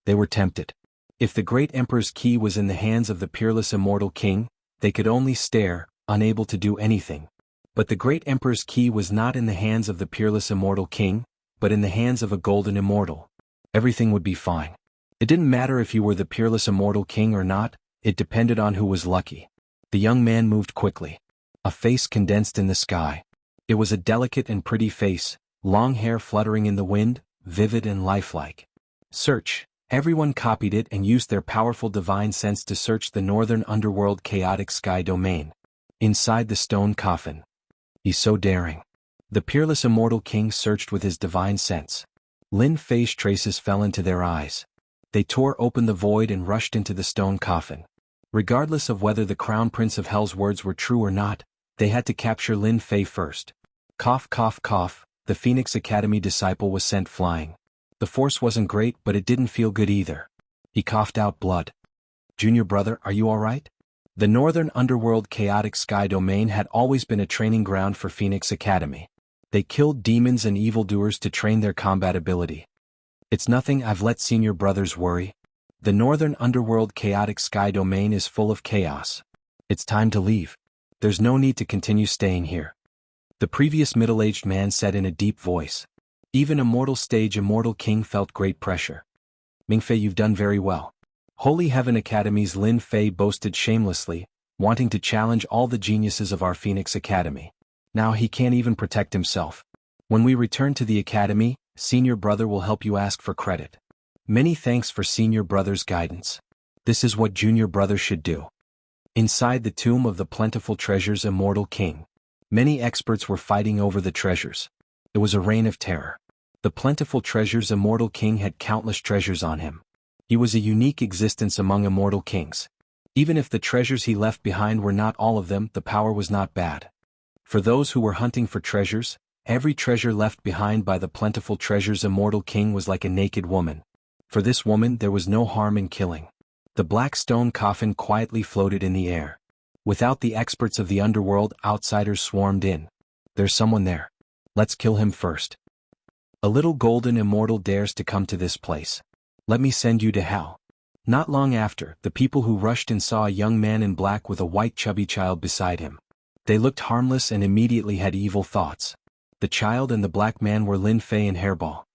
They were tempted. If the great emperor's key was in the hands of the peerless immortal king, they could only stare, unable to do anything. But the great emperor's key was not in the hands of the peerless immortal king, but in the hands of a golden immortal. Everything would be fine. It didn't matter if you were the peerless immortal king or not, it depended on who was lucky. The young man moved quickly. A face condensed in the sky. It was a delicate and pretty face, long hair fluttering in the wind, vivid and lifelike. Search. Everyone copied it and used their powerful divine sense to search the northern underworld chaotic sky domain. Inside the stone coffin. He's so daring. The peerless immortal king searched with his divine sense. Lin Fei's traces fell into their eyes. They tore open the void and rushed into the stone coffin. Regardless of whether the crown prince of hell's words were true or not, they had to capture Lin Fei first. Cough, cough, cough, the Phoenix Academy disciple was sent flying. The force wasn't great, but it didn't feel good either. He coughed out blood. Junior brother, are you alright? The northern underworld chaotic sky domain had always been a training ground for Phoenix Academy. They killed demons and evildoers to train their combat ability. It's nothing, I've let senior brothers worry. The northern underworld chaotic sky domain is full of chaos. It's time to leave. There's no need to continue staying here. The previous middle-aged man said in a deep voice. Even Immortal Stage Immortal King felt great pressure. Mingfei, you've done very well. Holy Heaven Academy's Lin Fei boasted shamelessly, wanting to challenge all the geniuses of our Phoenix Academy. Now he can't even protect himself. When we return to the academy, Senior Brother will help you ask for credit. Many thanks for Senior Brother's guidance. This is what Junior Brother should do. Inside the tomb of the plentiful treasures immortal king, many experts were fighting over the treasures. It was a reign of terror. The plentiful treasures immortal king had countless treasures on him. He was a unique existence among immortal kings. Even if the treasures he left behind were not all of them, the power was not bad. For those who were hunting for treasures, every treasure left behind by the plentiful treasures immortal king was like a naked woman. For this woman there was no harm in killing. The black stone coffin quietly floated in the air. Without the experts of the underworld, outsiders swarmed in. There's someone there. Let's kill him first. A little golden immortal dares to come to this place. Let me send you to hell. Not long after, the people who rushed in saw a young man in black with a white chubby child beside him. They looked harmless and immediately had evil thoughts. The child and the black man were Lin Fei and Hairball.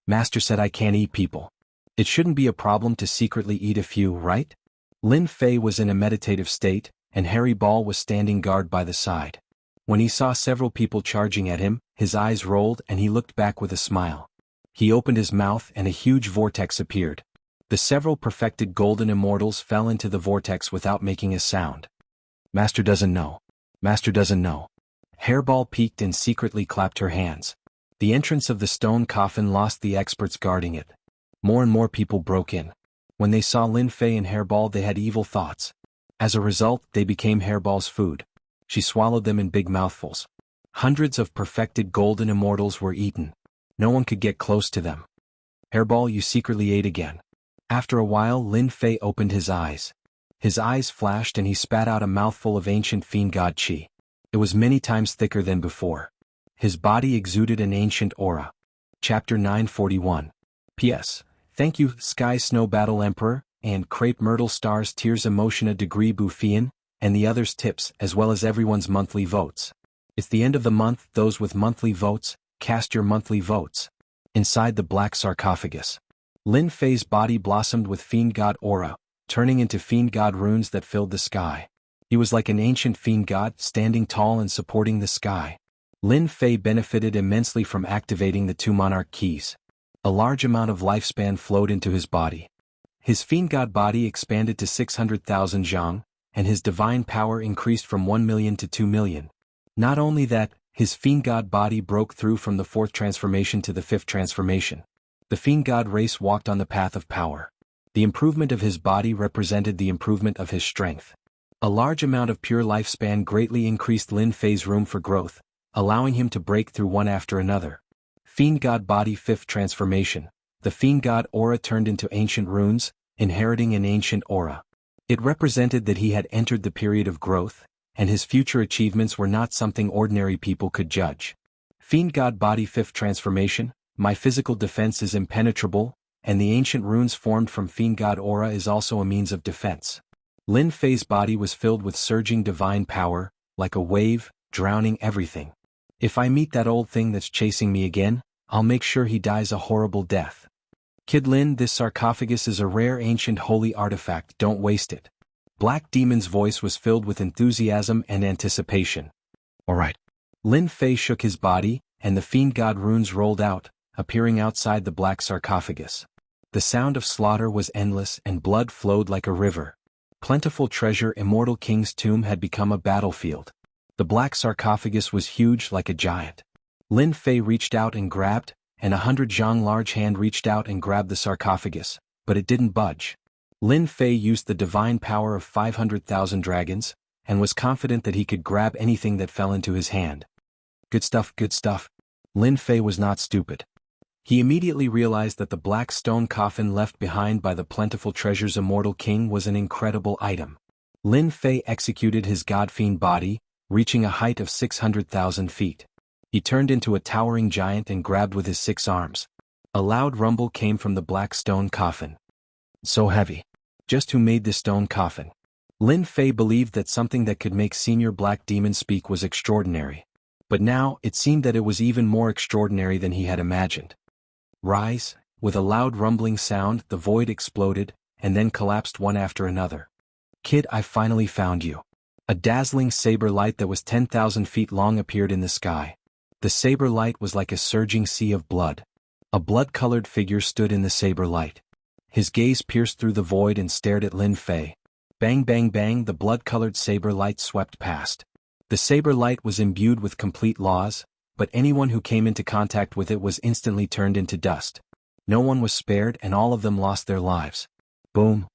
Master said I can't eat people. It shouldn't be a problem to secretly eat a few, right? Lin Fei was in a meditative state, and Hairball was standing guard by the side. When he saw several people charging at him, his eyes rolled and he looked back with a smile. He opened his mouth and a huge vortex appeared. The several perfected golden immortals fell into the vortex without making a sound. Master doesn't know. Master doesn't know. Hairball peeked and secretly clapped her hands. The entrance of the stone coffin lost the experts guarding it. More and more people broke in. When they saw Lin Fei and Hairball they had evil thoughts. As a result, they became Hairball's food. She swallowed them in big mouthfuls. Hundreds of perfected golden immortals were eaten. No one could get close to them. Hairball, you secretly ate again. After a while Lin Fei opened his eyes. His eyes flashed and he spat out a mouthful of ancient fiend god chi. It was many times thicker than before. His body exuded an ancient aura. Chapter 941. P.S. Thank you Sky Snow Battle Emperor, and Crepe Myrtle Stars Tears Emotion a Degree Buffian, and the others tips as well as everyone's monthly votes. It's the end of the month, those with monthly votes, cast your monthly votes. Inside the black sarcophagus, Lin Fei's body blossomed with fiend god aura, turning into fiend god runes that filled the sky. He was like an ancient fiend god, standing tall and supporting the sky. Lin Fei benefited immensely from activating the two monarch keys. A large amount of lifespan flowed into his body. His fiend god body expanded to 600,000 zhang, and his divine power increased from 1 million to 2 million. Not only that, his fiend god body broke through from the 4th transformation to the 5th transformation. The fiend god race walked on the path of power. The improvement of his body represented the improvement of his strength. A large amount of pure lifespan greatly increased Lin Fei's room for growth, allowing him to break through one after another. Fiend god body 5th transformation. The fiend god aura turned into ancient runes, inheriting an ancient aura. It represented that he had entered the period of growth, and his future achievements were not something ordinary people could judge. Fiend god body 5th transformation. My physical defense is impenetrable, and the ancient runes formed from fiend god aura is also a means of defense. Lin Fei's body was filled with surging divine power, like a wave, drowning everything. If I meet that old thing that's chasing me again, I'll make sure he dies a horrible death. Kid Lin, this sarcophagus is a rare ancient holy artifact, don't waste it. Black Demon's voice was filled with enthusiasm and anticipation. Alright. Lin Fei shook his body, and the fiend god runes rolled out, appearing outside the black sarcophagus. The sound of slaughter was endless and blood flowed like a river. Plentiful treasure immortal king's tomb had become a battlefield. The black sarcophagus was huge like a giant. Lin Fei reached out and grabbed, and 100 zhang large hand reached out and grabbed the sarcophagus, but it didn't budge. Lin Fei used the divine power of 500,000 dragons, and was confident that he could grab anything that fell into his hand. Good stuff, good stuff. Lin Fei was not stupid. He immediately realized that the black stone coffin left behind by the plentiful treasures immortal king was an incredible item. Lin Fei executed his god-fiend body, reaching a height of 600,000 feet. He turned into a towering giant and grabbed with his 6 arms. A loud rumble came from the black stone coffin. So heavy. Just who made this stone coffin? Lin Fei believed that something that could make Senior Black Demon speak was extraordinary. But now, it seemed that it was even more extraordinary than he had imagined. Rise, with a loud rumbling sound, the void exploded, and then collapsed one after another. "Kid, I finally found you." A dazzling saber light that was 10,000 feet long appeared in the sky. The saber light was like a surging sea of blood. A blood-colored figure stood in the saber light. His gaze pierced through the void and stared at Lin Fei. Bang bang bang, the blood-colored saber light swept past. The saber light was imbued with complete laws, but anyone who came into contact with it was instantly turned into dust. No one was spared and all of them lost their lives. Boom.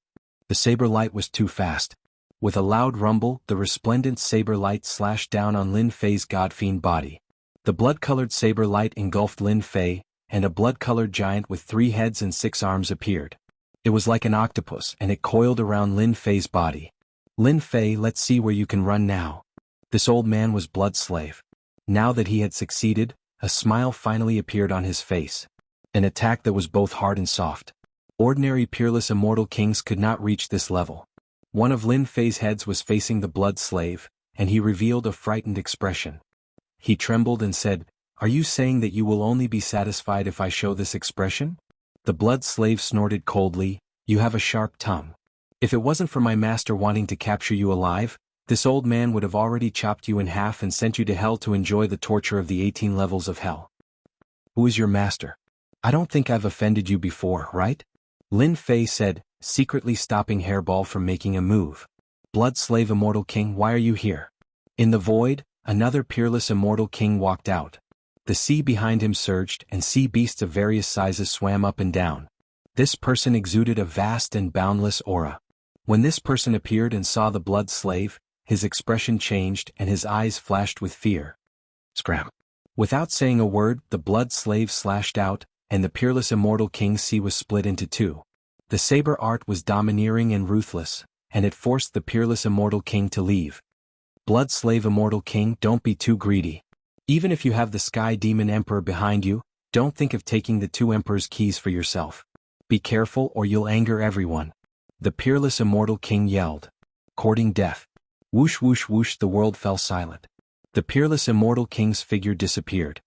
The saber light was too fast. With a loud rumble, the resplendent saber light slashed down on Lin Fei's god-fiend body. The blood-colored saber light engulfed Lin Fei, and a blood-colored giant with 3 heads and 6 arms appeared. It was like an octopus and it coiled around Lin Fei's body. "Lin Fei, let's see where you can run now." This old man was Blood Slave. Now that he had succeeded, a smile finally appeared on his face. An attack that was both hard and soft. Ordinary peerless immortal kings could not reach this level. One of Lin Fei's heads was facing the Blood Slave, and he revealed a frightened expression. He trembled and said, "Are you saying that you will only be satisfied if I show this expression?" The Blood Slave snorted coldly, "You have a sharp tongue. If it wasn't for my master wanting to capture you alive, this old man would have already chopped you in half and sent you to hell to enjoy the torture of the 18 levels of hell." "Who is your master? I don't think I've offended you before, right?" Lin Fei said, secretly stopping Hairball from making a move. "Blood Slave Immortal King, why are you here?" In the void, another peerless immortal king walked out. The sea behind him surged and sea beasts of various sizes swam up and down. This person exuded a vast and boundless aura. When this person appeared and saw the Blood Slave, his expression changed and his eyes flashed with fear. Scram. Without saying a word, the Blood Slave slashed out, and the peerless immortal king's sea was split into 2. The saber art was domineering and ruthless, and it forced the peerless immortal king to leave. "Blood Slave Immortal King, don't be too greedy. Even if you have the Sky Demon Emperor behind you, don't think of taking the 2 Emperor's keys for yourself. Be careful or you'll anger everyone." The peerless immortal king yelled. Courting death. Whoosh whoosh whoosh, the world fell silent. The peerless immortal king's figure disappeared.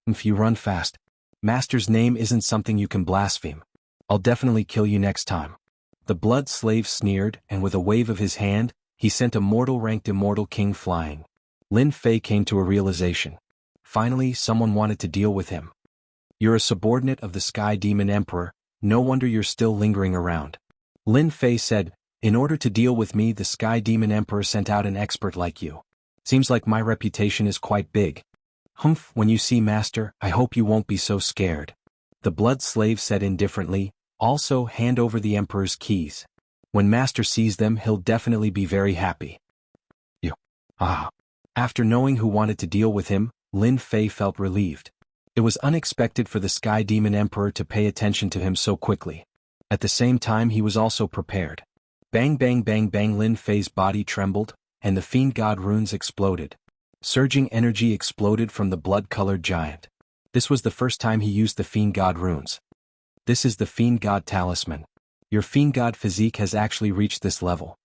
"If you run fast. Master's name isn't something you can blaspheme. I'll definitely kill you next time." The Blood Slave sneered, and with a wave of his hand, he sent a mortal-ranked immortal king flying. Lin Fei came to a realization. Finally, someone wanted to deal with him. "You're a subordinate of the Sky Demon Emperor, no wonder you're still lingering around." Lin Fei said, "In order to deal with me, the Sky Demon Emperor sent out an expert like you. Seems like my reputation is quite big." "Humph, when you see Master, I hope you won't be so scared." The Blood Slave said indifferently, "Also hand over the Emperor's keys. When Master sees them, he'll definitely be very happy." "You." "Ah." After knowing who wanted to deal with him, Lin Fei felt relieved. It was unexpected for the Sky Demon Emperor to pay attention to him so quickly. At the same time, he was also prepared. Bang bang bang bang, Lin Fei's body trembled, and the Fiend God runes exploded. Surging energy exploded from the blood-colored giant. This was the first time he used the Fiend God runes. "This is the Fiend God talisman. Your Fiend God physique has actually reached this level."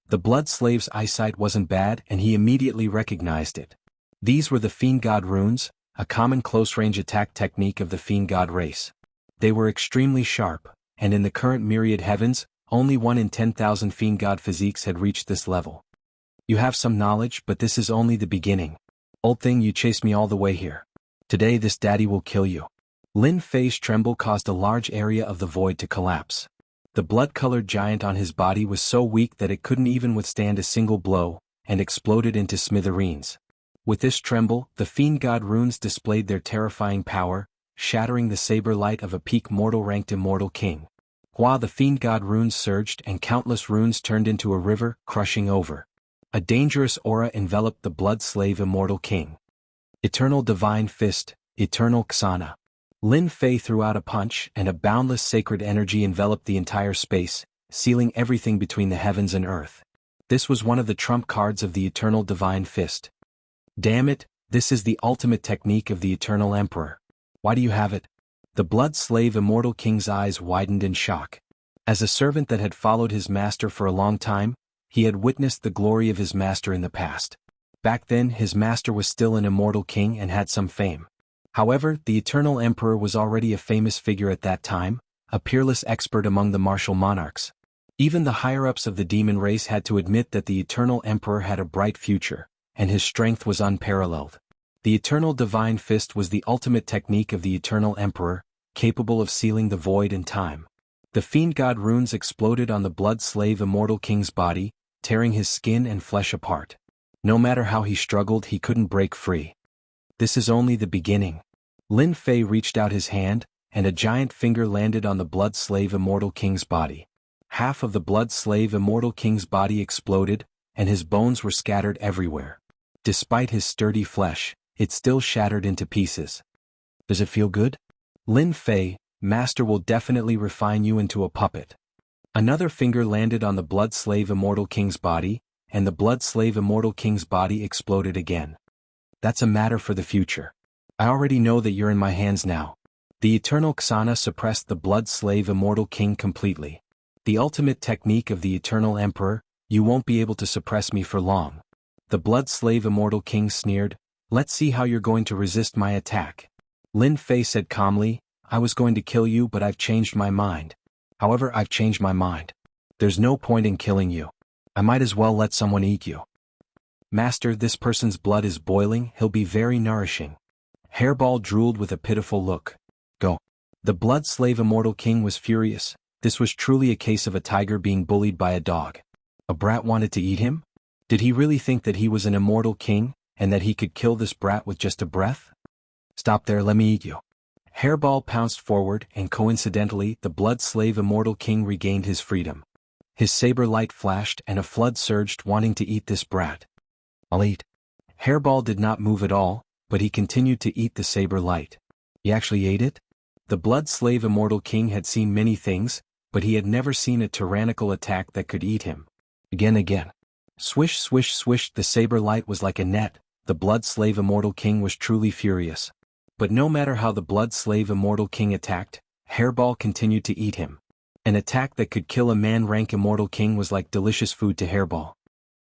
The Blood Slave's eyesight wasn't bad and he immediately recognized it. These were the Fiend God runes, a common close-range attack technique of the Fiend God race. They were extremely sharp, and in the current myriad heavens, only 1 in 10,000 Fiend God physiques had reached this level. "You have some knowledge, but this is only the beginning. Old thing, you chased me all the way here. Today this daddy will kill you." Lin Fei's tremble caused a large area of the void to collapse. The blood-colored giant on his body was so weak that it couldn't even withstand a single blow, and exploded into smithereens. With this tremble, the Fiend God runes displayed their terrifying power, shattering the saber light of a peak mortal-ranked immortal king. While the Fiend God runes surged and countless runes turned into a river, crushing over. A dangerous aura enveloped the Blood Slave Immortal King. Eternal Divine Fist, Eternal Xana. Lin Fei threw out a punch, and a boundless sacred energy enveloped the entire space, sealing everything between the heavens and earth. This was one of the trump cards of the Eternal Divine Fist. "Damn it, this is the ultimate technique of the Eternal Emperor. Why do you have it?" The Blood Slave Immortal King's eyes widened in shock. As a servant that had followed his master for a long time, he had witnessed the glory of his master in the past. Back then, his master was still an immortal king and had some fame. However, the Eternal Emperor was already a famous figure at that time, a peerless expert among the martial monarchs. Even the higher-ups of the demon race had to admit that the Eternal Emperor had a bright future, and his strength was unparalleled. The Eternal Divine Fist was the ultimate technique of the Eternal Emperor, capable of sealing the void in time. The Fiend God runes exploded on the blood-slave Immortal King's body, tearing his skin and flesh apart. No matter how he struggled, he couldn't break free. This is only the beginning. Lin Fei reached out his hand, and a giant finger landed on the blood-slave Immortal King's body. Half of the blood-slave Immortal King's body exploded, and his bones were scattered everywhere. Despite his sturdy flesh, it still shattered into pieces. Does it feel good? Lin Fei, Master will definitely refine you into a puppet. Another finger landed on the blood-slave Immortal King's body, and the blood-slave Immortal King's body exploded again. That's a matter for the future. I already know that you're in my hands now. The Eternal Xana suppressed the blood-slave Immortal King completely. The ultimate technique of the Eternal Emperor, you won't be able to suppress me for long. The blood-slave Immortal King sneered, let's see how you're going to resist my attack. Lin Fei said calmly, I was going to kill you but I've changed my mind. However, I've changed my mind. There's no point in killing you. I might as well let someone eat you. Master, this person's blood is boiling, he'll be very nourishing. Hairball drooled with a pitiful look. Go. The blood-slave Immortal King was furious. This was truly a case of a tiger being bullied by a dog. A brat wanted to eat him? Did he really think that he was an immortal king, and that he could kill this brat with just a breath? Stop there, let me eat you. Hairball pounced forward, and coincidentally, the blood-slave Immortal King regained his freedom. His saber light flashed and a flood surged, wanting to eat this brat. I'll eat. Hairball did not move at all, but he continued to eat the saber light. He actually ate it? The blood-slave Immortal King had seen many things, but he had never seen a tyrannical attack that could eat him. Again. Swish, swish, swish, the saber light was like a net. The blood-slave Immortal King was truly furious. But no matter how the blood-slave Immortal King attacked, Hairball continued to eat him. An attack that could kill a man-rank Immortal King was like delicious food to Hairball.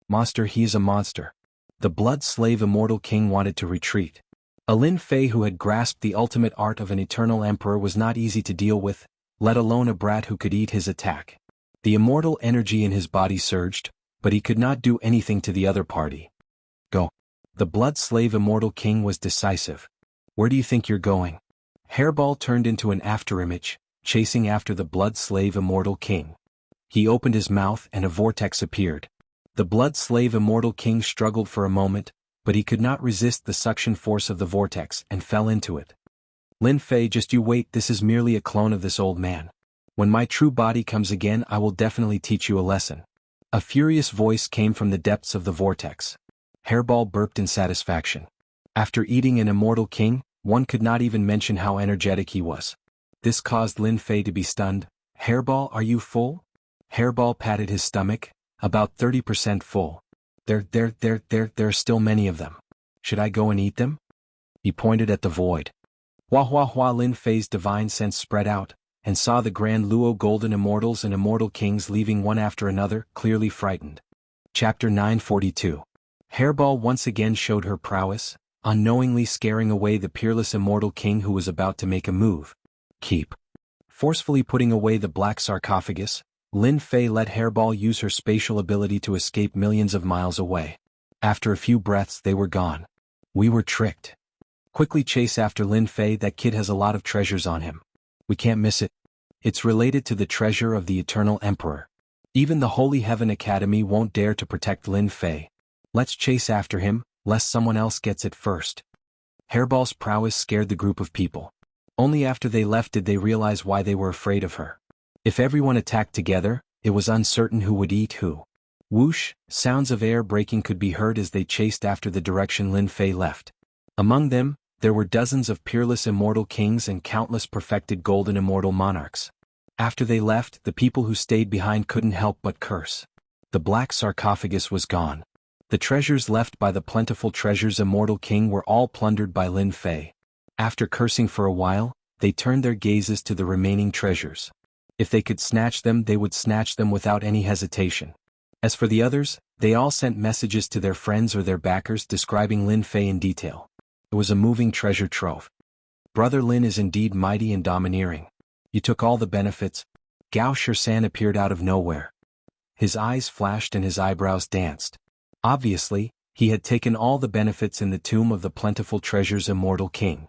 Monster, he's a monster. The blood-slave Immortal King wanted to retreat. A Lin Fei who had grasped the ultimate art of an Eternal Emperor was not easy to deal with, let alone a brat who could eat his attack. The immortal energy in his body surged, but he could not do anything to the other party. Go. The blood-slave Immortal King was decisive. Where do you think you're going? Hairball turned into an afterimage, chasing after the blood-slave Immortal King. He opened his mouth and a vortex appeared. The blood-slave Immortal King struggled for a moment, but he could not resist the suction force of the vortex and fell into it. Lin Fei, just you wait, this is merely a clone of this old man. When my true body comes again, I will definitely teach you a lesson. A furious voice came from the depths of the vortex. Hairball burped in satisfaction. After eating an immortal king, one could not even mention how energetic he was. This caused Lin Fei to be stunned. Hairball, are you full? Hairball patted his stomach, about 30% full. There's still many of them. Should I go and eat them? He pointed at the void. Hua Lin Fei's divine sense spread out, and saw the Grand Luo Golden Immortals and Immortal Kings leaving one after another, clearly frightened. Chapter 942. Hairball once again showed her prowess, unknowingly scaring away the peerless Immortal King who was about to make a move. Keep. Forcefully putting away the black sarcophagus, Lin Fei let Hairball use her spatial ability to escape millions of miles away. After a few breaths they were gone. We were tricked. Quickly chase after Lin Fei, that kid has a lot of treasures on him. We can't miss it. It's related to the treasure of the Eternal Emperor. Even the Holy Heaven Academy won't dare to protect Lin Fei. Let's chase after him, lest someone else gets it first. Hairball's prowess scared the group of people. Only after they left did they realize why they were afraid of her. If everyone attacked together, it was uncertain who would eat who. Whoosh, sounds of air breaking could be heard as they chased after the direction Lin Fei left. Among them, there were dozens of peerless immortal kings and countless perfected golden immortal monarchs. After they left, the people who stayed behind couldn't help but curse. The black sarcophagus was gone. The treasures left by the plentiful treasures immortal king were all plundered by Lin Fei. After cursing for a while, they turned their gazes to the remaining treasures. If they could snatch them, they would snatch them without any hesitation. As for the others, they all sent messages to their friends or their backers describing Lin Fei in detail. It was a moving treasure trove. Brother Lin is indeed mighty and domineering. You took all the benefits. Gao Shisan appeared out of nowhere. His eyes flashed and his eyebrows danced. Obviously, he had taken all the benefits in the tomb of the plentiful treasure's immortal king.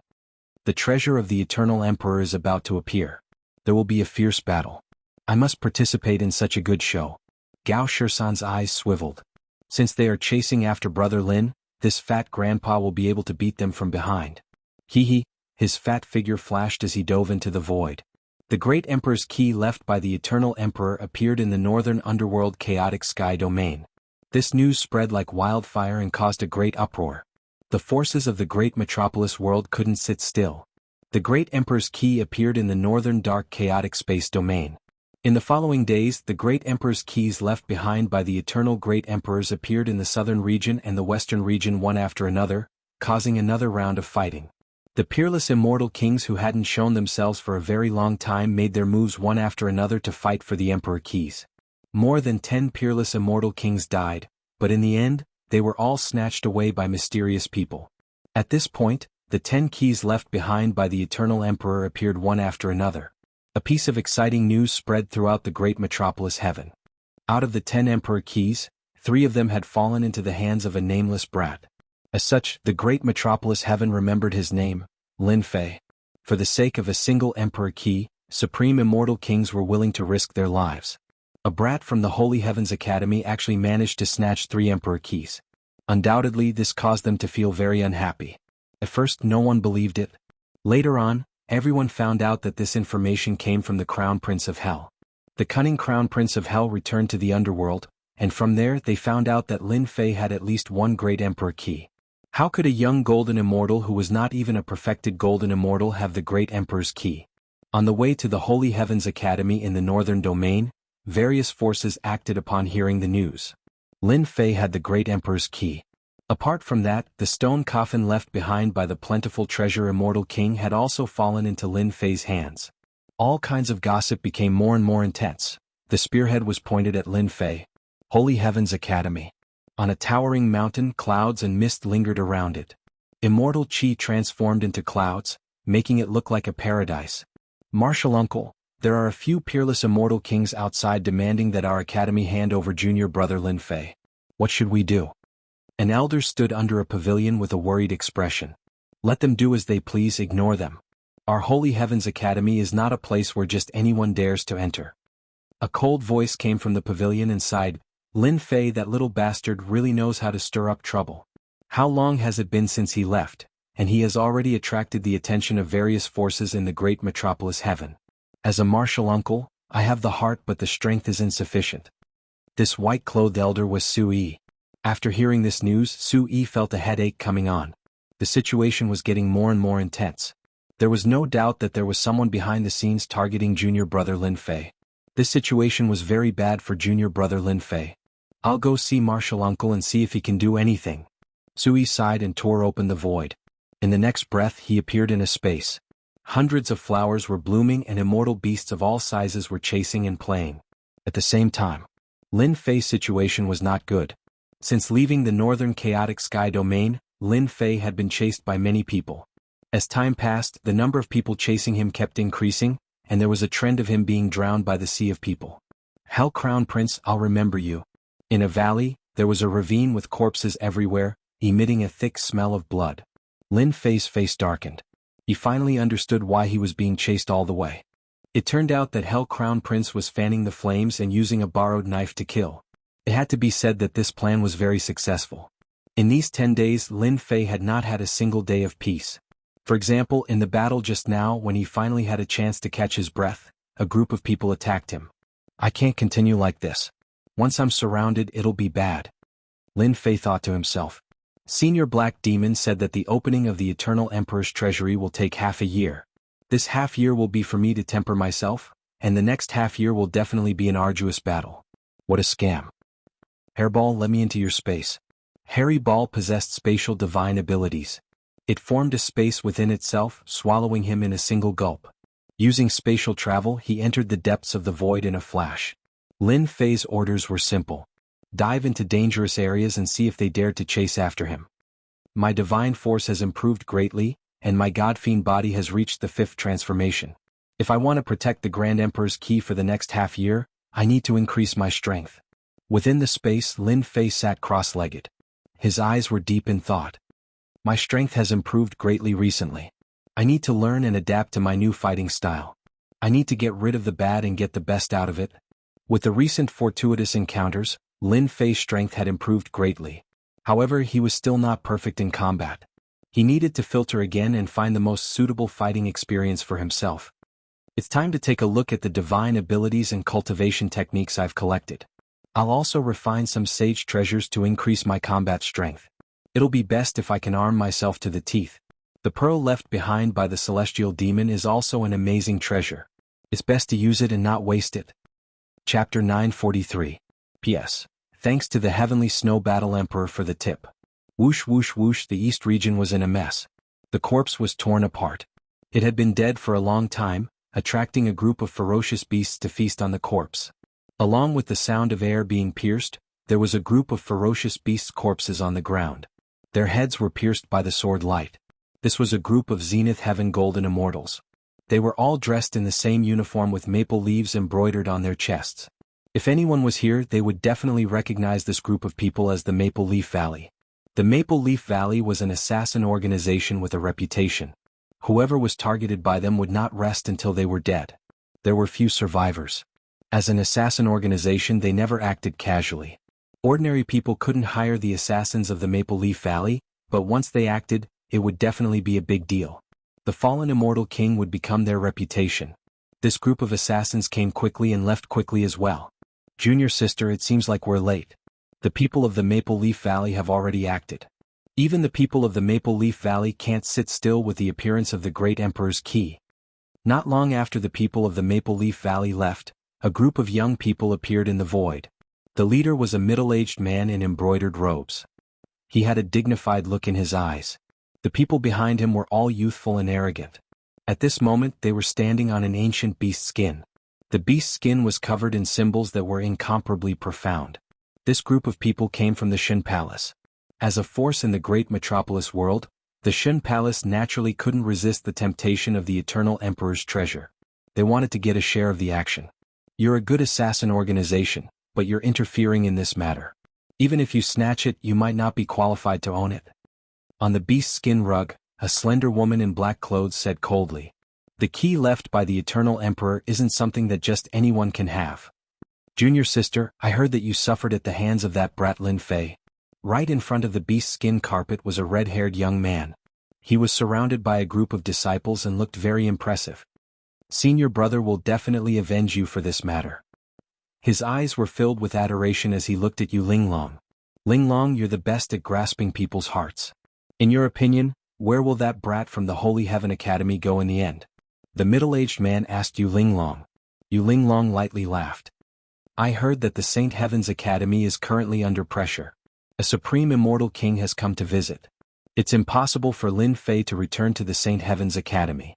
The treasure of the eternal emperor is about to appear. There will be a fierce battle. I must participate in such a good show. Gao Shisan's eyes swiveled. Since they are chasing after Brother Lin, this fat grandpa will be able to beat them from behind. Hee. His fat figure flashed as he dove into the void. The great emperor's key left by the eternal emperor appeared in the northern underworld chaotic sky domain. This news spread like wildfire and caused a great uproar. The forces of the great metropolis world couldn't sit still. The great emperor's key appeared in the northern dark chaotic space domain. In the following days, the great emperor's keys left behind by the eternal great emperors appeared in the southern region and the western region one after another, causing another round of fighting. The peerless immortal kings who hadn't shown themselves for a very long time made their moves one after another to fight for the emperor keys. More than 10 peerless immortal kings died, but in the end, they were all snatched away by mysterious people. At this point, the 10 keys left behind by the eternal emperor appeared one after another. A piece of exciting news spread throughout the great metropolis heaven. Out of the 10 emperor keys, 3 of them had fallen into the hands of a nameless brat. As such, the great metropolis heaven remembered his name, Lin Fei. For the sake of a single emperor key, supreme immortal kings were willing to risk their lives. A brat from the Holy Heavens Academy actually managed to snatch 3 emperor keys. Undoubtedly, this caused them to feel very unhappy. At first, no one believed it. Later on, everyone found out that this information came from the Crown Prince of Hell. The cunning Crown Prince of Hell returned to the underworld, and from there they found out that Lin Fei had at least one great emperor key. How could a young golden immortal who was not even a perfected golden immortal have the great emperor's key? On the way to the Holy Heavens Academy in the northern domain, various forces acted upon hearing the news. Lin Fei had the great emperor's key. Apart from that, the stone coffin left behind by the plentiful treasure immortal king had also fallen into Lin Fei's hands. All kinds of gossip became more and more intense. The spearhead was pointed at Lin Fei. Holy Heavens Academy. On a towering mountain, clouds and mist lingered around it. Immortal chi transformed into clouds, making it look like a paradise. Martial uncle, there are a few peerless immortal kings outside demanding that our academy hand over junior brother Lin Fei. What should we do? An elder stood under a pavilion with a worried expression. Let them do as they please, ignore them. Our Holy Heavens Academy is not a place where just anyone dares to enter. A cold voice came from the pavilion and sighed, Lin Fei, that little bastard, really knows how to stir up trouble. How long has it been since he left, and he has already attracted the attention of various forces in the great metropolis heaven. As a martial uncle, I have the heart but the strength is insufficient. This white-clothed elder was Su Yi. After hearing this news, Su Yi felt a headache coming on. The situation was getting more and more intense. There was no doubt that there was someone behind the scenes targeting junior brother Lin Fei. This situation was very bad for junior brother Lin Fei. I'll go see martial uncle and see if he can do anything. Su Yi sighed and tore open the void. In the next breath he appeared in a space. Hundreds of flowers were blooming and immortal beasts of all sizes were chasing and playing. At the same time, Lin Fei's situation was not good. Since leaving the northern chaotic sky domain, Lin Fei had been chased by many people. As time passed, the number of people chasing him kept increasing, and there was a trend of him being drowned by the sea of people. Hell Crown Prince, I'll remember you. In a valley, there was a ravine with corpses everywhere, emitting a thick smell of blood. Lin Fei's face darkened. He finally understood why he was being chased all the way. It turned out that Hell Crown Prince was fanning the flames and using a borrowed knife to kill. It had to be said that this plan was very successful. In these 10 days, Lin Fei had not had a single day of peace. For example, in the battle just now, when he finally had a chance to catch his breath, a group of people attacked him. I can't continue like this. Once I'm surrounded, it'll be bad. Lin Fei thought to himself. Senior Black Demon said that the opening of the Eternal Emperor's treasury will take half a year. This half year will be for me to temper myself, and the next half year will definitely be an arduous battle. What a scam. Hairball, let me into your space. Hairy Ball possessed spatial divine abilities. It formed a space within itself, swallowing him in a single gulp. Using spatial travel, he entered the depths of the void in a flash. Lin Fei's orders were simple. Dive into dangerous areas and see if they dared to chase after him. My divine force has improved greatly, and my God-fiend body has reached the 5th transformation. If I want to protect the Grand Emperor's key for the next half year, I need to increase my strength. Within the space, Lin Fei sat cross-legged. His eyes were deep in thought. My strength has improved greatly recently. I need to learn and adapt to my new fighting style. I need to get rid of the bad and get the best out of it. With the recent fortuitous encounters, Lin Fei's strength had improved greatly. However, he was still not perfect in combat. He needed to filter again and find the most suitable fighting experience for himself. It's time to take a look at the divine abilities and cultivation techniques I've collected. I'll also refine some sage treasures to increase my combat strength. It'll be best if I can arm myself to the teeth. The pearl left behind by the celestial demon is also an amazing treasure. It's best to use it and not waste it. Chapter 943. P.S. Thanks to the Heavenly Snow Battle Emperor for the tip. Whoosh whoosh whoosh, the East region was in a mess. The corpse was torn apart. It had been dead for a long time, attracting a group of ferocious beasts to feast on the corpse. Along with the sound of air being pierced, there was a group of ferocious beasts' corpses on the ground. Their heads were pierced by the sword light. This was a group of Zenith Heaven Golden Immortals. They were all dressed in the same uniform with maple leaves embroidered on their chests. If anyone was here, they would definitely recognize this group of people as the Maple Leaf Valley. The Maple Leaf Valley was an assassin organization with a reputation. Whoever was targeted by them would not rest until they were dead. There were few survivors. As an assassin organization, they never acted casually. Ordinary people couldn't hire the assassins of the Maple Leaf Valley, but once they acted, it would definitely be a big deal. The fallen immortal king would become their reputation. This group of assassins came quickly and left quickly as well. Junior sister, it seems like we're late. The people of the Maple Leaf Valley have already acted. Even the people of the Maple Leaf Valley can't sit still with the appearance of the great emperor's key. Not long after the people of the Maple Leaf Valley left, a group of young people appeared in the void. The leader was a middle-aged man in embroidered robes. He had a dignified look in his eyes. The people behind him were all youthful and arrogant. At this moment they were standing on an ancient beast skin. The beast skin was covered in symbols that were incomparably profound. This group of people came from the Shen Palace. As a force in the great metropolis world, the Shen Palace naturally couldn't resist the temptation of the Eternal Emperor's treasure. They wanted to get a share of the action. You're a good assassin organization, but you're interfering in this matter. Even if you snatch it, you might not be qualified to own it. On the beast skin rug, a slender woman in black clothes said coldly, "The key left by the Eternal Emperor isn't something that just anyone can have. Junior sister, I heard that you suffered at the hands of that brat Lin Fei." Right in front of the beast skin carpet was a red-haired young man. He was surrounded by a group of disciples and looked very impressive. "Senior brother will definitely avenge you for this matter." His eyes were filled with adoration as he looked at you, Linglong. "Linglong, you're the best at grasping people's hearts. In your opinion, where will that brat from the Holy Heaven Academy go in the end?" The middle-aged man asked you, Linglong. You Linglong lightly laughed. "I heard that the Saint Heaven's Academy is currently under pressure. A supreme immortal king has come to visit. It's impossible for Lin Fei to return to the Saint Heaven's Academy.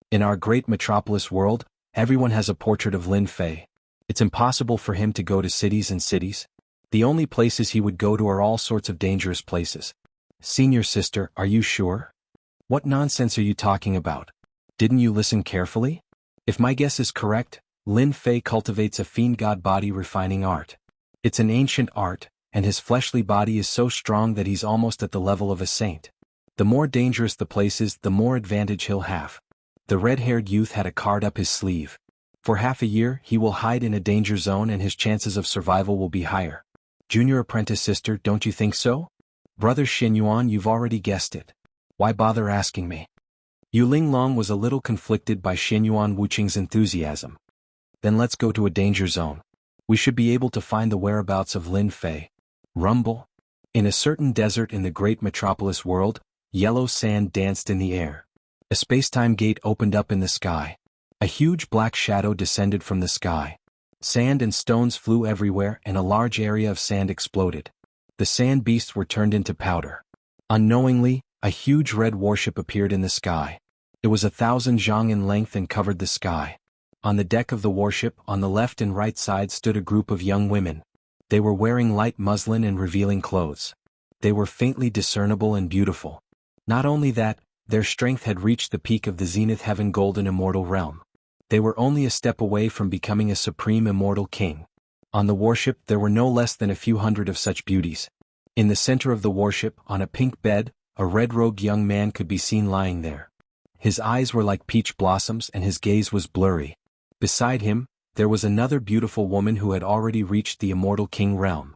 In our great metropolis world, everyone has a portrait of Lin Fei. It's impossible for him to go to cities and cities. The only places he would go to are all sorts of dangerous places." "Senior sister, are you sure? What nonsense are you talking about? Didn't you listen carefully? If my guess is correct, Lin Fei cultivates a fiend god body refining art. It's an ancient art, and his fleshly body is so strong that he's almost at the level of a saint. The more dangerous the place is, the more advantage he'll have." The red-haired youth had a card up his sleeve. For half a year, he will hide in a danger zone and his chances of survival will be higher. "Junior apprentice sister, don't you think so?" "Brother Xinyuan, you've already guessed it. Why bother asking me?" Yu Linglong was a little conflicted by Xinyuan Wuqing's enthusiasm. "Then let's go to a danger zone. We should be able to find the whereabouts of Lin Fei." Rumble. In a certain desert in the great metropolis world, yellow sand danced in the air. A space-time gate opened up in the sky. A huge black shadow descended from the sky. Sand and stones flew everywhere and a large area of sand exploded. The sand beasts were turned into powder. Unknowingly, a huge red warship appeared in the sky. It was 1,000 zhang in length and covered the sky. On the deck of the warship, on the left and right side stood a group of young women. They were wearing light muslin and revealing clothes. They were faintly discernible and beautiful. Not only that, their strength had reached the peak of the Zenith Heaven Golden Immortal realm. They were only a step away from becoming a supreme immortal king. On the warship there were no less than a few hundred of such beauties. In the center of the warship, on a pink bed, a red-robed young man could be seen lying there. His eyes were like peach blossoms and his gaze was blurry. Beside him, there was another beautiful woman who had already reached the immortal king realm.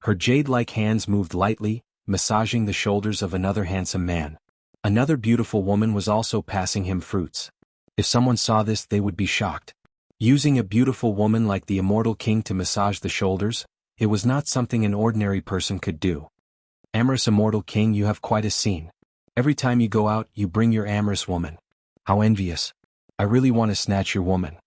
Her jade-like hands moved lightly, massaging the shoulders of another handsome man. Another beautiful woman was also passing him fruits. If someone saw this, they would be shocked. Using a beautiful woman like the immortal king to massage the shoulders, it was not something an ordinary person could do. Amorous immortal king, you have quite a scene. Every time you go out, you bring your amorous woman. How envious. I really want to snatch your woman.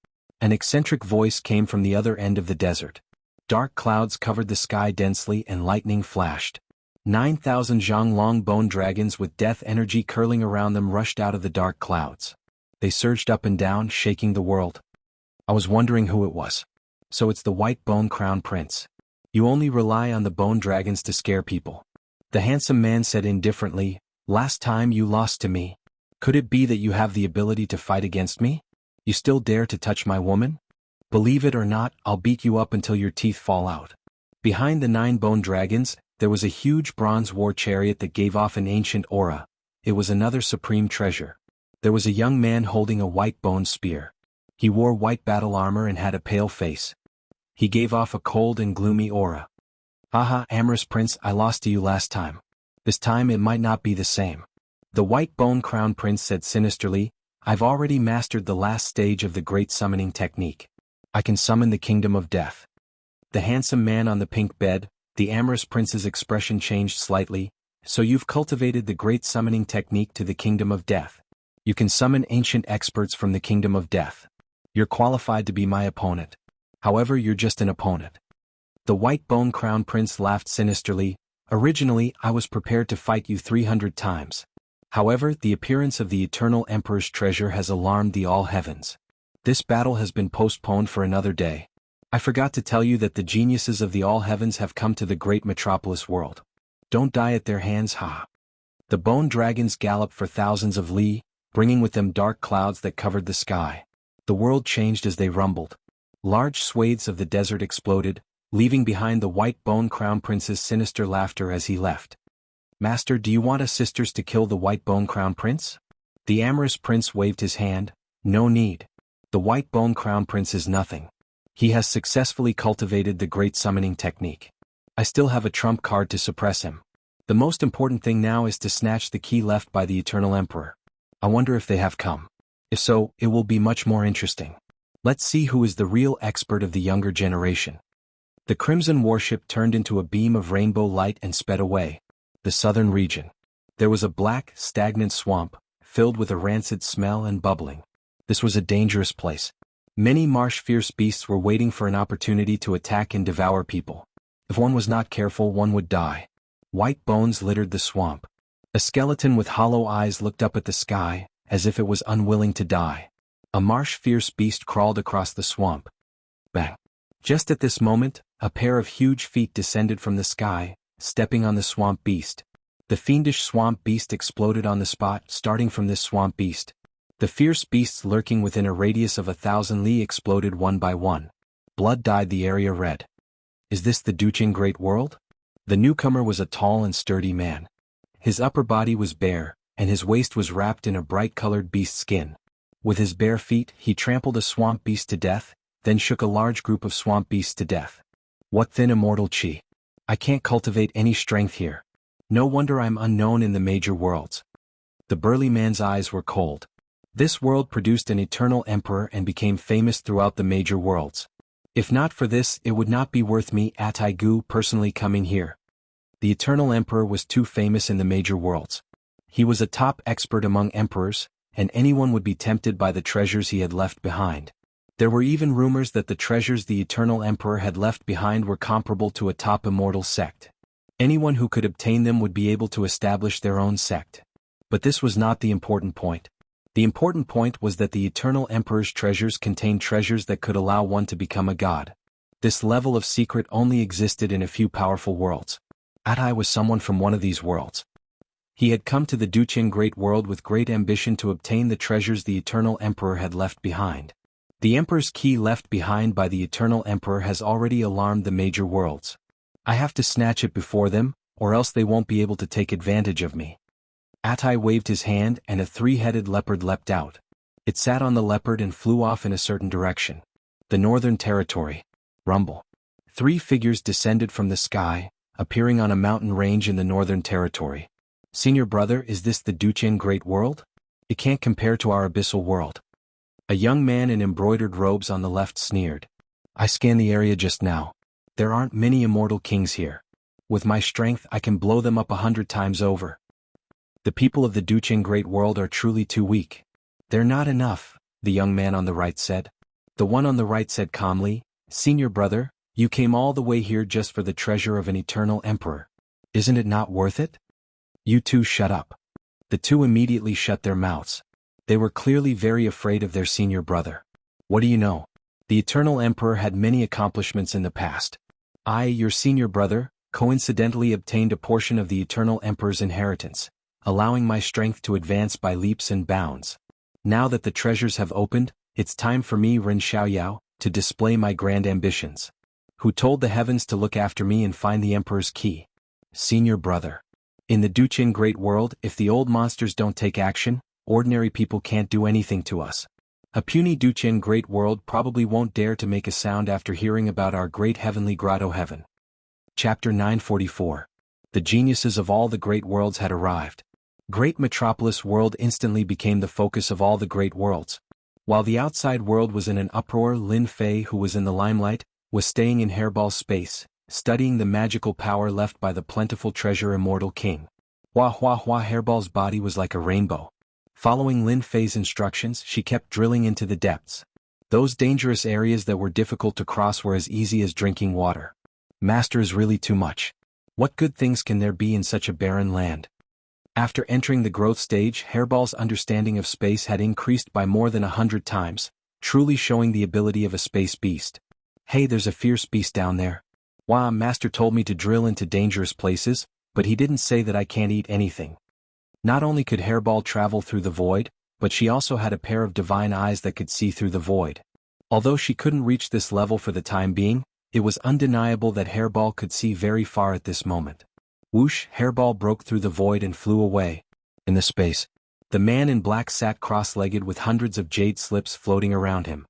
An eccentric voice came from the other end of the desert. Dark clouds covered the sky densely and lightning flashed. 9,000 Zhang-long bone dragons with death energy curling around them rushed out of the dark clouds. They surged up and down, shaking the world. I was wondering who it was. So it's the white bone crown prince. You only rely on the bone dragons to scare people. The handsome man said indifferently, last time you lost to me. Could it be that you have the ability to fight against me? You still dare to touch my woman? Believe it or not, I'll beat you up until your teeth fall out. Behind the 9 bone dragons, there was a huge bronze war chariot that gave off an ancient aura. It was another supreme treasure. There was a young man holding a white bone spear. He wore white battle armor and had a pale face. He gave off a cold and gloomy aura. Haha, amorous prince, I lost to you last time. This time it might not be the same. The white bone crown prince said sinisterly, I've already mastered the last stage of the great summoning technique. I can summon the kingdom of death. The handsome man on the pink bed, the amorous prince's expression changed slightly. So you've cultivated the great summoning technique to the kingdom of death. You can summon ancient experts from the kingdom of death. You're qualified to be my opponent. However, you're just an opponent. The white bone crown prince laughed sinisterly. Originally, I was prepared to fight you 300 times. However, the appearance of the eternal emperor's treasure has alarmed the all heavens. This battle has been postponed for another day. I forgot to tell you that the geniuses of the all heavens have come to the great metropolis world. Don't die at their hands, ha. The bone dragons galloped for thousands of li, bringing with them dark clouds that covered the sky. The world changed as they rumbled. Large swathes of the desert exploded, leaving behind the white bone crown prince's sinister laughter as he left. Master, do you want us sisters to kill the white bone crown prince? The amorous prince waved his hand. No need. The white bone crown prince is nothing. He has successfully cultivated the great summoning technique. I still have a trump card to suppress him. The most important thing now is to snatch the key left by the eternal emperor. I wonder if they have come. If so, it will be much more interesting. Let's see who is the real expert of the younger generation. The crimson warship turned into a beam of rainbow light and sped away. The southern region. There was a black, stagnant swamp, filled with a rancid smell and bubbling. This was a dangerous place. Many marsh fierce beasts were waiting for an opportunity to attack and devour people. If one was not careful, one would die. White bones littered the swamp. A skeleton with hollow eyes looked up at the sky, as if it was unwilling to die. A marsh fierce beast crawled across the swamp. Bang! Just at this moment, a pair of huge feet descended from the sky, stepping on the swamp beast. The fiendish swamp beast exploded on the spot. Starting from this swamp beast, the fierce beasts lurking within a radius of 1,000 li exploded one by one. Blood dyed the area red. Is this the Duqing Great World? The newcomer was a tall and sturdy man. His upper body was bare, and his waist was wrapped in a bright-colored beast skin. With his bare feet, he trampled a swamp beast to death, then shook a large group of swamp beasts to death. What thin immortal chi! I can't cultivate any strength here. No wonder I'm unknown in the major worlds. The burly man's eyes were cold. This world produced an eternal emperor and became famous throughout the major worlds. If not for this, it would not be worth me, Ataigu, personally coming here. The eternal emperor was too famous in the major worlds. He was a top expert among emperors, and anyone would be tempted by the treasures he had left behind. There were even rumors that the treasures the eternal emperor had left behind were comparable to a top immortal sect. Anyone who could obtain them would be able to establish their own sect. But this was not the important point. The important point was that the eternal emperor's treasures contained treasures that could allow one to become a god. This level of secret only existed in a few powerful worlds. Atai was someone from one of these worlds. He had come to the Duqing Great World with great ambition to obtain the treasures the eternal emperor had left behind. The Emperor's key left behind by the Eternal Emperor has already alarmed the major worlds. I have to snatch it before them, or else they won't be able to take advantage of me. Atai waved his hand and a three-headed leopard leapt out. It sat on the leopard and flew off in a certain direction. The Northern Territory. Rumble. 3 figures descended from the sky, appearing on a mountain range in the Northern Territory. Senior brother, is this the Duchen Great World? It can't compare to our abyssal world. A young man in embroidered robes on the left sneered. I scanned the area just now. There aren't many immortal kings here. With my strength I can blow them up 100 times over. The people of the Duchen Great World are truly too weak. They're not enough, the young man on the right said. The one on the right said calmly, Senior brother, you came all the way here just for the treasure of an eternal emperor. Isn't it not worth it? You two shut up. The two immediately shut their mouths. They were clearly very afraid of their senior brother. What do you know? The eternal emperor had many accomplishments in the past. I, your senior brother, coincidentally obtained a portion of the eternal emperor's inheritance, allowing my strength to advance by leaps and bounds. Now that the treasures have opened, it's time for me, Ren Xiaoyao, to display my grand ambitions. Who told the heavens to look after me and find the emperor's key? Senior brother. In the Duchen Great World, if the old monsters don't take action, ordinary people can't do anything to us. A puny Duchen Great World probably won't dare to make a sound after hearing about our great heavenly grotto heaven. Chapter 944. The geniuses of all the great worlds had arrived. Great Metropolis World instantly became the focus of all the great worlds. While the outside world was in an uproar, Lin Fei, who was in the limelight, was staying in Hairball's space, studying the magical power left by the plentiful treasure Immortal King. Hua hua hua. Hairball's body was like a rainbow. Following Lin Fei's instructions, she kept drilling into the depths. Those dangerous areas that were difficult to cross were as easy as drinking water. Master is really too much. What good things can there be in such a barren land? After entering the growth stage, Hairball's understanding of space had increased by more than 100 times, truly showing the ability of a space beast. Hey, there's a fierce beast down there. Wow, Master told me to drill into dangerous places, but he didn't say that I can't eat anything. Not only could Hairball travel through the void, but she also had a pair of divine eyes that could see through the void. Although she couldn't reach this level for the time being, it was undeniable that Hairball could see very far at this moment. Whoosh, Hairball broke through the void and flew away. In the space, the man in black sat cross-legged with hundreds of jade slips floating around him.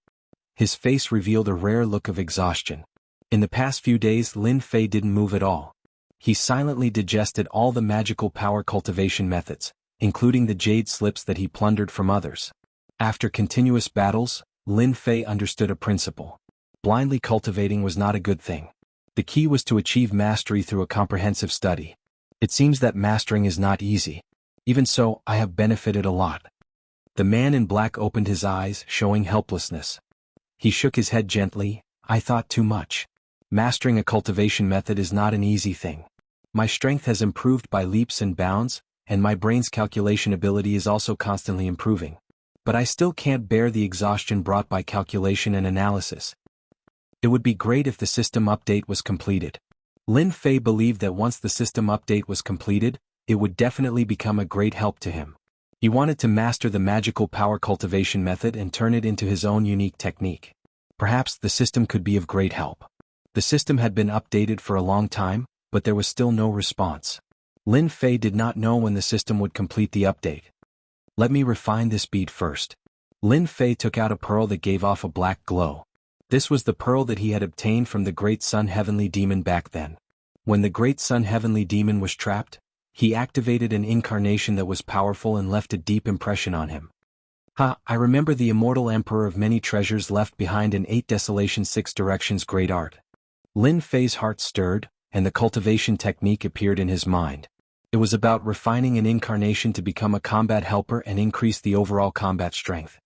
His face revealed a rare look of exhaustion. In the past few days, Lin Fei didn't move at all. He silently digested all the magical power cultivation methods, including the jade slips that he plundered from others. After continuous battles, Lin Fei understood a principle. Blindly cultivating was not a good thing. The key was to achieve mastery through a comprehensive study. It seems that mastering is not easy. Even so, I have benefited a lot. The man in black opened his eyes, showing helplessness. He shook his head gently. I thought too much. Mastering a cultivation method is not an easy thing. My strength has improved by leaps and bounds, and my brain's calculation ability is also constantly improving. But I still can't bear the exhaustion brought by calculation and analysis. It would be great if the system update was completed. Lin Fei believed that once the system update was completed, it would definitely become a great help to him. He wanted to master the magical power cultivation method and turn it into his own unique technique. Perhaps the system could be of great help. The system had been updated for a long time, but there was still no response. Lin Fei did not know when the system would complete the update. Let me refine this bead first. Lin Fei took out a pearl that gave off a black glow. This was the pearl that he had obtained from the Great Sun Heavenly Demon back then. When the Great Sun Heavenly Demon was trapped, he activated an incarnation that was powerful and left a deep impression on him. I remember the immortal emperor of many treasures left behind in 8 Desolation 6 Directions great art. Lin Fei's heart stirred, and the cultivation technique appeared in his mind. It was about refining an incarnation to become a combat helper and increase the overall combat strength.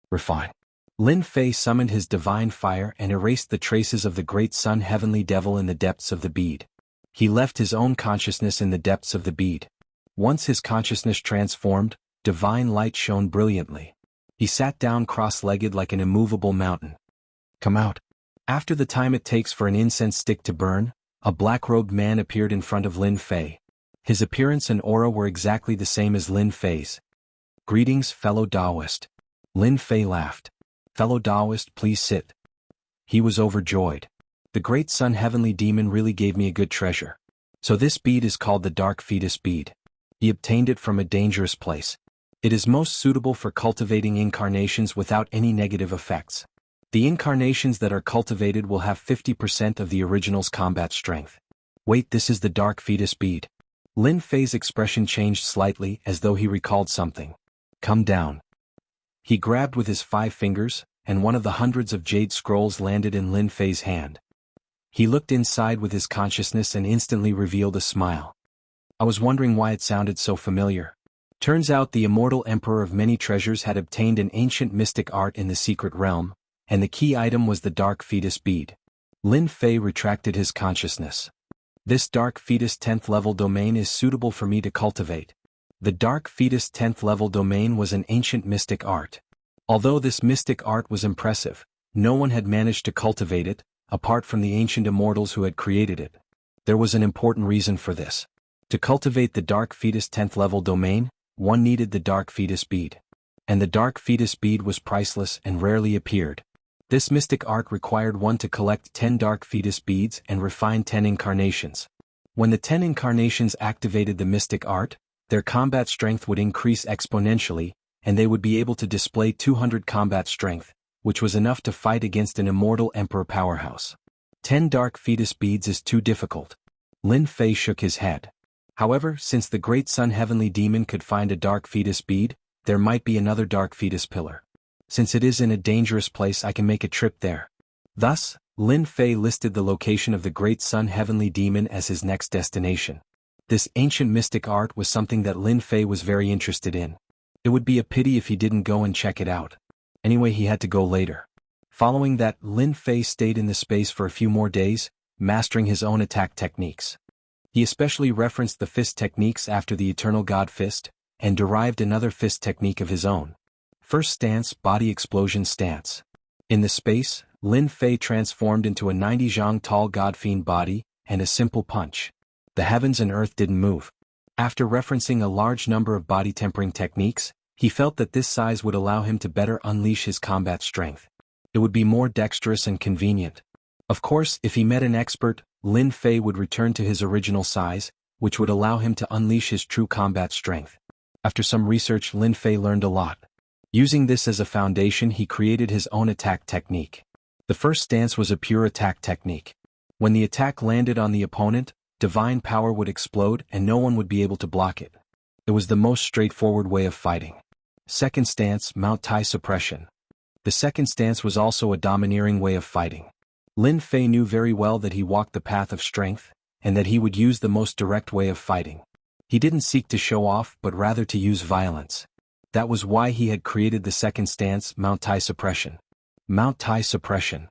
Refine. Lin Fei summoned his divine fire and erased the traces of the Great Sun Heavenly Devil in the depths of the bead. He left his own consciousness in the depths of the bead. Once his consciousness transformed, divine light shone brilliantly. He sat down cross-legged like an immovable mountain. Come out. After the time it takes for an incense stick to burn, a black-robed man appeared in front of Lin Fei. His appearance and aura were exactly the same as Lin Fei's. Greetings, fellow Taoist. Lin Fei laughed. Fellow Taoist, please sit. He was overjoyed. The great sun heavenly demon really gave me a good treasure. So this bead is called the dark fetus bead. He obtained it from a dangerous place. It is most suitable for cultivating incarnations without any negative effects. The incarnations that are cultivated will have 50% of the original's combat strength. Wait, this is the dark fetus bead. Lin Fei's expression changed slightly as though he recalled something. Come down. He grabbed with his 5 fingers, and one of the hundreds of jade scrolls landed in Lin Fei's hand. He looked inside with his consciousness and instantly revealed a smile. I was wondering why it sounded so familiar. Turns out the immortal emperor of many treasures had obtained an ancient mystic art in the secret realm, and the key item was the dark fetus bead. Lin Fei retracted his consciousness. This dark fetus 10th level domain is suitable for me to cultivate. The dark fetus 10th level domain was an ancient mystic art. Although this mystic art was impressive, no one had managed to cultivate it, apart from the ancient immortals who had created it. There was an important reason for this. To cultivate the dark fetus 10th level domain, one needed the dark fetus bead. And the dark fetus bead was priceless and rarely appeared. This mystic art required one to collect 10 dark fetus beads and refine 10 incarnations. When the 10 incarnations activated the mystic art, their combat strength would increase exponentially, and they would be able to display 200 combat strength, which was enough to fight against an immortal emperor powerhouse. 10 dark fetus beads is too difficult. Lin Fei shook his head. However, since the great sun heavenly demon could find a dark fetus bead, there might be another dark fetus pillar. Since it is in a dangerous place, I can make a trip there. Thus, Lin Fei listed the location of the great sun heavenly demon as his next destination. This ancient mystic art was something that Lin Fei was very interested in. It would be a pity if he didn't go and check it out. Anyway, he had to go later. Following that, Lin Fei stayed in the space for a few more days, mastering his own attack techniques. He especially referenced the fist techniques after the Eternal God Fist, and derived another fist technique of his own. First stance, body explosion stance. In the space, Lin Fei transformed into a 90 zhang tall god fiend body, and a simple punch. The heavens and earth didn't move. After referencing a large number of body tempering techniques, he felt that this size would allow him to better unleash his combat strength. It would be more dexterous and convenient. Of course, if he met an expert, Lin Fei would return to his original size, which would allow him to unleash his true combat strength. After some research, Lin Fei learned a lot. Using this as a foundation, he created his own attack technique. The first stance was a pure attack technique. When the attack landed on the opponent, divine power would explode and no one would be able to block it. It was the most straightforward way of fighting. Second stance, Mount Tai suppression. The second stance was also a domineering way of fighting. Lin Fei knew very well that he walked the path of strength, and that he would use the most direct way of fighting. He didn't seek to show off but rather to use violence. That was why he had created the second stance, Mount Tai suppression. Mount Tai suppression.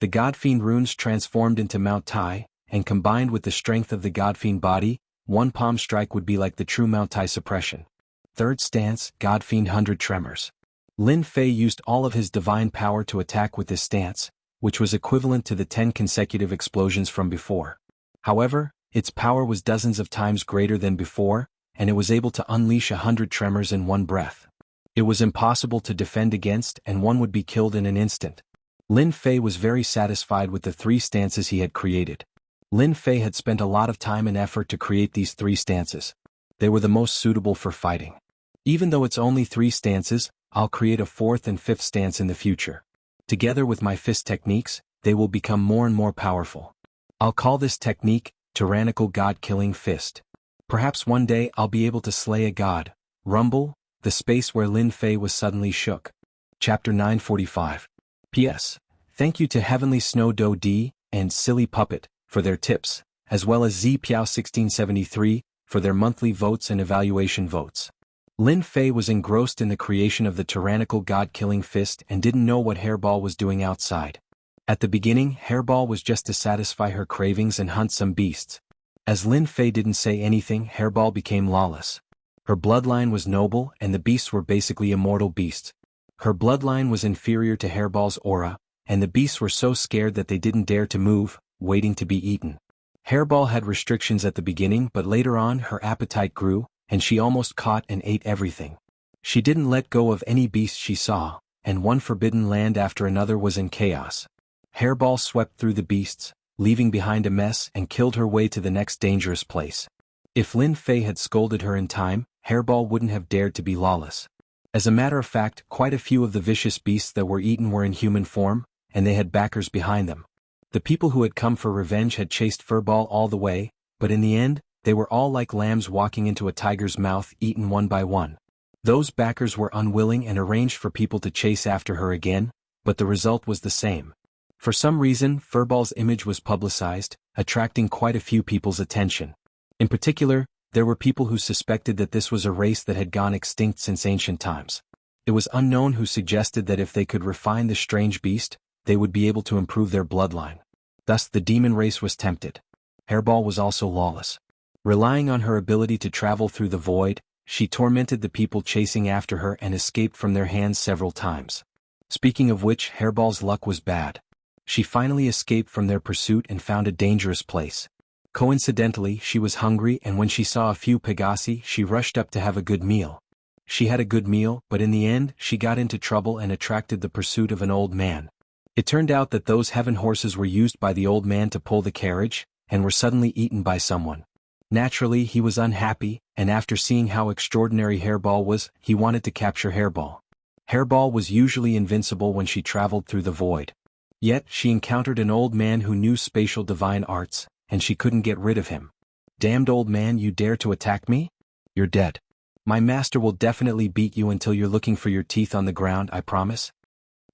The Godfiend runes transformed into Mount Tai, and combined with the strength of the Godfiend body, one palm strike would be like the true Mount Tai suppression. Third stance, Godfiend 100 tremors. Lin Fei used all of his divine power to attack with this stance, which was equivalent to the 10 consecutive explosions from before. However, its power was dozens of times greater than before, and it was able to unleash 100 tremors in one breath. It was impossible to defend against, and one would be killed in an instant. Lin Fei was very satisfied with the 3 stances he had created. Lin Fei had spent a lot of time and effort to create these 3 stances. They were the most suitable for fighting. Even though it's only 3 stances, I'll create a 4th and 5th stance in the future. Together with my fist techniques, they will become more and more powerful. I'll call this technique, Tyrannical God-Killing Fist. Perhaps one day I'll be able to slay a god. Rumble, the space where Lin Fei was suddenly shook. Chapter 945. P.S. Thank you to Heavenly Snow Do D and Silly Puppet for their tips, as well as Z Piao 1673 for their monthly votes and evaluation votes. Lin Fei was engrossed in the creation of the Tyrannical God-Killing Fist and didn't know what Hairball was doing outside. At the beginning, Hairball was just to satisfy her cravings and hunt some beasts. As Lin Fei didn't say anything, Hairball became lawless. Her bloodline was noble and the beasts were basically immortal beasts. Her bloodline was inferior to Hairball's aura, and the beasts were so scared that they didn't dare to move, waiting to be eaten. Hairball had restrictions at the beginning, but later on her appetite grew, and she almost caught and ate everything. She didn't let go of any beast she saw, and one forbidden land after another was in chaos. Hairball swept through the beasts, leaving behind a mess, and killed her way to the next dangerous place. If Lin Fei had scolded her in time, Hairball wouldn't have dared to be lawless. As a matter of fact, quite a few of the vicious beasts that were eaten were in human form, and they had backers behind them. The people who had come for revenge had chased Furball all the way, but in the end, they were all like lambs walking into a tiger's mouth, eaten one by one. Those backers were unwilling and arranged for people to chase after her again, but the result was the same. For some reason, Furball's image was publicized, attracting quite a few people's attention. In particular, there were people who suspected that this was a race that had gone extinct since ancient times. It was unknown who suggested that if they could refine the strange beast, they would be able to improve their bloodline. Thus the demon race was tempted. Hairball was also lawless. Relying on her ability to travel through the void, she tormented the people chasing after her and escaped from their hands several times. Speaking of which, Hairball's luck was bad. She finally escaped from their pursuit and found a dangerous place. Coincidentally, she was hungry, and when she saw a few Pegasi, she rushed up to have a good meal. She had a good meal, but in the end, she got into trouble and attracted the pursuit of an old man. It turned out that those heaven horses were used by the old man to pull the carriage, and were suddenly eaten by someone. Naturally, he was unhappy, and after seeing how extraordinary Hairball was, he wanted to capture Hairball. Hairball was usually invincible when she traveled through the void. Yet, she encountered an old man who knew spatial divine arts, and she couldn't get rid of him. "Damned old man, you dare to attack me? You're dead. My master will definitely beat you until you're looking for your teeth on the ground, I promise."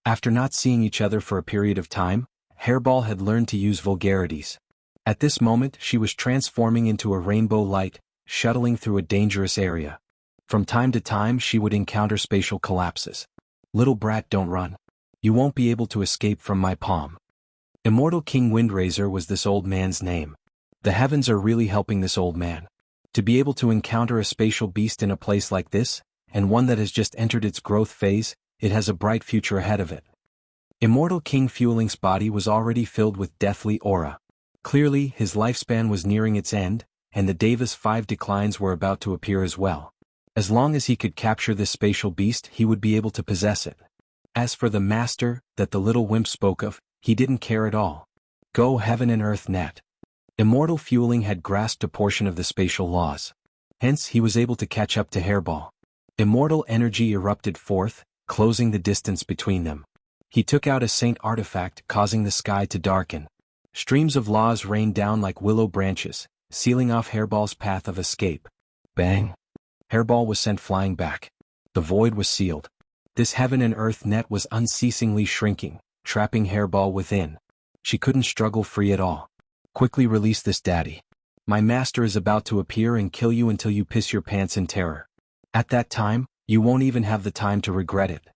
After not seeing each other for a period of time, Hairball had learned to use vulgarities. At this moment, she was transforming into a rainbow light, shuttling through a dangerous area. From time to time, she would encounter spatial collapses. "Little brat, don't run. You won't be able to escape from my palm." Immortal King Windraiser was this old man's name. The heavens are really helping this old man. To be able to encounter a spatial beast in a place like this, and one that has just entered its growth phase, it has a bright future ahead of it. Immortal King Fueling's body was already filled with deathly aura. Clearly, his lifespan was nearing its end, and the Davis 5 declines were about to appear as well. As long as he could capture this spatial beast, he would be able to possess it. As for the master that the little wimp spoke of, he didn't care at all. Go heaven and earth net. Immortal Fueling had grasped a portion of the spatial laws. Hence, he was able to catch up to Hairball. Immortal energy erupted forth, closing the distance between them. He took out a saint artifact, causing the sky to darken. Streams of laws rained down like willow branches, sealing off Hairball's path of escape. Bang! Hairball was sent flying back. The void was sealed. This heaven and earth net was unceasingly shrinking, trapping Hairball within. She couldn't struggle free at all. "Quickly release this, daddy. My master is about to appear and kill you until you piss your pants in terror. At that time, you won't even have the time to regret it."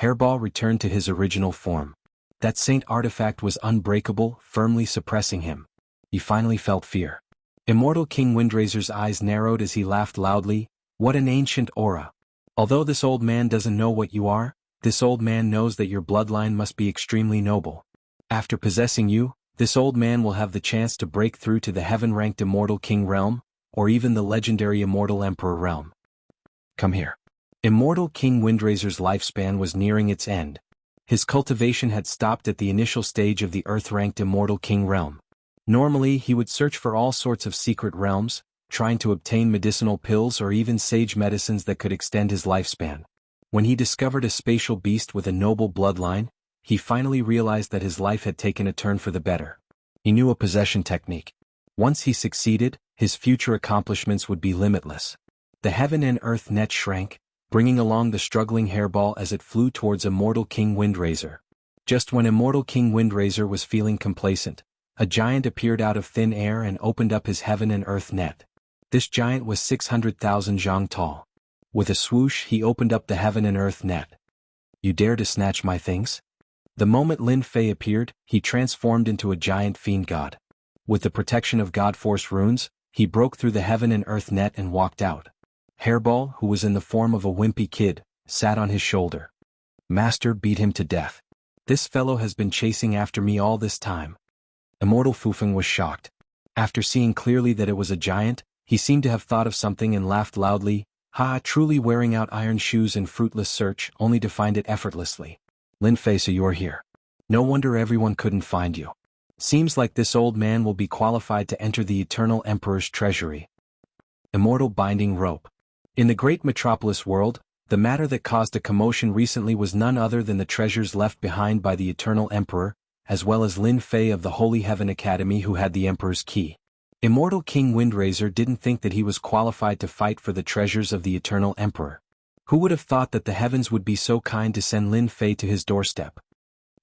Hairball returned to his original form. That saint artifact was unbreakable, firmly suppressing him. He finally felt fear. Immortal King Windraiser's eyes narrowed as he laughed loudly. "What an ancient aura. Although this old man doesn't know what you are, this old man knows that your bloodline must be extremely noble. After possessing you, this old man will have the chance to break through to the heaven-ranked Immortal King realm, or even the legendary Immortal Emperor realm. Come here." Immortal King Windraiser's lifespan was nearing its end. His cultivation had stopped at the initial stage of the Earth-ranked Immortal King realm. Normally, he would search for all sorts of secret realms, trying to obtain medicinal pills or even sage medicines that could extend his lifespan. When he discovered a spatial beast with a noble bloodline, he finally realized that his life had taken a turn for the better. He knew a possession technique. Once he succeeded, his future accomplishments would be limitless. The heaven and earth net shrank, bringing along the struggling Hairball as it flew towards Immortal King Windraiser. Just when Immortal King Windraiser was feeling complacent, a giant appeared out of thin air and opened up his heaven and earth net. This giant was 600,000 zhang tall. With a swoosh, he opened up the heaven and earth net. "You dare to snatch my things?" The moment Lin Fei appeared, he transformed into a giant fiend god. With the protection of God Force runes, he broke through the heaven and earth net and walked out. Hairball, who was in the form of a wimpy kid, sat on his shoulder. "Master beat him to death. This fellow has been chasing after me all this time." Immortal Fufeng was shocked. After seeing clearly that it was a giant, he seemed to have thought of something and laughed loudly. Ha, truly wearing out iron shoes in fruitless search, only to find it effortlessly. Lin Fei, so you're here. No wonder everyone couldn't find you. Seems like this old man will be qualified to enter the Eternal Emperor's treasury. Immortal binding rope. In the great metropolis world, the matter that caused a commotion recently was none other than the treasures left behind by the Eternal Emperor, as well as Lin Fei of the Holy Heaven Academy who had the Emperor's key. Immortal King Windraiser didn't think that he was qualified to fight for the treasures of the Eternal Emperor. Who would have thought that the heavens would be so kind to send Lin Fei to his doorstep?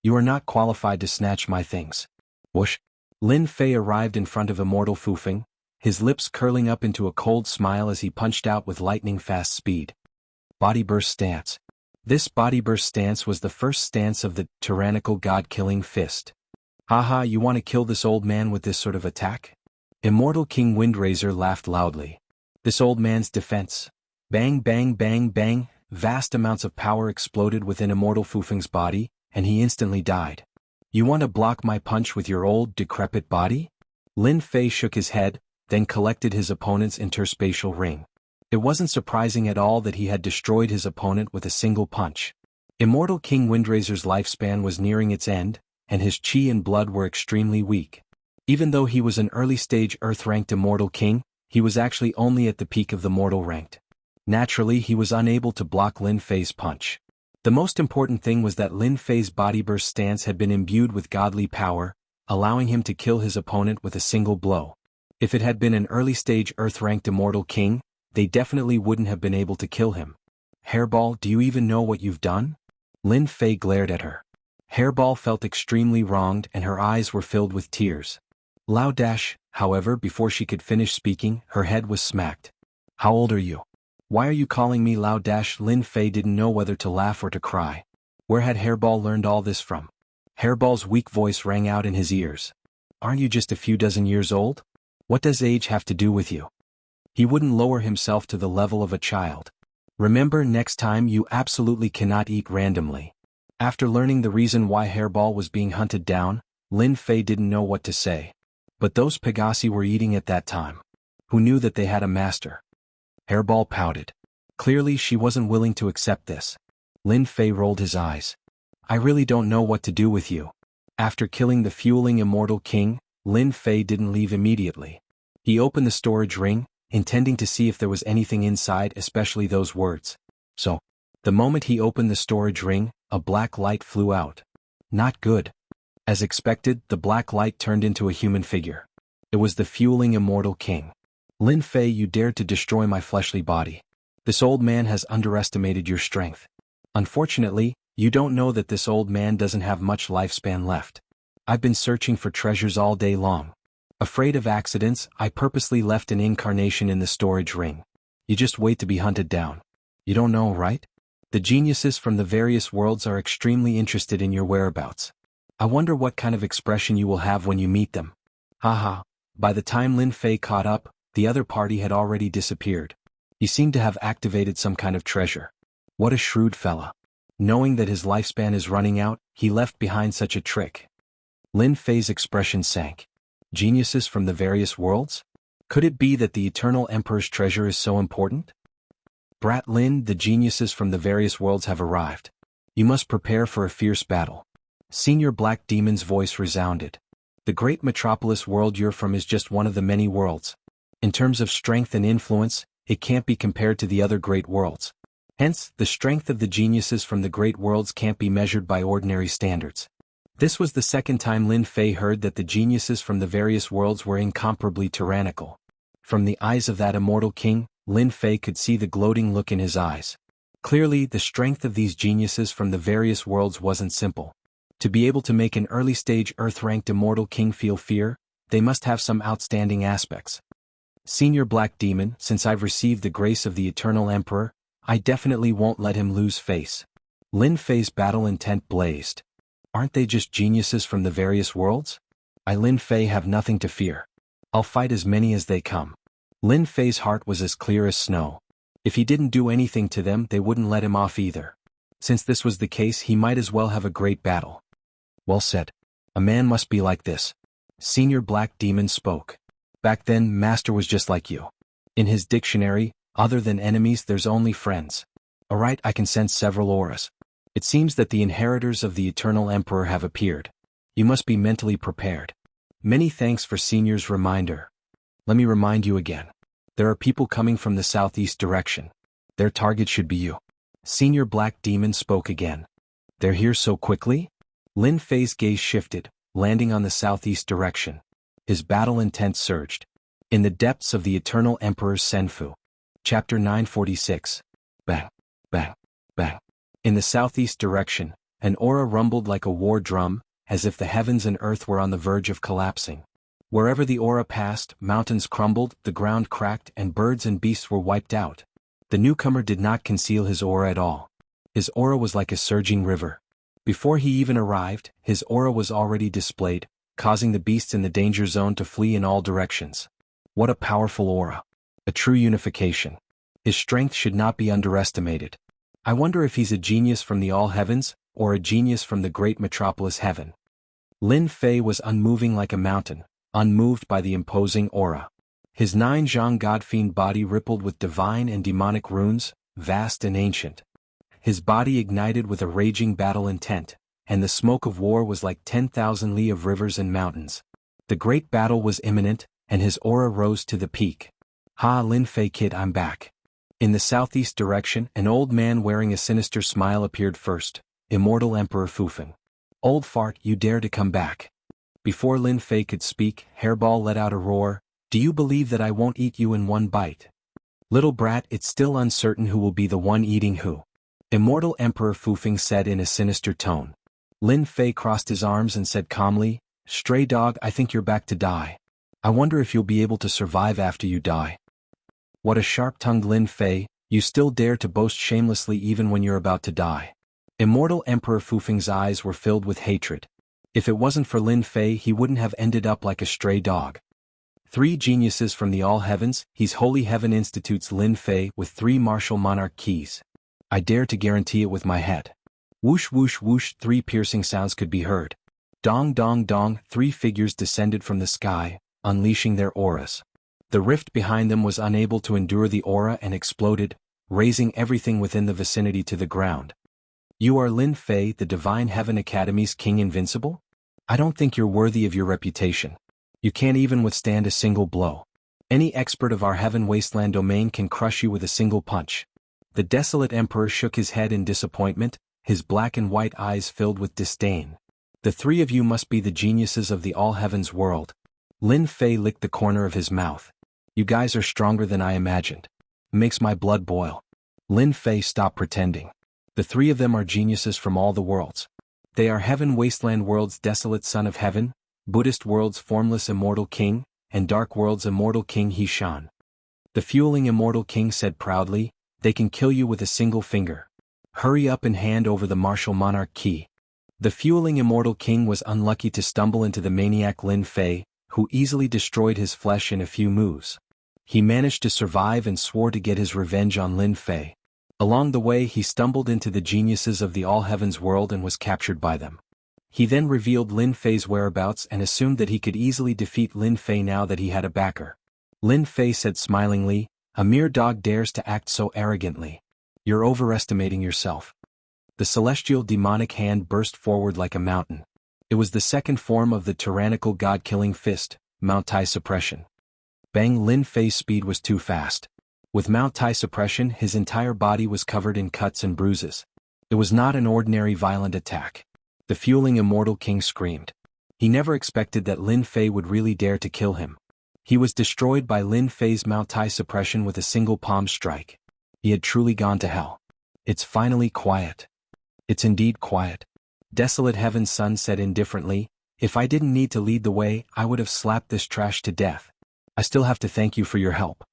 You are not qualified to snatch my things. Whoosh! Lin Fei arrived in front of Immortal Fufeng, his lips curling up into a cold smile as he punched out with lightning-fast speed. Body burst stance. This body burst stance was the first stance of the tyrannical god-killing fist. Haha, you want to kill this old man with this sort of attack? Immortal King Windraiser laughed loudly. This old man's defense. Bang bang bang bang, vast amounts of power exploded within Immortal Fufeng's body, and he instantly died. You want to block my punch with your old, decrepit body? Lin Fei shook his head, then collected his opponent's interspatial ring. It wasn't surprising at all that he had destroyed his opponent with a single punch. Immortal King Windraiser's lifespan was nearing its end, and his chi and blood were extremely weak. Even though he was an early-stage Earth-ranked Immortal King, he was actually only at the peak of the Mortal ranked. Naturally, he was unable to block Lin Fei's punch. The most important thing was that Lin Fei's body burst stance had been imbued with godly power, allowing him to kill his opponent with a single blow. If it had been an early-stage Earth-ranked Immortal King, they definitely wouldn't have been able to kill him. Hairball, do you even know what you've done? Lin Fei glared at her. Hairball felt extremely wronged and her eyes were filled with tears. Lao Dash, however, before she could finish speaking, her head was smacked. How old are you? Why are you calling me Lao Dash? Lin Fei didn't know whether to laugh or to cry. Where had Hairball learned all this from? Hairball's weak voice rang out in his ears. Aren't you just a few dozen years old? What does age have to do with you? He wouldn't lower himself to the level of a child. Remember, next time you absolutely cannot eat randomly. After learning the reason why Hairball was being hunted down, Lin Fei didn't know what to say. But those Pegasi were eating at that time. Who knew that they had a master? Hairball pouted. Clearly she wasn't willing to accept this. Lin Fei rolled his eyes. I really don't know what to do with you. After killing the fueling Immortal King, Lin Fei didn't leave immediately. He opened the storage ring, intending to see if there was anything inside, especially those words. So, the moment he opened the storage ring, a black light flew out. Not good. As expected, the black light turned into a human figure. It was the fueling Immortal King. Lin Fei, you dared to destroy my fleshly body. This old man has underestimated your strength. Unfortunately, you don't know that this old man doesn't have much lifespan left. I've been searching for treasures all day long. Afraid of accidents, I purposely left an incarnation in the storage ring. You just wait to be hunted down. You don't know, right? The geniuses from the various worlds are extremely interested in your whereabouts. I wonder what kind of expression you will have when you meet them. Haha. By the time Lin Fei caught up, the other party had already disappeared. He seemed to have activated some kind of treasure. What a shrewd fella. Knowing that his lifespan is running out, he left behind such a trick. Lin Fei's expression sank. Geniuses from the various worlds? Could it be that the Eternal Emperor's treasure is so important? Brat Lin, the geniuses from the various worlds have arrived. You must prepare for a fierce battle. Senior Black Demon's voice resounded. The great metropolis world you're from is just one of the many worlds. In terms of strength and influence, it can't be compared to the other great worlds. Hence, the strength of the geniuses from the great worlds can't be measured by ordinary standards. This was the second time Lin Fei heard that the geniuses from the various worlds were incomparably tyrannical. From the eyes of that immortal king, Lin Fei could see the gloating look in his eyes. Clearly, the strength of these geniuses from the various worlds wasn't simple. To be able to make an early-stage Earth-ranked immortal king feel fear, they must have some outstanding aspects. Senior Black Demon, since I've received the grace of the Eternal Emperor, I definitely won't let him lose face. Lin Fei's battle intent blazed. Aren't they just geniuses from the various worlds? I, Lin Fei, have nothing to fear. I'll fight as many as they come. Lin Fei's heart was as clear as snow. If he didn't do anything to them, they wouldn't let him off either. Since this was the case, he might as well have a great battle. Well said. A man must be like this. Senior Black Demon spoke. Back then, Master was just like you. In his dictionary, Other than enemies, there's only friends. Alright, I can sense several auras. It seems that the inheritors of the Eternal Emperor have appeared. You must be mentally prepared. Many thanks for Senior's reminder. Let me remind you again. There are people coming from the southeast direction. Their target should be you. Senior Black Demon spoke again. They're here so quickly? Lin Fei's gaze shifted, landing on the southeast direction. His battle intent surged. In the depths of the Eternal Emperor's Senfu. Chapter 946. Bang, bang, bang. In the southeast direction, an aura rumbled like a war drum, as if the heavens and earth were on the verge of collapsing. Wherever the aura passed, mountains crumbled, the ground cracked, and birds and beasts were wiped out. The newcomer did not conceal his aura at all. His aura was like a surging river. Before he even arrived, his aura was already displayed, causing the beasts in the danger zone to flee in all directions. What a powerful aura. A true unification. His strength should not be underestimated. I wonder if he's a genius from the all heavens, or a genius from the great metropolis heaven. Lin Fei was unmoving like a mountain, unmoved by the imposing aura. His 9 God-fiend body rippled with divine and demonic runes, vast and ancient. His body ignited with a raging battle intent, and the smoke of war was like 10,000 li of rivers and mountains. The great battle was imminent, and his aura rose to the peak. Ha, Lin Fei kid, I'm back. In the southeast direction, an old man wearing a sinister smile appeared first. Immortal Emperor Fufeng. Old fart, you dare to come back. Before Lin Fei could speak, Hairball let out a roar. Do you believe that I won't eat you in one bite? Little brat, it's still uncertain who will be the one eating who. Immortal Emperor Fufeng said in a sinister tone. Lin Fei crossed his arms and said calmly, Stray dog, I think you're back to die. I wonder if you'll be able to survive after you die. What a sharp-tongued Lin Fei, you still dare to boast shamelessly even when you're about to die. Immortal Emperor Fufeng's eyes were filled with hatred. If it wasn't for Lin Fei, he wouldn't have ended up like a stray dog. 3 geniuses from the all heavens, His Holy Heaven institutes Lin Fei with 3 martial monarch keys. I dare to guarantee it with my head. Whoosh whoosh whoosh, 3 piercing sounds could be heard. Dong dong dong, 3 figures descended from the sky, unleashing their auras. The rift behind them was unable to endure the aura and exploded, raising everything within the vicinity to the ground. You are Lin Fei, the Divine Heaven Academy's King Invincible? I don't think you're worthy of your reputation. You can't even withstand a single blow. Any expert of our Heaven Wasteland domain can crush you with a single punch. The desolate emperor shook his head in disappointment, his black and white eyes filled with disdain. The 3 of you must be the geniuses of the all heavens world. Lin Fei licked the corner of his mouth. You guys are stronger than I imagined. Makes my blood boil. Lin Fei, stop pretending. The 3 of them are geniuses from all the worlds. They are Heaven Wasteland World's desolate son of heaven, Buddhist World's formless immortal king, and Dark World's immortal king He-Shan. The fueling immortal king said proudly, they can kill you with a single finger. Hurry up and hand over the martial monarch key. The fueling immortal king was unlucky to stumble into the maniac Lin Fei, who easily destroyed his flesh in a few moves. He managed to survive and swore to get his revenge on Lin Fei. Along the way he stumbled into the geniuses of the all heavens world and was captured by them. He then revealed Lin Fei's whereabouts and assumed that he could easily defeat Lin Fei now that he had a backer. Lin Fei said smilingly, a mere dog dares to act so arrogantly. You're overestimating yourself. The celestial demonic hand burst forward like a mountain. It was the second form of the tyrannical god-killing fist, Mount Tai Suppression. Bang! Lin Fei's speed was too fast. With Mount Tai Suppression, his entire body was covered in cuts and bruises. It was not an ordinary violent attack. The fueling immortal king screamed. He never expected that Lin Fei would really dare to kill him. He was destroyed by Lin Fei's Mount Tai Suppression with a single palm strike. He had truly gone to hell. It's finally quiet. It's indeed quiet. Desolate Heaven's son said indifferently, if I didn't need to lead the way, I would have slapped this trash to death. I still have to thank you for your help.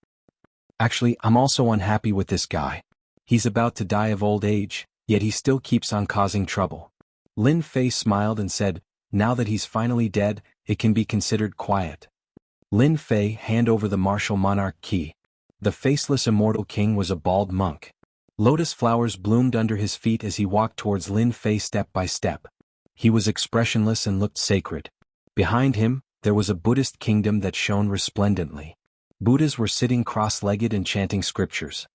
Actually, I'm also unhappy with this guy. He's about to die of old age, yet he still keeps on causing trouble. Lin Fei smiled and said, now that he's finally dead, it can be considered quiet. Lin Fei, hand over the martial monarch key. The faceless immortal king was a bald monk. Lotus flowers bloomed under his feet as he walked towards Lin Fei step by step. He was expressionless and looked sacred. Behind him, there was a Buddhist kingdom that shone resplendently. Buddhas were sitting cross-legged and chanting scriptures.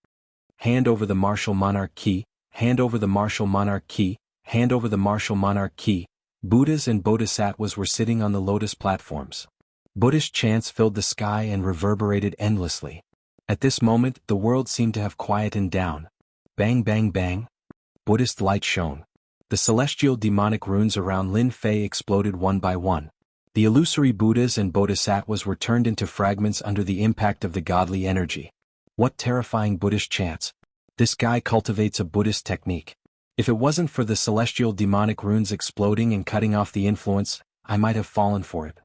Hand over the martial monarch key, hand over the martial monarch key, hand over the martial monarch key. Buddhas and bodhisattvas were sitting on the lotus platforms. Buddhist chants filled the sky and reverberated endlessly. At this moment, the world seemed to have quietened down. Bang bang bang. Buddhist light shone. The celestial demonic runes around Lin Fei exploded one by one. The illusory Buddhas and bodhisattvas were turned into fragments under the impact of the godly energy. What terrifying Buddhist chants. This guy cultivates a Buddhist technique. If it wasn't for the celestial demonic runes exploding and cutting off the influence, I might have fallen for it.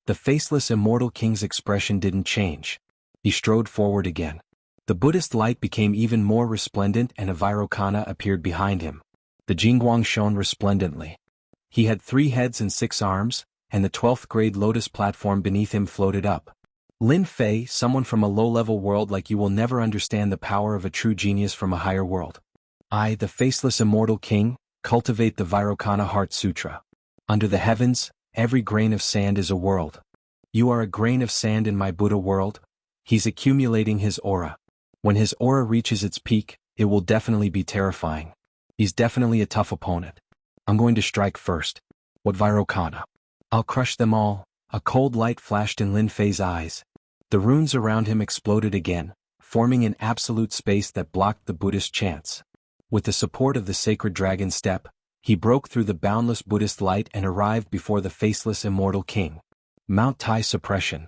The faceless immortal king's expression didn't change. He strode forward again. The Buddhist light became even more resplendent and a Vairocana appeared behind him. The Jingguang shone resplendently. He had 3 heads and 6 arms, and the 12th grade lotus platform beneath him floated up. Lin Fei, someone from a low-level world like you will never understand the power of a true genius from a higher world. I, the faceless immortal king, cultivate the Vairocana Heart Sutra. Under the heavens, every grain of sand is a world. You are a grain of sand in my Buddha world. He's accumulating his aura. When his aura reaches its peak, it will definitely be terrifying. He's definitely a tough opponent. I'm going to strike first. What Vairocana? I'll crush them all. A cold light flashed in Lin Fei's eyes. The runes around him exploded again, forming an absolute space that blocked the Buddhist chants. With the support of the sacred dragon step, he broke through the boundless Buddhist light and arrived before the faceless immortal king. Mount Tai suppression.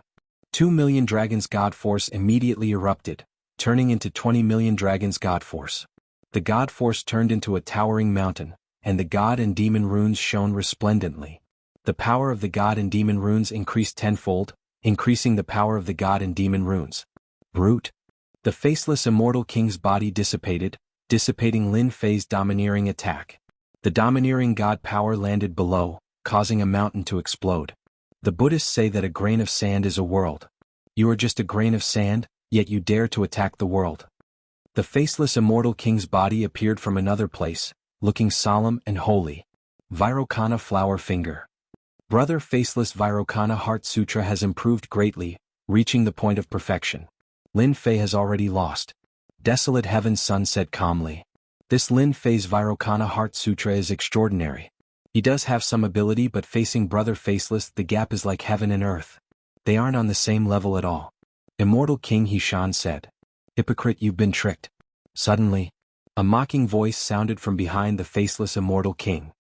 2 million dragons God force immediately erupted, turning into 20 million dragons God force. The God force turned into a towering mountain, and the God and demon runes shone resplendently. The power of the God and demon runes increased tenfold, increasing the power of the God and demon runes. Brute. The faceless immortal king's body dissipated, dissipating Lin Fei's domineering attack. The domineering God power landed below, causing a mountain to explode. The Buddhists say that a grain of sand is a world. You are just a grain of sand, yet you dare to attack the world. The faceless immortal king's body appeared from another place, looking solemn and holy. Vairocana flower finger. Brother faceless Vairocana Heart Sutra has improved greatly, reaching the point of perfection. Lin Fei has already lost. Desolate Heaven's Sun said calmly. This Lin Fei's Vairocana Heart Sutra is extraordinary. He does have some ability, but facing Brother Faceless the gap is like heaven and earth. They aren't on the same level at all. Immortal King Hishan said. Hypocrite, you've been tricked. Suddenly, a mocking voice sounded from behind the faceless immortal king.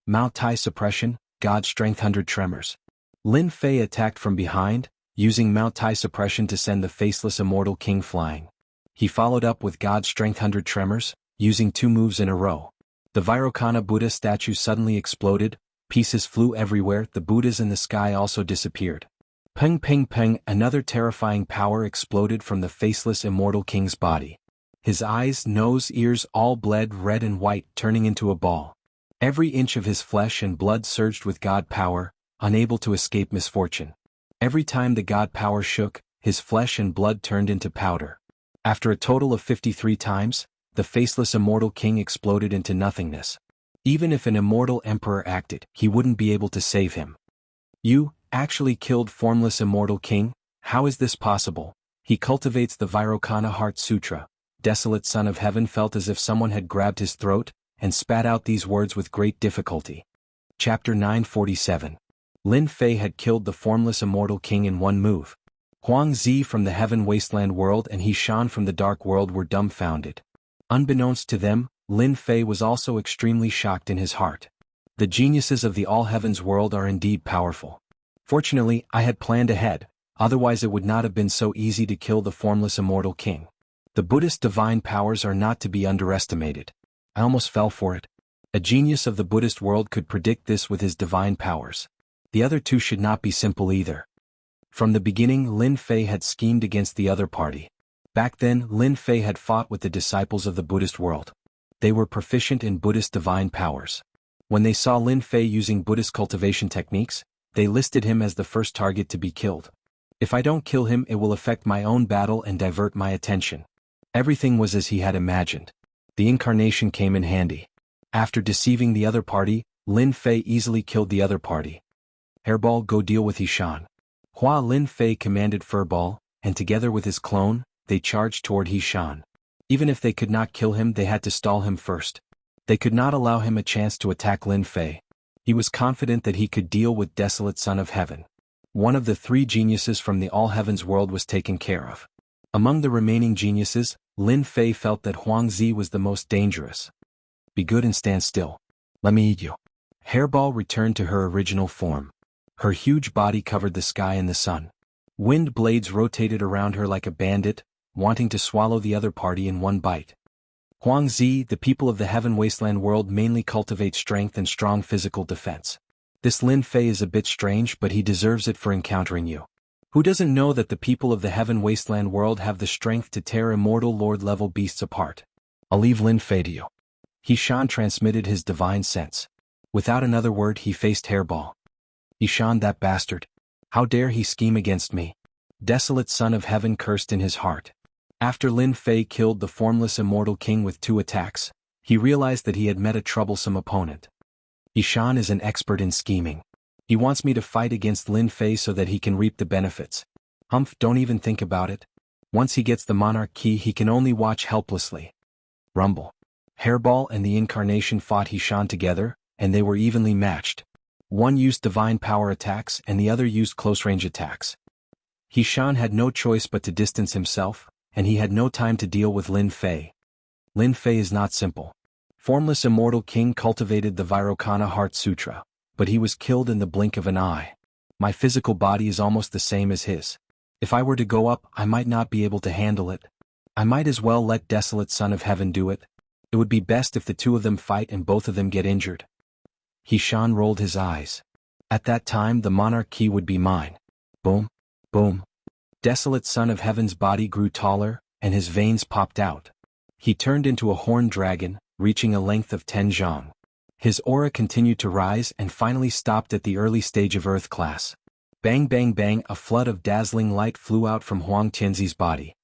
Mount Tai suppression, God strength 100 tremors. Lin Fei attacked from behind, using Mount Tai suppression to send the faceless immortal king flying. He followed up with God strength 100 tremors, using 2 moves in a row. The Vairocana Buddha statue suddenly exploded, pieces flew everywhere, the Buddhas in the sky also disappeared. Peng peng peng, another terrifying power exploded from the faceless immortal king's body. His eyes, nose, ears all bled red and white, turning into a ball. Every inch of his flesh and blood surged with God power, unable to escape misfortune. Every time the God power shook, his flesh and blood turned into powder. After a total of 53 times, the faceless immortal king exploded into nothingness. Even if an immortal emperor acted, he wouldn't be able to save him. You actually killed formless immortal king? How is this possible? He cultivates the Vairocana Heart Sutra. Desolate Son of Heaven felt as if someone had grabbed his throat and spat out these words with great difficulty. Chapter 947. Lin Fei had killed the formless immortal king in one move. Huang Zi from the heaven wasteland world and Hishan from the dark world were dumbfounded. Unbeknownst to them, Lin Fei was also extremely shocked in his heart. The geniuses of the all-heavens world are indeed powerful. Fortunately, I had planned ahead, otherwise it would not have been so easy to kill the formless immortal king. The Buddhist divine powers are not to be underestimated. I almost fell for it. A genius of the Buddhist world could predict this with his divine powers. The other two should not be simple either. From the beginning, Lin Fei had schemed against the other party. Back then, Lin Fei had fought with the disciples of the Buddhist world. They were proficient in Buddhist divine powers. When they saw Lin Fei using Buddhist cultivation techniques, they listed him as the first target to be killed. If I don't kill him, it will affect my own battle and divert my attention. Everything was as he had imagined. The incarnation came in handy. After deceiving the other party, Lin Fei easily killed the other party. Hairball, go deal with Hishan. Hua Lin Fei commanded Furball, and together with his clone, they charged toward He-Shan. Even if they could not kill him, they had to stall him first. They could not allow him a chance to attack Lin Fei. He was confident that he could deal with Desolate Son of Heaven. One of the three geniuses from the All Heavens world was taken care of. Among the remaining geniuses, Lin Fei felt that Huang Zi was the most dangerous. Be good and stand still. Let me eat you. Hairball returned to her original form. Her huge body covered the sky and the sun. Wind blades rotated around her like a bandit, wanting to swallow the other party in one bite. Huang Zi, the people of the Heaven Wasteland world mainly cultivate strength and strong physical defense. This Lin Fei is a bit strange, but he deserves it for encountering you. Who doesn't know that the people of the Heaven Wasteland world have the strength to tear immortal Lord-level beasts apart? I'll leave Lin Fei to you. He-Shan transmitted his divine sense. Without another word, he faced Hairball. He-Shan, that bastard. How dare he scheme against me? Desolate Son of Heaven cursed in his heart. After Lin Fei killed the formless immortal king with 2 attacks, he realized that he had met a troublesome opponent. He-Shan is an expert in scheming. He wants me to fight against Lin Fei so that he can reap the benefits. Humph, don't even think about it. Once he gets the monarch key, he can only watch helplessly. Rumble. Hairball and the Incarnation fought He-Shan together, and they were evenly matched. One used divine power attacks and the other used close-range attacks. He-Shan had no choice but to distance himself, and he had no time to deal with Lin Fei. Lin Fei is not simple. Formless Immortal King cultivated the Vairocana Heart Sutra, but he was killed in the blink of an eye. My physical body is almost the same as his. If I were to go up, I might not be able to handle it. I might as well let Desolate Son of Heaven do it. It would be best if the two of them fight and both of them get injured. He-Shan rolled his eyes. At that time, the monarch key would be mine. Boom, boom. Desolate Son of Heaven's body grew taller, and his veins popped out. He turned into a horned dragon, reaching a length of 10 zhang. His aura continued to rise and finally stopped at the early stage of Earth class. Bang bang bang, a flood of dazzling light flew out from Huang Tianzi's body.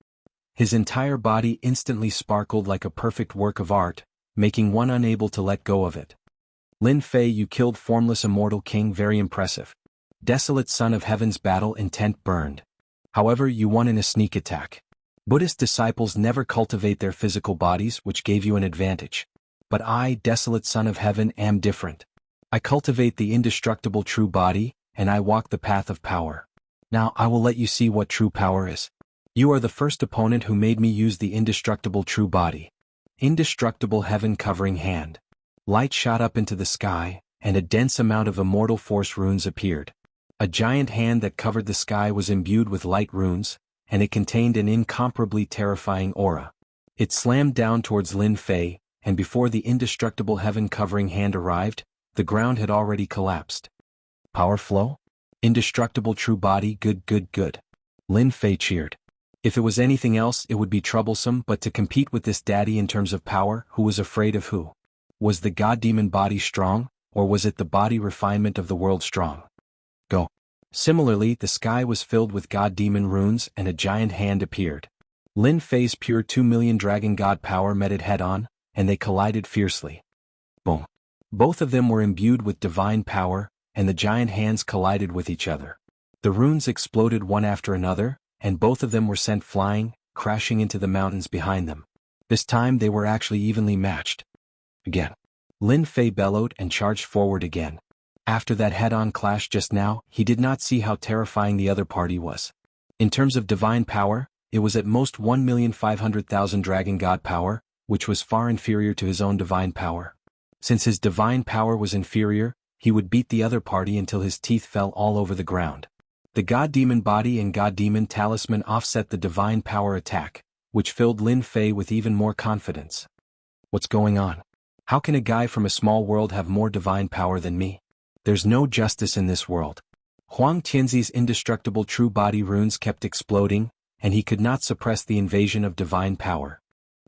His entire body instantly sparkled like a perfect work of art, making one unable to let go of it. Lin Fei, you killed Formless Immortal King, very impressive. Desolate Son of Heaven's battle intent burned. However, you won in a sneak attack. Buddhist disciples never cultivate their physical bodies, which gave you an advantage. But I, Desolate Son of Heaven, am different. I cultivate the indestructible true body, and I walk the path of power. Now I will let you see what true power is. You are the first opponent who made me use the indestructible true body. Indestructible heaven covering hand. Light shot up into the sky, and a dense amount of immortal force runes appeared. A giant hand that covered the sky was imbued with light runes, and it contained an incomparably terrifying aura. It slammed down towards Lin Fei, and before the indestructible heaven-covering hand arrived, the ground had already collapsed. Power flow? Indestructible true body, good good good. Lin Fei cheered. If it was anything else, it would be troublesome, but to compete with this daddy in terms of power, who was afraid of who? Was the god-demon body strong, or was it the body refinement of the world strong? Go. Similarly, the sky was filled with god-demon runes and a giant hand appeared. Lin Fei's pure 2 million dragon god power met it head-on, and they collided fiercely. Boom. Both of them were imbued with divine power, and the giant hands collided with each other. The runes exploded one after another, and both of them were sent flying, crashing into the mountains behind them. This time they were actually evenly matched. Again. Lin Fei bellowed and charged forward again. After that head-on clash just now, he did not see how terrifying the other party was. In terms of divine power, it was at most 1,500,000 dragon god power, which was far inferior to his own divine power. Since his divine power was inferior, he would beat the other party until his teeth fell all over the ground. The god-demon body and god-demon talisman offset the divine power attack, which filled Lin Fei with even more confidence. What's going on? How can a guy from a small world have more divine power than me? There's no justice in this world. Huang Tianzi's indestructible true body runes kept exploding, and he could not suppress the invasion of divine power.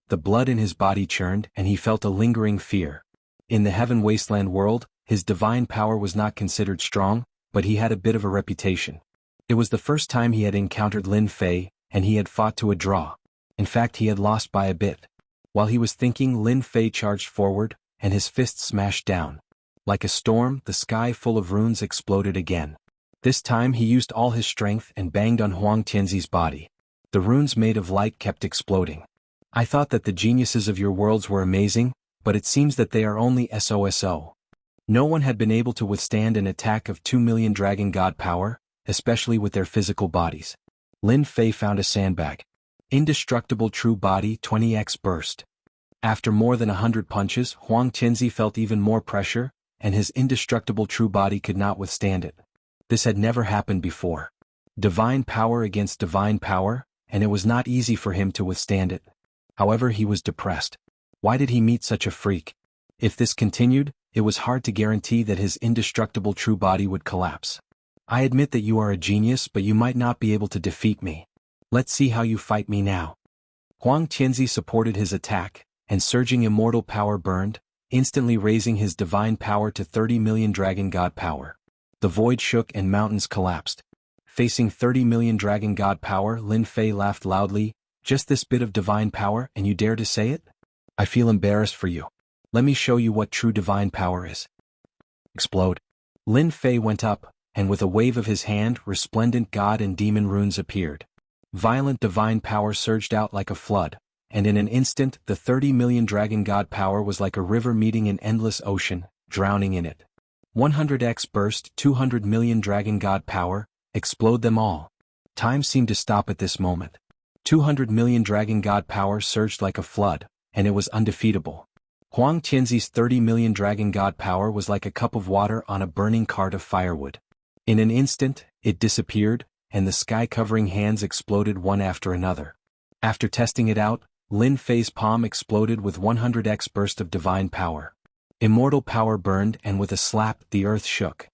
The blood in his body churned, and he felt a lingering fear. In the Heaven Wasteland world, his divine power was not considered strong, but he had a bit of a reputation. It was the first time he had encountered Lin Fei, and he had fought to a draw. In fact, he had lost by a bit. While he was thinking, Lin Fei charged forward, and his fist smashed down. Like a storm, the sky full of runes exploded again. This time he used all his strength and banged on Huang Tianzi's body. The runes made of light kept exploding. I thought that the geniuses of your worlds were amazing, but it seems that they are only SOSO. No one had been able to withstand an attack of 2 million dragon god power, especially with their physical bodies. Lin Fei found a sandbag. Indestructible true body 20x burst. After more than 100 punches, Huang Tianzi felt even more pressure, and his indestructible true body could not withstand it. This had never happened before. Divine power against divine power, and it was not easy for him to withstand it. However, he was depressed. Why did he meet such a freak? If this continued, it was hard to guarantee that his indestructible true body would collapse. I admit that you are a genius, but you might not be able to defeat me. Let's see how you fight me now. Huang Tianzi supported his attack, and surging immortal power burned, instantly raising his divine power to 30 million dragon god power. The void shook and mountains collapsed. Facing 30 million dragon god power, Lin Fei laughed loudly. Just this bit of divine power, and you dare to say it? I feel embarrassed for you. Let me show you what true divine power is. Explode. Lin Fei went up, and with a wave of his hand, resplendent god and demon runes appeared. Violent divine power surged out like a flood, and in an instant, the 30 million dragon god power was like a river meeting an endless ocean, drowning in it. 100x burst, 200 million dragon god power, explode them all. Time seemed to stop at this moment. 200 million dragon god power surged like a flood, and it was undefeatable. Huang Tianzi's 30 million dragon god power was like a cup of water on a burning cart of firewood. In an instant, it disappeared, and the sky-covering hands exploded one after another. After testing it out, Lin Fei's palm exploded with 100x burst of divine power. Immortal power burned, and with a slap, the earth shook.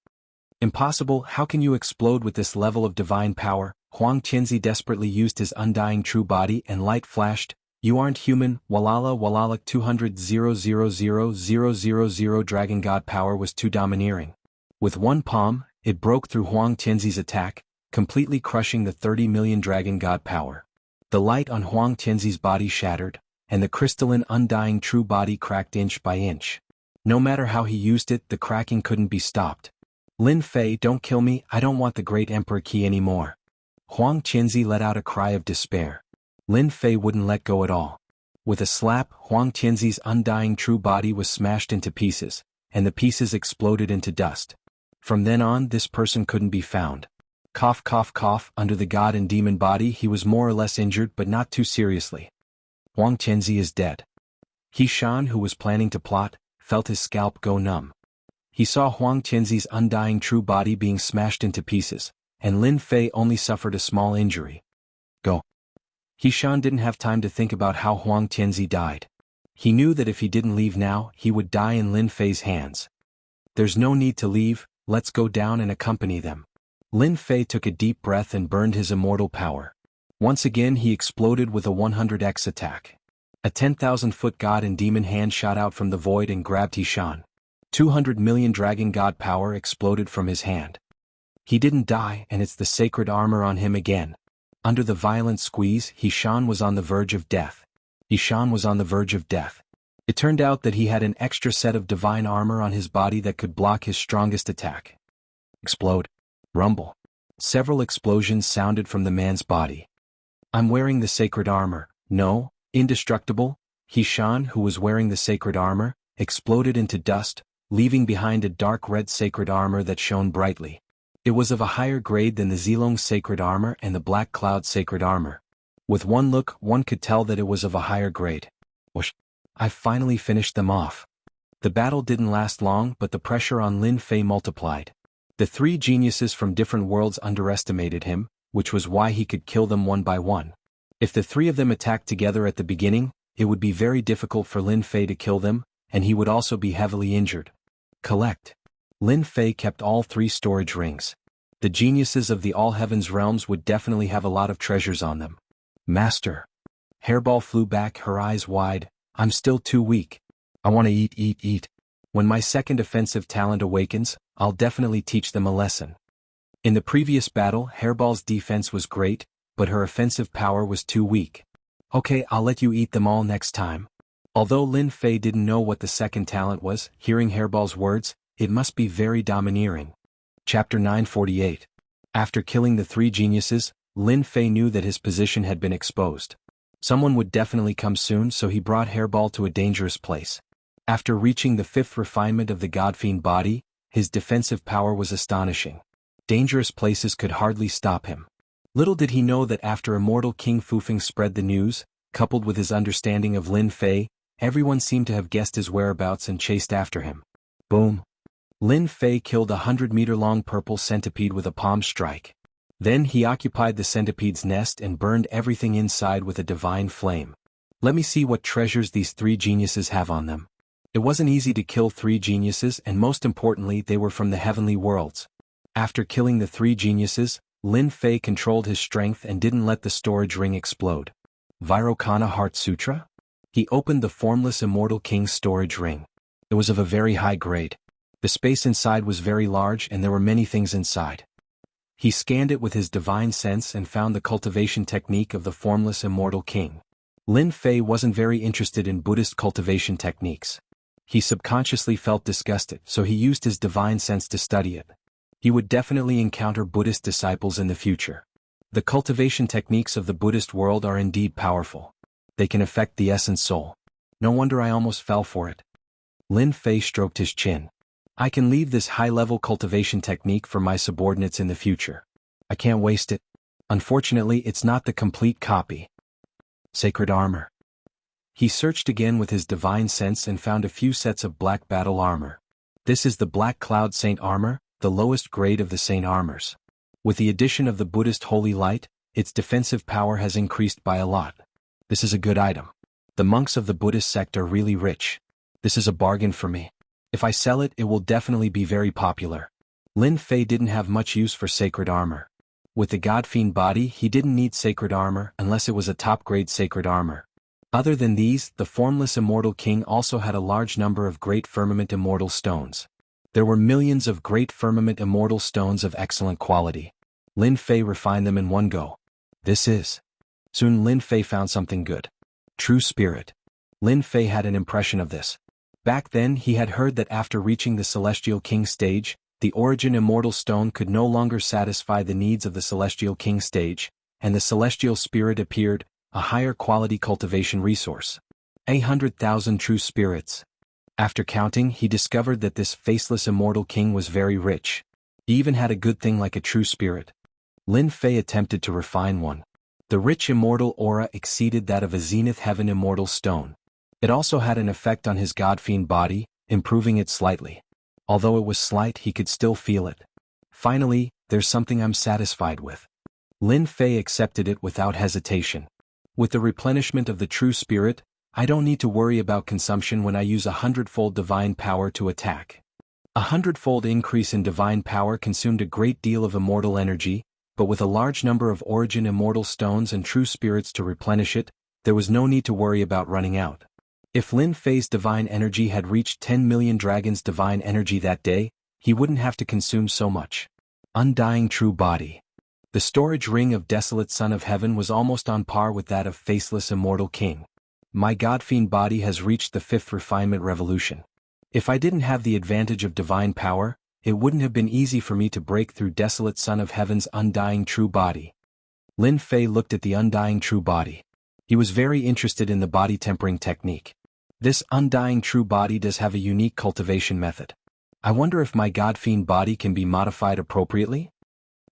Impossible, how can you explode with this level of divine power? Huang Tianzi desperately used his undying true body and light flashed. You aren't human, Walala Walala 200,000,000 dragon god power was too domineering. With one palm, it broke through Huang Tianzi's attack, completely crushing the 30 million dragon god power. The light on Huang Tianzi's body shattered, and the crystalline undying true body cracked inch by inch. No matter how he used it, the cracking couldn't be stopped. Lin Fei, don't kill me, I don't want the great emperor key anymore. Huang Tianzi let out a cry of despair. Lin Fei wouldn't let go at all. With a slap, Huang Tianzi's undying true body was smashed into pieces, and the pieces exploded into dust. From then on, this person couldn't be found. Cough cough cough, under the god and demon body he was more or less injured but not too seriously. Huang Tianzi is dead. He Shan, who was planning to plot, felt his scalp go numb. He saw Huang Tianzi's undying true body being smashed into pieces, and Lin Fei only suffered a small injury. Go. He Shan didn't have time to think about how Huang Tianzi died. He knew that if he didn't leave now, he would die in Lin Fei's hands. There's no need to leave, let's go down and accompany them. Lin Fei took a deep breath and burned his immortal power. Once again he exploded with a 100x attack. A 10,000-foot god and demon hand shot out from the void and grabbed He Shan. 200 million dragon god power exploded from his hand. He didn't die, and it's the sacred armor on him again. Under the violent squeeze, He Shan was on the verge of death. He Shan was on the verge of death. It turned out that he had an extra set of divine armor on his body that could block his strongest attack. Explode. Rumble. Several explosions sounded from the man's body. I'm wearing the sacred armor. No, indestructible. He Shan, who was wearing the sacred armor, exploded into dust, leaving behind a dark red sacred armor that shone brightly. It was of a higher grade than the Zilong sacred armor and the Black Cloud sacred armor. With one look, one could tell that it was of a higher grade. Whoosh! I finally finished them off. The battle didn't last long, but the pressure on Lin Fei multiplied. The three geniuses from different worlds underestimated him, which was why he could kill them one by one. If the three of them attacked together at the beginning, it would be very difficult for Lin Fei to kill them, and he would also be heavily injured. Collect. Lin Fei kept all three storage rings. The geniuses of the All Heavens realms would definitely have a lot of treasures on them. Master. Hairball flew back, her eyes wide. I'm still too weak. I want to eat. When my second offensive talent awakens, I'll definitely teach them a lesson. In the previous battle, Hairball's defense was great, but her offensive power was too weak. Okay, I'll let you eat them all next time. Although Lin Fei didn't know what the second talent was, hearing Hairball's words, it must be very domineering. Chapter 948. After killing the three geniuses, Lin Fei knew that his position had been exposed. Someone would definitely come soon, so he brought Hairball to a dangerous place. After reaching the fifth refinement of the Godfiend body, his defensive power was astonishing. Dangerous places could hardly stop him. Little did he know that after Immortal King Fufeng spread the news, coupled with his understanding of Lin Fei, everyone seemed to have guessed his whereabouts and chased after him. Boom! Lin Fei killed a 100-meter-long purple centipede with a palm strike. Then he occupied the centipede's nest and burned everything inside with a divine flame. Let me see what treasures these three geniuses have on them. It wasn't easy to kill three geniuses, and most importantly, they were from the heavenly worlds. After killing the three geniuses, Lin Fei controlled his strength and didn't let the storage ring explode. Vairocana Heart Sutra? He opened the formless Immortal King's storage ring. It was of a very high grade. The space inside was very large and there were many things inside. He scanned it with his divine sense and found the cultivation technique of the formless Immortal King. Lin Fei wasn't very interested in Buddhist cultivation techniques. He subconsciously felt disgusted, so he used his divine sense to study it. He would definitely encounter Buddhist disciples in the future. The cultivation techniques of the Buddhist world are indeed powerful. They can affect the essence soul. No wonder I almost fell for it. Lin Fei stroked his chin. I can leave this high-level cultivation technique for my subordinates in the future. I can't waste it. Unfortunately, it's not the complete copy. Sacred armor. He searched again with his divine sense and found a few sets of black battle armor. This is the Black Cloud Saint armor, the lowest grade of the Saint armors. With the addition of the Buddhist Holy Light, its defensive power has increased by a lot. This is a good item. The monks of the Buddhist sect are really rich. This is a bargain for me. If I sell it, it will definitely be very popular. Lin Fei didn't have much use for sacred armor. With the Godfiend body, he didn't need sacred armor unless it was a top-grade sacred armor. Other than these, the formless Immortal King also had a large number of Great Firmament Immortal Stones. There were millions of Great Firmament Immortal Stones of excellent quality. Lin Fei refined them in one go. Soon Lin Fei found something good. True Spirit. Lin Fei had an impression of this. Back then he had heard that after reaching the Celestial King stage, the Origin Immortal Stone could no longer satisfy the needs of the Celestial King stage, and the Celestial Spirit appeared, a higher quality cultivation resource. 100,000 true spirits. After counting, he discovered that this faceless Immortal King was very rich. He even had a good thing like a true spirit. Lin Fei attempted to refine one. The rich immortal aura exceeded that of a Zenith Heaven Immortal Stone. It also had an effect on his Godfiend body, improving it slightly. Although it was slight, he could still feel it. Finally, there's something I'm satisfied with. Lin Fei accepted it without hesitation. With the replenishment of the true spirit, I don't need to worry about consumption when I use 100-fold divine power to attack. 100-fold increase in divine power consumed a great deal of immortal energy, but with a large number of Origin Immortal Stones and true spirits to replenish it, there was no need to worry about running out. If Lin Fei's divine energy had reached 10 million dragons' divine energy that day, he wouldn't have to consume so much. Undying True Body. The storage ring of Desolate Son of Heaven was almost on par with that of Faceless Immortal King. My Godfiend body has reached the 5th refinement revolution. If I didn't have the advantage of divine power, it wouldn't have been easy for me to break through Desolate Son of Heaven's Undying True Body. Lin Fei looked at the Undying True Body. He was very interested in the body tempering technique. This Undying True Body does have a unique cultivation method. I wonder if my Godfiend body can be modified appropriately?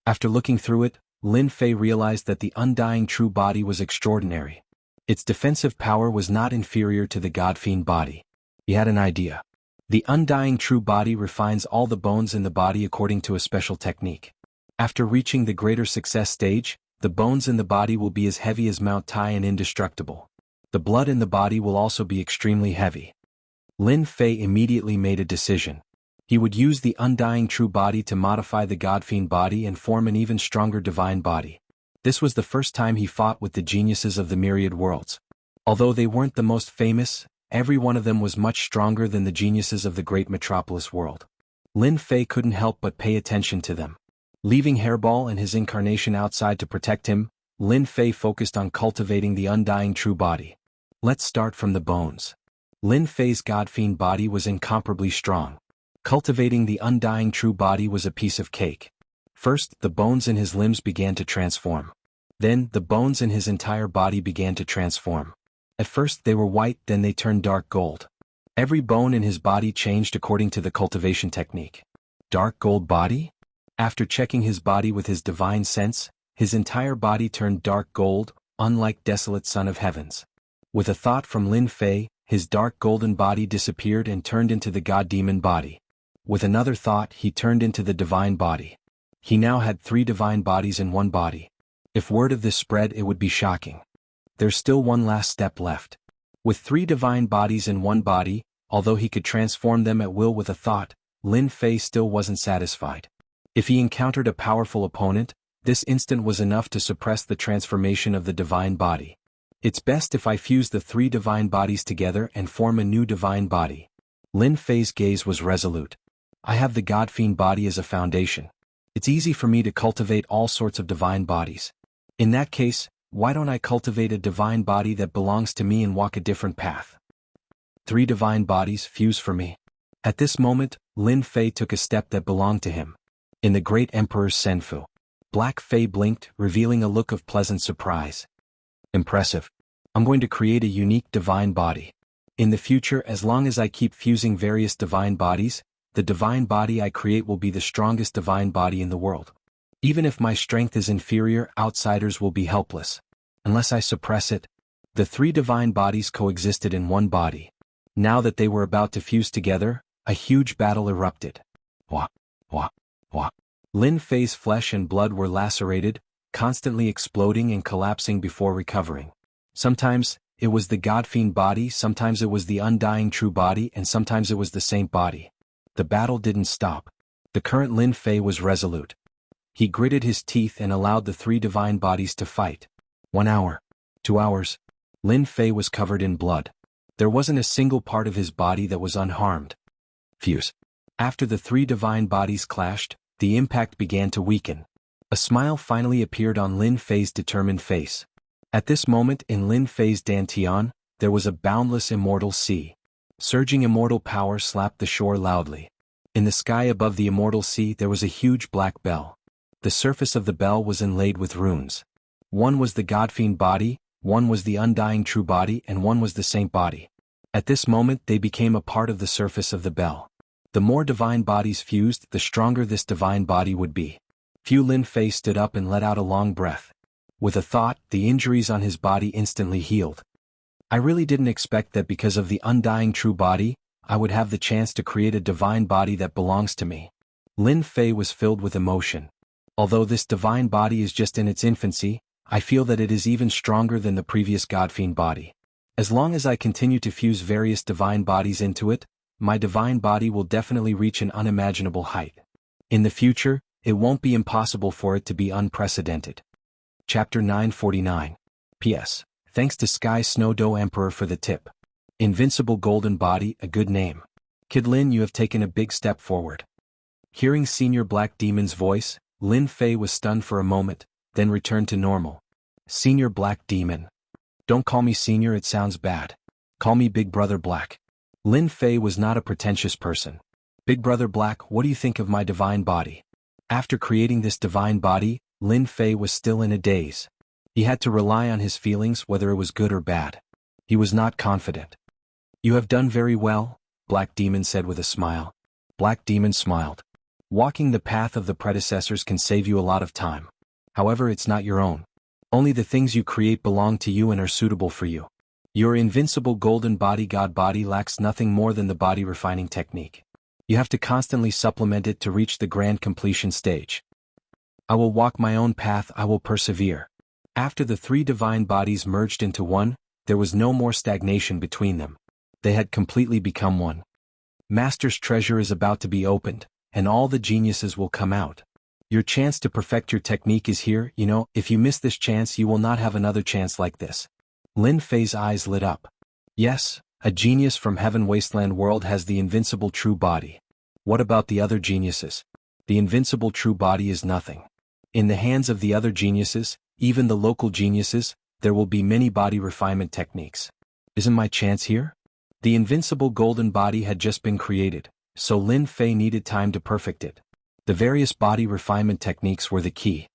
After looking through it, Lin Fei realized that the Undying True Body was extraordinary. Its defensive power was not inferior to the Godfiend body. He had an idea. The Undying True Body refines all the bones in the body according to a special technique. After reaching the greater success stage, the bones in the body will be as heavy as Mount Tai and indestructible. The blood in the body will also be extremely heavy. Lin Fei immediately made a decision. He would use the Undying True Body to modify the Godfiend body and form an even stronger divine body. This was the first time he fought with the geniuses of the myriad worlds. Although they weren't the most famous, every one of them was much stronger than the geniuses of the great metropolis world. Lin Fei couldn't help but pay attention to them. Leaving Hairball and his incarnation outside to protect him, Lin Fei focused on cultivating the Undying True Body. Let's start from the bones. Lin Fei's Godfiend body was incomparably strong. Cultivating the Undying True Body was a piece of cake. First, the bones in his limbs began to transform. Then, the bones in his entire body began to transform. At first they were white, then they turned dark gold. Every bone in his body changed according to the cultivation technique. Dark gold body? After checking his body with his divine sense, his entire body turned dark gold, unlike desolate son of heavens. With a thought from Lin Fei, his dark golden body disappeared and turned into the god-demon body. With another thought, he turned into the divine body. He now had 3 divine bodies in one body. If word of this spread, it would be shocking. There's still one last step left. With 3 divine bodies in one body, although he could transform them at will with a thought, Lin Fei still wasn't satisfied. If he encountered a powerful opponent, this instant was enough to suppress the transformation of the divine body. It's best if I fuse the 3 divine bodies together and form a new divine body. Lin Fei's gaze was resolute. I have the God-fiend body as a foundation. It's easy for me to cultivate all sorts of divine bodies. In that case, why don't I cultivate a divine body that belongs to me and walk a different path? 3 divine bodies fuse for me. At this moment, Lin Fei took a step that belonged to him. In the great emperor's senfu, Black Fei blinked, revealing a look of pleasant surprise. Impressive. I'm going to create a unique divine body. In the future, as long as I keep fusing various divine bodies, the divine body I create will be the strongest divine body in the world. Even if my strength is inferior, outsiders will be helpless. Unless I suppress it. The 3 divine bodies coexisted in one body. Now that they were about to fuse together, a huge battle erupted. Wah, wah, wah. Lin Fei's flesh and blood were lacerated, constantly exploding and collapsing before recovering. Sometimes, it was the God-fiend body, sometimes it was the undying true body, and sometimes it was the saint body. The battle didn't stop. The current Lin Fei was resolute. He gritted his teeth and allowed the 3 divine bodies to fight. 1 hour. 2 hours. Lin Fei was covered in blood. There wasn't a single part of his body that was unharmed. Fuse. After the 3 divine bodies clashed, the impact began to weaken. A smile finally appeared on Lin Fei's determined face. At this moment in Lin Fei's dantian, there was a boundless immortal sea. Surging immortal power slapped the shore loudly. In the sky above the immortal sea there was a huge black bell. The surface of the bell was inlaid with runes. One was the God-fiend body, one was the undying true body, and one was the saint body. At this moment they became a part of the surface of the bell. The more divine bodies fused, the stronger this divine body would be. Lin Fei stood up and let out a long breath. With a thought, the injuries on his body instantly healed. I really didn't expect that because of the undying true body, I would have the chance to create a divine body that belongs to me. Lin Fei was filled with emotion. Although this divine body is just in its infancy, I feel that it is even stronger than the previous God-fiend body. As long as I continue to fuse various divine bodies into it, my divine body will definitely reach an unimaginable height. In the future, it won't be impossible for it to be unprecedented. Chapter 949. P.S. Thanks to Sky Snow Doe Emperor for the tip. Invincible Golden Body, a good name. Kid Lin, you have taken a big step forward. Hearing Senior Black Demon's voice, Lin Fei was stunned for a moment, then returned to normal. Senior Black Demon. Don't call me Senior, it sounds bad. Call me Big Brother Black. Lin Fei was not a pretentious person. Big Brother Black, what do you think of my divine body? After creating this divine body, Lin Fei was still in a daze. He had to rely on his feelings whether it was good or bad. He was not confident. You have done very well, Black Demon said with a smile. Black Demon smiled. Walking the path of the predecessors can save you a lot of time. However, it's not your own. Only the things you create belong to you and are suitable for you. Your invincible golden body god body lacks nothing more than the body refining technique. You have to constantly supplement it to reach the grand completion stage. I will walk my own path, I will persevere. After the 3 divine bodies merged into one, there was no more stagnation between them. They had completely become one. Master's treasure is about to be opened, and all the geniuses will come out. Your chance to perfect your technique is here, if you miss this chance you will not have another chance like this. Lin Fei's eyes lit up. Yes, a genius from Heaven Wasteland World has the invincible true body. What about the other geniuses? The invincible true body is nothing. In the hands of the other geniuses, even the local geniuses, there will be many body refinement techniques. Isn't my chance here? The invincible golden body had just been created, so Lin Fei needed time to perfect it. The various body refinement techniques were the key.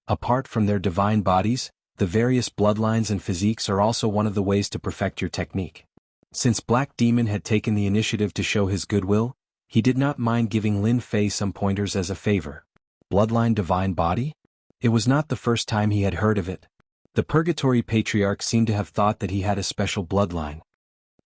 Apart from their divine bodies, the various bloodlines and physiques are also one of the ways to perfect your technique. Since Black Demon had taken the initiative to show his goodwill, he did not mind giving Lin Fei some pointers as a favor. Bloodline divine body? It was not the first time he had heard of it. The Purgatory Patriarch seemed to have thought that he had a special bloodline.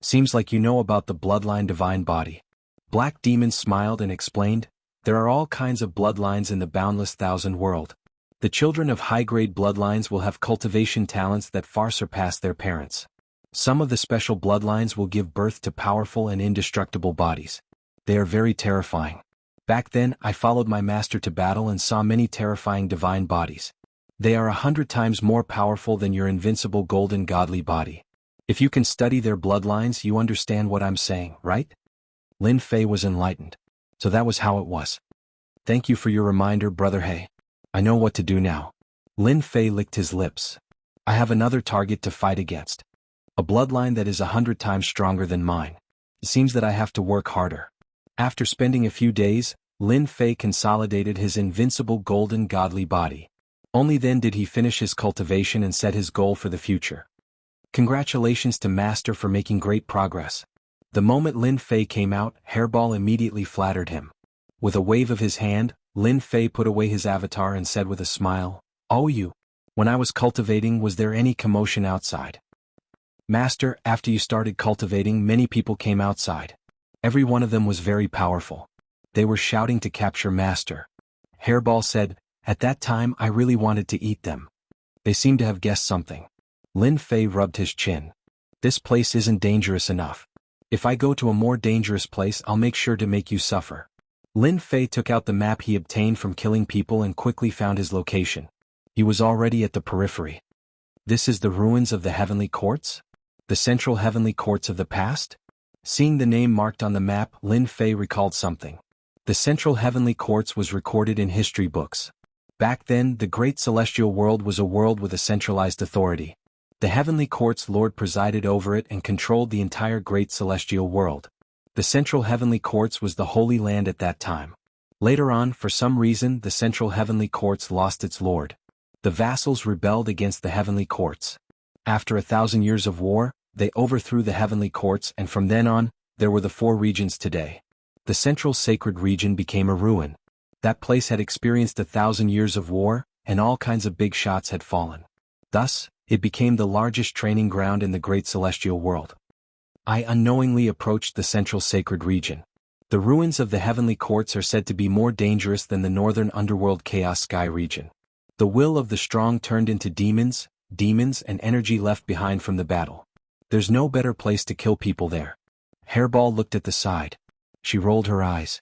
Seems like you know about the bloodline divine body. Black Demon smiled and explained, there are all kinds of bloodlines in the boundless thousand world. The children of high-grade bloodlines will have cultivation talents that far surpass their parents. Some of the special bloodlines will give birth to powerful and indestructible bodies. They are very terrifying. Back then, I followed my master to battle and saw many terrifying divine bodies. They are 100 times more powerful than your invincible golden godly body. If you can study their bloodlines, you understand what I'm saying, right? Lin Fei was enlightened. So that was how it was. Thank you for your reminder, Brother He. I know what to do now. Lin Fei licked his lips. I have another target to fight against. A bloodline that is 100 times stronger than mine. It seems that I have to work harder. After spending a few days, Lin Fei consolidated his invincible golden godly body. Only then did he finish his cultivation and set his goal for the future. Congratulations to Master for making great progress. The moment Lin Fei came out, Hairball immediately flattered him. With a wave of his hand, Lin Fei put away his avatar and said with a smile, "Oh you. When I was cultivating, was there any commotion outside?" Master, after you started cultivating, many people came outside. Every one of them was very powerful. They were shouting to capture Master. Hairball said, at that time I really wanted to eat them. They seemed to have guessed something. Lin Fei rubbed his chin. This place isn't dangerous enough. If I go to a more dangerous place, I'll make sure to make you suffer. Lin Fei took out the map he obtained from killing people and quickly found his location. He was already at the periphery. This is the ruins of the heavenly courts? The central heavenly courts of the past? Seeing the name marked on the map, Lin Fei recalled something. The central heavenly courts was recorded in history books. Back then, the great celestial world was a world with a centralized authority. The heavenly court's lord presided over it and controlled the entire great celestial world. The central heavenly courts was the Holy Land at that time. Later on, for some reason, the central heavenly courts lost its lord. The vassals rebelled against the heavenly courts. After 1,000 years of war, they overthrew the heavenly courts, and from then on, there were the 4 regions today. The central sacred region became a ruin. That place had experienced 1,000 years of war, and all kinds of big shots had fallen. Thus, it became the largest training ground in the great celestial world. I unknowingly approached the central sacred region. The ruins of the heavenly courts are said to be more dangerous than the northern underworld chaos sky region. The will of the strong turned into demons, and energy left behind from the battle. There's no better place to kill people there. Hairball looked at the side. She rolled her eyes.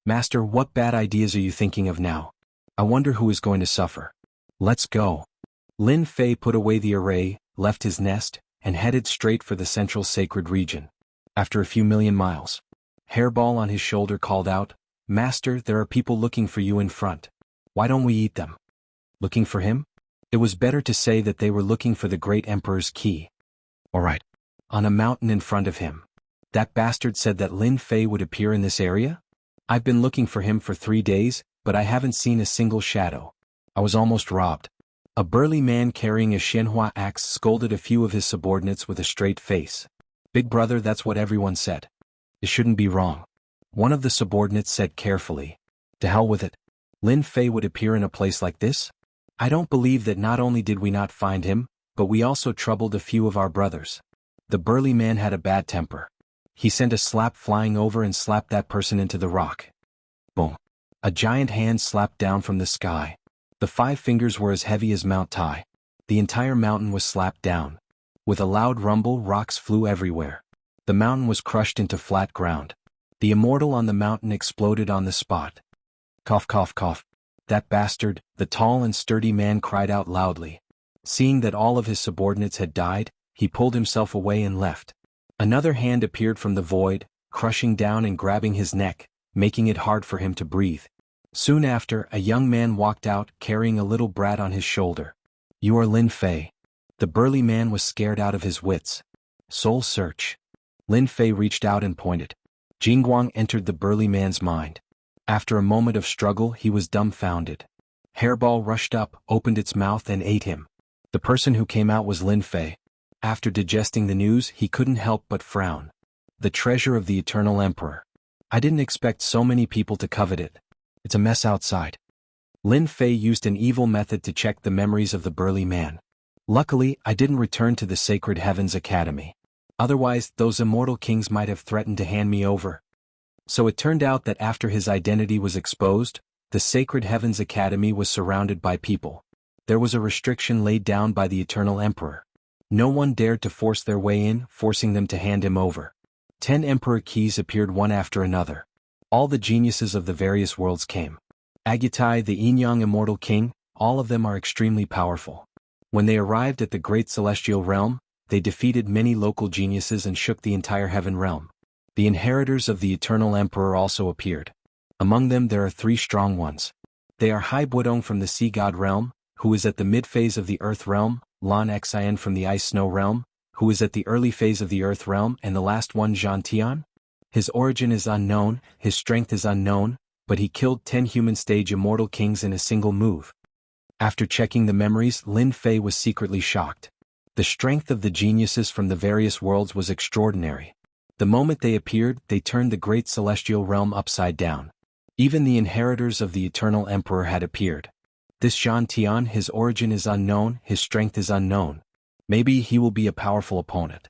Master, what bad ideas are you thinking of now? I wonder who is going to suffer. Let's go. Lin Fei put away the array, left his nest, and headed straight for the central sacred region. After a few million miles, Hairball on his shoulder called out, Master, there are people looking for you in front. Why don't we eat them? Looking for him? It was better to say that they were looking for the great emperor's key. All right. On a mountain in front of him. That bastard said that Lin Fei would appear in this area? I've been looking for him for 3 days, but I haven't seen a single shadow. I was almost robbed. A burly man carrying a Xianhua axe scolded a few of his subordinates with a straight face. Big brother, that's what everyone said. It shouldn't be wrong. One of the subordinates said carefully. To hell with it. Lin Fei would appear in a place like this? I don't believe that not only did we not find him, but we also troubled a few of our brothers. The burly man had a bad temper. He sent a slap flying over and slapped that person into the rock. Boom. A giant hand slapped down from the sky. The 5 fingers were as heavy as Mount Tai. The entire mountain was slapped down. With a loud rumble, rocks flew everywhere. The mountain was crushed into flat ground. The immortal on the mountain exploded on the spot. Cough, cough, cough. That bastard, the tall and sturdy man cried out loudly. Seeing that all of his subordinates had died, he pulled himself away and left. Another hand appeared from the void, crushing down and grabbing his neck, making it hard for him to breathe. Soon after, a young man walked out, carrying a little brat on his shoulder. You are Lin Fei. The burly man was scared out of his wits. Soul search. Lin Fei reached out and pointed. Jingguang entered the burly man's mind. After a moment of struggle, he was dumbfounded. Hairball rushed up, opened its mouth and ate him. The person who came out was Lin Fei. After digesting the news, he couldn't help but frown. The treasure of the Eternal Emperor. I didn't expect so many people to covet it. It's a mess outside. Lin Fei used an evil method to check the memories of the burly man. Luckily, I didn't return to the Sacred Heavens Academy. Otherwise, those immortal kings might have threatened to hand me over. So it turned out that after his identity was exposed, the Sacred Heavens Academy was surrounded by people. There was a restriction laid down by the Eternal Emperor. No one dared to force their way in, forcing them to hand him over. 10 Emperor keys appeared one after another. All the geniuses of the various worlds came. Agutai, the Yin-Yang Immortal King, all of them are extremely powerful. When they arrived at the Great Celestial Realm, they defeated many local geniuses and shook the entire heaven realm. The inheritors of the Eternal Emperor also appeared. Among them there are 3 strong ones. They are Hai Buodong from the Sea God Realm, who is at the mid-phase of the Earth Realm, Lan Xian from the Ice Snow Realm, who is at the early phase of the Earth Realm, and the last one Zhan Tian? His origin is unknown, his strength is unknown, but he killed 10 human-stage immortal kings in a single move. After checking the memories, Lin Fei was secretly shocked. The strength of the geniuses from the various worlds was extraordinary. The moment they appeared, they turned the great celestial realm upside down. Even the inheritors of the Eternal Emperor had appeared. This Zhan Tian, his origin is unknown, his strength is unknown. Maybe he will be a powerful opponent.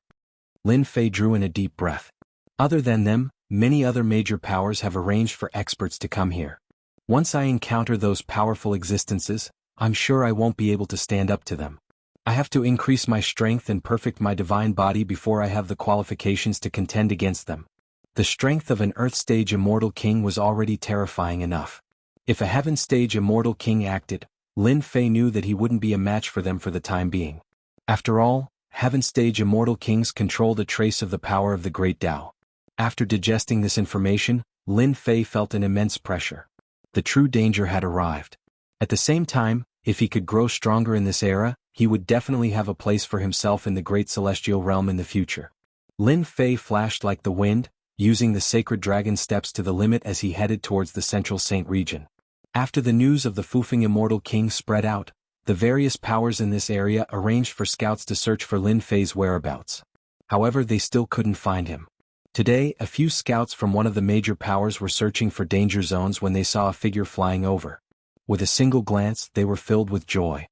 Lin Fei drew in a deep breath. Other than them, many other major powers have arranged for experts to come here. Once I encounter those powerful existences, I'm sure I won't be able to stand up to them. I have to increase my strength and perfect my divine body before I have the qualifications to contend against them. The strength of an Earth-stage immortal king was already terrifying enough. If a Heaven-stage immortal king acted, Lin Fei knew that he wouldn't be a match for them for the time being. After all, Heaven-stage immortal kings controlled a trace of the power of the Great Tao. After digesting this information, Lin Fei felt an immense pressure. The true danger had arrived. At the same time, if he could grow stronger in this era, he would definitely have a place for himself in the great celestial realm in the future. Lin Fei flashed like the wind, using the sacred dragon steps to the limit as he headed towards the central Saint region. After the news of the Fufeng immortal king spread out, the various powers in this area arranged for scouts to search for Lin Fei's whereabouts. However, they still couldn't find him. Today, a few scouts from one of the major powers were searching for danger zones when they saw a figure flying over. With a single glance, they were filled with joy.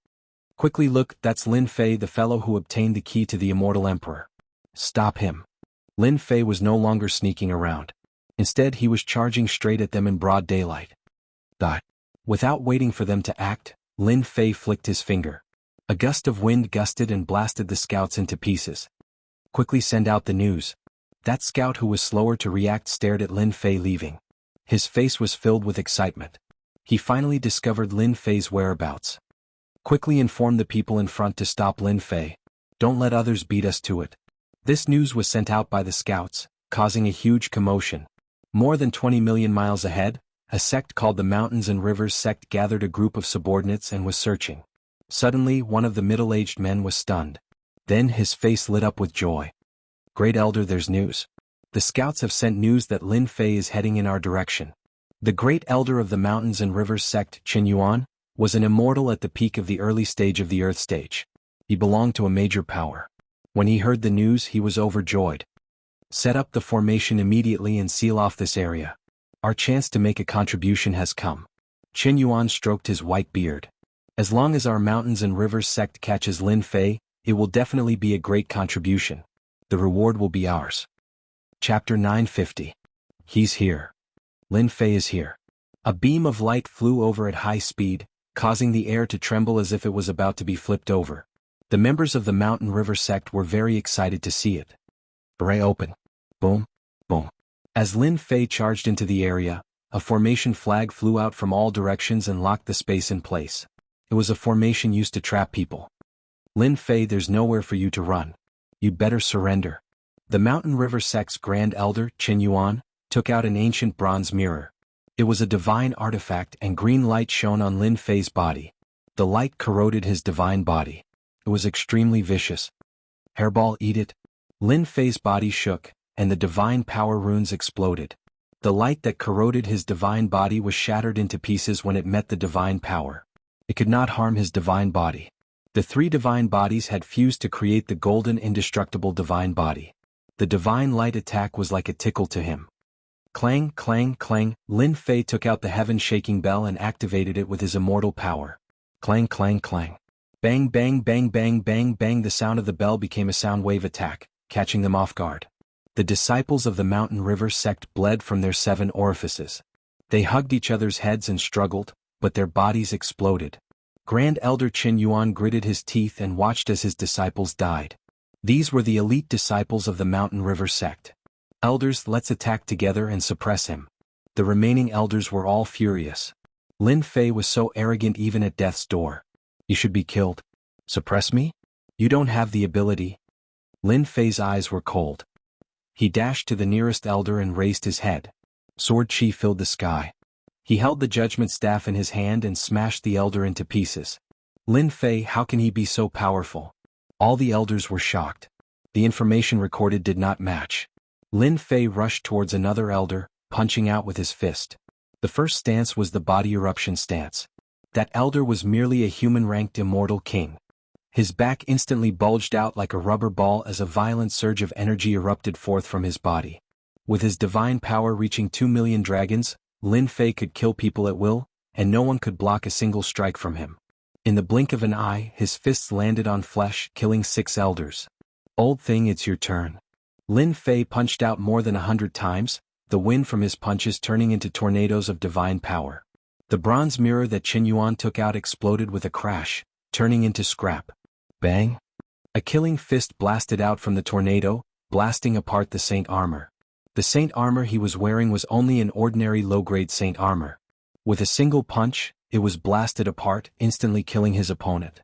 Quickly look, that's Lin Fei, the fellow who obtained the key to the Immortal Emperor. Stop him. Lin Fei was no longer sneaking around. Instead, he was charging straight at them in broad daylight. Without waiting for them to act, Lin Fei flicked his finger. A gust of wind gusted and blasted the scouts into pieces. Quickly send out the news. That scout who was slower to react stared at Lin Fei leaving. His face was filled with excitement. He finally discovered Lin Fei's whereabouts. Quickly inform the people in front to stop Lin Fei. Don't let others beat us to it. This news was sent out by the scouts, causing a huge commotion. More than 20 million miles ahead, a sect called the Mountains and Rivers sect gathered a group of subordinates and was searching. Suddenly, one of the middle-aged men was stunned. Then his face lit up with joy. Great Elder, there's news. The scouts have sent news that Lin Fei is heading in our direction. The Great Elder of the Mountains and Rivers sect, Qin Yuan, was an immortal at the peak of the early stage of the Earth stage. He belonged to a major power. When he heard the news, he was overjoyed. Set up the formation immediately and seal off this area. Our chance to make a contribution has come. Qin Yuan stroked his white beard. As long as our Mountains and Rivers sect catches Lin Fei, it will definitely be a great contribution. The reward will be ours. Chapter 950. He's here. Lin Fei is here. A beam of light flew over at high speed, causing the air to tremble as if it was about to be flipped over. The members of the Mountain River sect were very excited to see it. Array open. Boom, boom. As Lin Fei charged into the area, a formation flag flew out from all directions and locked the space in place. It was a formation used to trap people. Lin Fei, there's nowhere for you to run. You'd better surrender. The Mountain River sect's Grand Elder, Qin Yuan, took out an ancient bronze mirror. It was a divine artifact and green light shone on Lin Fei's body. The light corroded his divine body. It was extremely vicious. Hairball, eat it. Lin Fei's body shook, and the divine power runes exploded. The light that corroded his divine body was shattered into pieces when it met the divine power. It could not harm his divine body. The three divine bodies had fused to create the golden indestructible divine body. The divine light attack was like a tickle to him. Clang, clang, clang, Lin Fei took out the heaven-shaking bell and activated it with his immortal power. Clang, clang, clang. Bang, bang, bang, bang, bang, bang. The sound of the bell became a sound wave attack, catching them off guard. The disciples of the Mountain River sect bled from their 7 orifices. They hugged each other's heads and struggled, but their bodies exploded. Grand Elder Qin Yuan gritted his teeth and watched as his disciples died. These were the elite disciples of the Mountain River sect. Elders, let's attack together and suppress him. The remaining elders were all furious. Lin Fei was so arrogant even at death's door. You should be killed. Suppress me? You don't have the ability. Lin Fei's eyes were cold. He dashed to the nearest elder and raised his head. Sword chi filled the sky. He held the judgment staff in his hand and smashed the elder into pieces. Lin Fei, how can he be so powerful? All the elders were shocked. The information recorded did not match. Lin Fei rushed towards another elder, punching out with his fist. The first stance was the body eruption stance. That elder was merely a human-ranked immortal king. His back instantly bulged out like a rubber ball as a violent surge of energy erupted forth from his body. With his divine power reaching 2 million dragons, Lin Fei could kill people at will, and no one could block a single strike from him. In the blink of an eye, his fists landed on flesh, killing 6 elders. Old thing, it's your turn. Lin Fei punched out more than 100 times, the wind from his punches turning into tornadoes of divine power. The bronze mirror that Qin Yuan took out exploded with a crash, turning into scrap. Bang! A killing fist blasted out from the tornado, blasting apart the saint armor. The saint armor he was wearing was only an ordinary low-grade saint armor. With a single punch, it was blasted apart, instantly killing his opponent.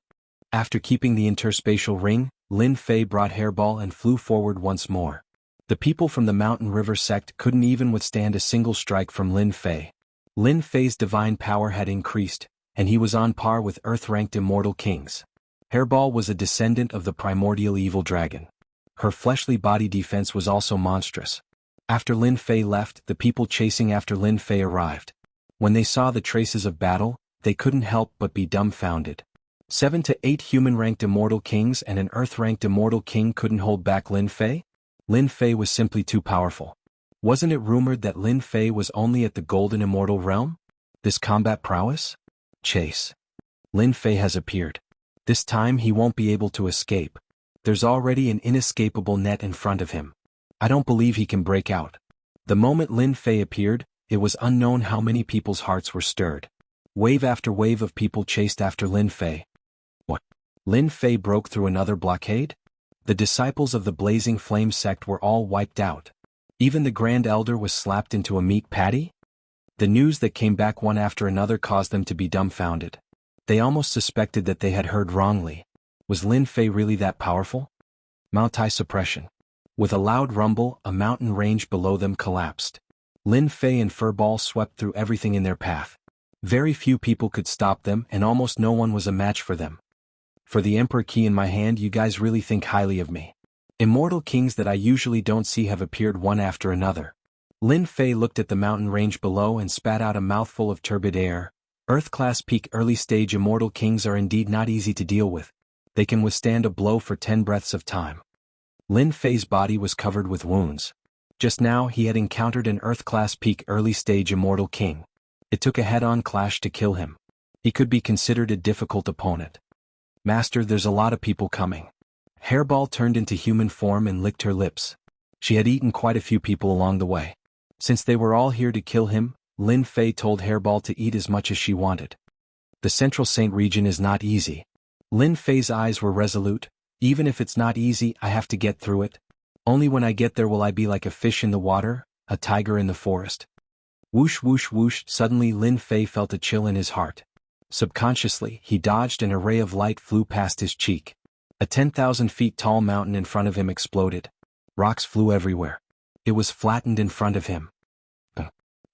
After keeping the interspatial ring, Lin Fei brought Hairball and flew forward once more. The people from the Mountain River sect couldn't even withstand a single strike from Lin Fei. Lin Fei's divine power had increased, and he was on par with Earth-ranked immortal kings. Hairball was a descendant of the primordial evil dragon. Her fleshly body defense was also monstrous. After Lin Fei left, the people chasing after Lin Fei arrived. When they saw the traces of battle, they couldn't help but be dumbfounded. 7 to 8 human-ranked immortal kings and an Earth-ranked immortal king couldn't hold back Lin Fei? Lin Fei was simply too powerful. Wasn't it rumored that Lin Fei was only at the Golden Immortal Realm? This combat prowess? Chase. Lin Fei has appeared. This time he won't be able to escape. There's already an inescapable net in front of him. I don't believe he can break out. The moment Lin Fei appeared, it was unknown how many people's hearts were stirred. Wave after wave of people chased after Lin Fei. What? Lin Fei broke through another blockade? The disciples of the Blazing Flame sect were all wiped out. Even the Grand Elder was slapped into a meat patty? The news that came back one after another caused them to be dumbfounded. They almost suspected that they had heard wrongly. Was Lin Fei really that powerful? Moutai suppression. With a loud rumble, a mountain range below them collapsed. Lin Fei and Furball swept through everything in their path. Very few people could stop them, and almost no one was a match for them. For the Emperor key in my hand, you guys really think highly of me. Immortal kings that I usually don't see have appeared one after another. Lin Fei looked at the mountain range below and spat out a mouthful of turbid air. Earth-class peak early-stage immortal kings are indeed not easy to deal with. They can withstand a blow for 10 breaths of time. Lin Fei's body was covered with wounds. Just now he had encountered an Earth-class peak early-stage immortal king. It took a head-on clash to kill him. He could be considered a difficult opponent. Master, there's a lot of people coming. Hairball turned into human form and licked her lips. She had eaten quite a few people along the way. Since they were all here to kill him, Lin Fei told Hairball to eat as much as she wanted. The Central Saint region is not easy. Lin Fei's eyes were resolute. Even if it's not easy, I have to get through it. Only when I get there will I be like a fish in the water, a tiger in the forest. Whoosh whoosh whoosh, suddenly Lin Fei felt a chill in his heart. Subconsciously, he dodged and a ray of light flew past his cheek. A 10,000 feet tall mountain in front of him exploded. Rocks flew everywhere. It was flattened in front of him.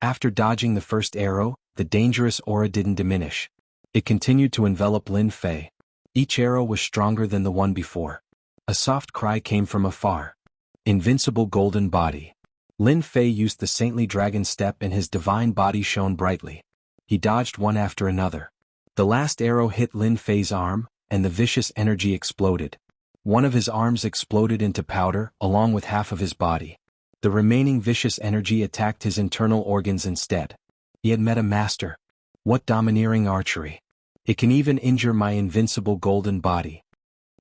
After dodging the first arrow, the dangerous aura didn't diminish. It continued to envelop Lin Fei. Each arrow was stronger than the one before. A soft cry came from afar. Invincible golden body. Lin Fei used the saintly dragon step and his divine body shone brightly. He dodged one after another. The last arrow hit Lin Fei's arm, and the vicious energy exploded. One of his arms exploded into powder, along with half of his body. The remaining vicious energy attacked his internal organs instead. He had met a master. What domineering archery! It can even injure my invincible golden body.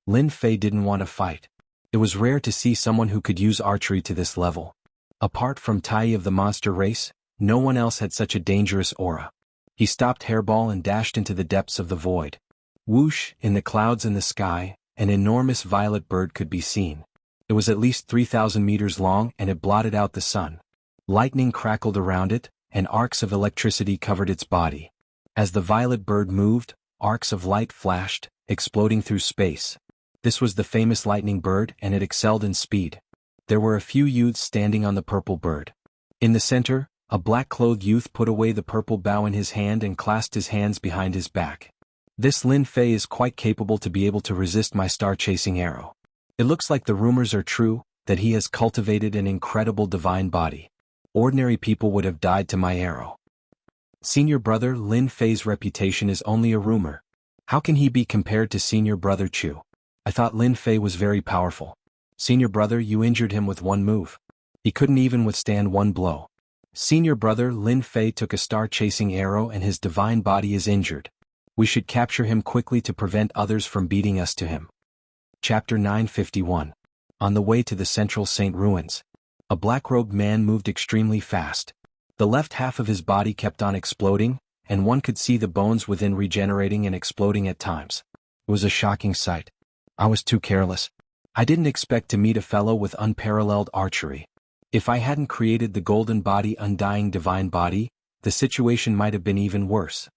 Lin Fei didn't want to fight. It was rare to see someone who could use archery to this level. Apart from Tai of the monster race, no one else had such a dangerous aura. He stopped Hairball and dashed into the depths of the void. Whoosh, in the clouds in the sky, an enormous violet bird could be seen. It was at least 3,000 meters long and it blotted out the sun. Lightning crackled around it, and arcs of electricity covered its body. As the violet bird moved, arcs of light flashed, exploding through space. This was the famous lightning bird, and it excelled in speed. There were a few youths standing on the purple bird. In the center, a black-clothed youth put away the purple bough in his hand and clasped his hands behind his back. This Lin Fei is quite capable to be able to resist my star-chasing arrow. It looks like the rumors are true, that he has cultivated an incredible divine body. Ordinary people would have died to my arrow. Senior brother Lin Fei's reputation is only a rumor. How can he be compared to senior brother Chu? I thought Lin Fei was very powerful. Senior brother, you injured him with one move. He couldn't even withstand one blow. Senior brother Lin Fei took a star-chasing arrow and his divine body is injured. We should capture him quickly to prevent others from beating us to him. Chapter 951. On the way to the central Saint ruins. A black-robed man moved extremely fast. The left half of his body kept on exploding, and one could see the bones within regenerating and exploding at times. It was a shocking sight. I was too careless. I didn't expect to meet a fellow with unparalleled archery. If I hadn't created the golden body, undying divine body, the situation might have been even worse.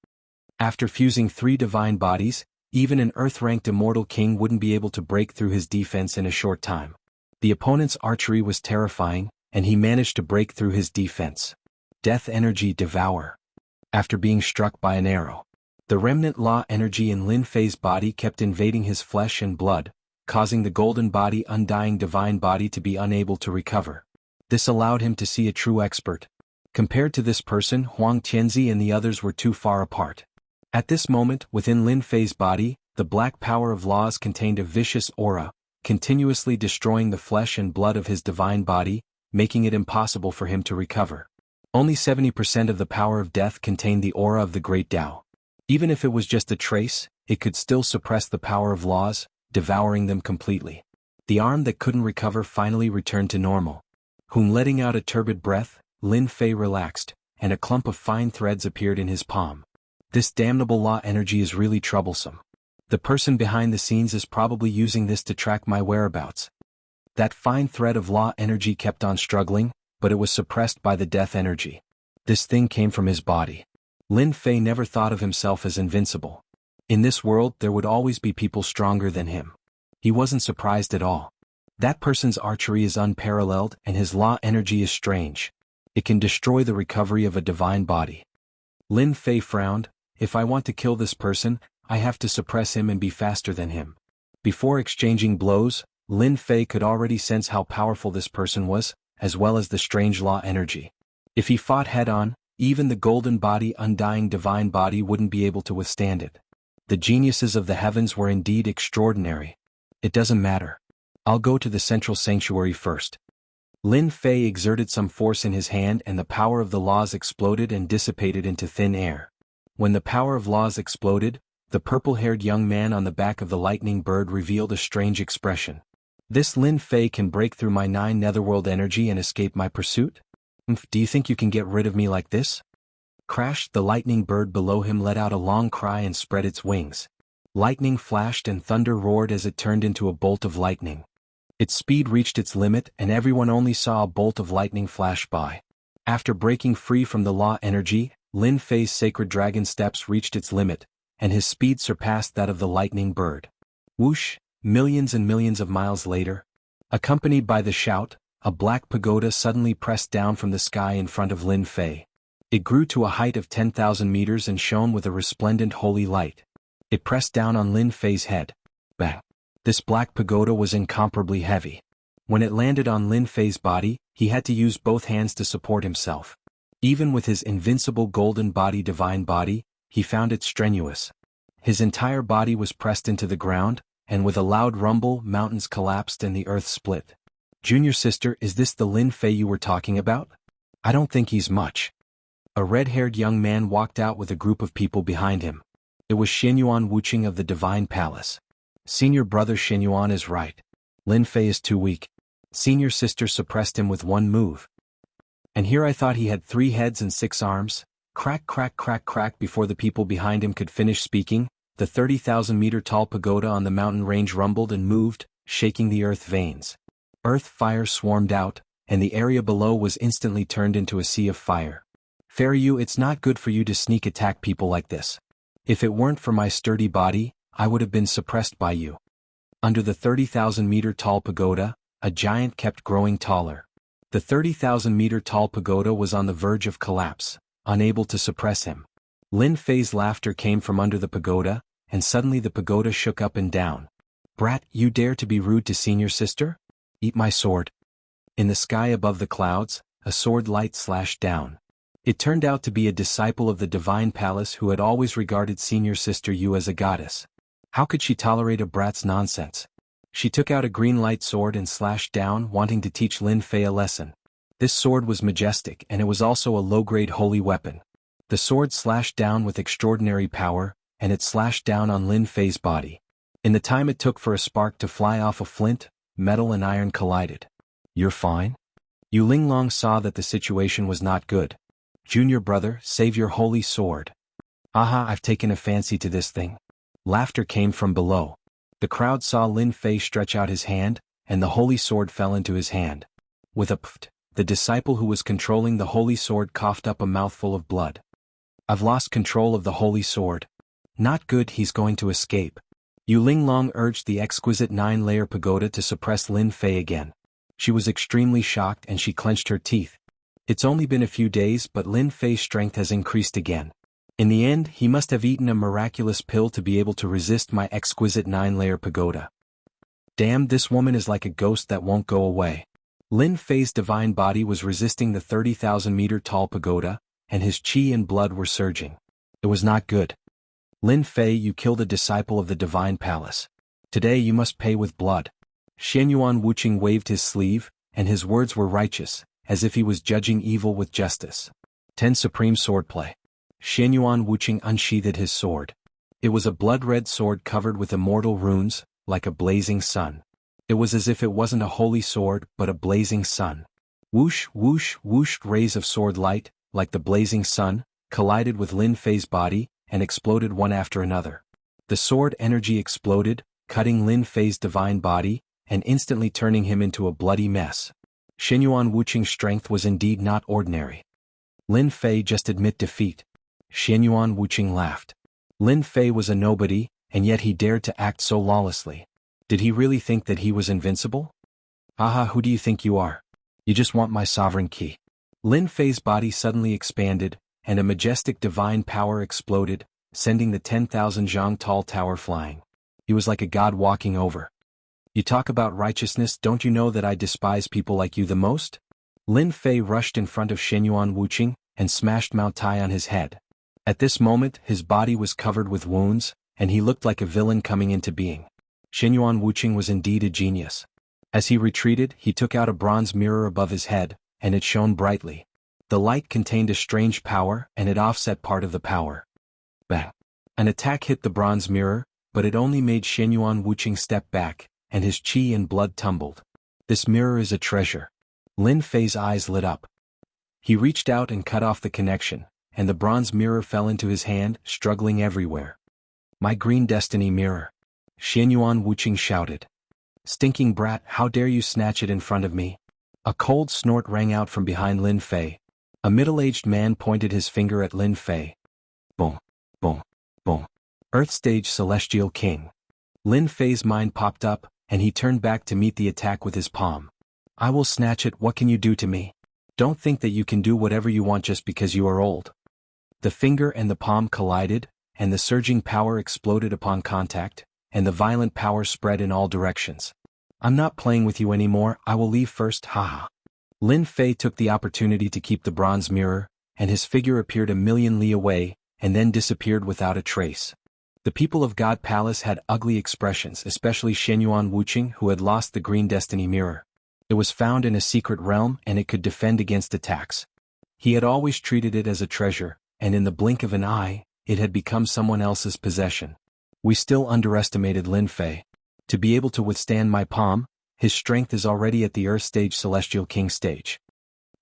After fusing 3 divine bodies, even an earth-ranked immortal king wouldn't be able to break through his defense in a short time. The opponent's archery was terrifying, and he managed to break through his defense. Death energy devour. After being struck by an arrow, the remnant law energy in Lin Fei's body kept invading his flesh and blood, causing the golden body, undying divine body to be unable to recover. This allowed him to see a true expert. Compared to this person, Huang Tianzi and the others were too far apart. At this moment, within Lin Fei's body, the black power of laws contained a vicious aura, continuously destroying the flesh and blood of his divine body, making it impossible for him to recover. Only 70% of the power of death contained the aura of the Great Tao. Even if it was just a trace, it could still suppress the power of laws, devouring them completely. The arm that couldn't recover finally returned to normal. Letting out a turbid breath, Lin Fei relaxed, and a clump of fine threads appeared in his palm. This damnable law energy is really troublesome. The person behind the scenes is probably using this to track my whereabouts. That fine thread of law energy kept on struggling, but it was suppressed by the death energy. This thing came from his body. Lin Fei never thought of himself as invincible. In this world there would always be people stronger than him. He wasn't surprised at all. That person's archery is unparalleled and his law energy is strange. It can destroy the recovery of a divine body. Lin Fei frowned. If I want to kill this person, I have to suppress him and be faster than him. Before exchanging blows, Lin Fei could already sense how powerful this person was, as well as the strange law energy. If he fought head-on, even the golden body, undying divine body wouldn't be able to withstand it. The geniuses of the heavens were indeed extraordinary. It doesn't matter. I'll go to the central sanctuary first. Lin Fei exerted some force in his hand and the power of the laws exploded and dissipated into thin air. When the power of laws exploded, the purple-haired young man on the back of the lightning bird revealed a strange expression. This Lin Fei can break through my 9 netherworld energy and escape my pursuit? Do you think you can get rid of me like this? Crash! The lightning bird below him let out a long cry and spread its wings. Lightning flashed and thunder roared as it turned into a bolt of lightning. Its speed reached its limit and everyone only saw a bolt of lightning flash by. After breaking free from the law energy, Lin Fei's sacred dragon steps reached its limit, and his speed surpassed that of the lightning bird. Whoosh! Millions and millions of miles later, accompanied by the shout, a black pagoda suddenly pressed down from the sky in front of Lin Fei. It grew to a height of 10,000 meters and shone with a resplendent holy light. It pressed down on Lin Fei's head. Bang! This black pagoda was incomparably heavy. When it landed on Lin Fei's body, he had to use both hands to support himself. Even with his invincible golden body, divine body, he found it strenuous. His entire body was pressed into the ground, and with a loud rumble, mountains collapsed and the earth split. Junior sister, is this the Lin Fei you were talking about? I don't think he's much. A red-haired young man walked out with a group of people behind him. It was Xianyuan Wuqing of the Divine Palace. Senior brother Xianyuan is right. Lin Fei is too weak. Senior sister suppressed him with one move. And here I thought he had 3 heads and 6 arms. Crack, crack, crack, crack. Before the people behind him could finish speaking, the 30,000-meter-tall pagoda on the mountain range rumbled and moved, shaking the earth veins. Earth fire swarmed out, and the area below was instantly turned into a sea of fire. Fairy you, it's not good for you to sneak attack people like this. If it weren't for my sturdy body, I would have been suppressed by you. Under the 30,000-meter-tall pagoda, a giant kept growing taller. The 30,000-meter-tall pagoda was on the verge of collapse, unable to suppress him. Lin Fei's laughter came from under the pagoda, and suddenly the pagoda shook up and down. Brat, you dare to be rude to senior sister? Eat my sword. In the sky above the clouds, a sword light slashed down. It turned out to be a disciple of the Divine Palace who had always regarded senior sister Yu as a goddess. How could she tolerate a brat's nonsense? She took out a green light sword and slashed down, wanting to teach Lin Fei a lesson. This sword was majestic, and it was also a low-grade holy weapon. The sword slashed down with extraordinary power, and it slashed down on Lin Fei's body. In the time it took for a spark to fly off a flint, metal and iron collided. You're fine? Yu Linglong saw that the situation was not good. Junior brother, save your holy sword. Aha, I've taken a fancy to this thing. Laughter came from below. The crowd saw Lin Fei stretch out his hand, and the holy sword fell into his hand. With a pft, the disciple who was controlling the holy sword coughed up a mouthful of blood. I've lost control of the holy sword. Not good, he's going to escape. Yu Linglong urged the exquisite 9-layer pagoda to suppress Lin Fei again. She was extremely shocked and she clenched her teeth. It's only been a few days, but Lin Fei's strength has increased again. In the end, he must have eaten a miraculous pill to be able to resist my exquisite 9-layer pagoda. Damn, this woman is like a ghost that won't go away. Lin Fei's divine body was resisting the 30,000-meter-tall pagoda, and his qi and blood were surging. It was not good. Lin Fei, you killed a disciple of the Divine Palace. Today you must pay with blood. Xianyuan Wuqing waved his sleeve, and his words were righteous, as if he was judging evil with justice. 10 Supreme Swordplay. Xianyuan Wuqing unsheathed his sword. It was a blood-red sword covered with immortal runes, like a blazing sun. It was as if it wasn't a holy sword, but a blazing sun. Whoosh, whoosh, whoosh, rays of sword light, like the blazing sun, collided with Lin Fei's body, and exploded one after another. The sword energy exploded, cutting Lin Fei's divine body, and instantly turning him into a bloody mess. Xianyuan Wuqing's strength was indeed not ordinary. Lin Fei, just admit defeat. Xianyuan Wuqing laughed. Lin Fei was a nobody, and yet he dared to act so lawlessly. Did he really think that he was invincible? Aha, who do you think you are? You just want my sovereign key. Lin Fei's body suddenly expanded, and a majestic divine power exploded, sending the 10,000 zhang tall tower flying. He was like a god walking over. You talk about righteousness, don't you know that I despise people like you the most? Lin Fei rushed in front of Xianyuan Wuqing, and smashed Mount Tai on his head. At this moment, his body was covered with wounds, and he looked like a villain coming into being. Xianyuan Wuqing was indeed a genius. As he retreated, he took out a bronze mirror above his head, and it shone brightly. The light contained a strange power, and it offset part of the power. Bang! An attack hit the bronze mirror, but it only made Xianyuan Wuqing step back, and his qi and blood tumbled. This mirror is a treasure. Lin Fei's eyes lit up. He reached out and cut off the connection, and the bronze mirror fell into his hand, struggling everywhere. My green destiny mirror. Xianyuan Wuqing shouted. Stinking brat, how dare you snatch it in front of me? A cold snort rang out from behind Lin Fei. A middle-aged man pointed his finger at Lin Fei. Boom, boom, boom. Earth Stage Celestial King. Lin Fei's mind popped up, and he turned back to meet the attack with his palm. I will snatch it, what can you do to me? Don't think that you can do whatever you want just because you are old. The finger and the palm collided, and the surging power exploded upon contact, and the violent power spread in all directions. I'm not playing with you anymore, I will leave first, haha. Lin Fei took the opportunity to keep the bronze mirror, and his figure appeared a million li away, and then disappeared without a trace. The people of God Palace had ugly expressions, especially Shenyuan Wuqing, who had lost the green destiny mirror. It was found in a secret realm and it could defend against attacks. He had always treated it as a treasure, and in the blink of an eye, it had become someone else's possession. We still underestimated Lin Fei. To be able to withstand my palm, his strength is already at the Earth stage Celestial King stage.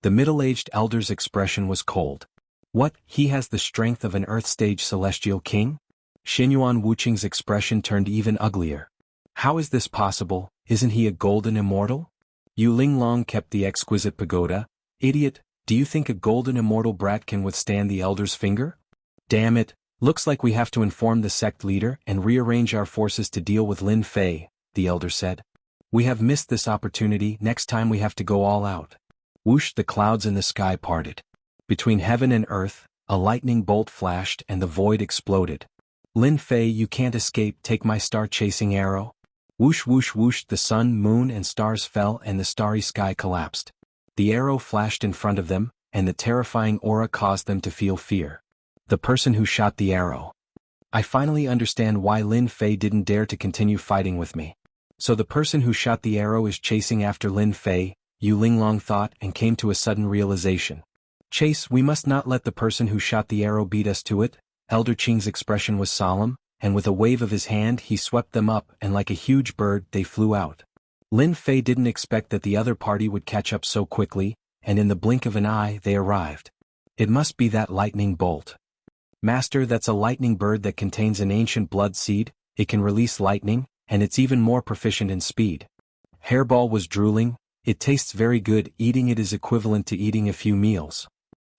The middle-aged elder's expression was cold. What, he has the strength of an Earth stage Celestial King? Shenyuan Wuqing's expression turned even uglier. How is this possible? Isn't he a golden immortal? Yu Linglong kept the exquisite pagoda. Idiot, do you think a golden immortal brat can withstand the elder's finger? Damn it, looks like we have to inform the sect leader and rearrange our forces to deal with Lin Fei, the elder said. We have missed this opportunity, next time we have to go all out. Whoosh, the clouds in the sky parted. Between heaven and earth, a lightning bolt flashed and the void exploded. Lin Fei, you can't escape, take my star-chasing arrow. Whoosh whoosh whoosh, the sun, moon and stars fell and the starry sky collapsed. The arrow flashed in front of them, and the terrifying aura caused them to feel fear. The person who shot the arrow. I finally understand why Lin Fei didn't dare to continue fighting with me. So the person who shot the arrow is chasing after Lin Fei, Yu Linglong thought and came to a sudden realization. Chase, we must not let the person who shot the arrow beat us to it. Elder Qing's expression was solemn, and with a wave of his hand he swept them up and like a huge bird they flew out. Lin Fei didn't expect that the other party would catch up so quickly, and in the blink of an eye they arrived. It must be that lightning bolt. Master, that's a lightning bird that contains an ancient blood seed, it can release lightning, and it's even more proficient in speed. Hairball was drooling, it tastes very good, eating it is equivalent to eating a few meals.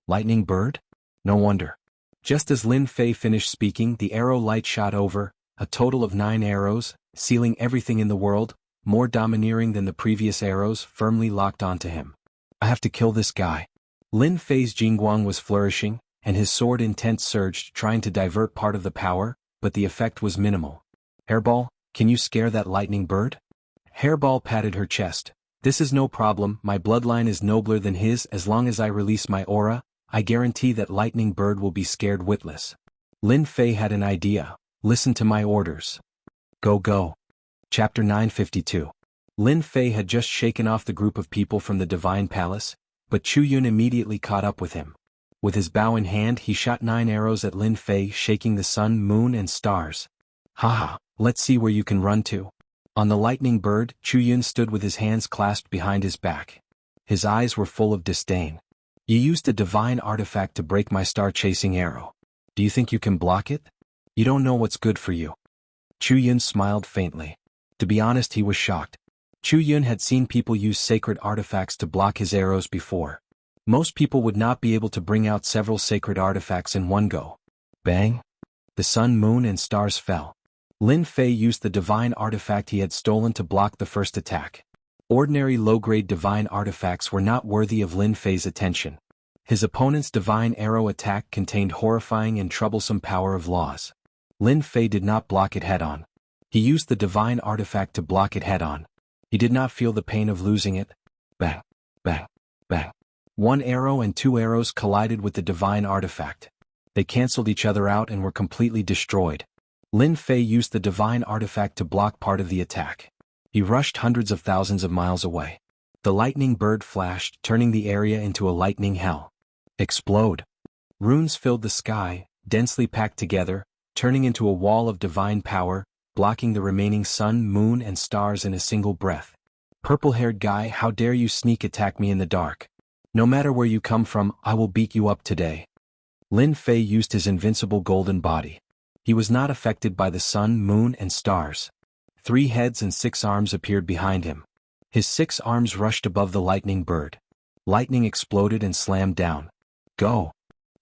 Lightning bird? No wonder. Just as Lin Fei finished speaking, the arrow light shot over, a total of 9 arrows, sealing everything in the world, more domineering than the previous arrows, firmly locked onto him. I have to kill this guy. Lin Fei's Jingguang was flourishing, and his sword intent surged, trying to divert part of the power, but the effect was minimal. Hairball, can you scare that lightning bird? Hairball patted her chest. This is no problem, my bloodline is nobler than his. As long as I release my aura, I guarantee that lightning bird will be scared witless. Lin Fei had an idea. Listen to my orders. Go go. Chapter 952. Lin Fei had just shaken off the group of people from the Divine Palace, but Chu Yun immediately caught up with him. With his bow in hand he shot 9 arrows at Lin Fei, shaking the sun, moon and stars. Haha, let's see where you can run to. On the lightning bird, Chu Yun stood with his hands clasped behind his back. His eyes were full of disdain. You used a divine artifact to break my star-chasing arrow. Do you think you can block it? You don't know what's good for you. Chu Yun smiled faintly. To be honest, he was shocked. Chu Yun had seen people use sacred artifacts to block his arrows before. Most people would not be able to bring out several sacred artifacts in one go. Bang! The sun, moon and stars fell. Lin Fei used the divine artifact he had stolen to block the first attack. Ordinary low-grade divine artifacts were not worthy of Lin Fei's attention. His opponent's divine arrow attack contained horrifying and troublesome power of laws. Lin Fei did not block it head-on. He used the divine artifact to block it head-on. He did not feel the pain of losing it. Bang, bang, bang. 1 arrow and 2 arrows collided with the divine artifact. They cancelled each other out and were completely destroyed. Lin Fei used the divine artifact to block part of the attack. He rushed hundreds of thousands of miles away. The lightning bird flashed, turning the area into a lightning hell. Explode. Runes filled the sky, densely packed together, turning into a wall of divine power, blocking the remaining sun, moon and stars in a single breath. Purple-haired guy, how dare you sneak attack me in the dark? No matter where you come from, I will beat you up today. Lin Fei used his invincible golden body. He was not affected by the sun, moon and stars. 3 heads and 6 arms appeared behind him. His 6 arms rushed above the lightning bird. Lightning exploded and slammed down. Go!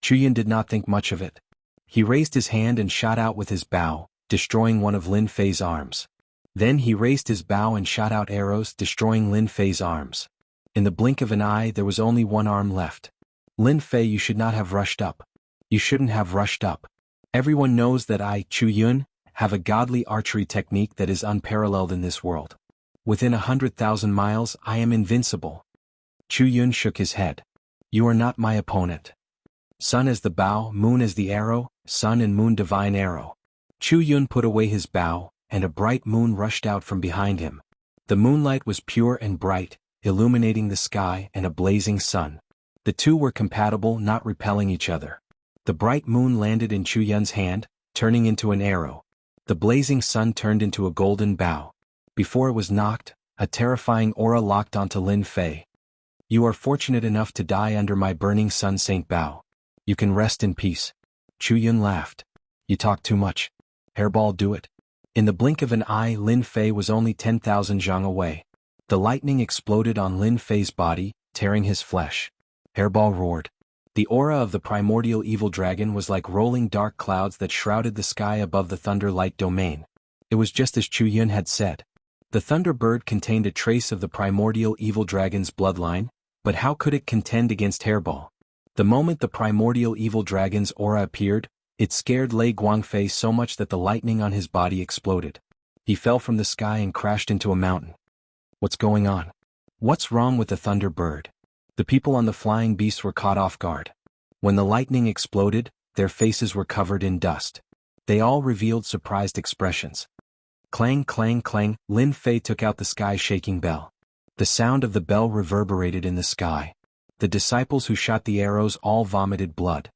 Chu Yun did not think much of it. He raised his hand and shot out with his bow, destroying one of Lin Fei's arms. Then he raised his bow and shot out arrows, destroying Lin Fei's arms. In the blink of an eye there was only 1 arm left. Lin Fei, you should not have rushed up. You shouldn't have rushed up. Everyone knows that I, Chu Yun, have a godly archery technique that is unparalleled in this world. Within 100,000 miles, I am invincible. Chu Yun shook his head. You are not my opponent. Sun as the bow, moon as the arrow, sun and moon divine arrow. Chu Yun put away his bow, and a bright moon rushed out from behind him. The moonlight was pure and bright, illuminating the sky and a blazing sun. The two were compatible, not repelling each other. The bright moon landed in Chu Yun's hand, turning into an arrow. The blazing sun turned into a golden bow. Before it was knocked, a terrifying aura locked onto Lin Fei. You are fortunate enough to die under my burning sun saint bow. You can rest in peace. Chu Yun laughed. You talk too much. Hairball, do it. In the blink of an eye, Lin Fei was only 10,000 zhang away. The lightning exploded on Lin Fei's body, tearing his flesh. Hairball roared. The aura of the primordial evil dragon was like rolling dark clouds that shrouded the sky above the thunder light domain. It was just as Chu Yun had said. The thunder bird contained a trace of the primordial evil dragon's bloodline, but how could it contend against Hairball? The moment the primordial evil dragon's aura appeared, it scared Lei Guangfei so much that the lightning on his body exploded. He fell from the sky and crashed into a mountain. What's going on? What's wrong with the thunder bird? The people on the flying beast were caught off guard. When the lightning exploded, their faces were covered in dust. They all revealed surprised expressions. Clang, clang, clang, Lin Fei took out the sky-shaking bell. The sound of the bell reverberated in the sky. The disciples who shot the arrows all vomited blood.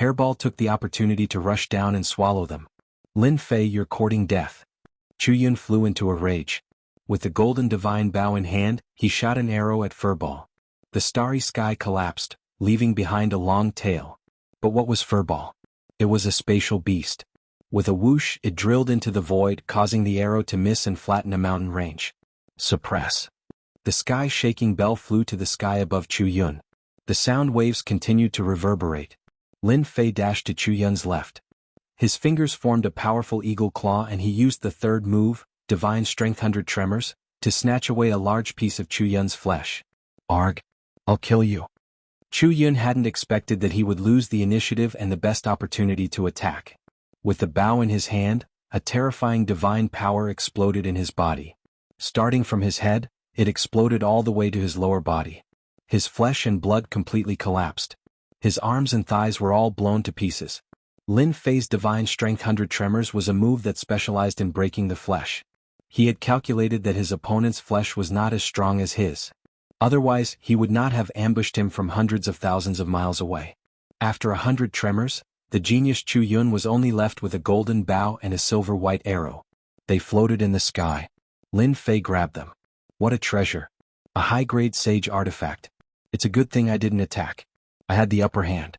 Hairball took the opportunity to rush down and swallow them. Lin Fei, you're courting death. Chu Yun flew into a rage. With the golden divine bow in hand, he shot an arrow at Furball. The starry sky collapsed, leaving behind a long tail. But what was Furball? It was a spatial beast. With a whoosh, it drilled into the void, causing the arrow to miss and flatten a mountain range. Suppress. The sky-shaking bell flew to the sky above Chu Yun. The sound waves continued to reverberate. Lin Fei dashed to Chu Yun's left. His fingers formed a powerful eagle claw and he used the third move, Divine Strength 100 Tremors, to snatch away a large piece of Chu Yun's flesh. Arg. I'll kill you. Chu Yun hadn't expected that he would lose the initiative and the best opportunity to attack. With the bow in his hand, a terrifying divine power exploded in his body. Starting from his head, it exploded all the way to his lower body. His flesh and blood completely collapsed. His arms and thighs were all blown to pieces. Lin Fei's Divine Strength 100 Tremors was a move that specialized in breaking the flesh. He had calculated that his opponent's flesh was not as strong as his. Otherwise, he would not have ambushed him from hundreds of thousands of miles away. After 100 tremors, the genius Chu Yun was only left with a golden bow and a silver-white arrow. They floated in the sky. Lin Fei grabbed them. What a treasure. A high-grade sage artifact. It's a good thing I didn't attack. I had the upper hand.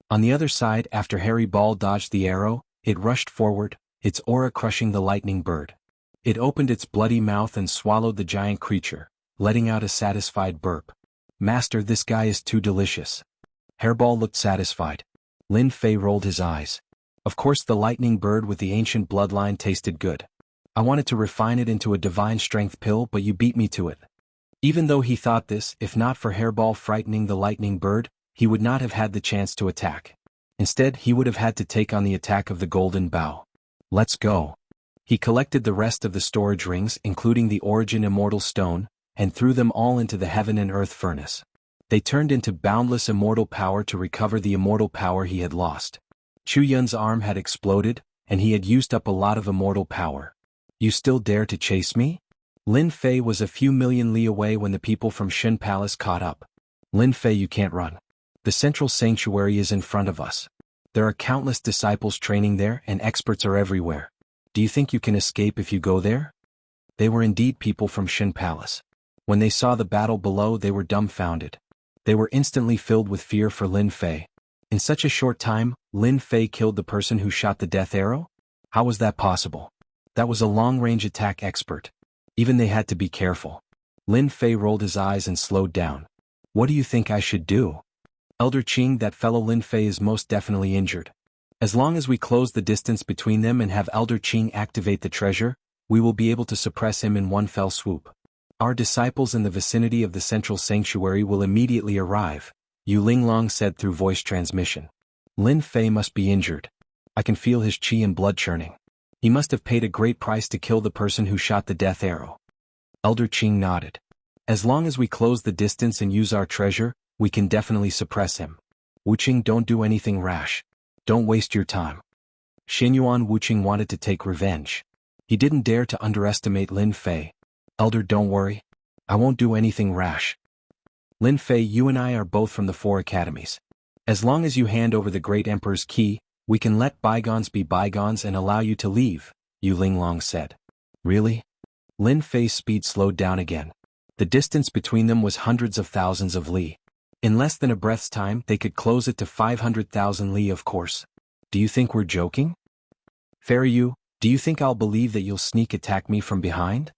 On the other side, after Hairball dodged the arrow, it rushed forward, its aura crushing the lightning bird. It opened its bloody mouth and swallowed the giant creature, letting out a satisfied burp. Master, this guy is too delicious. Hairball looked satisfied. Lin Fei rolled his eyes. Of course the lightning bird with the ancient bloodline tasted good. I wanted to refine it into a divine strength pill, but you beat me to it. Even though he thought this, if not for Hairball frightening the lightning bird, he would not have had the chance to attack. Instead, he would have had to take on the attack of the golden bow. Let's go. He collected the rest of the storage rings, including the Origin Immortal Stone, and threw them all into the heaven and earth furnace. They turned into boundless immortal power to recover the immortal power he had lost. Chu Yun's arm had exploded, and he had used up a lot of immortal power. You still dare to chase me? Lin Fei was a few million li away when the people from Shen Palace caught up. Lin Fei, you can't run. The central sanctuary is in front of us. There are countless disciples training there and experts are everywhere. Do you think you can escape if you go there? They were indeed people from Shen Palace. When they saw the battle below, they were dumbfounded. They were instantly filled with fear for Lin Fei. In such a short time, Lin Fei killed the person who shot the death arrow? How was that possible? That was a long-range attack expert. Even they had to be careful. Lin Fei rolled his eyes and slowed down. What do you think I should do? Elder Qing, that fellow Lin Fei is most definitely injured. As long as we close the distance between them and have Elder Qing activate the treasure, we will be able to suppress him in one fell swoop. Our disciples in the vicinity of the central sanctuary will immediately arrive, Yu Linglong said through voice transmission. Lin Fei must be injured. I can feel his qi and blood churning. He must have paid a great price to kill the person who shot the death arrow. Elder Qing nodded. As long as we close the distance and use our treasure, we can definitely suppress him. Wuqing, don't do anything rash. Don't waste your time. Xinyuan Wuqing wanted to take revenge. He didn't dare to underestimate Lin Fei. Elder, don't worry. I won't do anything rash. Lin Fei, you and I are both from the 4 academies. As long as you hand over the Great Emperor's key, we can let bygones be bygones and allow you to leave, Yu Linglong said. Really? Lin Fei's speed slowed down again. The distance between them was hundreds of thousands of li. In less than a breath's time, they could close it to 500,000 li, of course. Do you think we're joking? Fairy Yu, do you think I'll believe that you'll sneak attack me from behind?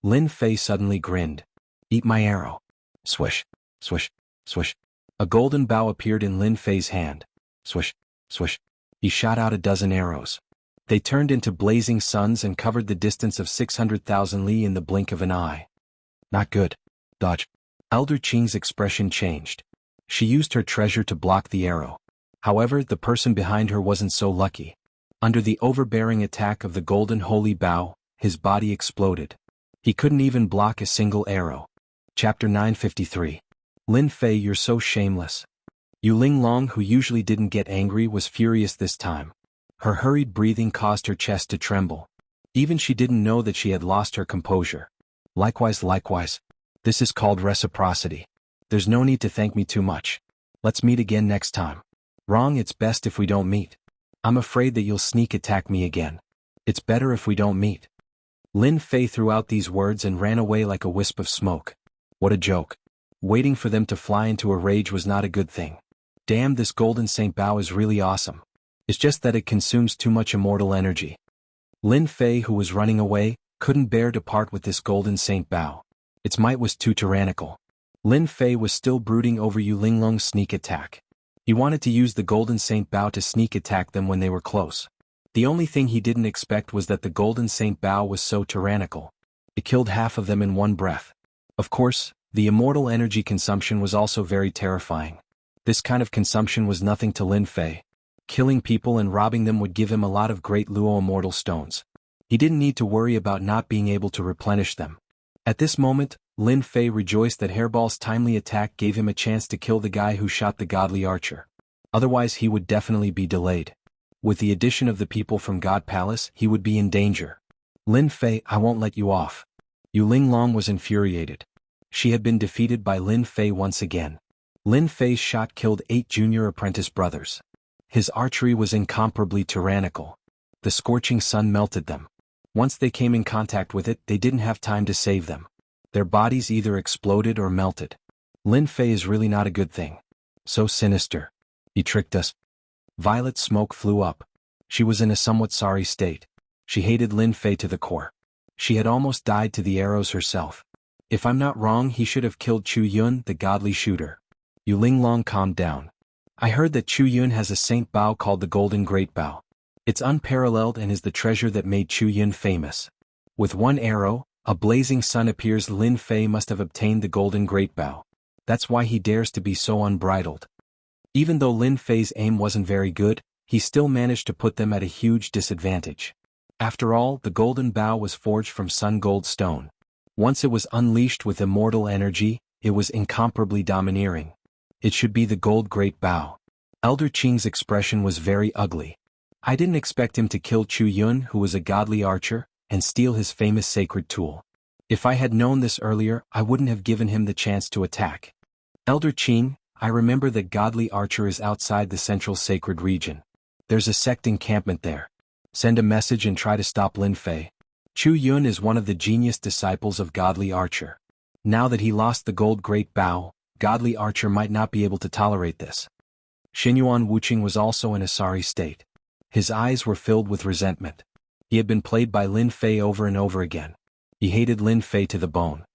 Lin Fei suddenly grinned. Eat my arrow. Swish, swish, swish. A golden bow appeared in Lin Fei's hand. Swish, swish. He shot out a dozen arrows. They turned into blazing suns and covered the distance of 600,000 li in the blink of an eye. Not good. Dodge. Elder Qing's expression changed. She used her treasure to block the arrow. However, the person behind her wasn't so lucky. Under the overbearing attack of the golden holy bow, his body exploded. He couldn't even block a single arrow. Chapter 953. Lin Fei, you're so shameless. Yu Linglong, who usually didn't get angry, was furious this time. Her hurried breathing caused her chest to tremble. Even she didn't know that she had lost her composure. Likewise. This is called reciprocity. There's no need to thank me too much. Let's meet again next time. Wrong, it's best if we don't meet. I'm afraid that you'll sneak attack me again. It's better if we don't meet. Lin Fei threw out these words and ran away like a wisp of smoke. What a joke. Waiting for them to fly into a rage was not a good thing. Damn, this golden Saint Bao is really awesome. It's just that it consumes too much immortal energy. Lin Fei, who was running away, couldn't bear to part with this golden Saint Bao. Its might was too tyrannical. Lin Fei was still brooding over Yu Linglong's sneak attack. He wanted to use the golden Saint Bao to sneak attack them when they were close. The only thing he didn't expect was that the golden Saint Bao was so tyrannical. It killed half of them in one breath. Of course, the immortal energy consumption was also very terrifying. This kind of consumption was nothing to Lin Fei. Killing people and robbing them would give him a lot of great Luo immortal stones. He didn't need to worry about not being able to replenish them. At this moment, Lin Fei rejoiced that Hairball's timely attack gave him a chance to kill the guy who shot the godly archer. Otherwise he would definitely be delayed. With the addition of the people from God Palace, he would be in danger. Lin Fei, I won't let you off. Yu Linglong was infuriated. She had been defeated by Lin Fei once again. Lin Fei's shot killed 8 junior apprentice brothers. His archery was incomparably tyrannical. The scorching sun melted them. Once they came in contact with it, they didn't have time to save them. Their bodies either exploded or melted. Lin Fei is really not a good thing. So sinister. He tricked us. Violet smoke flew up. She was in a somewhat sorry state. She hated Lin Fei to the core. She had almost died to the arrows herself. If I'm not wrong, he should have killed Chu Yun, the godly shooter. Yu Linglong calmed down. I heard that Chu Yun has a Saint Bao called the Golden Great Bao. It's unparalleled and is the treasure that made Chu Yun famous. With one arrow, a blazing sun appears. Lin Fei must have obtained the Golden Great Bao. That's why he dares to be so unbridled. Even though Lin Fei's aim wasn't very good, he still managed to put them at a huge disadvantage. After all, the Golden Bao was forged from sun gold stone. Once it was unleashed with immortal energy, it was incomparably domineering. It should be the Gold Great Bao. Elder Qing's expression was very ugly. I didn't expect him to kill Chu Yun, who was a godly archer, and steal his famous sacred tool. If I had known this earlier, I wouldn't have given him the chance to attack. Elder Qing, I remember that godly archer is outside the central sacred region. There's a sect encampment there. Send a message and try to stop Lin Fei. Chu Yun is one of the genius disciples of godly archer. Now that he lost the Gold Great Bao, godly archer might not be able to tolerate this. Xinyuan Wuqing was also in a sorry state. His eyes were filled with resentment. He had been played by Lin Fei over and over again. He hated Lin Fei to the bone.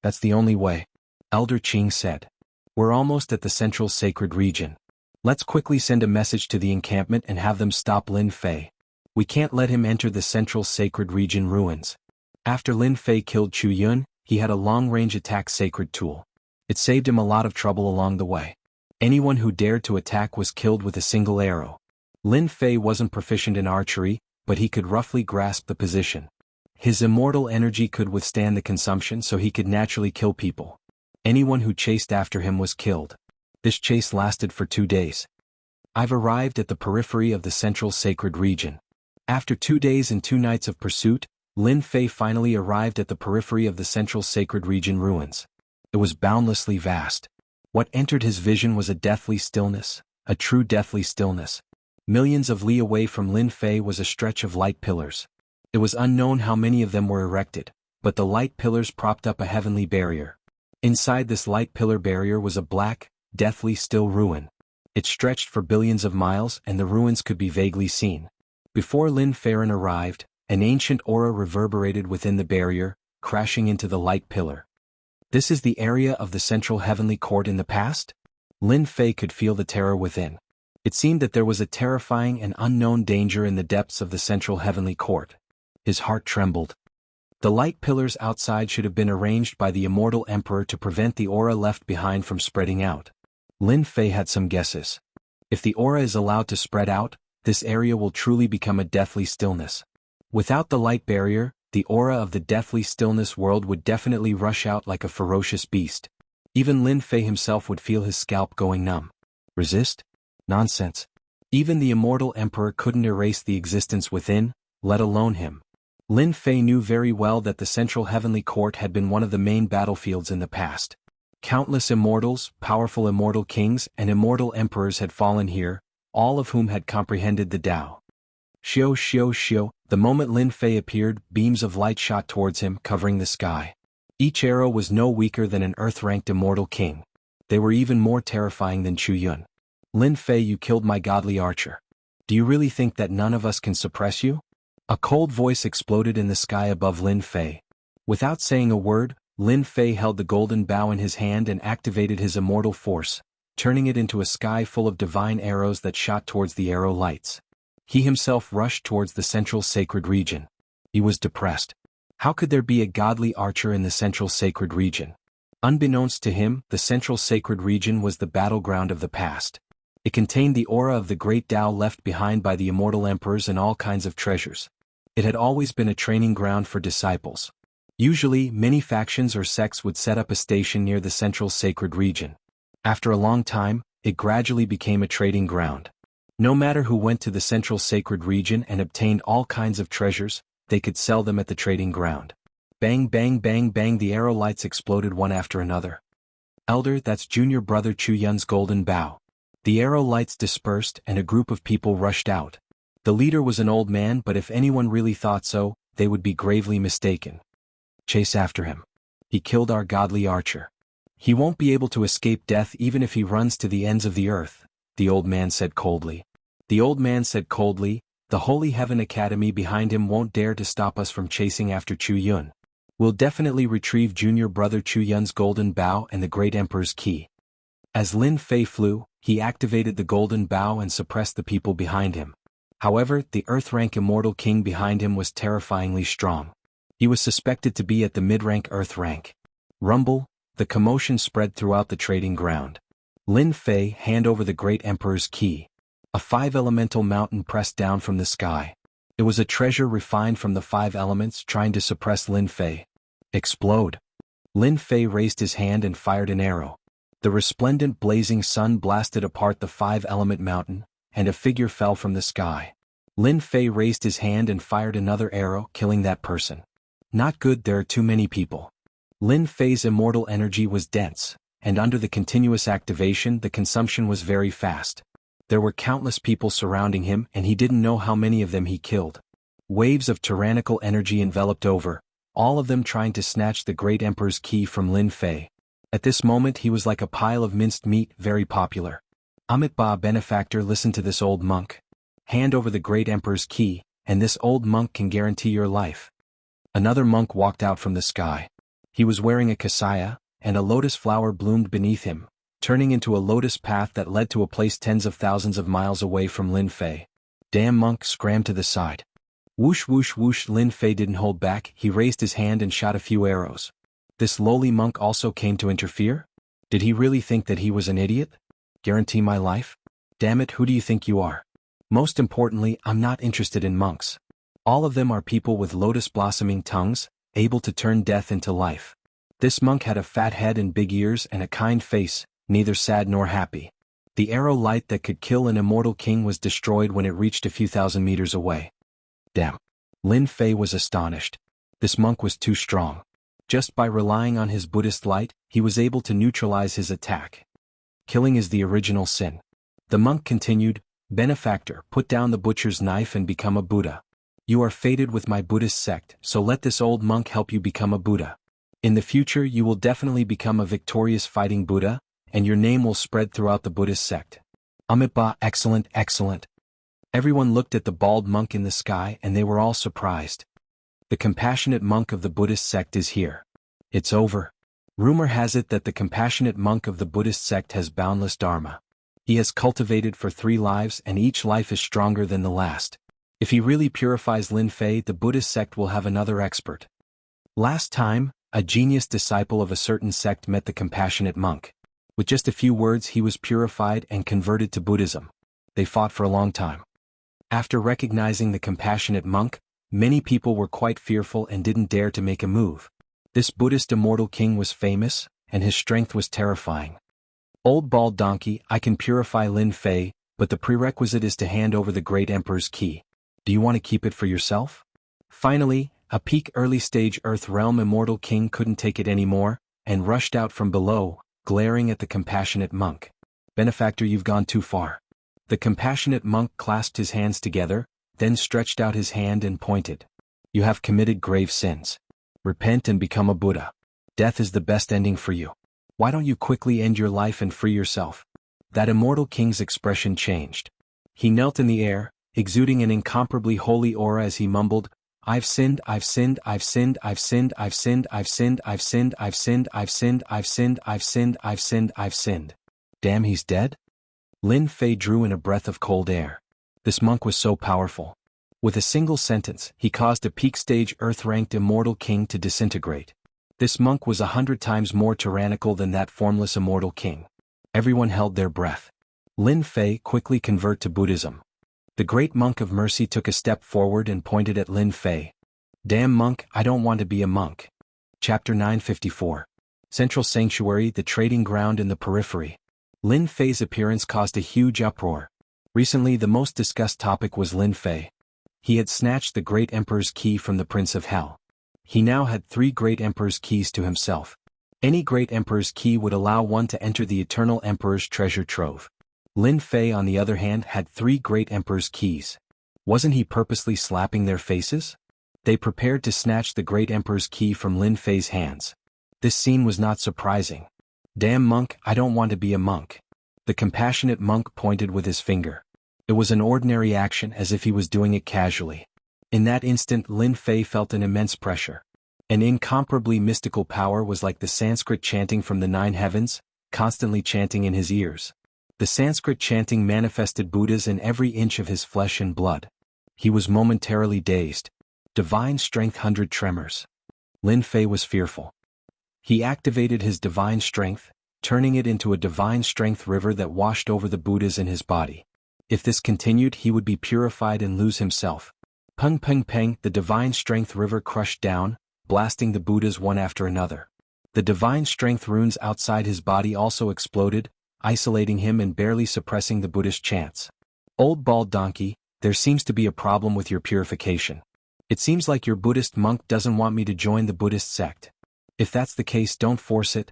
That's the only way, Elder Qing said. We're almost at the central sacred region. Let's quickly send a message to the encampment and have them stop Lin Fei. We can't let him enter the central sacred region ruins. After Lin Fei killed Chu Yun, he had a long-range attack sacred tool. It saved him a lot of trouble along the way. Anyone who dared to attack was killed with a single arrow. Lin Fei wasn't proficient in archery, but he could roughly grasp the position. His immortal energy could withstand the consumption, so he could naturally kill people. Anyone who chased after him was killed. This chase lasted for 2 days. I've arrived at the periphery of the central sacred region. After 2 days and 2 nights of pursuit, Lin Fei finally arrived at the periphery of the central sacred region ruins. It was boundlessly vast. What entered his vision was a deathly stillness, a true deathly stillness. Millions of li away from Lin Fei was a stretch of light pillars. It was unknown how many of them were erected, but the light pillars propped up a heavenly barrier. Inside this light pillar barrier was a black, deathly still ruin. It stretched for billions of miles and the ruins could be vaguely seen. Before Lin Farron arrived, an ancient aura reverberated within the barrier, crashing into the light pillar. This is the area of the central heavenly court in the past? Lin Fei could feel the terror within. It seemed that there was a terrifying and unknown danger in the depths of the central heavenly court. His heart trembled. The light pillars outside should have been arranged by the immortal emperor to prevent the aura left behind from spreading out. Lin Fei had some guesses. If the aura is allowed to spread out, this area will truly become a deathly stillness. Without the light barrier, the aura of the deathly stillness world would definitely rush out like a ferocious beast. Even Lin Fei himself would feel his scalp going numb. Resist? Nonsense. Even the immortal emperor couldn't erase the existence within, let alone him. Lin Fei knew very well that the central heavenly court had been one of the main battlefields in the past. Countless immortals, powerful immortal kings and immortal emperors had fallen here, all of whom had comprehended the Tao. Xiao xiao xiao, the moment Lin Fei appeared, beams of light shot towards him, covering the sky. Each arrow was no weaker than an earth-ranked immortal king. They were even more terrifying than Chu Yun. Lin Fei, you killed my godly archer. Do you really think that none of us can suppress you? A cold voice exploded in the sky above Lin Fei. Without saying a word, Lin Fei held the golden bow in his hand and activated his immortal force, turning it into a sky full of divine arrows that shot towards the arrow lights. He himself rushed towards the central sacred region. He was depressed. How could there be a godly archer in the central sacred region? Unbeknownst to him, the central sacred region was the battleground of the past. It contained the aura of the great Tao left behind by the immortal emperors and all kinds of treasures. It had always been a training ground for disciples. Usually, many factions or sects would set up a station near the central sacred region. After a long time, it gradually became a trading ground. No matter who went to the central sacred region and obtained all kinds of treasures, they could sell them at the trading ground. Bang bang bang bang, the arrow lights exploded one after another. Elder, that's junior brother Chu Yun's golden bow. The arrow lights dispersed and a group of people rushed out. The leader was an old man, but if anyone really thought so, they would be gravely mistaken. Chase after him. He killed our godly archer. He won't be able to escape death even if he runs to the ends of the earth, the old man said coldly. The old man said coldly, the Holy Heaven Academy behind him won't dare to stop us from chasing after Chu Yun. We'll definitely retrieve junior brother Chu Yun's golden bow and the great emperor's key. As Lin Fei flew, he activated the golden bow and suppressed the people behind him. However, the Earth-rank immortal king behind him was terrifyingly strong. He was suspected to be at the mid-rank Earth rank. Rumble, the commotion spread throughout the trading ground. Lin Fei, hand over the great emperor's key. A 5-elemental mountain pressed down from the sky. It was a treasure refined from the 5 elements trying to suppress Lin Fei. Explode. Lin Fei raised his hand and fired an arrow. The resplendent blazing sun blasted apart the 5-element mountain, and a figure fell from the sky. Lin Fei raised his hand and fired another arrow, killing that person. Not good, there are too many people. Lin Fei's immortal energy was dense, and under the continuous activation the consumption was very fast. There were countless people surrounding him and he didn't know how many of them he killed. Waves of tyrannical energy enveloped over, all of them trying to snatch the great emperor's key from Lin Fei. At this moment he was like a pile of minced meat, very popular. Amitabha benefactor, listen to this old monk. Hand over the great emperor's key, and this old monk can guarantee your life. Another monk walked out from the sky. He was wearing a kasaya, and a lotus flower bloomed beneath him, turning into a lotus path that led to a place tens of thousands of miles away from Lin Fei. Damn monk, scram to the side. Whoosh whoosh whoosh, Lin Fei didn't hold back, he raised his hand and shot a few arrows. This lowly monk also came to interfere? Did he really think that he was an idiot? Guarantee my life? Damn it, who do you think you are? Most importantly, I'm not interested in monks. All of them are people with lotus-blossoming tongues, able to turn death into life. This monk had a fat head and big ears and a kind face, neither sad nor happy. The arrow light that could kill an immortal king was destroyed when it reached a few thousand meters away. Damn. Lin Fei was astonished. This monk was too strong. Just by relying on his Buddhist light, he was able to neutralize his attack. Killing is the original sin. The monk continued, Benefactor, put down the butcher's knife and become a Buddha. You are fated with my Buddhist sect, so let this old monk help you become a Buddha. In the future you will definitely become a victorious fighting Buddha, and your name will spread throughout the Buddhist sect. Amitabha, excellent, excellent. Everyone looked at the bald monk in the sky and they were all surprised. The compassionate monk of the Buddhist sect is here. It's over. Rumor has it that the compassionate monk of the Buddhist sect has boundless dharma. He has cultivated for 3 lives and each life is stronger than the last. If he really purifies Lin Fei, the Buddhist sect will have another expert. Last time, a genius disciple of a certain sect met the compassionate monk. With just a few words he was purified and converted to Buddhism. They fought for a long time. After recognizing the compassionate monk, many people were quite fearful and didn't dare to make a move. This Buddhist immortal king was famous, and his strength was terrifying. Old bald donkey, I can purify Lin Fei, but the prerequisite is to hand over the great emperor's key. Do you want to keep it for yourself? Finally, a peak early-stage Earth Realm immortal king couldn't take it anymore, and rushed out from below, glaring at the compassionate monk. Benefactor, you've gone too far. The compassionate monk clasped his hands together, then stretched out his hand and pointed. You have committed grave sins. Repent and become a Buddha. Death is the best ending for you. Why don't you quickly end your life and free yourself? That immortal king's expression changed. He knelt in the air, exuding an incomparably holy aura as he mumbled, I've sinned, I've sinned, I've sinned, I've sinned, I've sinned, I've sinned, I've sinned, I've sinned, I've sinned, I've sinned, I've sinned, I've sinned, I've sinned. Damn, he's dead? Lin Fei drew in a breath of cold air. This monk was so powerful. With a single sentence, he caused a peak-stage Earth-ranked immortal king to disintegrate. This monk was 100 times more tyrannical than that formless immortal king. Everyone held their breath. Lin Fei quickly convert to Buddhism. The great monk of mercy took a step forward and pointed at Lin Fei. Damn monk, I don't want to be a monk. Chapter 954. Central Sanctuary, the trading ground in the periphery. Lin Fei's appearance caused a huge uproar. Recently the most discussed topic was Lin Fei. He had snatched the great emperor's key from the Prince of Hell. He now had 3 great emperor's keys to himself. Any great emperor's key would allow one to enter the eternal emperor's treasure trove. Lin Fei on the other hand had 3 great emperor's keys. Wasn't he purposely slapping their faces? They prepared to snatch the great emperor's key from Lin Fei's hands. This scene was not surprising. Damn monk, I don't want to be a monk. The compassionate monk pointed with his finger. It was an ordinary action as if he was doing it casually. In that instant Lin Fei felt an immense pressure. An incomparably mystical power was like the Sanskrit chanting from the 9 heavens, constantly chanting in his ears. The Sanskrit chanting manifested Buddhas in every inch of his flesh and blood. He was momentarily dazed. Divine strength 100 tremors. Lin Fei was fearful. He activated his divine strength, turning it into a divine strength river that washed over the Buddhas in his body. If this continued he would be purified and lose himself. Peng peng peng, the divine strength river crushed down, blasting the Buddhas one after another. The divine strength runes outside his body also exploded, isolating him and barely suppressing the Buddhist chants. Old bald donkey, there seems to be a problem with your purification. It seems like your Buddhist monk doesn't want me to join the Buddhist sect. If that's the case, don't force it.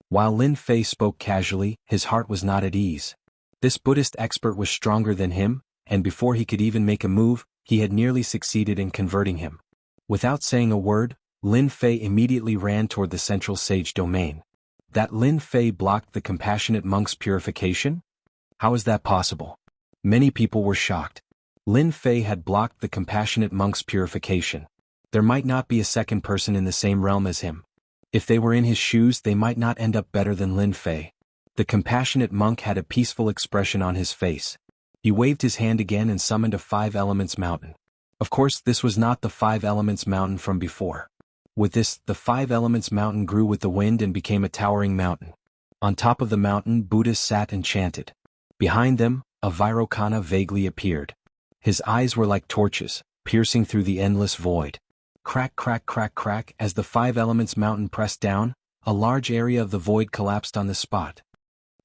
While Lin Fei spoke casually, his heart was not at ease. This Buddhist expert was stronger than him, and before he could even make a move, he had nearly succeeded in converting him. Without saying a word, Lin Fei immediately ran toward the central sage domain. That Lin Fei blocked the compassionate monk's purification? How is that possible? Many people were shocked. Lin Fei had blocked the compassionate monk's purification. There might not be a second person in the same realm as him. If they were in his shoes they might not end up better than Lin Fei. The compassionate monk had a peaceful expression on his face. He waved his hand again and summoned a 5 elements mountain. Of course, this was not the 5 elements mountain from before. With this, the 5 elements mountain grew with the wind and became a towering mountain. On top of the mountain, Buddhas sat and chanted. Behind them, a Vairocana vaguely appeared. His eyes were like torches, piercing through the endless void. Crack crack crack crack, as the 5 elements mountain pressed down, a large area of the void collapsed on the spot.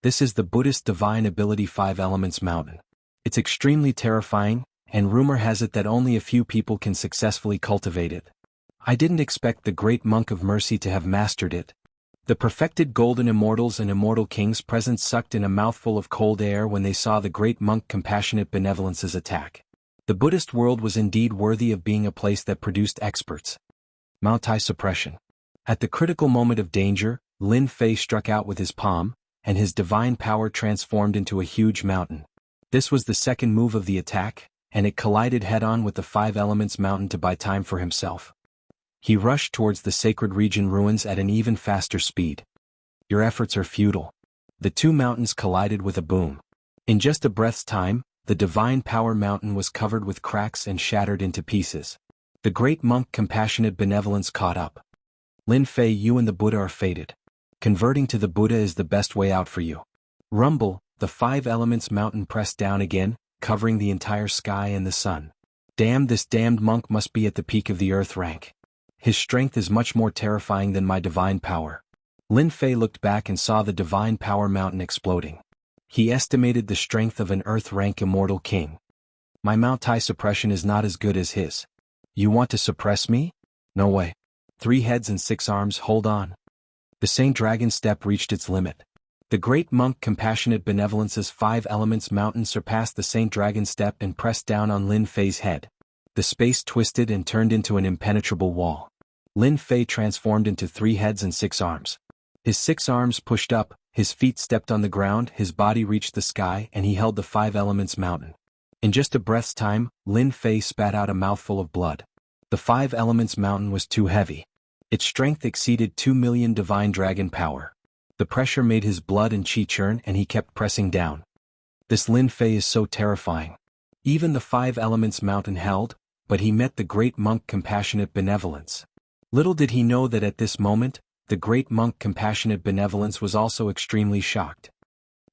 This is the Buddhist divine ability 5 elements mountain. It's extremely terrifying, and rumor has it that only a few people can successfully cultivate it. I didn't expect the great monk of mercy to have mastered it. The perfected golden immortals and immortal kings present sucked in a mouthful of cold air when they saw the great monk compassionate benevolence's attack. The Buddhist world was indeed worthy of being a place that produced experts. Multi-suppression. At the critical moment of danger, Lin Fei struck out with his palm, and his divine power transformed into a huge mountain. This was the second move of the attack, and it collided head-on with the Five Elements mountain to buy time for himself. He rushed towards the sacred region ruins at an even faster speed. Your efforts are futile. The two mountains collided with a boom. In just a breath's time, the divine power mountain was covered with cracks and shattered into pieces. The great monk compassionate benevolence caught up. Lin Fei, you and the Buddha are fated. Converting to the Buddha is the best way out for you. Rumble, the Five Elements mountain pressed down again, covering the entire sky and the sun. Damn, this damned monk must be at the peak of the earth rank. His strength is much more terrifying than my divine power. Lin Fei looked back and saw the divine power mountain exploding. He estimated the strength of an earth rank immortal king. My multi-suppression is not as good as his. You want to suppress me? No way. 3 heads and 6 arms, hold on. The Saint Dragon step reached its limit. The great monk compassionate benevolence's 5 Elements mountain surpassed the Saint Dragon step and pressed down on Lin Fei's head. The space twisted and turned into an impenetrable wall. Lin Fei transformed into 3 heads and 6 arms. His 6 arms pushed up, his feet stepped on the ground, his body reached the sky, and he held the 5 Elements mountain. In just a breath's time, Lin Fei spat out a mouthful of blood. The 5 Elements mountain was too heavy. Its strength exceeded 2 million divine dragon power. The pressure made his blood and chi churn, and he kept pressing down. This Lin Fei is so terrifying. Even the 5 Elements mountain held, but he met the great monk compassionate benevolence. Little did he know that at this moment, the great monk compassionate benevolence was also extremely shocked.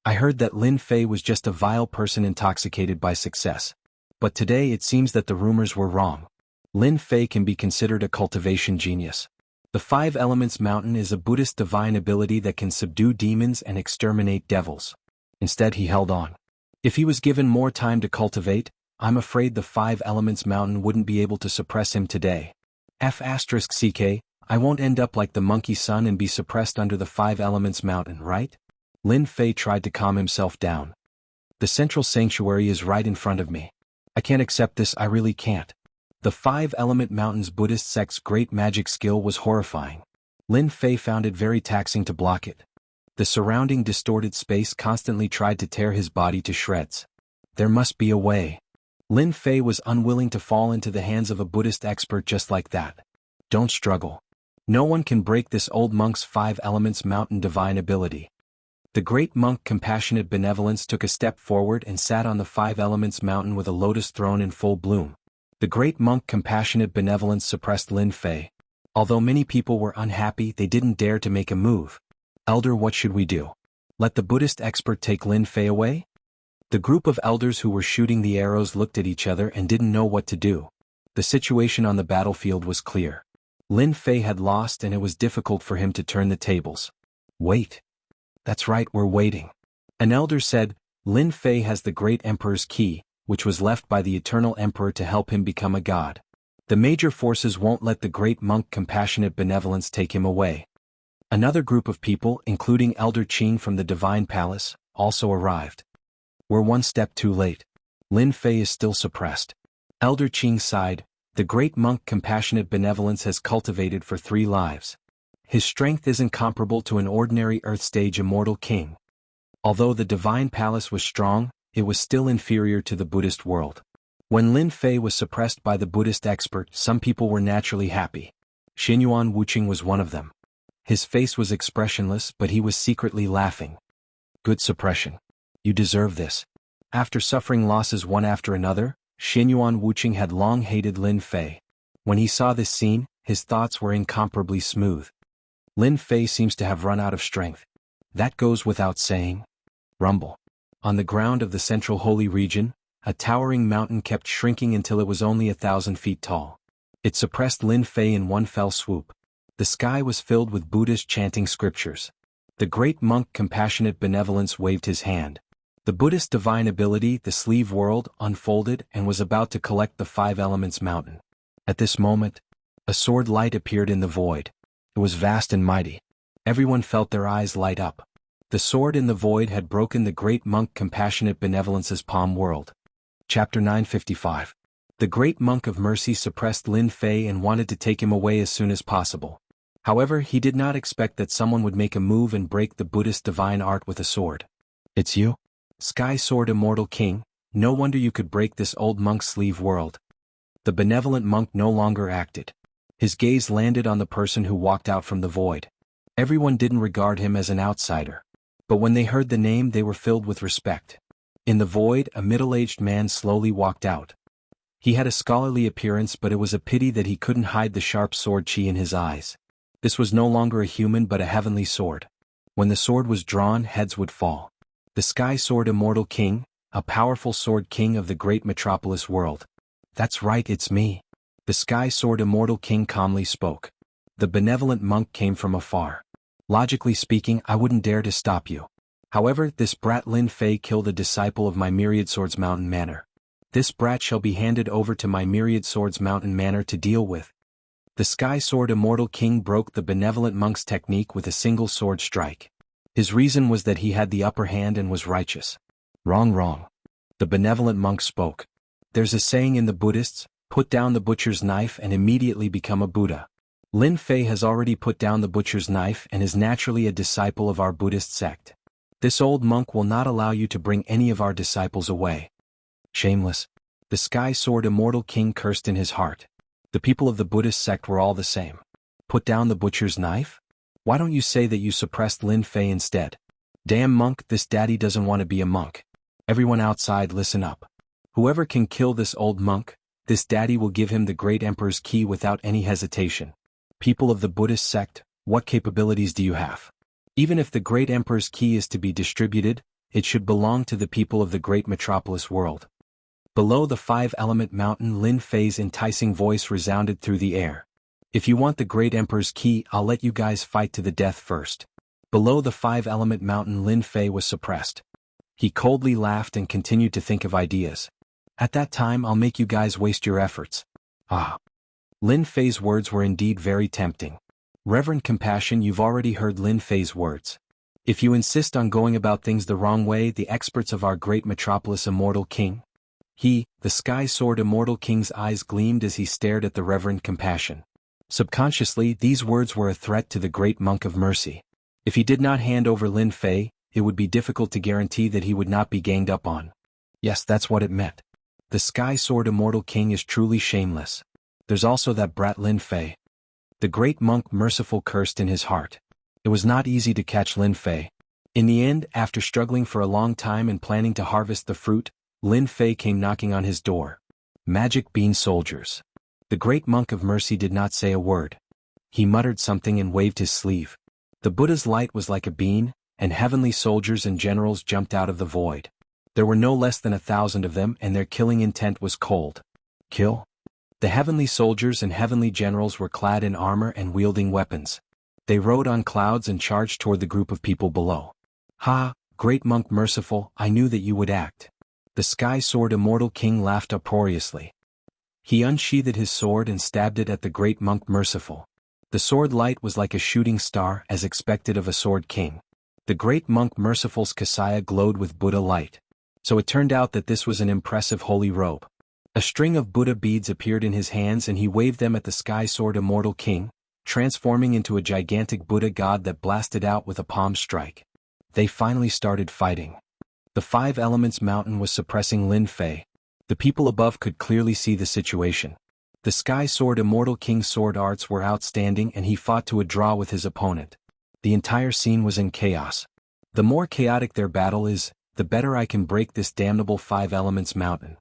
I heard that Lin Fei was just a vile person intoxicated by success. But today it seems that the rumors were wrong. Lin Fei can be considered a cultivation genius. The 5 Elements mountain is a Buddhist divine ability that can subdue demons and exterminate devils. Instead he held on. If he was given more time to cultivate, I'm afraid the 5 Elements mountain wouldn't be able to suppress him today. F***ck, I won't end up like the monkey son and be suppressed under the 5 Elements mountain, right? Lin Fei tried to calm himself down. The central sanctuary is right in front of me. I can't accept this, I really can't. The 5 Element Mountain's Buddhist sect's great magic skill was horrifying. Lin Fei found it very taxing to block it. The surrounding distorted space constantly tried to tear his body to shreds. There must be a way. Lin Fei was unwilling to fall into the hands of a Buddhist expert just like that. Don't struggle. No one can break this old monk's 5 Elements mountain divine ability. The great monk compassionate benevolence took a step forward and sat on the 5 Elements mountain with a lotus throne in full bloom. The great monk compassionate benevolence suppressed Lin Fei. Although many people were unhappy, they didn't dare to make a move. Elder, what should we do? Let the Buddhist expert take Lin Fei away? The group of elders who were shooting the arrows looked at each other and didn't know what to do. The situation on the battlefield was clear. Lin Fei had lost and it was difficult for him to turn the tables. Wait. That's right, we're waiting. An elder said, Lin Fei has the great emperor's key, which was left by the eternal emperor to help him become a god. The major forces won't let the great monk compassionate benevolence take him away. Another group of people, including Elder Qing from the Divine Palace, also arrived. We're one step too late. Lin Fei is still suppressed. Elder Qing sighed. The great monk compassionate benevolence has cultivated for 3 lives. His strength isn't comparable to an ordinary earth-stage immortal king. Although the Divine Palace was strong, it was still inferior to the Buddhist world. When Lin Fei was suppressed by the Buddhist expert, some people were naturally happy. Xinyuan Wuqing was one of them. His face was expressionless, but he was secretly laughing. Good suppression. You deserve this. After suffering losses one after another, Xinyuan Wuqing had long hated Lin Fei. When he saw this scene, his thoughts were incomparably smooth. Lin Fei seems to have run out of strength. That goes without saying. Rumble. On the ground of the central holy region, a towering mountain kept shrinking until it was only 1,000 feet tall. It suppressed Lin Fei in one fell swoop. The sky was filled with Buddhas chanting scriptures. The great monk compassionate benevolence waved his hand. The Buddhist divine ability, the sleeve world, unfolded and was about to collect the five elements mountain. At this moment, a sword light appeared in the void. It was vast and mighty. Everyone felt their eyes light up. The sword in the void had broken the great monk compassionate benevolence's palm world. Chapter 955. The great monk of mercy suppressed Lin Fei and wanted to take him away as soon as possible. However, he did not expect that someone would make a move and break the Buddhist divine art with a sword. It's you? Sky Sword Immortal King, no wonder you could break this old monk's sleeve world. The benevolent monk no longer acted. His gaze landed on the person who walked out from the void. Everyone didn't regard him as an outsider. But when they heard the name they were filled with respect. In the void, a middle-aged man slowly walked out. He had a scholarly appearance, but it was a pity that he couldn't hide the sharp sword chi in his eyes. This was no longer a human but a heavenly sword. When the sword was drawn, heads would fall. The Sky Sword Immortal King, a powerful sword king of the great metropolis world. That's right, it's me. The Sky Sword Immortal King calmly spoke. The benevolent monk came from afar. Logically speaking, I wouldn't dare to stop you. However, this brat Lin Fei killed a disciple of my Myriad Swords Mountain Manor. This brat shall be handed over to my Myriad Swords Mountain Manor to deal with. The Sky Sword Immortal King broke the benevolent monk's technique with a single sword strike. His reason was that he had the upper hand and was righteous. Wrong. The benevolent monk spoke. There's a saying in the Buddhists, put down the butcher's knife and immediately become a Buddha. Lin Fei has already put down the butcher's knife and is naturally a disciple of our Buddhist sect. This old monk will not allow you to bring any of our disciples away. Shameless. The Sky Sword Immortal King cursed in his heart. The people of the Buddhist sect were all the same. Put down the butcher's knife? Why don't you say that you suppressed Lin Fei instead? Damn monk, this daddy doesn't want to be a monk. Everyone outside, listen up. Whoever can kill this old monk, this daddy will give him the great emperor's key without any hesitation. People of the Buddhist sect, what capabilities do you have? Even if the great emperor's key is to be distributed, it should belong to the people of the great metropolis world. Below the five-element mountain, Lin Fei's enticing voice resounded through the air. If you want the great emperor's key, I'll let you guys fight to the death first. Below the five-element mountain, Lin Fei was suppressed. He coldly laughed and continued to think of ideas. At that time, I'll make you guys waste your efforts. Ah. Lin Fei's words were indeed very tempting. Reverend Compassion, you've already heard Lin Fei's words. If you insist on going about things the wrong way, the experts of our great metropolis Immortal King. The Sky Sword Immortal King's eyes gleamed as he stared at the Reverend Compassion. Subconsciously, these words were a threat to the great monk of mercy. If he did not hand over Lin Fei, it would be difficult to guarantee that he would not be ganged up on. Yes, that's what it meant. The Sky Sword Immortal King is truly shameless. There's also that brat Lin Fei. The great monk merciful cursed in his heart. It was not easy to catch Lin Fei. In the end, after struggling for a long time and planning to harvest the fruit, Lin Fei came knocking on his door. Magic bean soldiers. The great monk of mercy did not say a word. He muttered something and waved his sleeve. The Buddha's light was like a bean, and heavenly soldiers and generals jumped out of the void. There were no less than 1,000 of them, and their killing intent was cold. Kill? The heavenly soldiers and heavenly generals were clad in armor and wielding weapons. They rode on clouds and charged toward the group of people below. Ha, great monk merciful, I knew that you would act. The Sky Sword Immortal King laughed uproariously. He unsheathed his sword and stabbed it at the great monk merciful. The sword light was like a shooting star, as expected of a sword king. The great monk merciful's kasaya glowed with Buddha light. So it turned out that this was an impressive holy robe. A string of Buddha beads appeared in his hands and he waved them at the Sky Sword Immortal King, transforming into a gigantic Buddha god that blasted out with a palm strike. They finally started fighting. The Five Elements Mountain was suppressing Lin Fei. The people above could clearly see the situation. The Sky Sword Immortal King's sword arts were outstanding and he fought to a draw with his opponent. The entire scene was in chaos. The more chaotic their battle is, the better I can break this damnable Five Elements Mountain.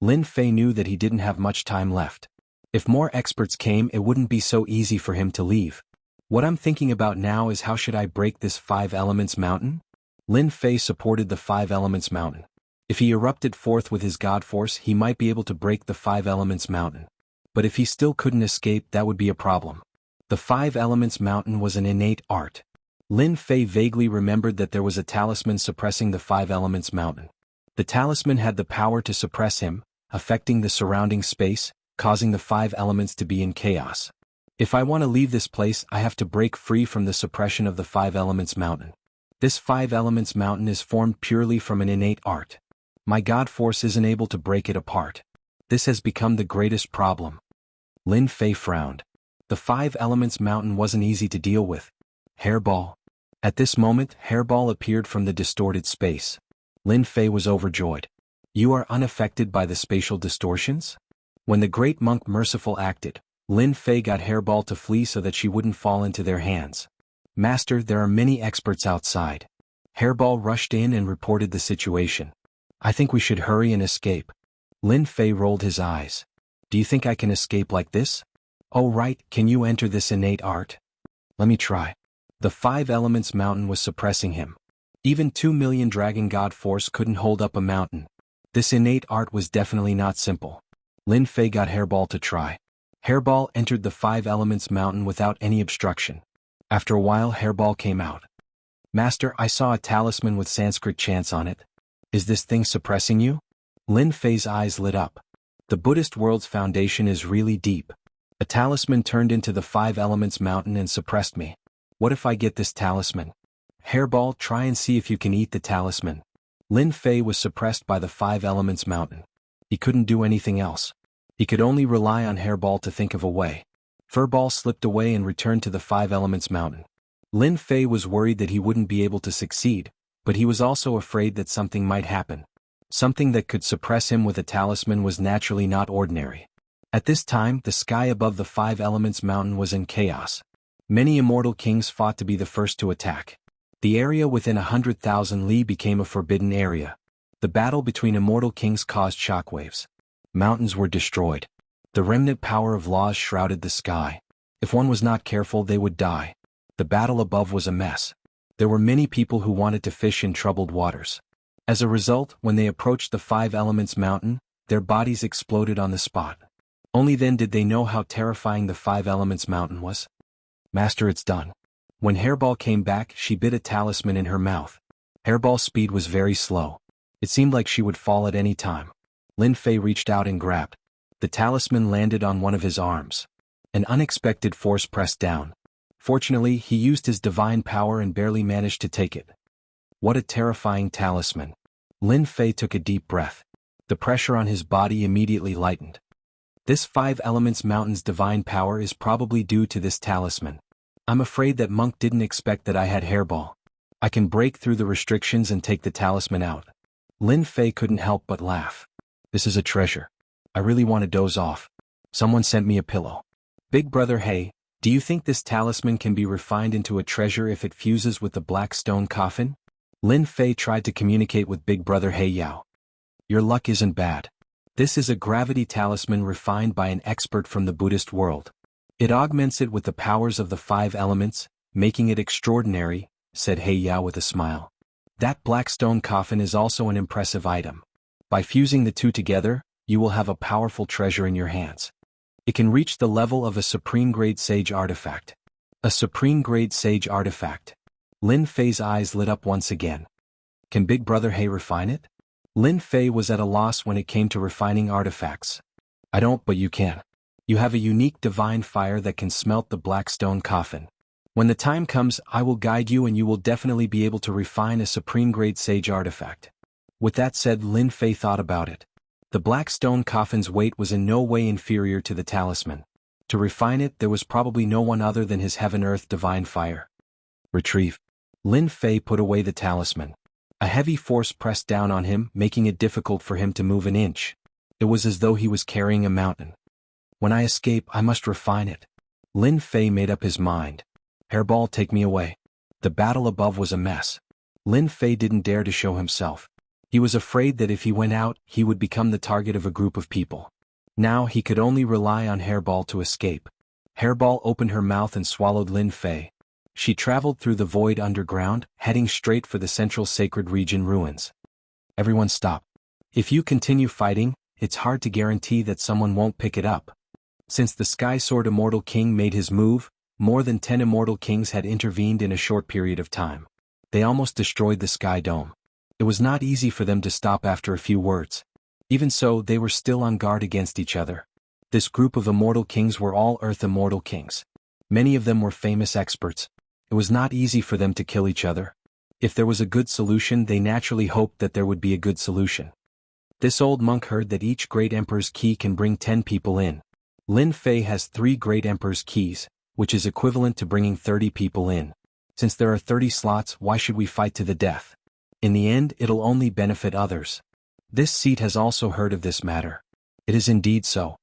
Lin Fei knew that he didn't have much time left. If more experts came, it wouldn't be so easy for him to leave. What I'm thinking about now is how should I break this Five Elements Mountain? Lin Fei supported the Five Elements Mountain. If he erupted forth with his god force, he might be able to break the Five Elements Mountain. But if he still couldn't escape, that would be a problem. The Five Elements Mountain was an innate art. Lin Fei vaguely remembered that there was a talisman suppressing the Five Elements mountain. The talisman had the power to suppress him, affecting the surrounding space, causing the five elements to be in chaos. If I want to leave this place, I have to break free from the suppression of the Five Elements mountain. This Five Elements mountain is formed purely from an innate art. My God force isn't able to break it apart. This has become the greatest problem. Lin Fei frowned. The Five Elements mountain wasn't easy to deal with. Hairball. At this moment, Hairball appeared from the distorted space. Lin Fei was overjoyed. You are unaffected by the spatial distortions? When the great monk Merciful acted, Lin Fei got Hairball to flee so that she wouldn't fall into their hands. Master, there are many experts outside. Hairball rushed in and reported the situation. I think we should hurry and escape. Lin Fei rolled his eyes. Do you think I can escape like this? Oh right, can you enter this innate art? Let me try. The Five Elements mountain was suppressing him. Even 2 million Dragon God force couldn't hold up a mountain. This innate art was definitely not simple. Lin Fei got Hairball to try. Hairball entered the Five Elements mountain without any obstruction. After a while, Hairball came out. Master, I saw a talisman with Sanskrit chants on it. Is this thing suppressing you? Lin Fei's eyes lit up. The Buddhist world's foundation is really deep. A talisman turned into the Five Elements mountain and suppressed me. What if I get this talisman? Hairball, try and see if you can eat the talisman. Lin Fei was suppressed by the Five Elements mountain. He couldn't do anything else. He could only rely on Hairball to think of a way. Furball slipped away and returned to the Five Elements mountain. Lin Fei was worried that he wouldn't be able to succeed, but he was also afraid that something might happen. Something that could suppress him with a talisman was naturally not ordinary. At this time, the sky above the Five Elements mountain was in chaos. Many immortal kings fought to be the first to attack. The area within 100,000 li became a forbidden area. The battle between immortal kings caused shockwaves. Mountains were destroyed. The remnant power of laws shrouded the sky. If one was not careful, they would die. The battle above was a mess. There were many people who wanted to fish in troubled waters. As a result, when they approached the Five Elements mountain, their bodies exploded on the spot. Only then did they know how terrifying the Five Elements mountain was. Master, it's done. When Hairball came back, she bit a talisman in her mouth. Hairball's speed was very slow. It seemed like she would fall at any time. Lin Fei reached out and grabbed. The talisman landed on one of his arms. An unexpected force pressed down. Fortunately, he used his divine power and barely managed to take it. What a terrifying talisman. Lin Fei took a deep breath. The pressure on his body immediately lightened. This Five Elements mountain's divine power is probably due to this talisman. I'm afraid that monk didn't expect that I had Hairball. I can break through the restrictions and take the talisman out. Lin Fei couldn't help but laugh. This is a treasure. I really want to doze off. Someone sent me a pillow. Big brother, hey, do you think this talisman can be refined into a treasure if it fuses with the black stone coffin? Lin Fei tried to communicate with Big brother He Yao. Your luck isn't bad. This is a gravity talisman refined by an expert from the Buddhist world. It augments it with the powers of the Five Elements, making it extraordinary, said He Yao with a smile. That black stone coffin is also an impressive item. By fusing the two together, you will have a powerful treasure in your hands. It can reach the level of a supreme-grade sage artifact. A supreme-grade sage artifact. Lin Fei's eyes lit up once again. Can Big Brother He refine it? Lin Fei was at a loss when it came to refining artifacts. I don't, but you can. You have a unique divine fire that can smelt the black stone coffin. When the time comes, I will guide you and you will definitely be able to refine a supreme-grade sage artifact. With that said, Lin Fei thought about it. The black stone coffin's weight was in no way inferior to the talisman. To refine it, there was probably no one other than his heaven-earth divine fire. Retrieve. Lin Fei put away the talisman. A heavy force pressed down on him, making it difficult for him to move an inch. It was as though he was carrying a mountain. When I escape, I must refine it. Lin Fei made up his mind. Hairball, take me away. The battle above was a mess. Lin Fei didn't dare to show himself. He was afraid that if he went out, he would become the target of a group of people. Now he could only rely on Hairball to escape. Hairball opened her mouth and swallowed Lin Fei. She traveled through the void underground, heading straight for the central sacred region ruins. Everyone stop. If you continue fighting, it's hard to guarantee that someone won't pick it up. Since the Sky Sword Immortal King made his move, more than 10 immortal kings had intervened in a short period of time. They almost destroyed the sky dome. It was not easy for them to stop after a few words. Even so, they were still on guard against each other. This group of immortal kings were all Earth immortal kings. Many of them were famous experts. It was not easy for them to kill each other. If there was a good solution, they naturally hoped that there would be a good solution. This old monk heard that each great emperor's key can bring 10 people in. Lin Fei has 3 great emperor's keys, which is equivalent to bringing 30 people in. Since there are 30 slots, why should we fight to the death? In the end, it'll only benefit others. This seat has also heard of this matter. It is indeed so.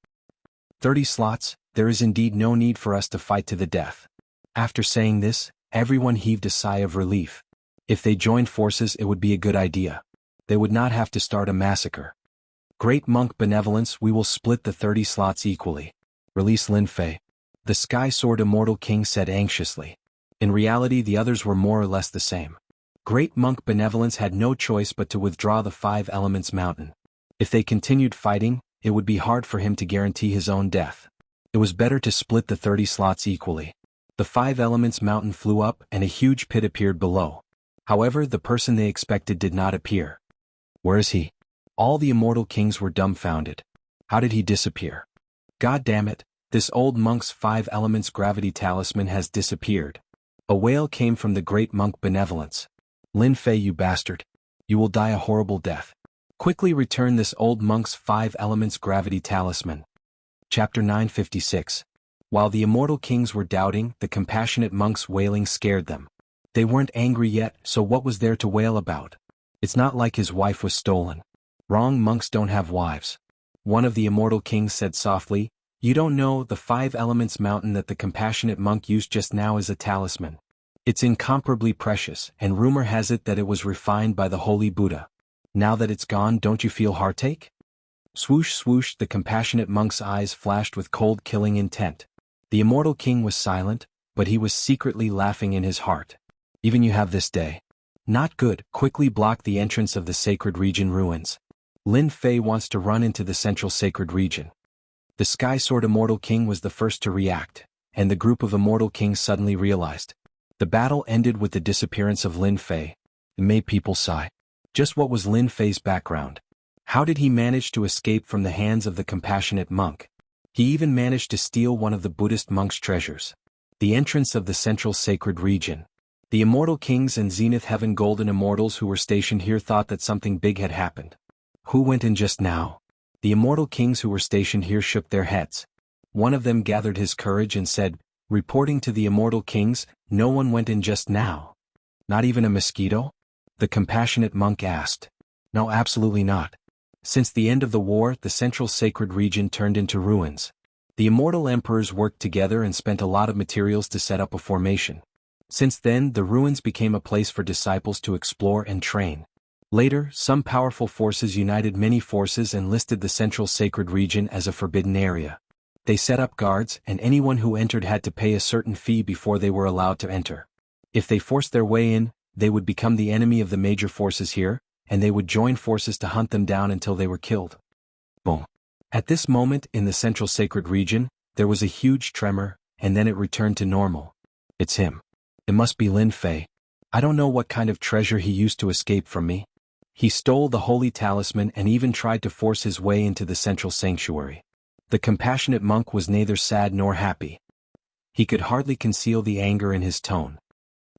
30 slots, there is indeed no need for us to fight to the death. After saying this, everyone heaved a sigh of relief. If they joined forces, it would be a good idea. They would not have to start a massacre. Great monk benevolence, we will split the 30 slots equally. Release Lin Fei. The Sky Sword Immortal King said anxiously. In reality, the others were more or less the same. Great monk benevolence had no choice but to withdraw the 5 Elements Mountain. If they continued fighting, it would be hard for him to guarantee his own death. It was better to split the 30 slots equally. The 5 Elements Mountain flew up and a huge pit appeared below. However, the person they expected did not appear. Where is he? All the immortal kings were dumbfounded. How did he disappear? God damn it, this old monk's 5 Elements Gravity Talisman has disappeared. A wail came from the great monk benevolence. Lin Fei, you bastard. You will die a horrible death. Quickly return this old monk's 5 Elements Gravity Talisman. Chapter 956. While the immortal kings were doubting, the compassionate monk's wailing scared them. They weren't angry yet, so what was there to wail about? It's not like his wife was stolen. Wrong, monks don't have wives. One of the immortal kings said softly, you don't know, the 5 Elements Mountain that the compassionate monk used just now is a talisman. It's incomparably precious, and rumor has it that it was refined by the holy Buddha. Now that it's gone, don't you feel heartache? Swoosh swoosh, the compassionate monk's eyes flashed with cold killing intent. The immortal king was silent, but he was secretly laughing in his heart. Even you have this day. Not good, quickly block the entrance of the sacred region ruins. Lin Fei wants to run into the central sacred region. The Sky Sword Immortal King was the first to react, and the group of immortal kings suddenly realized. The battle ended with the disappearance of Lin Fei. It made people sigh. Just what was Lin Fei's background? How did he manage to escape from the hands of the compassionate monk? He even managed to steal one of the Buddhist monk's treasures. The entrance of the central sacred region. The immortal kings and Zenith Heaven Golden Immortals who were stationed here thought that something big had happened. Who went in just now? The immortal kings who were stationed here shook their heads. One of them gathered his courage and said, reporting to the immortal kings, no one went in just now. Not even a mosquito? The compassionate monk asked. No, absolutely not. Since the end of the war, the central sacred region turned into ruins. The immortal emperors worked together and spent a lot of materials to set up a formation. Since then, the ruins became a place for disciples to explore and train. Later, some powerful forces united many forces and listed the central sacred region as a forbidden area. They set up guards, and anyone who entered had to pay a certain fee before they were allowed to enter. If they forced their way in, they would become the enemy of the major forces here, and they would join forces to hunt them down until they were killed. Boom. At this moment in the central sacred region, there was a huge tremor, and then it returned to normal. It's him. It must be Lin Fei. I don't know what kind of treasure he used to escape from me. He stole the holy talisman and even tried to force his way into the central sanctuary. The compassionate monk was neither sad nor happy. He could hardly conceal the anger in his tone.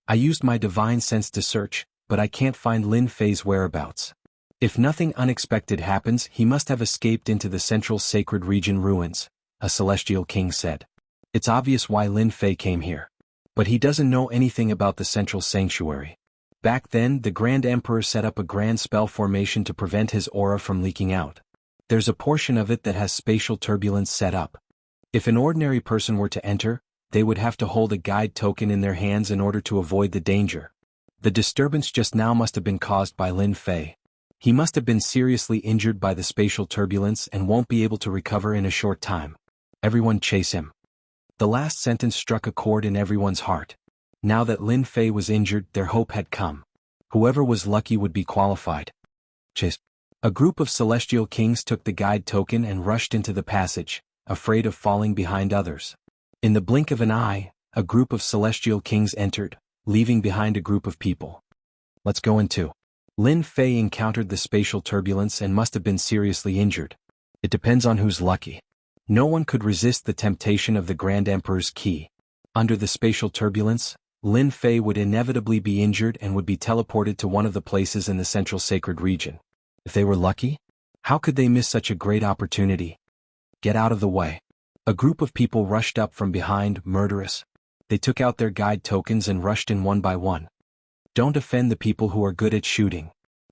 I used my divine sense to search, but I can't find Lin Fei's whereabouts. If nothing unexpected happens, he must have escaped into the central sacred region ruins, a celestial king said. It's obvious why Lin Fei came here. But he doesn't know anything about the central sanctuary. Back then, the Grand Emperor set up a grand spell formation to prevent his aura from leaking out. There's a portion of it that has spatial turbulence set up. If an ordinary person were to enter, they would have to hold a guide token in their hands in order to avoid the danger. The disturbance just now must have been caused by Lin Fei. He must have been seriously injured by the spatial turbulence and won't be able to recover in a short time. Everyone chase him. The last sentence struck a chord in everyone's heart. Now that Lin Fei was injured, their hope had come. Whoever was lucky would be qualified. Chase. A group of celestial kings took the guide token and rushed into the passage, afraid of falling behind others. In the blink of an eye, a group of celestial kings entered, leaving behind a group of people. Let's go into. Lin Fei encountered the spatial turbulence and must have been seriously injured. It depends on who's lucky. No one could resist the temptation of the Grand Emperor's key. Under the spatial turbulence, Lin Fei would inevitably be injured and would be teleported to one of the places in the central sacred region. If they were lucky? How could they miss such a great opportunity? Get out of the way. A group of people rushed up from behind, murderous. They took out their guide tokens and rushed in one by one. Don't offend the people who are good at shooting.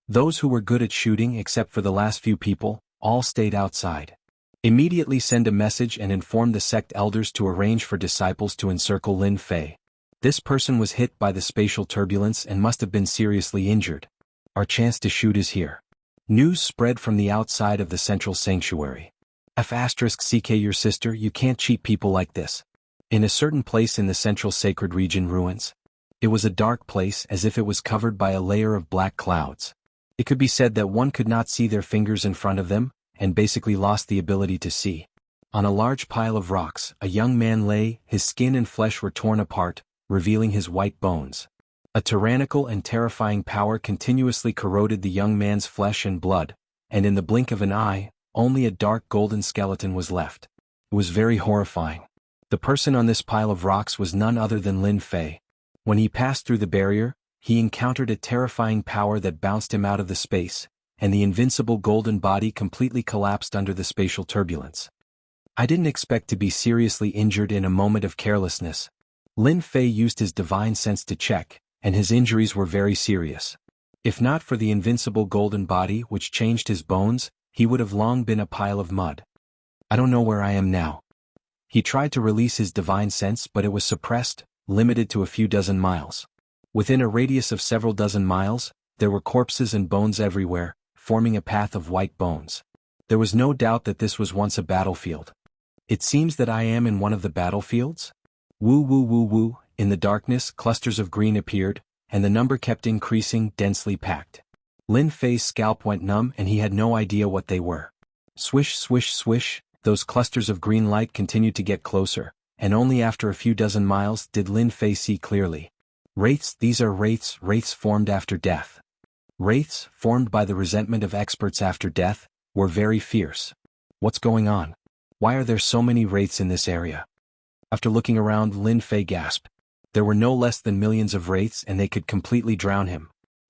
Those who were good at shooting, except for the last few people, all stayed outside. Immediately send a message and inform the sect elders to arrange for disciples to encircle Lin Fei. This person was hit by the spatial turbulence and must have been seriously injured. Our chance to shoot is here. News spread from the outside of the central sanctuary. *CK your sister, you can't cheat people like this. In a certain place in the central sacred region ruins. It was a dark place as if it was covered by a layer of black clouds. It could be said that one could not see their fingers in front of them, and basically lost the ability to see. On a large pile of rocks, a young man lay, his skin and flesh were torn apart, revealing his white bones. A tyrannical and terrifying power continuously corroded the young man's flesh and blood, and in the blink of an eye, only a dark golden skeleton was left. It was very horrifying. The person on this pile of rocks was none other than Lin Fei. When he passed through the barrier, he encountered a terrifying power that bounced him out of the space, and the invincible golden body completely collapsed under the spatial turbulence. I didn't expect to be seriously injured in a moment of carelessness. Lin Fei used his divine sense to check, and his injuries were very serious. If not for the invincible golden body which changed his bones, he would have long been a pile of mud. I don't know where I am now. He tried to release his divine sense, but it was suppressed, limited to a few dozen miles. Within a radius of several dozen miles, there were corpses and bones everywhere, forming a path of white bones. There was no doubt that this was once a battlefield. It seems that I am in one of the battlefields? Woo woo woo woo, in the darkness clusters of green appeared, and the number kept increasing, densely packed. Lin Fei's scalp went numb and he had no idea what they were. Swish swish swish, those clusters of green light continued to get closer, and only after a few dozen miles did Lin Fei see clearly. Wraiths, these are wraiths formed after death. Wraiths, formed by the resentment of experts after death, were very fierce. What's going on? Why are there so many wraiths in this area? After looking around, Lin Fei gasped. There were no less than millions of wraiths and they could completely drown him.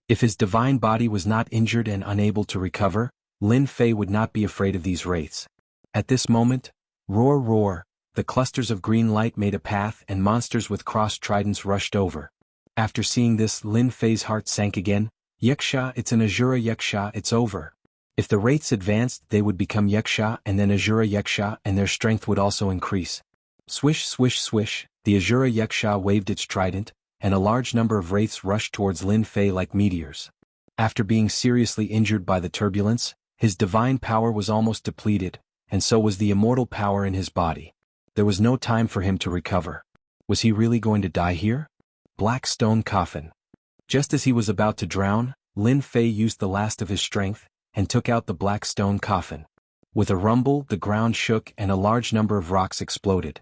If his divine body was not injured and unable to recover, Lin Fei would not be afraid of these wraiths. At this moment, roar roar, the clusters of green light made a path and monsters with crossed tridents rushed over. After seeing this, Lin Fei's heart sank again. Yaksha, it's an Azura Yaksha, it's over. If the wraiths advanced, they would become Yaksha and then Azura Yaksha, and their strength would also increase. Swish swish swish, the Azura Yaksha waved its trident, and a large number of wraiths rushed towards Lin Fei like meteors. After being seriously injured by the turbulence, his divine power was almost depleted, and so was the immortal power in his body. There was no time for him to recover. Was he really going to die here? Black stone coffin. Just as he was about to drown, Lin Fei used the last of his strength, and took out the black stone coffin. With a rumble, the ground shook and a large number of rocks exploded.